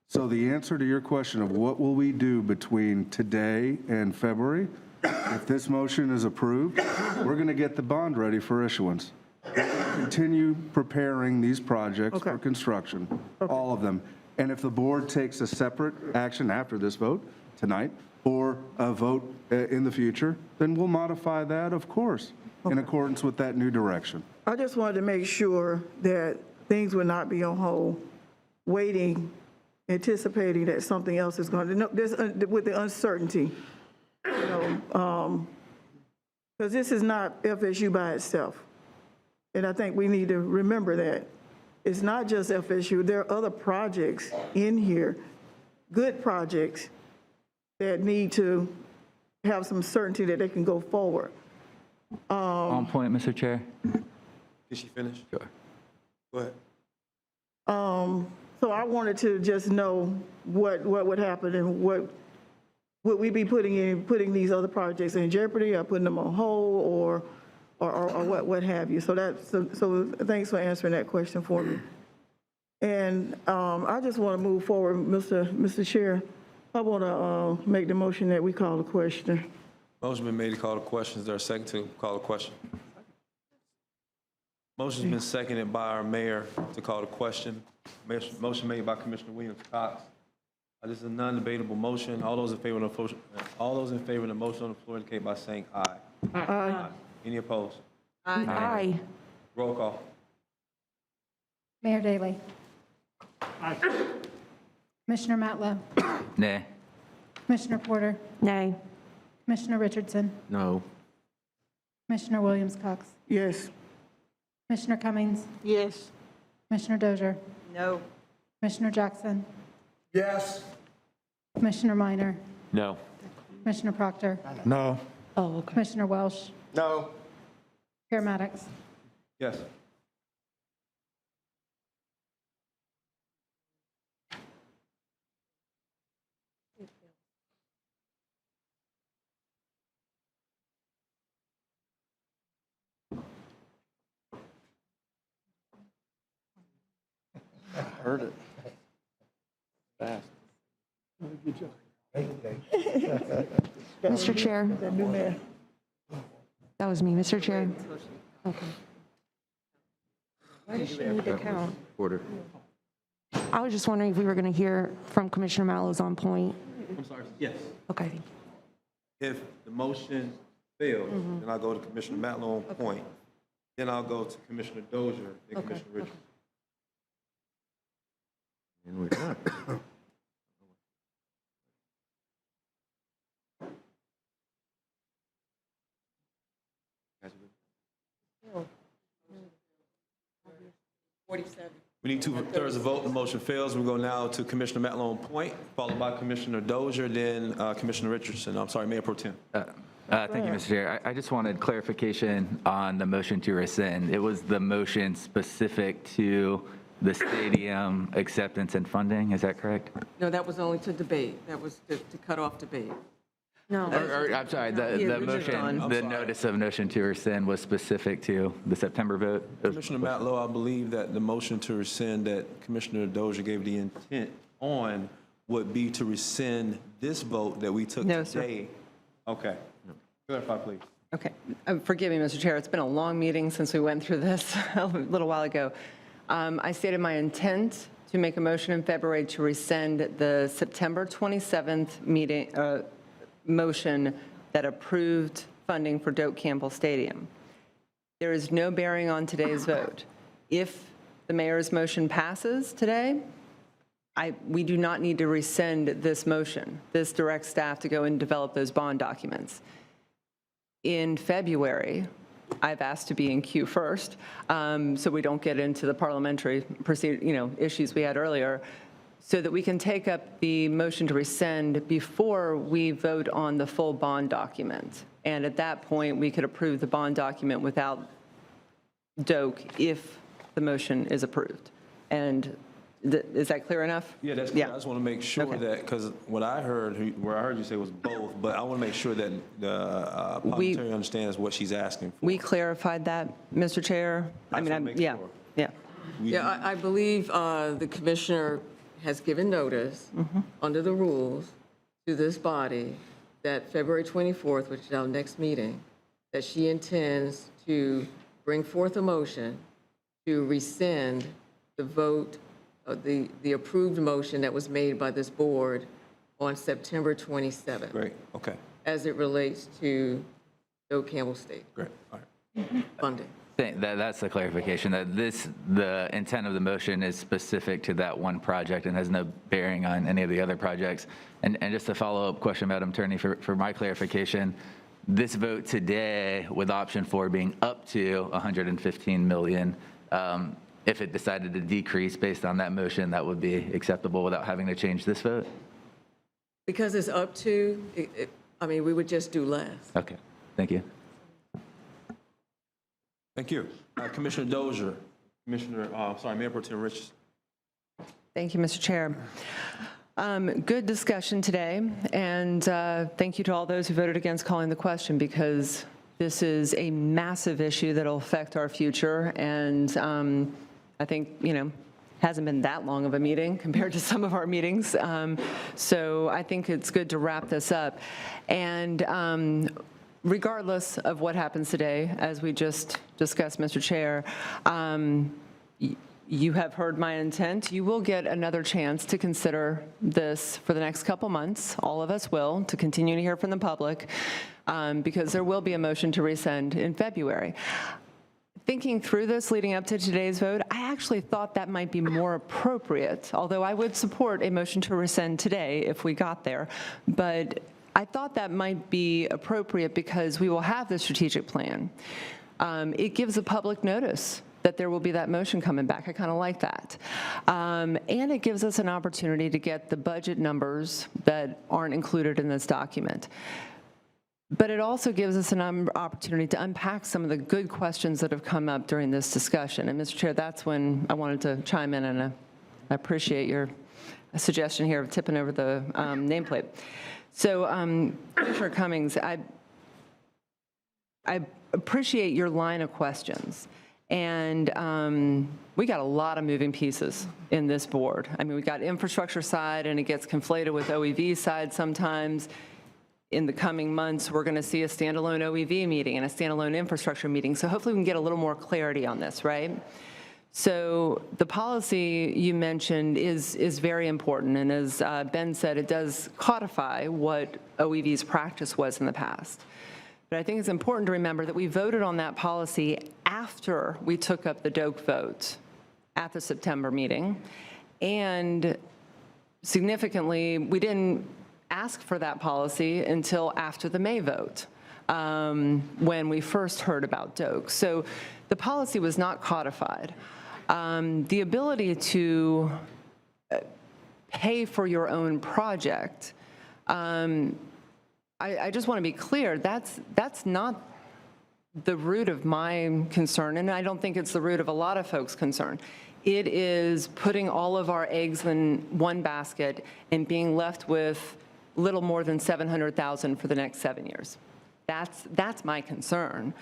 So the answer to your question of what will we do between today and February, if this motion is approved, we're going to get the bond ready for issuance. Continue preparing these projects for construction, all of them. And if the board takes a separate action after this vote tonight, or a vote in the future, then we'll modify that, of course, in accordance with that new direction. I just wanted to make sure that things would not be on hold, waiting, anticipating that something else is going to, with the uncertainty, because this is not FSU by itself. And I think we need to remember that. It's not just FSU. There are other projects in here, good projects, that need to have some certainty that they can go forward. On point, Mr. Chair. Did she finish? Sure. Go ahead. So I wanted to just know what would happen and would we be putting these other projects in jeopardy or putting them on hold or what have you. So thanks for answering that question for me. And I just want to move forward, Mr. Chair. I want to make the motion that we call the question. Motion been made to call the question. Is there a second to call the question? Motion's been seconded by our mayor to call the question. Motion made by Commissioner Williams-Cox. This is a non-debatable motion. All those in favor of the motion on the floor indicate by saying aye. Aye. Any opposed? Aye. Roll call. Mayor Daley. Aye. Commissioner Matlow. Nay. Commissioner Porter. Nay. Commissioner Richardson. No. Commissioner Williams-Cox. Yes. Commissioner Cummings. Yes. Commissioner Dozier. No. Commissioner Jackson. Yes. Commissioner Minor. No. Commissioner Proctor. No. Oh, okay. Commissioner Welsh. No. Chair Maddox. Yes. Heard it. Fast. Good job. Mr. Chair, The new mayor. that was me, Mr. Chair. Okay. Why does she need to count? Order. I was just wondering if we were going to hear from Commissioner Mallow's on point. I'm sorry. Yes. Okay. If the motion fails, then I'll go to Commissioner Matlow on point. Then I'll go to Commissioner Dozier, then Commissioner Richardson. And we're done. We need 2/3 of vote. The motion fails. We go now to Commissioner Matlow on point, followed by Commissioner Dozier, then Commissioner Richardson. I'm sorry, Mayor Pro Tem. Thank you, Mr. Chair. I just wanted clarification on the motion to rescind. It was the motion specific to the stadium acceptance and funding, is that correct? No, that was only to debate. That was to cut off debate. No. Or, I'm sorry, the motion, the notice of motion to rescind was specific to the September vote? Commissioner Matlow, I believe that the motion to rescind that Commissioner Dozier gave the intent on would be to rescind this vote that we took No, sir. today. Okay. Clarify, please. Okay. Forgive me, Mr. Chair. It's been a long meeting since we went through this a little while ago. I stated my intent to make a motion in February to rescind the September 27th meeting, motion that approved funding for Doak Campbell Stadium. There is no bearing on today's vote. If the mayor's motion passes today, we do not need to rescind this motion. This directs staff to go and develop those bond documents. In February, I've asked to be in queue first, so we don't get into the parliamentary issues we had earlier, so that we can take up the motion to rescind before we vote on the full bond document. And at that point, we could approve the bond document without Doak if the motion is approved. And is that clear enough? Yeah, that's clear. I just want to make sure that, because what I heard, where I heard you say was both, but I want to make sure that the parliamentarian understands what she's asking for. We clarified that, Mr. Chair. Yeah. Yeah, I believe the commissioner has given notice under the rules to this body that February 24th, which is our next meeting, that she intends to bring forth a motion to rescind the vote, the approved motion that was made by this board on September 27th. Great, okay. As it relates to Doak Campbell State. Great, all right. Funding. That's the clarification, that the intent of the motion is specific to that one project and has no bearing on any of the other projects. And just a follow-up question, Madam Attorney, for my clarification, this vote today with option 4 being up to $115 million, if it decided to decrease based on that motion, that would be acceptable without having to change this vote? Because it's up to, we would just do less. Okay, thank you. Thank you. Commissioner Dozier, Mayor Pro Tem Rich. Thank you, Mr. Chair. Good discussion today, and thank you to all those who voted against calling the question, because this is a massive issue that will affect our future, and I think, hasn't been that long of a meeting compared to some of our meetings, so I think it's good to wrap this up. And regardless of what happens today, as we just discussed, Mr. Chair, you have heard my intent. You will get another chance to consider this for the next couple months. All of us will, to continue to hear from the public, because there will be a motion to rescind in February. Thinking through this leading up to today's vote, I actually thought that might be more appropriate, although I would support a motion to rescind today if we got there. But I thought that might be appropriate because we will have the strategic plan. It gives the public notice that there will be that motion coming back. I kind of like that. And it gives us an opportunity to get the budget numbers that aren't included in this document. But it also gives us an opportunity to unpack some of the good questions that have come up during this discussion. And Mr. Chair, that's when I wanted to chime in, and I appreciate your suggestion here of tipping over the nameplate. So, Commissioner Cummings, I appreciate your line of questions. And we got a lot of moving pieces in this board. We got infrastructure side, and it gets conflated with OEV side sometimes. In the coming months, we're going to see a standalone OEV meeting and a standalone infrastructure meeting. So hopefully we can get a little more clarity on this, right? So the policy you mentioned is very important. And as Ben said, it does codify what OEV's practice was in the past. But I think it's important to remember that we voted on that policy after we took up the Doak vote at the September meeting. And significantly, we didn't ask for that policy until after the May vote, when we first heard about Doak. So the policy was not codified. The ability to pay for your own project I just want to be clear, that's not the root of my concern, and I don't think it's the root of a lot of folks' concern. It is putting all of our eggs in one basket and being left with little more than $700,000 for the next 7 years. That's my concern.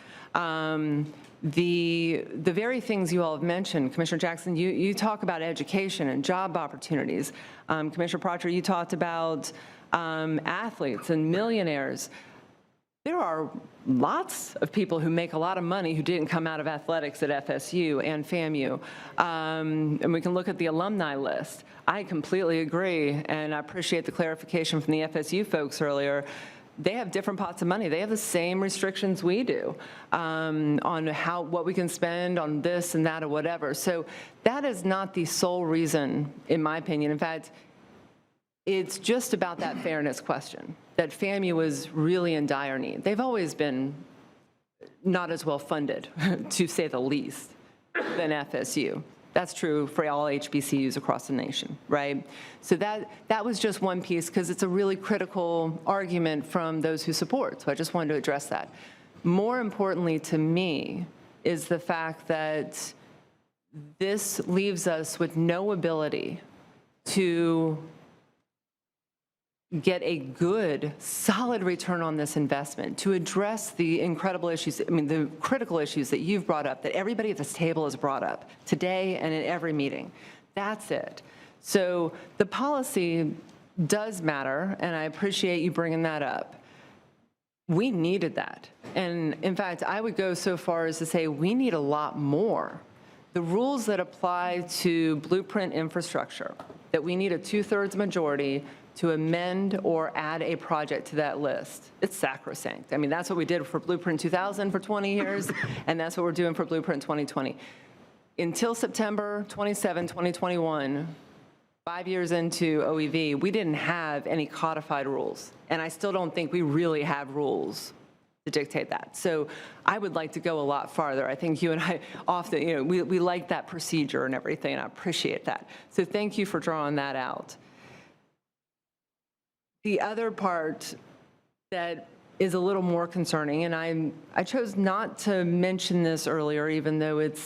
The very things you all have mentioned, Commissioner Jackson, you talk about education and job opportunities. Commissioner Proctor, you talked about athletes and millionaires. There are lots of people who make a lot of money who didn't come out of athletics at FSU and FAMU. And we can look at the alumni list. I completely agree, and I appreciate the clarification from the FSU folks earlier. They have different pots of money. They have the same restrictions we do on what we can spend on this and that or whatever. So that is not the sole reason, in my opinion. In fact, it's just about that fairness question, that FAMU was really in dire need. They've always been not as well funded, to say the least, than FSU. That's true for all HBCUs across the nation, right? So that was just one piece, because it's a really critical argument from those who support. So I just wanted to address that. More importantly to me is the fact that this leaves us with no ability to get a good, solid return on this investment, to address the incredible issues, the critical issues that you've brought up, that everybody at this table has brought up today and in every meeting. That's it. So the policy does matter, and I appreciate you bringing that up. We needed that. And in fact, I would go so far as to say we need a lot more. The rules that apply to blueprint infrastructure, that we need a 2/3 majority to amend or add a project to that list. It's sacrosanct. That's what we did for Blueprint 2000 for 20 years, and that's what we're doing for Blueprint 2020. Until September 27, 2021, 5 years into OEV, we didn't have any codified rules, and I still don't think we really have rules to dictate that. So I would like to go a lot farther. I think you and I often, we like that procedure and everything, and I appreciate that. So thank you for drawing that out. The other part that is a little more concerning, and I chose not to mention this earlier, even though it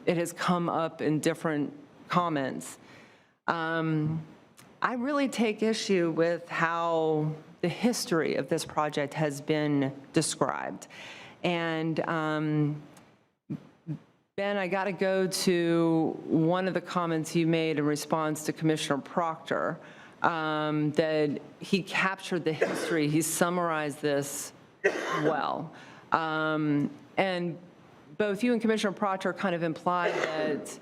has come up in different comments. I really take issue with how the history of this project has been described. And Ben, I got to go to one of the comments you made in response to Commissioner Proctor. That he captured the history, he summarized this well. And both you and Commissioner Proctor kind of implied that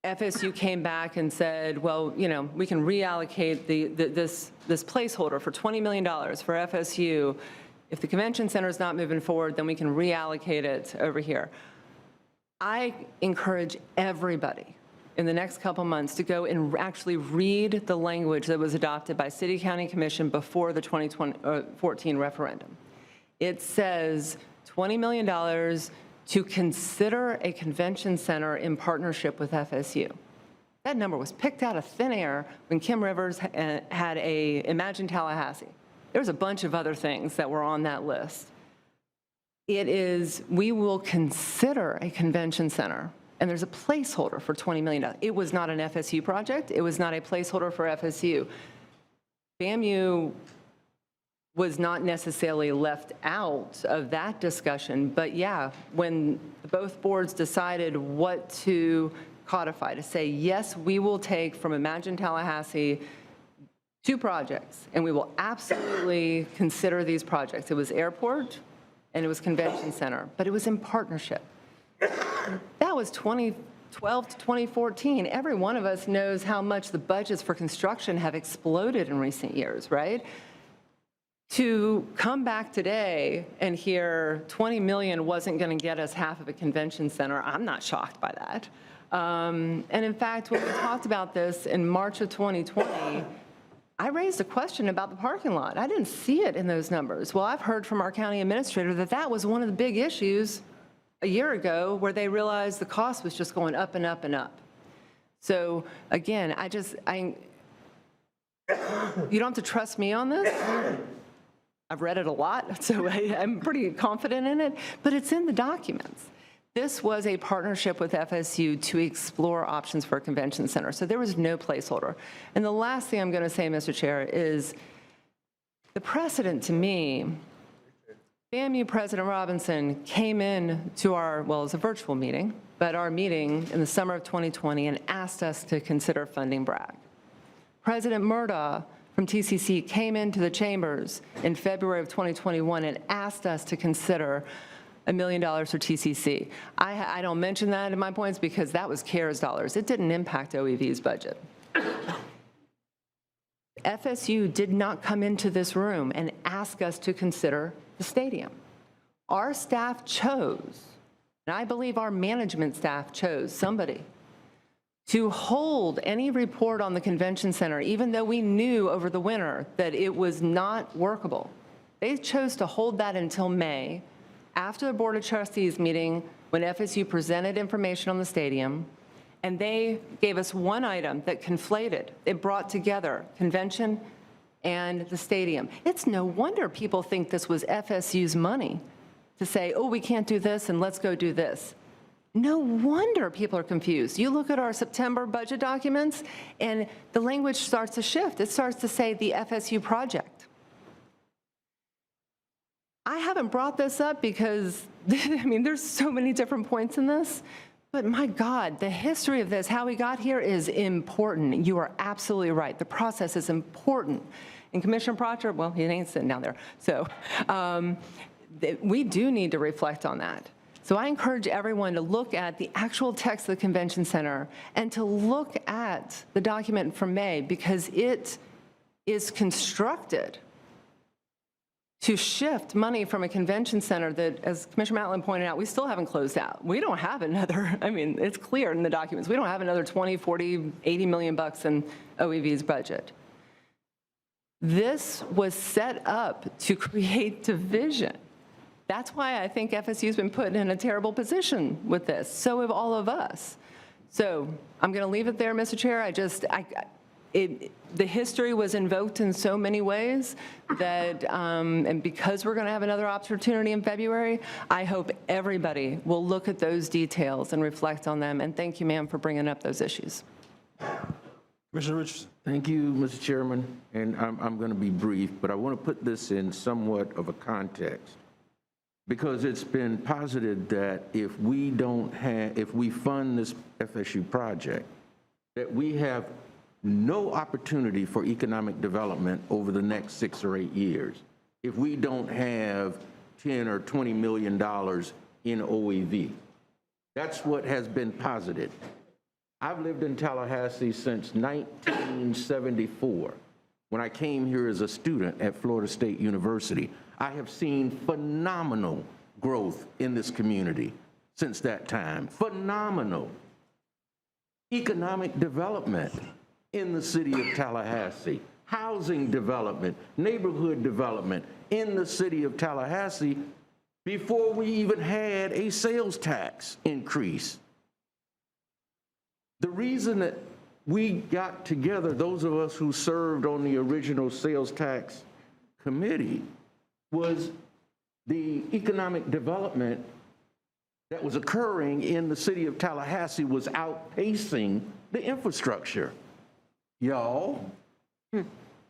FSU came back and said, well, we can reallocate this placeholder for $20 million for FSU. If the convention center is not moving forward, then we can reallocate it over here. I encourage everybody in the next couple months to go and actually read the language that was adopted by City County Commission before the 2014 referendum. It says $20 million to consider a convention center in partnership with FSU. That number was picked out of thin air when Kim Rivers had a Imagine Tallahassee. There was a bunch of other things that were on that list. It is, we will consider a convention center. And there's a placeholder for $20 million. It was not an FSU project. It was not a placeholder for FSU. FAMU was not necessarily left out of that discussion, but yeah, when both boards decided what to codify, to say, yes, we will take from Imagine Tallahassee 2 projects, and we will absolutely consider these projects. It was airport and it was convention center, but it was in partnership. That was 2012 to 2014. Every one of us knows how much the budgets for construction have exploded in recent years, right? To come back today and hear 20 million wasn't going to get us half of a convention center, I'm not shocked by that. And in fact, when we talked about this in March of 2020, I raised a question about the parking lot. I didn't see it in those numbers. Well, I've heard from our county administrator that that was one of the big issues a year ago, where they realized the cost was just going up and up and up. So again, You don't have to trust me on this. I've read it a lot, so I'm pretty confident in it, but it's in the documents. This was a partnership with FSU to explore options for a convention center, so there was no placeholder. And the last thing I'm going to say, Mr. Chair, is the precedent to me, FAMU President Robinson came in to our, well, it was a virtual meeting, but our meeting in the summer of 2020 and asked us to consider funding BRAG. President Murdaugh from TCC came into the chambers in February of 2021 and asked us to consider $1 million for TCC. I don't mention that in my points because that was CARES dollars. It didn't impact OEV's budget. FSU did not come into this room and ask us to consider the stadium. Our staff chose, and I believe our management staff chose somebody to hold any report on the convention center, even though we knew over the winter that it was not workable. They chose to hold that until May, after the Board of Trustees meeting, when FSU presented information on the stadium, and they gave us one item that conflated. It brought together convention and the stadium. It's no wonder people think this was FSU's money to say, oh, we can't do this and let's go do this. No wonder people are confused. You look at our September budget documents and the language starts to shift. It starts to say the FSU project. I haven't brought this up because, I mean, there's so many different points in this, but my God, the history of this, how we got here is important. You are absolutely right. The process is important. And Commissioner Proctor, well, he ain't sitting down there. So we do need to reflect on that. So I encourage everyone to look at the actual text of the convention center and to look at the document from May because it is constructed to shift money from a convention center that, as Commissioner Matlin pointed out, we still haven't closed out. We don't have another, I mean, it's clear in the documents, we don't have another 20, 40, 80 million bucks in OEV's budget. This was set up to create division. That's why I think FSU's been put in a terrible position with this. So have all of us. So I'm going to leave it there, Mr. Chair. The history was invoked in so many ways that, and because we're going to have another opportunity in February, I hope everybody will look at those details and reflect on them. And thank you, ma'am, for bringing up those issues. Commissioner Richardson. Thank you, Mr. Chairman. And I'm going to be brief, but I want to put this in somewhat of a context. Because it's been posited that if we fund this FSU project, that we have no opportunity for economic development over the next 6 or 8 years if we don't have $10 or $20 million in OEV. That's what has been posited. I've lived in Tallahassee since 1974, when I came here as a student at Florida State University. I have seen phenomenal growth in this community since that time. Phenomenal economic development in the city of Tallahassee, housing development, neighborhood development in the city of Tallahassee before we even had a sales tax increase. The reason that we got together, those of us who served on the original sales tax committee, was the economic development that was occurring in the city of Tallahassee was outpacing the infrastructure. Y'all,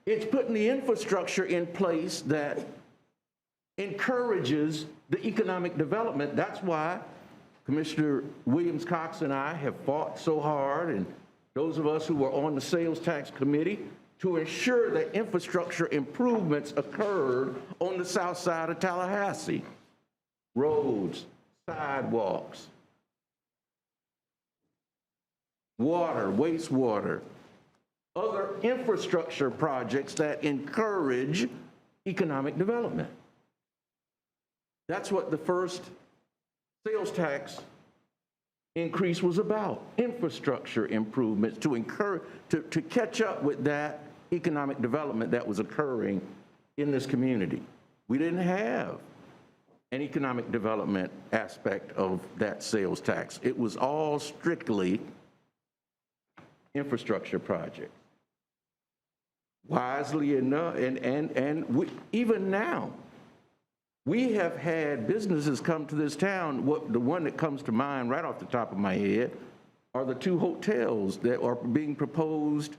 it's putting the infrastructure in place that encourages the economic development. That's why Commissioner Williams-Cox and I have fought so hard, and those of us who were on the sales tax committee, to ensure that infrastructure improvements occurred on the south side of Tallahassee. Roads, sidewalks, water, wastewater, other infrastructure projects that encourage economic development. That's what the first sales tax increase was about, infrastructure improvements to encourage, to catch up with that economic development that was occurring in this community. We didn't have an economic development aspect of that sales tax. It was all strictly infrastructure projects. wisely enough, and even now, we have had businesses come to this town. The one that comes to mind right off the top of my head are the 2 hotels that are being proposed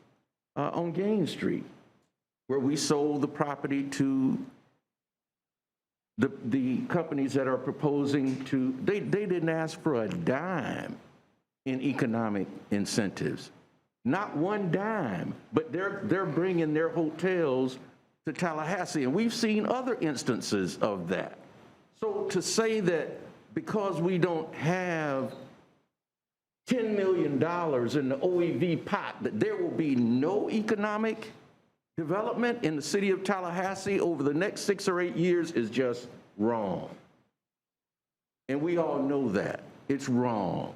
on Gaines Street, where we sold the property to the companies that are proposing to, they didn't ask for a dime in economic incentives. Not one dime, but they're bringing their hotels to Tallahassee, and we've seen other instances of that. So to say that because we don't have $10 million in the OEV pot, that there will be no economic development in the city of Tallahassee over the next 6 or 8 years is just wrong. And we all know that. It's wrong.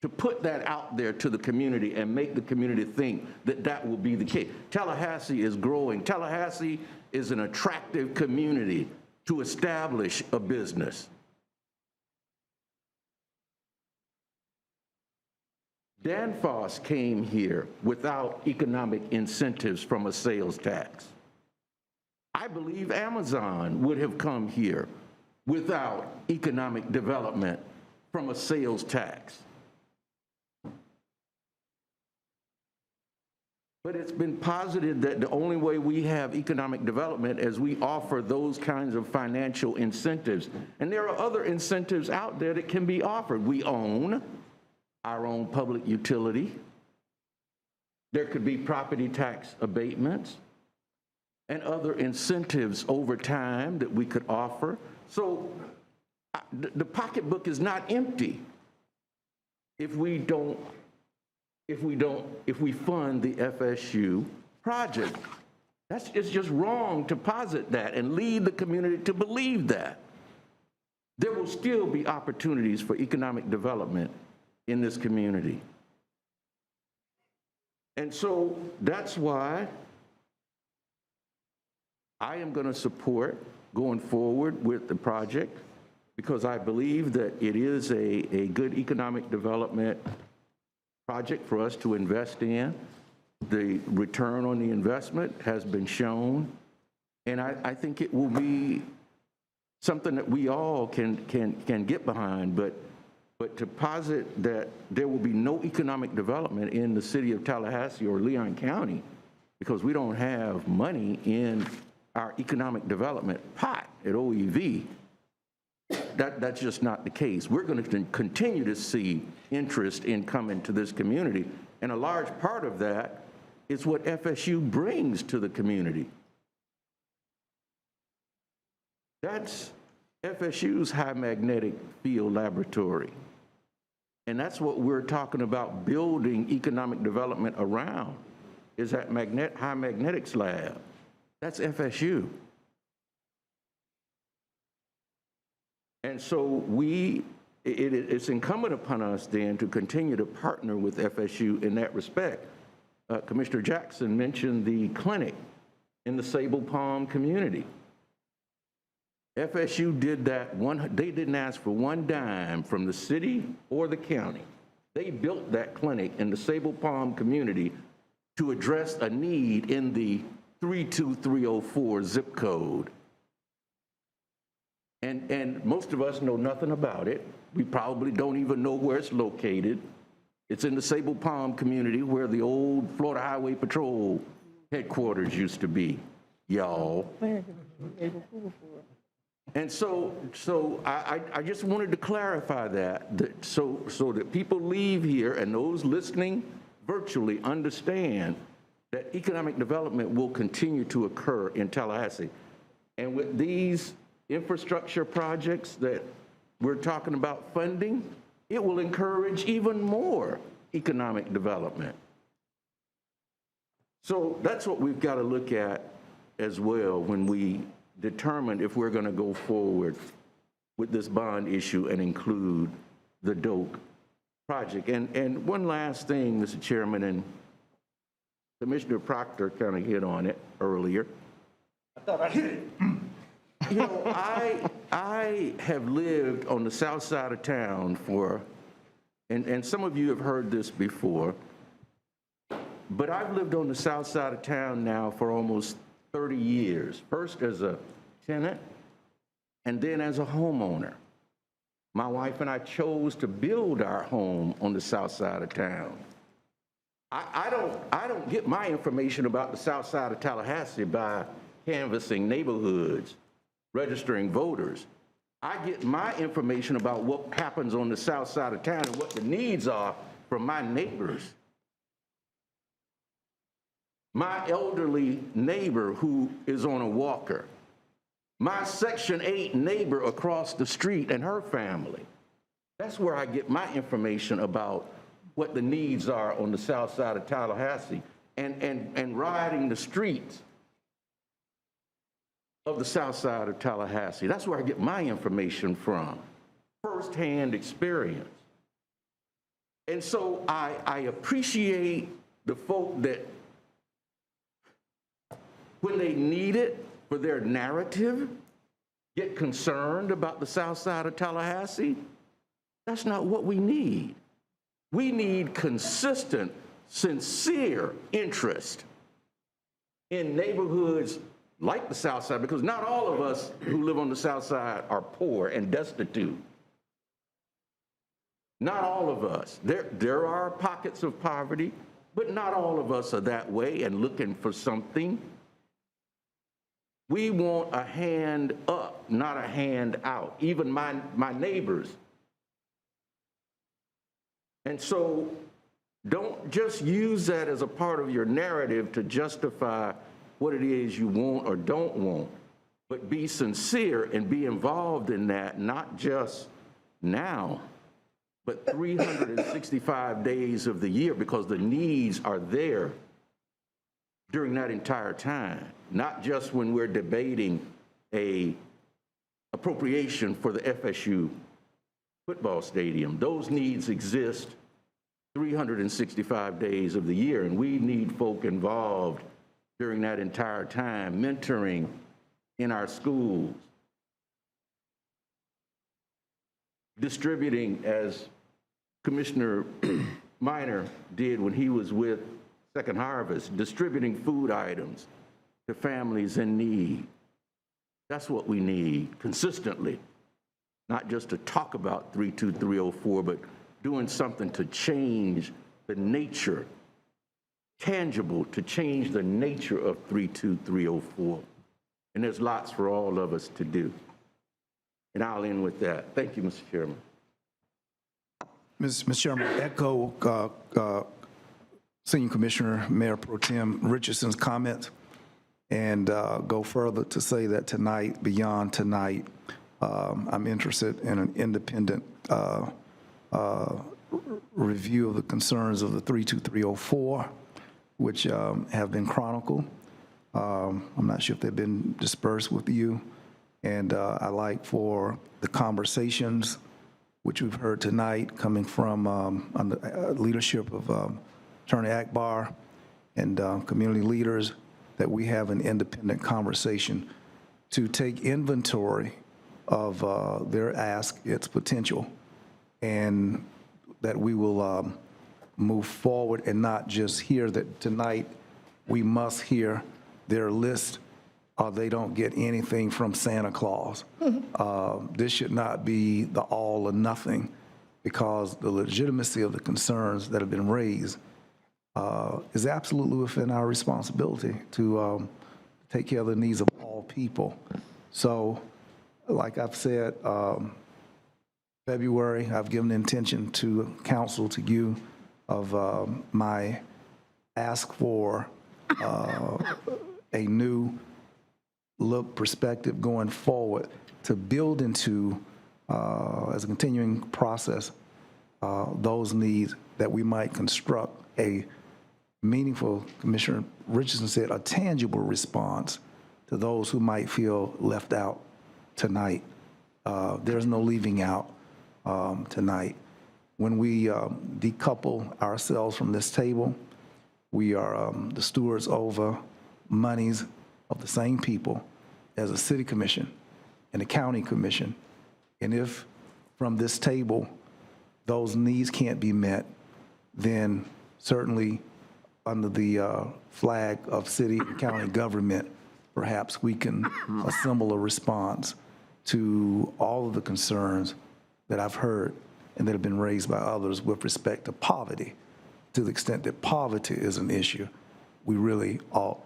To put that out there to the community and make the community think that that will be the case. Tallahassee is growing. Tallahassee is an attractive community to establish a business. Danfoss came here without economic incentives from a sales tax. I believe Amazon would have come here without economic development from a sales tax. But it's been posited that the only way we have economic development is we offer those kinds of financial incentives. And there are other incentives out there that can be offered. We own our own public utility. There could be property tax abatements and other incentives over time that we could offer. So the pocketbook is not empty if we fund the FSU project. It's just wrong to posit that and lead the community to believe that. There will still be opportunities for economic development in this community. And so that's why I am going to support going forward with the project, because I believe that it is a good economic development project for us to invest in. The return on the investment has been shown, and I think it will be something that we all can get behind. But to posit that there will be no economic development in the city of Tallahassee or Leon County because we don't have money in our economic development pot at OEV, that's just not the case. We're going to continue to see interest in coming to this community, and a large part of that is what FSU brings to the community. That's FSU's high magnetic field laboratory, and that's what we're talking about building economic development around, is that high magnetics lab. That's FSU. And so it's incumbent upon us then to continue to partner with FSU in that respect. Commissioner Jackson mentioned the clinic in the Sable Palm community. FSU did that they didn't ask for one dime from the city or the county. They built that clinic in the Sable Palm community to address a need in the 32304 zip code. And most of us know nothing about it. We probably don't even know where it's located. It's in the Sable Palm community where the old Florida Highway Patrol headquarters used to be, y'all. And so I just wanted to clarify that so that people leave here and those listening virtually understand that economic development will continue to occur in Tallahassee. And with these infrastructure projects that we're talking about funding, it will encourage even more economic development. So that's what we've got to look at as well when we determine if we're going to go forward with this bond issue and include the DOC project. And one last thing, Mr. Chairman, and Commissioner Proctor kind of hit on it earlier. I thought I did. You know, I have lived on the south side of town and some of you have heard this before, but I've lived on the south side of town now for almost 30 years, first as a tenant and then as a homeowner. My wife and I chose to build our home on the south side of town. I don't get my information about the south side of Tallahassee by canvassing neighborhoods, registering voters. I get my information about what happens on the south side of town and what the needs are from my neighbors. My elderly neighbor who is on a walker, my Section 8 neighbor across the street and her family. That's where I get my information about what the needs are on the south side of Tallahassee and riding the streets of the south side of Tallahassee. That's where I get my information from, firsthand experience. And so I appreciate the folk that when they need it for their narrative, get concerned about the south side of Tallahassee. That's not what we need. We need consistent, sincere interest in neighborhoods like the south side, because not all of us who live on the south side are poor and destitute. Not all of us. There are pockets of poverty, but not all of us are that way and looking for something. We want a hand up, not a hand out, even my neighbors. And so don't just use that as a part of your narrative to justify what it is you want or don't want, but be sincere and be involved in that, not just now, but 365 days of the year, because the needs are there during that entire time, not just when we're debating a appropriation for the FSU football stadium. Those needs exist 365 days of the year, and we need folk involved during that entire time, mentoring in our schools, distributing, as Commissioner Minor did when he was with Second Harvest, distributing food items to families in need. That's what we need consistently, not just to talk about 32304, but doing something to change the nature, tangible, to change the nature of 32304. And there's lots for all of us to do. And I'll end with that. Thank you, Mr. Chairman. Mr. Chairman, echo Senior Commissioner Mayor Pro Tem Richardson's comment and go further to say that tonight, beyond tonight, I'm interested in an independent review of the concerns of the 32304, which have been chronicled. I'm not sure if they've been dispersed with you. And I like for the conversations which we've heard tonight coming from under leadership of Attorney Akbar and community leaders, that we have an independent conversation to take inventory of their ask, its potential, and that we will move forward and not just hear that tonight we must hear their list or they don't get anything from Santa Claus. This should not be the all or nothing, because the legitimacy of the concerns that have been raised is absolutely within our responsibility to take care of the needs of all people. So, like I've said, February, I've given intention to council, to you, of my ask for a new look, perspective going forward to build into, as a continuing process, those needs, that we might construct a meaningful, Commissioner Richardson said, a tangible response to those who might feel left out tonight. There's no leaving out tonight. When we decouple ourselves from this table, we are the stewards over monies of the same people as a city commission and a county commission. And if from this table those needs can't be met, then certainly under the flag of city and county government, perhaps we can assemble a response to all of the concerns that I've heard and that have been raised by others with respect to poverty. To the extent that poverty is an issue, we really ought,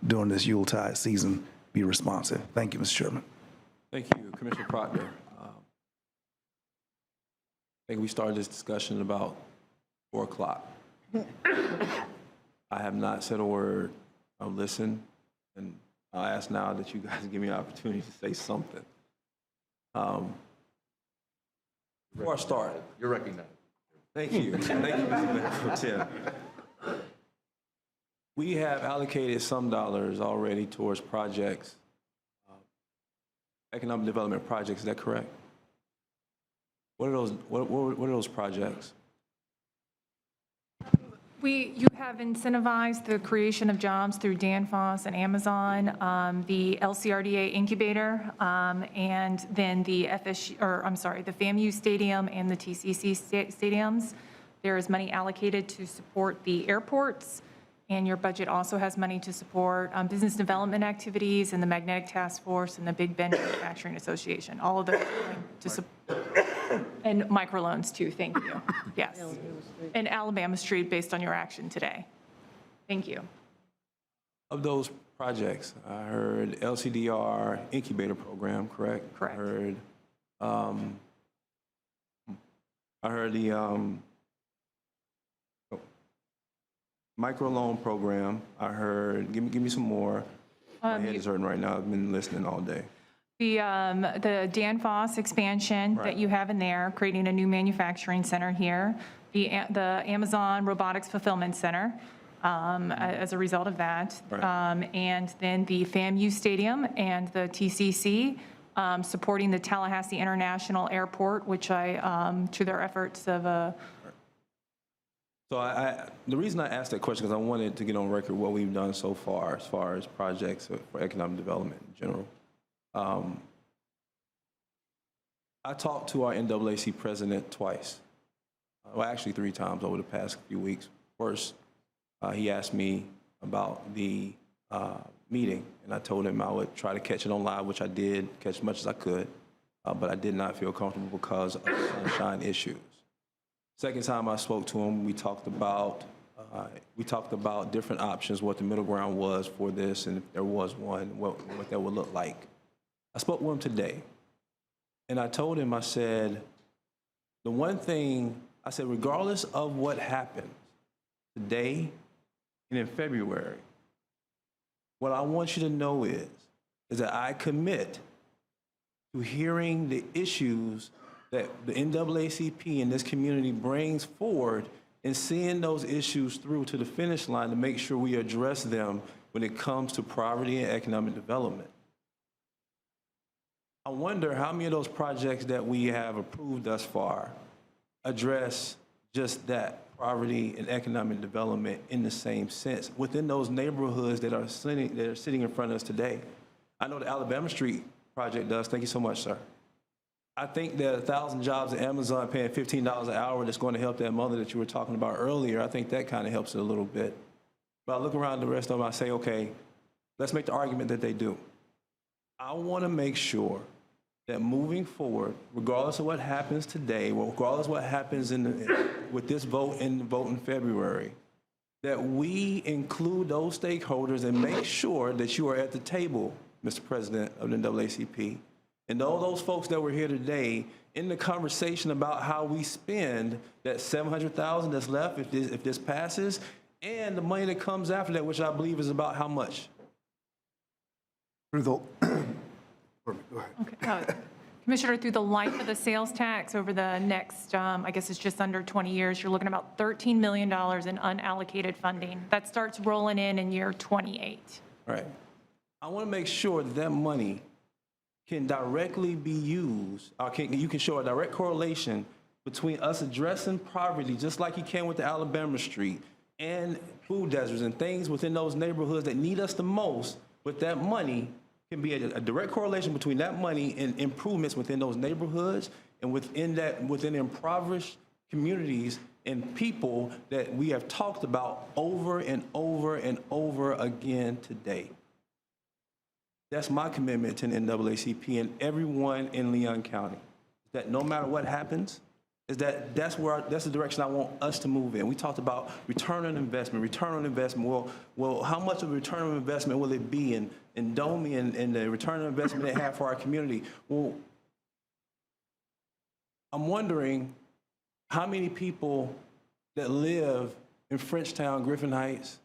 during this Yuletide season, be responsive. Thank you, Mr. Chairman. Thank you, Commissioner Proctor. I think we started this discussion about 4 o'clock. I have not said a word. I've listened, and I ask now that you guys give me an opportunity to say something. Before I start. You're recognized. Thank you. Thank you, Mr. Mayor Pro Tem. We have allocated some dollars already towards projects, economic development projects. Is that correct? What are those? What are those projects? You have incentivized the creation of jobs through Danfoss and Amazon, the LCRDA incubator, and then the the FAMU stadium and the TCC stadiums. There is money allocated to support the airports, and your budget also has money to support business development activities and the Magnetic Task Force and the Big Bend Manufacturing Association. All of those are going to support. And microloans too, thank you. Yes. And Alabama Street based on your action today. Thank you. Of those projects, I heard LCDR incubator program, correct? Correct. I heard the microloan program. I heard, give me some more. My head is hurting right now. I've been listening all day. The Danfoss expansion that you have in there, creating a new manufacturing center here, the Amazon Robotics Fulfillment Center as a result of that, and then the FAMU Stadium and the TCC supporting the Tallahassee International Airport, which to their efforts of So the reason I asked that question is I wanted to get on record what we've done so far as projects for economic development in general. I talked to our NAAC president twice, well, actually 3 times over the past few weeks. First, he asked me about the meeting, and I told him I would try to catch it on live, which I did, catch as much as I could, but I did not feel comfortable because of sunshine issues. Second time I spoke to him, we talked about different options, what the middle ground was for this, and if there was one, what that would look like. I spoke with him today, and I told him, I said, the one thing, I said, regardless of what happens today and in February, what I want you to know is that I commit to hearing the issues that the NAACP and this community brings forward and seeing those issues through to the finish line to make sure we address them when it comes to poverty and economic development. I wonder how many of those projects that we have approved thus far address just that, poverty and economic development in the same sense within those neighborhoods that are sitting in front of us today. I know the Alabama Street project does. Thank you so much, sir. I think that 1,000 jobs at Amazon paying $15 an hour that's going to help that mother that you were talking about earlier, I think that kind of helps it a little bit. But I look around the rest of them, I say, okay, let's make the argument that they do. I want to make sure that moving forward, regardless of what happens today, regardless of what happens with this vote in February, that we include those stakeholders and make sure that you are at the table, Mr. President of the NAACP, and all those folks that were here today in the conversation about how we spend that $700,000 that's left if this passes, and the money that comes after that, which I believe is about how much? Go Okay. Commissioner, through the life of the sales tax over the next, I guess it's just under 20 years, you're looking at about $13 million in unallocated funding. That starts rolling in year 28. Right. I want to make sure that that money can directly be used, or you can show a direct correlation between us addressing poverty, just like you can with the Alabama Street, and food deserts and things within those neighborhoods that need us the most. With that money, can be a direct correlation between that money and improvements within those neighborhoods and within impoverished communities and people that we have talked about over and over and over again today. That's my commitment to the NAACP and everyone in Leon County, that no matter what happens, that's the direction I want us to move in. We talked about return on investment. Well, how much of a return on investment will it be in Domi and the return on investment they have for our community? Well, I'm wondering how many people that live in Frenchtown, Griffin Heights,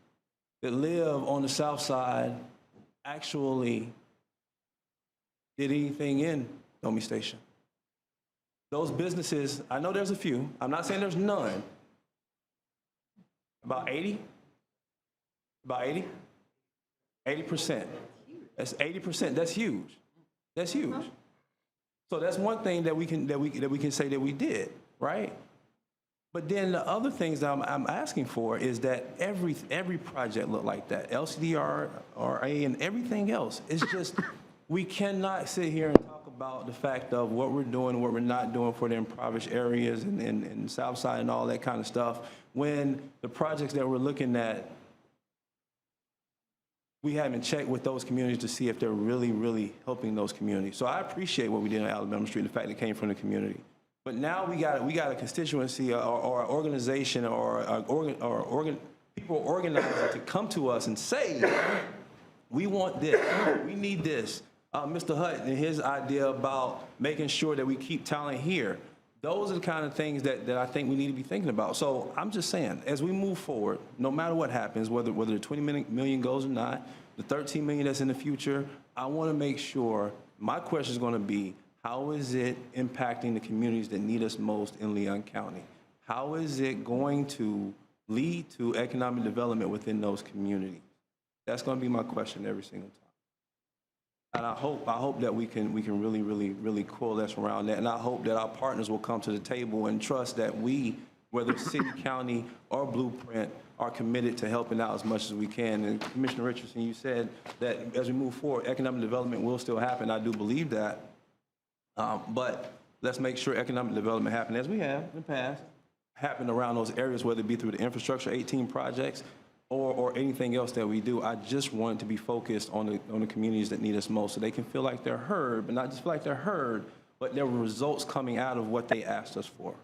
that live on the south side actually did anything in Domi Station. Those businesses, I know there's a few. I'm not saying there's none. About 80? About 80? 80%. That's 80%. That's huge. That's huge. So that's one thing that we can say that we did, right? But then the other things that I'm asking for is that every project look like that. LCDR, RA, and everything else. It's just we cannot sit here and talk about the fact of what we're doing, what we're not doing for the impoverished areas and South Side and all that kind of stuff, when the projects that we're looking at, we haven't checked with those communities to see if they're really, really helping those communities. So I appreciate what we did on Alabama Street, the fact that it came from the community. But now we got a constituency or an organization or people organizing to come to us and say, we want this, we need this. Mr. Hutt and his idea about making sure that we keep talent here. Those are the kind of things that I think we need to be thinking about. So I'm just saying, as we move forward, no matter what happens, whether the 20 million goes or not, the 13 million that's in the future, I want to make sure, my question is going to be, how is it impacting the communities that need us most in Leon County? How is it going to lead to economic development within those communities? That's going to be my question every single time. And I hope that we can really, really, really coalesce around that. And I hope that our partners will come to the table and trust that we, whether city, county, or Blueprint, are committed to helping out as much as we can. And Commissioner Richardson, you said that as we move forward, economic development will still happen. I do believe that. But let's make sure economic development happens, as we have in the past, happen around those areas, whether it be through the Infrastructure 18 projects or anything else that we do. I just want it to be focused on the communities that need us most, so they can feel like they're heard, but not just feel like they're heard, but there were results coming out of what they asked us for.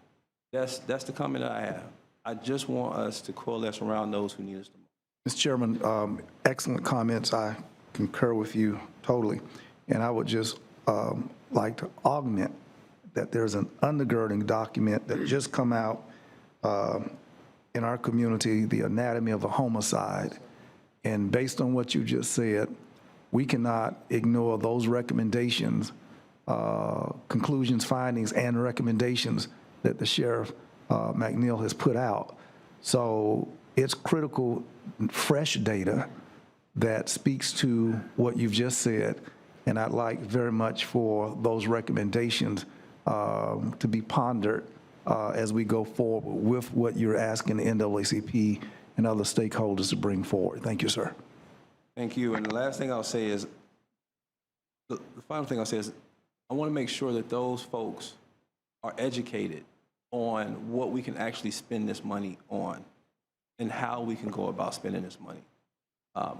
That's the comment that I have. I just want us to coalesce around those who need us the most. Mr. Chairman, excellent comments. I concur with you totally. And I would just like to augment that there's an undergirding document that just come out in our community, The Anatomy of a Homicide. And based on what you just said, we cannot ignore those recommendations, conclusions, findings, and recommendations that the Sheriff McNeil has put out. So it's critical, fresh data that speaks to what you've just said. And I'd like very much for those recommendations to be pondered as we go forward with what you're asking the NAACP and other stakeholders to bring forward. Thank you, sir. Thank you. And the last thing I'll say is, the final thing I'll say is, I want to make sure that those folks are educated on what we can actually spend this money on and how we can go about spending this money. I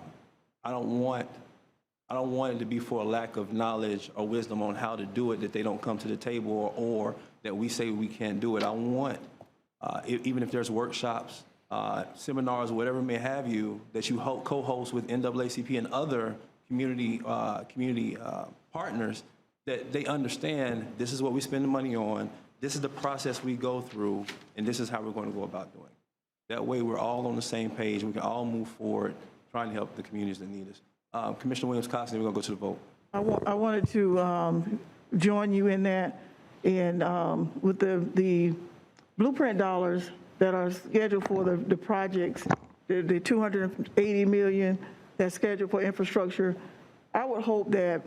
don't want it to be for a lack of knowledge or wisdom on how to do it that they don't come to the table, or that we say we can't do it. I want, even if there's workshops, seminars, whatever may have you, that you co-host with NAACP and other community partners, that they understand this is what we spend the money on, this is the process we go through, and this is how we're going to go about doing it. That way we're all on the same page, we can all move forward trying to help the communities that need us. Commissioner Williams-Costin, we're going to go to the vote. I wanted to join you in that, and with the Blueprint dollars that are scheduled for the projects, the $280 million that's scheduled for infrastructure, I would hope that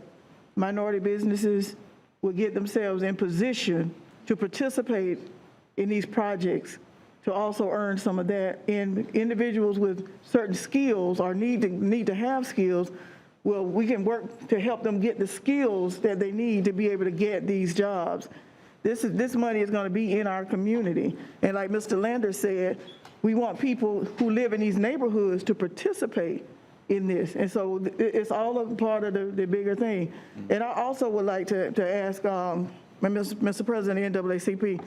minority businesses will get themselves in position to participate in these projects, to also earn some of that. And individuals with certain skills or need to have skills, well, we can work to help them get the skills that they need to be able to get these jobs. This money is going to be in our community. And like Mr. Lander said, we want people who live in these neighborhoods to participate in this. And so it's all a part of the bigger thing. And I also would like to ask Mr. President of the NAACP,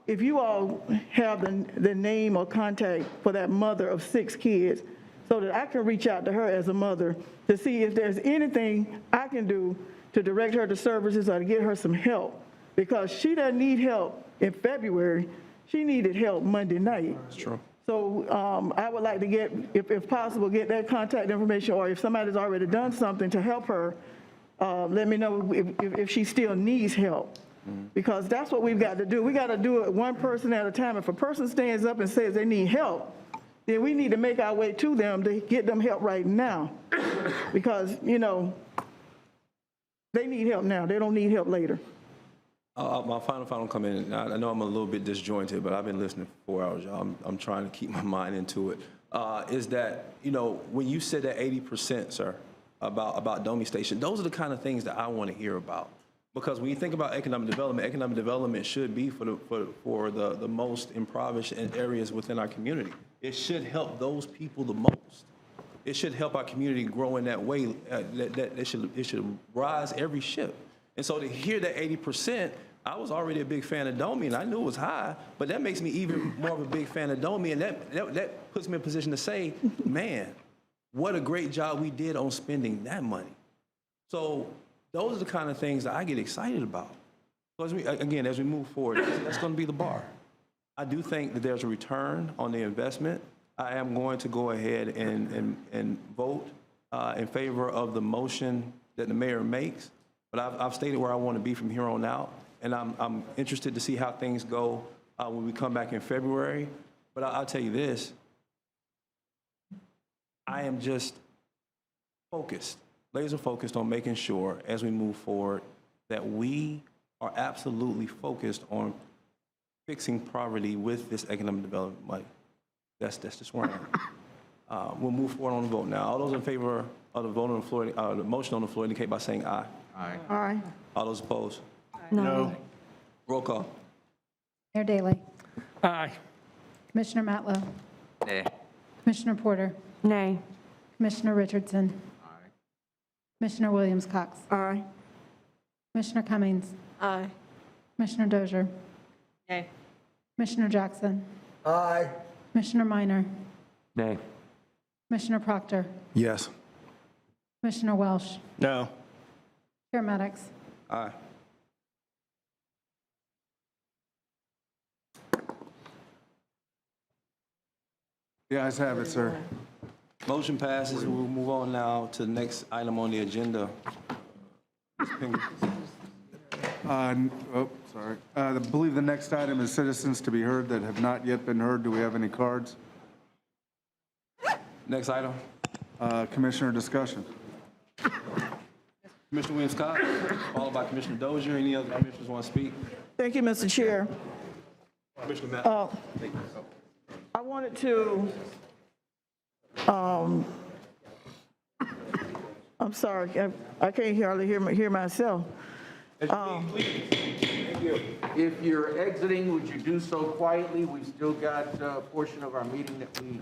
if you all have the name or contact for that mother of 6 kids, so that I can reach out to her as a mother to see if there's anything I can do to direct her to services or to get her some help. Because she doesn't need help in February. She needed help Monday night. That's true. So I would like to get, if possible, get that contact information, or if somebody's already done something to help her, let me know if she still needs help. Because that's what we've got to do. We got to do it one person at a time. If a person stands up and says they need help, then we need to make our way to them to get them help right now. Because, you know, they need help now. They don't need help later. My final comment, I know I'm a little bit disjointed, but I've been listening for 4 hours, y'all. I'm trying to keep my mind into it. Is that, you know, when you said that 80%, sir, about Domi Station, those are the kind of things that I want to hear about. Because when you think about economic development should be for the most impoverished areas within our community. It should help those people the most. It should help our community grow in that way. It should rise every ship. And so to hear that 80%, I was already a big fan of Domi, and I knew it was high, but that makes me even more of a big fan of Domi, and that puts me in a position to say, man, what a great job we did on spending that money. So those are the kind of things that I get excited about. So as we move forward, that's going to be the bar. I do think that there's a return on the investment. I am going to go ahead and vote in favor of the motion that the mayor makes. But I've stated where I want to be from here on out, and I'm interested to see how things go when we come back in February. But I'll tell you this, I am just focused, laser focused on making sure as we move forward that we are absolutely focused on fixing poverty with this economic development money. That's just where I am. We'll move forward on the vote now. All those in favor of the vote on the floor, the motion on the floor indicate by saying aye. Aye. Aye. All those opposed? No. Roll call. Mayor Daley. Aye. Commissioner Matlow. Nay. Commissioner Porter. Nay. Commissioner Richardson. Aye. Commissioner Williams-Cox. Aye. Commissioner Cummings. Aye. Commissioner Dozier. Nay. Commissioner Jackson. Aye. Commissioner Minor. Nay. Commissioner Proctor. Yes. Commissioner Welsh. No. Chair Maddox. Aye. The ayes have it, sir. Motion passes. We'll move on now to the next item on the agenda. Ms. Pingree. Sorry. I believe the next item is citizens to be heard that have not yet been heard. Do we have any cards? Next item. Commissioner discussion. Commissioner Williams-Cox, followed by Commissioner Dozier. Any other commissioners want to speak? Thank you, Mr. Chair. Commissioner Matt. I wanted to, I'm sorry, I can't hardly hear myself. If you're exiting, would you do so quietly? We've still got a portion of our meeting that we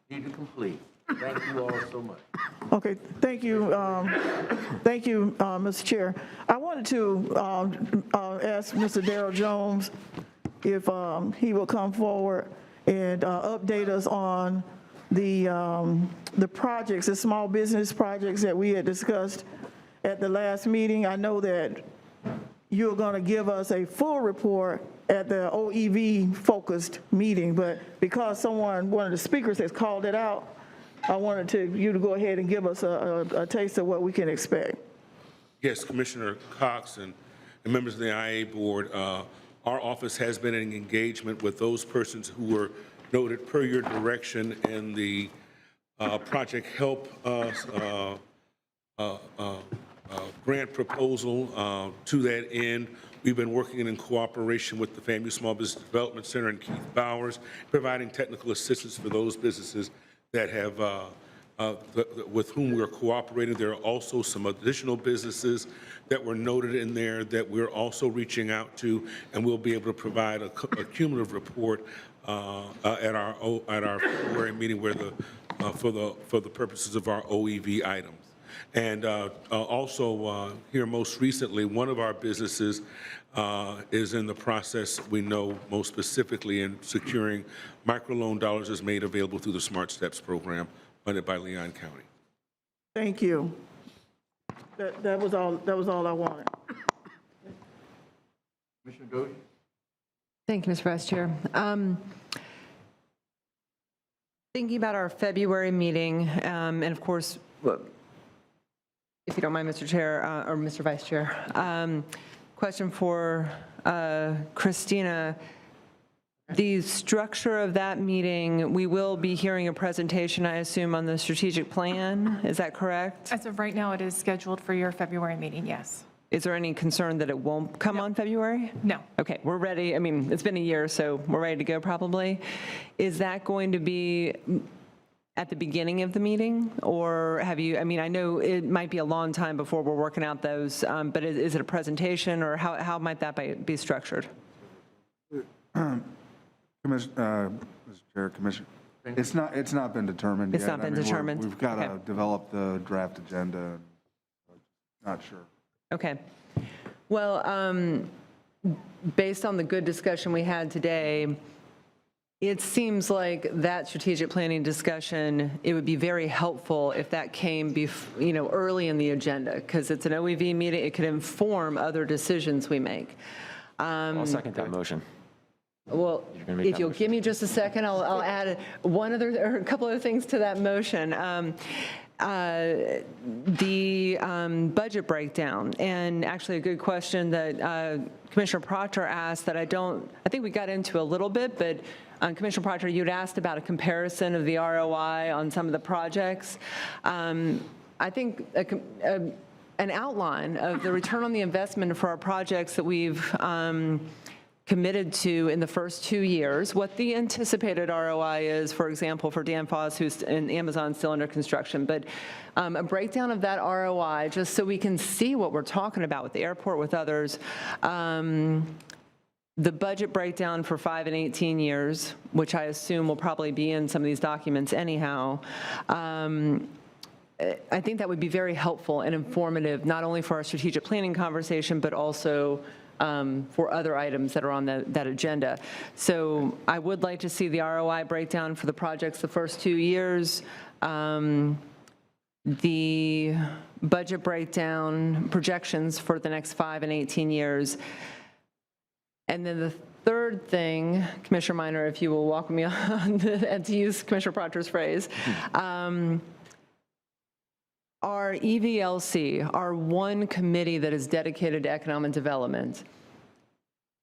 need to complete. Thank you all so much. Okay, thank you. Thank you, Mr. Chair. I wanted to ask Mr. Darrell Jones if he will come forward and update us on the projects, the small business projects that we had discussed at the last meeting. I know that you're going to give us a full report at the OEV-focused meeting, but because one of the speakers has called it out, I wanted you to go ahead and give us a taste of what we can expect. Yes, Commissioner Cox and members of the IA board, our office has been in engagement with those persons who were noted per your direction in the Project Help grant proposal. To that end, we've been working in cooperation with the FAMU Small Business Development Center and Keith Bowers, providing technical assistance for those businesses that have with whom we're cooperating. There are also some additional businesses that were noted in there that we're also reaching out to, and we'll be able to provide a cumulative report at our February meeting where for the purposes of our OEV items. And also here most recently, one of our businesses is in the process, we know most specifically, in securing microloan dollars is made available through the Smart Steps program funded by Leon County. Thank you. That was all I wanted. Commissioner Dozier? Thank you, Mr. Vice Chair. Thinking about our February meeting, and of course, if you don't mind, Mr. Chair, or Mr. Vice Chair, question for Christina. The structure of that meeting, we will be hearing a presentation, I assume, on the strategic plan. Is that correct? As of right now, it is scheduled for your February meeting, yes. Is there any concern that it won't come on February? No. Okay, we're ready. I mean, it's been a year, so we're ready to go probably. Is that going to be at the beginning of the meeting? Or have you, I mean, I know it might be a long time before we're working out those, but is it a presentation, or how might that be structured? Mr. Chair, Commissioner, it's not been determined yet. It's not been determined? We've got to Okay. develop the draft agenda. Not sure. Okay. Well, based on the good discussion we had today, it seems like that strategic planning discussion, it would be very helpful if that came early in the agenda, because it's an OEV meeting. It could inform other decisions we make. I'll second that motion. Well, gonna make if that you'll motion. give me just a second, I'll add a couple other things to that motion. The budget breakdown, and actually a good question that Commissioner Proctor asked that I think we got into a little bit, but Commissioner Proctor, you'd asked about a comparison of the ROI on some of the projects. I think an outline of the return on the investment for our projects that we've committed to in the first 2 years, what the anticipated ROI is, for example, for Danfoss, who's in Amazon still under construction, but a breakdown of that ROI, just so we can see what we're talking about with the airport, with others. The budget breakdown for 5 and 18 years, which I assume will probably be in some of these documents anyhow. I think that would be very helpful and informative, not only for our strategic planning conversation, but also for other items that are on that agenda. So I would like to see the ROI breakdown for the projects the first 2 years, the budget breakdown projections for the next 5 and 18 years. And then the third thing, Commissioner Minor, if you will walk me on, and to use Commissioner Proctor's phrase, our EVLC, our one committee that is dedicated to economic development,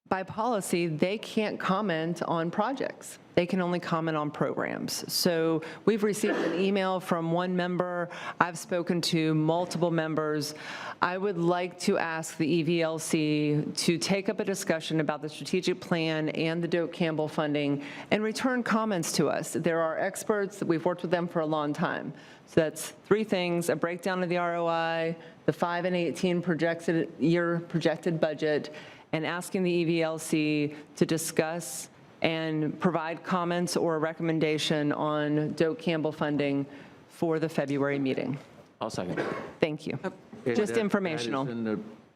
by policy, they can't comment on projects. They can only comment on programs. So we've received an email from one member. I've spoken to multiple members. I would like to ask the EVLC to take up a discussion about the strategic plan and the Doak Campbell funding and return comments to us. There are experts that we've worked with them for a long time. So that's 3 things: a breakdown of the ROI, the 5 and 18 projected budget, and asking the EVLC to discuss and provide comments or a recommendation on Doak Campbell funding for the February meeting. I'll second. Thank you. Just informational.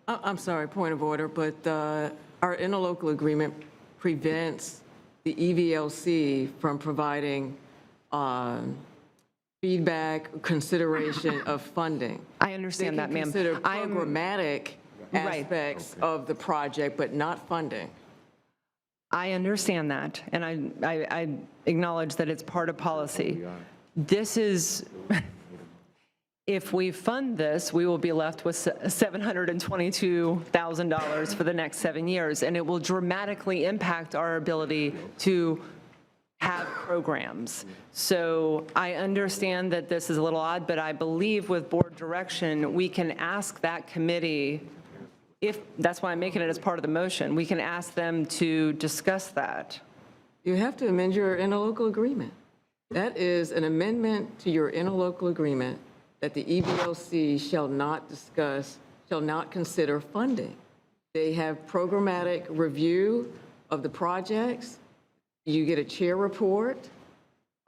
I'm sorry, point of order, but our interlocal agreement prevents the EVLC from providing feedback, consideration of funding. I understand that, ma'am. They can consider programmatic Right. aspects of the project, but not funding. I understand that, and I acknowledge that it's part of policy. This is, if we fund this, we will be left with $722,000 for the next 7 years, and it will dramatically impact our ability to have programs. So I understand that this is a little odd, but I believe with board direction, we can ask that committee, if that's why I'm making it as part of the motion, we can ask them to discuss that. You have to amend your interlocal agreement. That is an amendment to your interlocal agreement that the EVLC shall not consider funding. They have programmatic review of the projects. You get a chair report.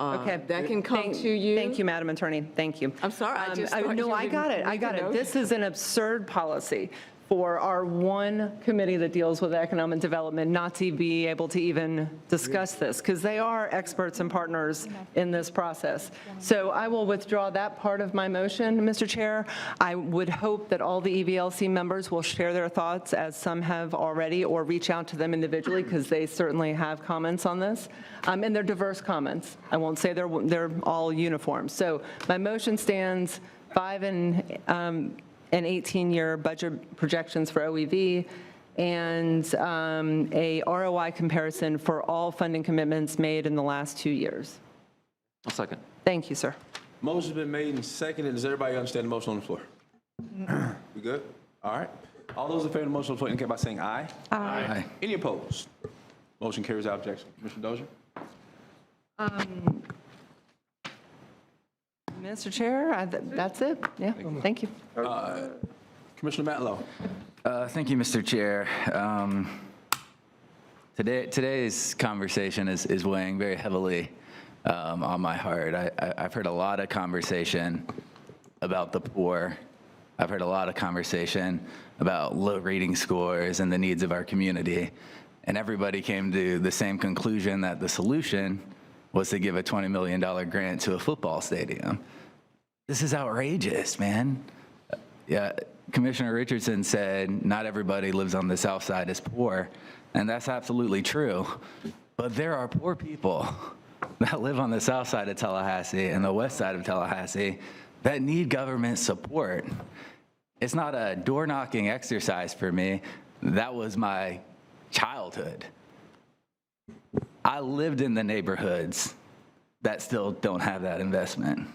Okay. That can come to you. Thank you, Madam Attorney. Thank you. I'm sorry, I just thought No, you I got it. I got it. know. This is an absurd policy for our one committee that deals with economic development not to be able to even discuss this, because they are experts and partners in this process. So I will withdraw that part of my motion, Mr. Chair. I would hope that all the EVLC members will share their thoughts, as some have already, or reach out to them individually, because they certainly have comments on this. And they're diverse comments. I won't say they're all uniform. So my motion stands 5 and 18-year budget projections for OEV, and a ROI comparison for all funding commitments made in the last 2 years. I'll second. Thank you, sir. Motion's been made and seconded. Does everybody understand the motion on the floor? We good? All right. All those in favor of the motion on the floor indicate by saying aye. Aye. Any opposed? Motion carries without objection. Commissioner Dozier? Mr. Chair, that's it. Yeah, thank you. Commissioner Matlow? Thank you, Mr. Chair. Today's conversation is weighing very heavily on my heart. I've heard a lot of conversation about the poor. I've heard a lot of conversation about low rating scores and the needs of our community. And everybody came to the same conclusion that the solution was to give a $20 million grant to a football stadium. This is outrageous, man. Yeah, Commissioner Richardson said not everybody lives on the south side is poor, and that's absolutely true. But there are poor people that live on the south side of Tallahassee and the west side of Tallahassee that need government support. It's not a door-knocking exercise for me. That was my childhood. I lived in the neighborhoods that still don't have that investment.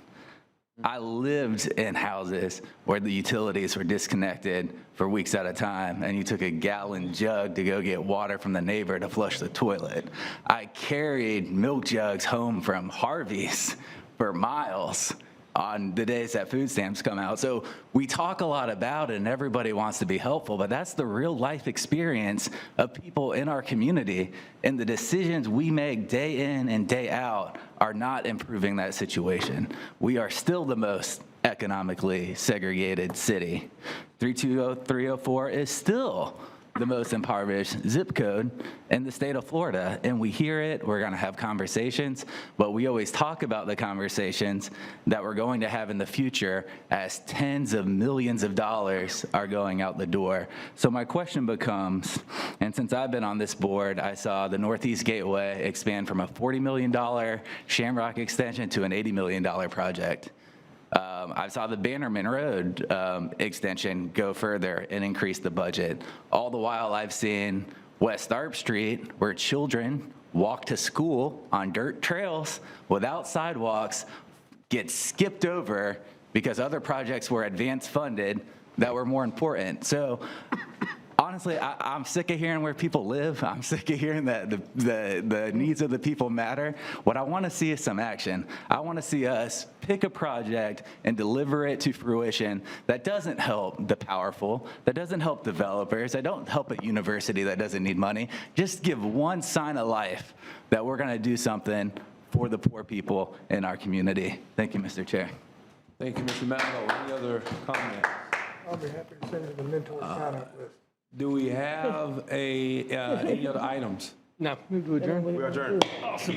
I lived in houses where the utilities were disconnected for weeks at a time, and you took a gallon jug to go get water from the neighbor to flush the toilet. I carried milk jugs home from Harvey's for miles on the days that food stamps come out. So we talk a lot about it and everybody wants to be helpful, but that's the real life experience of people in our community, and the decisions we make day in and day out are not improving that situation. We are still the most economically segregated city. 320-304 is still the most impoverished zip code in the state of Florida, and we hear it, we're gonna have conversations, but we always talk about the conversations that we're going to have in the future as tens of millions of dollars are going out the door. So my question becomes, and since I've been on this board, I saw the Northeast Gateway expand from a $40 million Shamrock extension to an $80 million project. I saw the Bannerman Road extension go further and increase the budget. All the while I've seen West Arp Street, where children walk to school on dirt trails without sidewalks, get skipped over because other projects were advance funded that were more important. So honestly, I'm sick of hearing where people live. I'm sick of hearing that the needs of the people matter. What I want to see is some action. I want to see us pick a project and deliver it to fruition that doesn't help the powerful, that doesn't help developers, that don't help a university that doesn't need money. Just give one sign of life that we're going to do something for the poor people in our community. Thank you, Mr. Chair. Thank you, Mr. Matlow. Any other comments? I'll be happy to send you the mentor comment list. Do we have any other items? No, move to adjourn. We are adjourned. Awesome.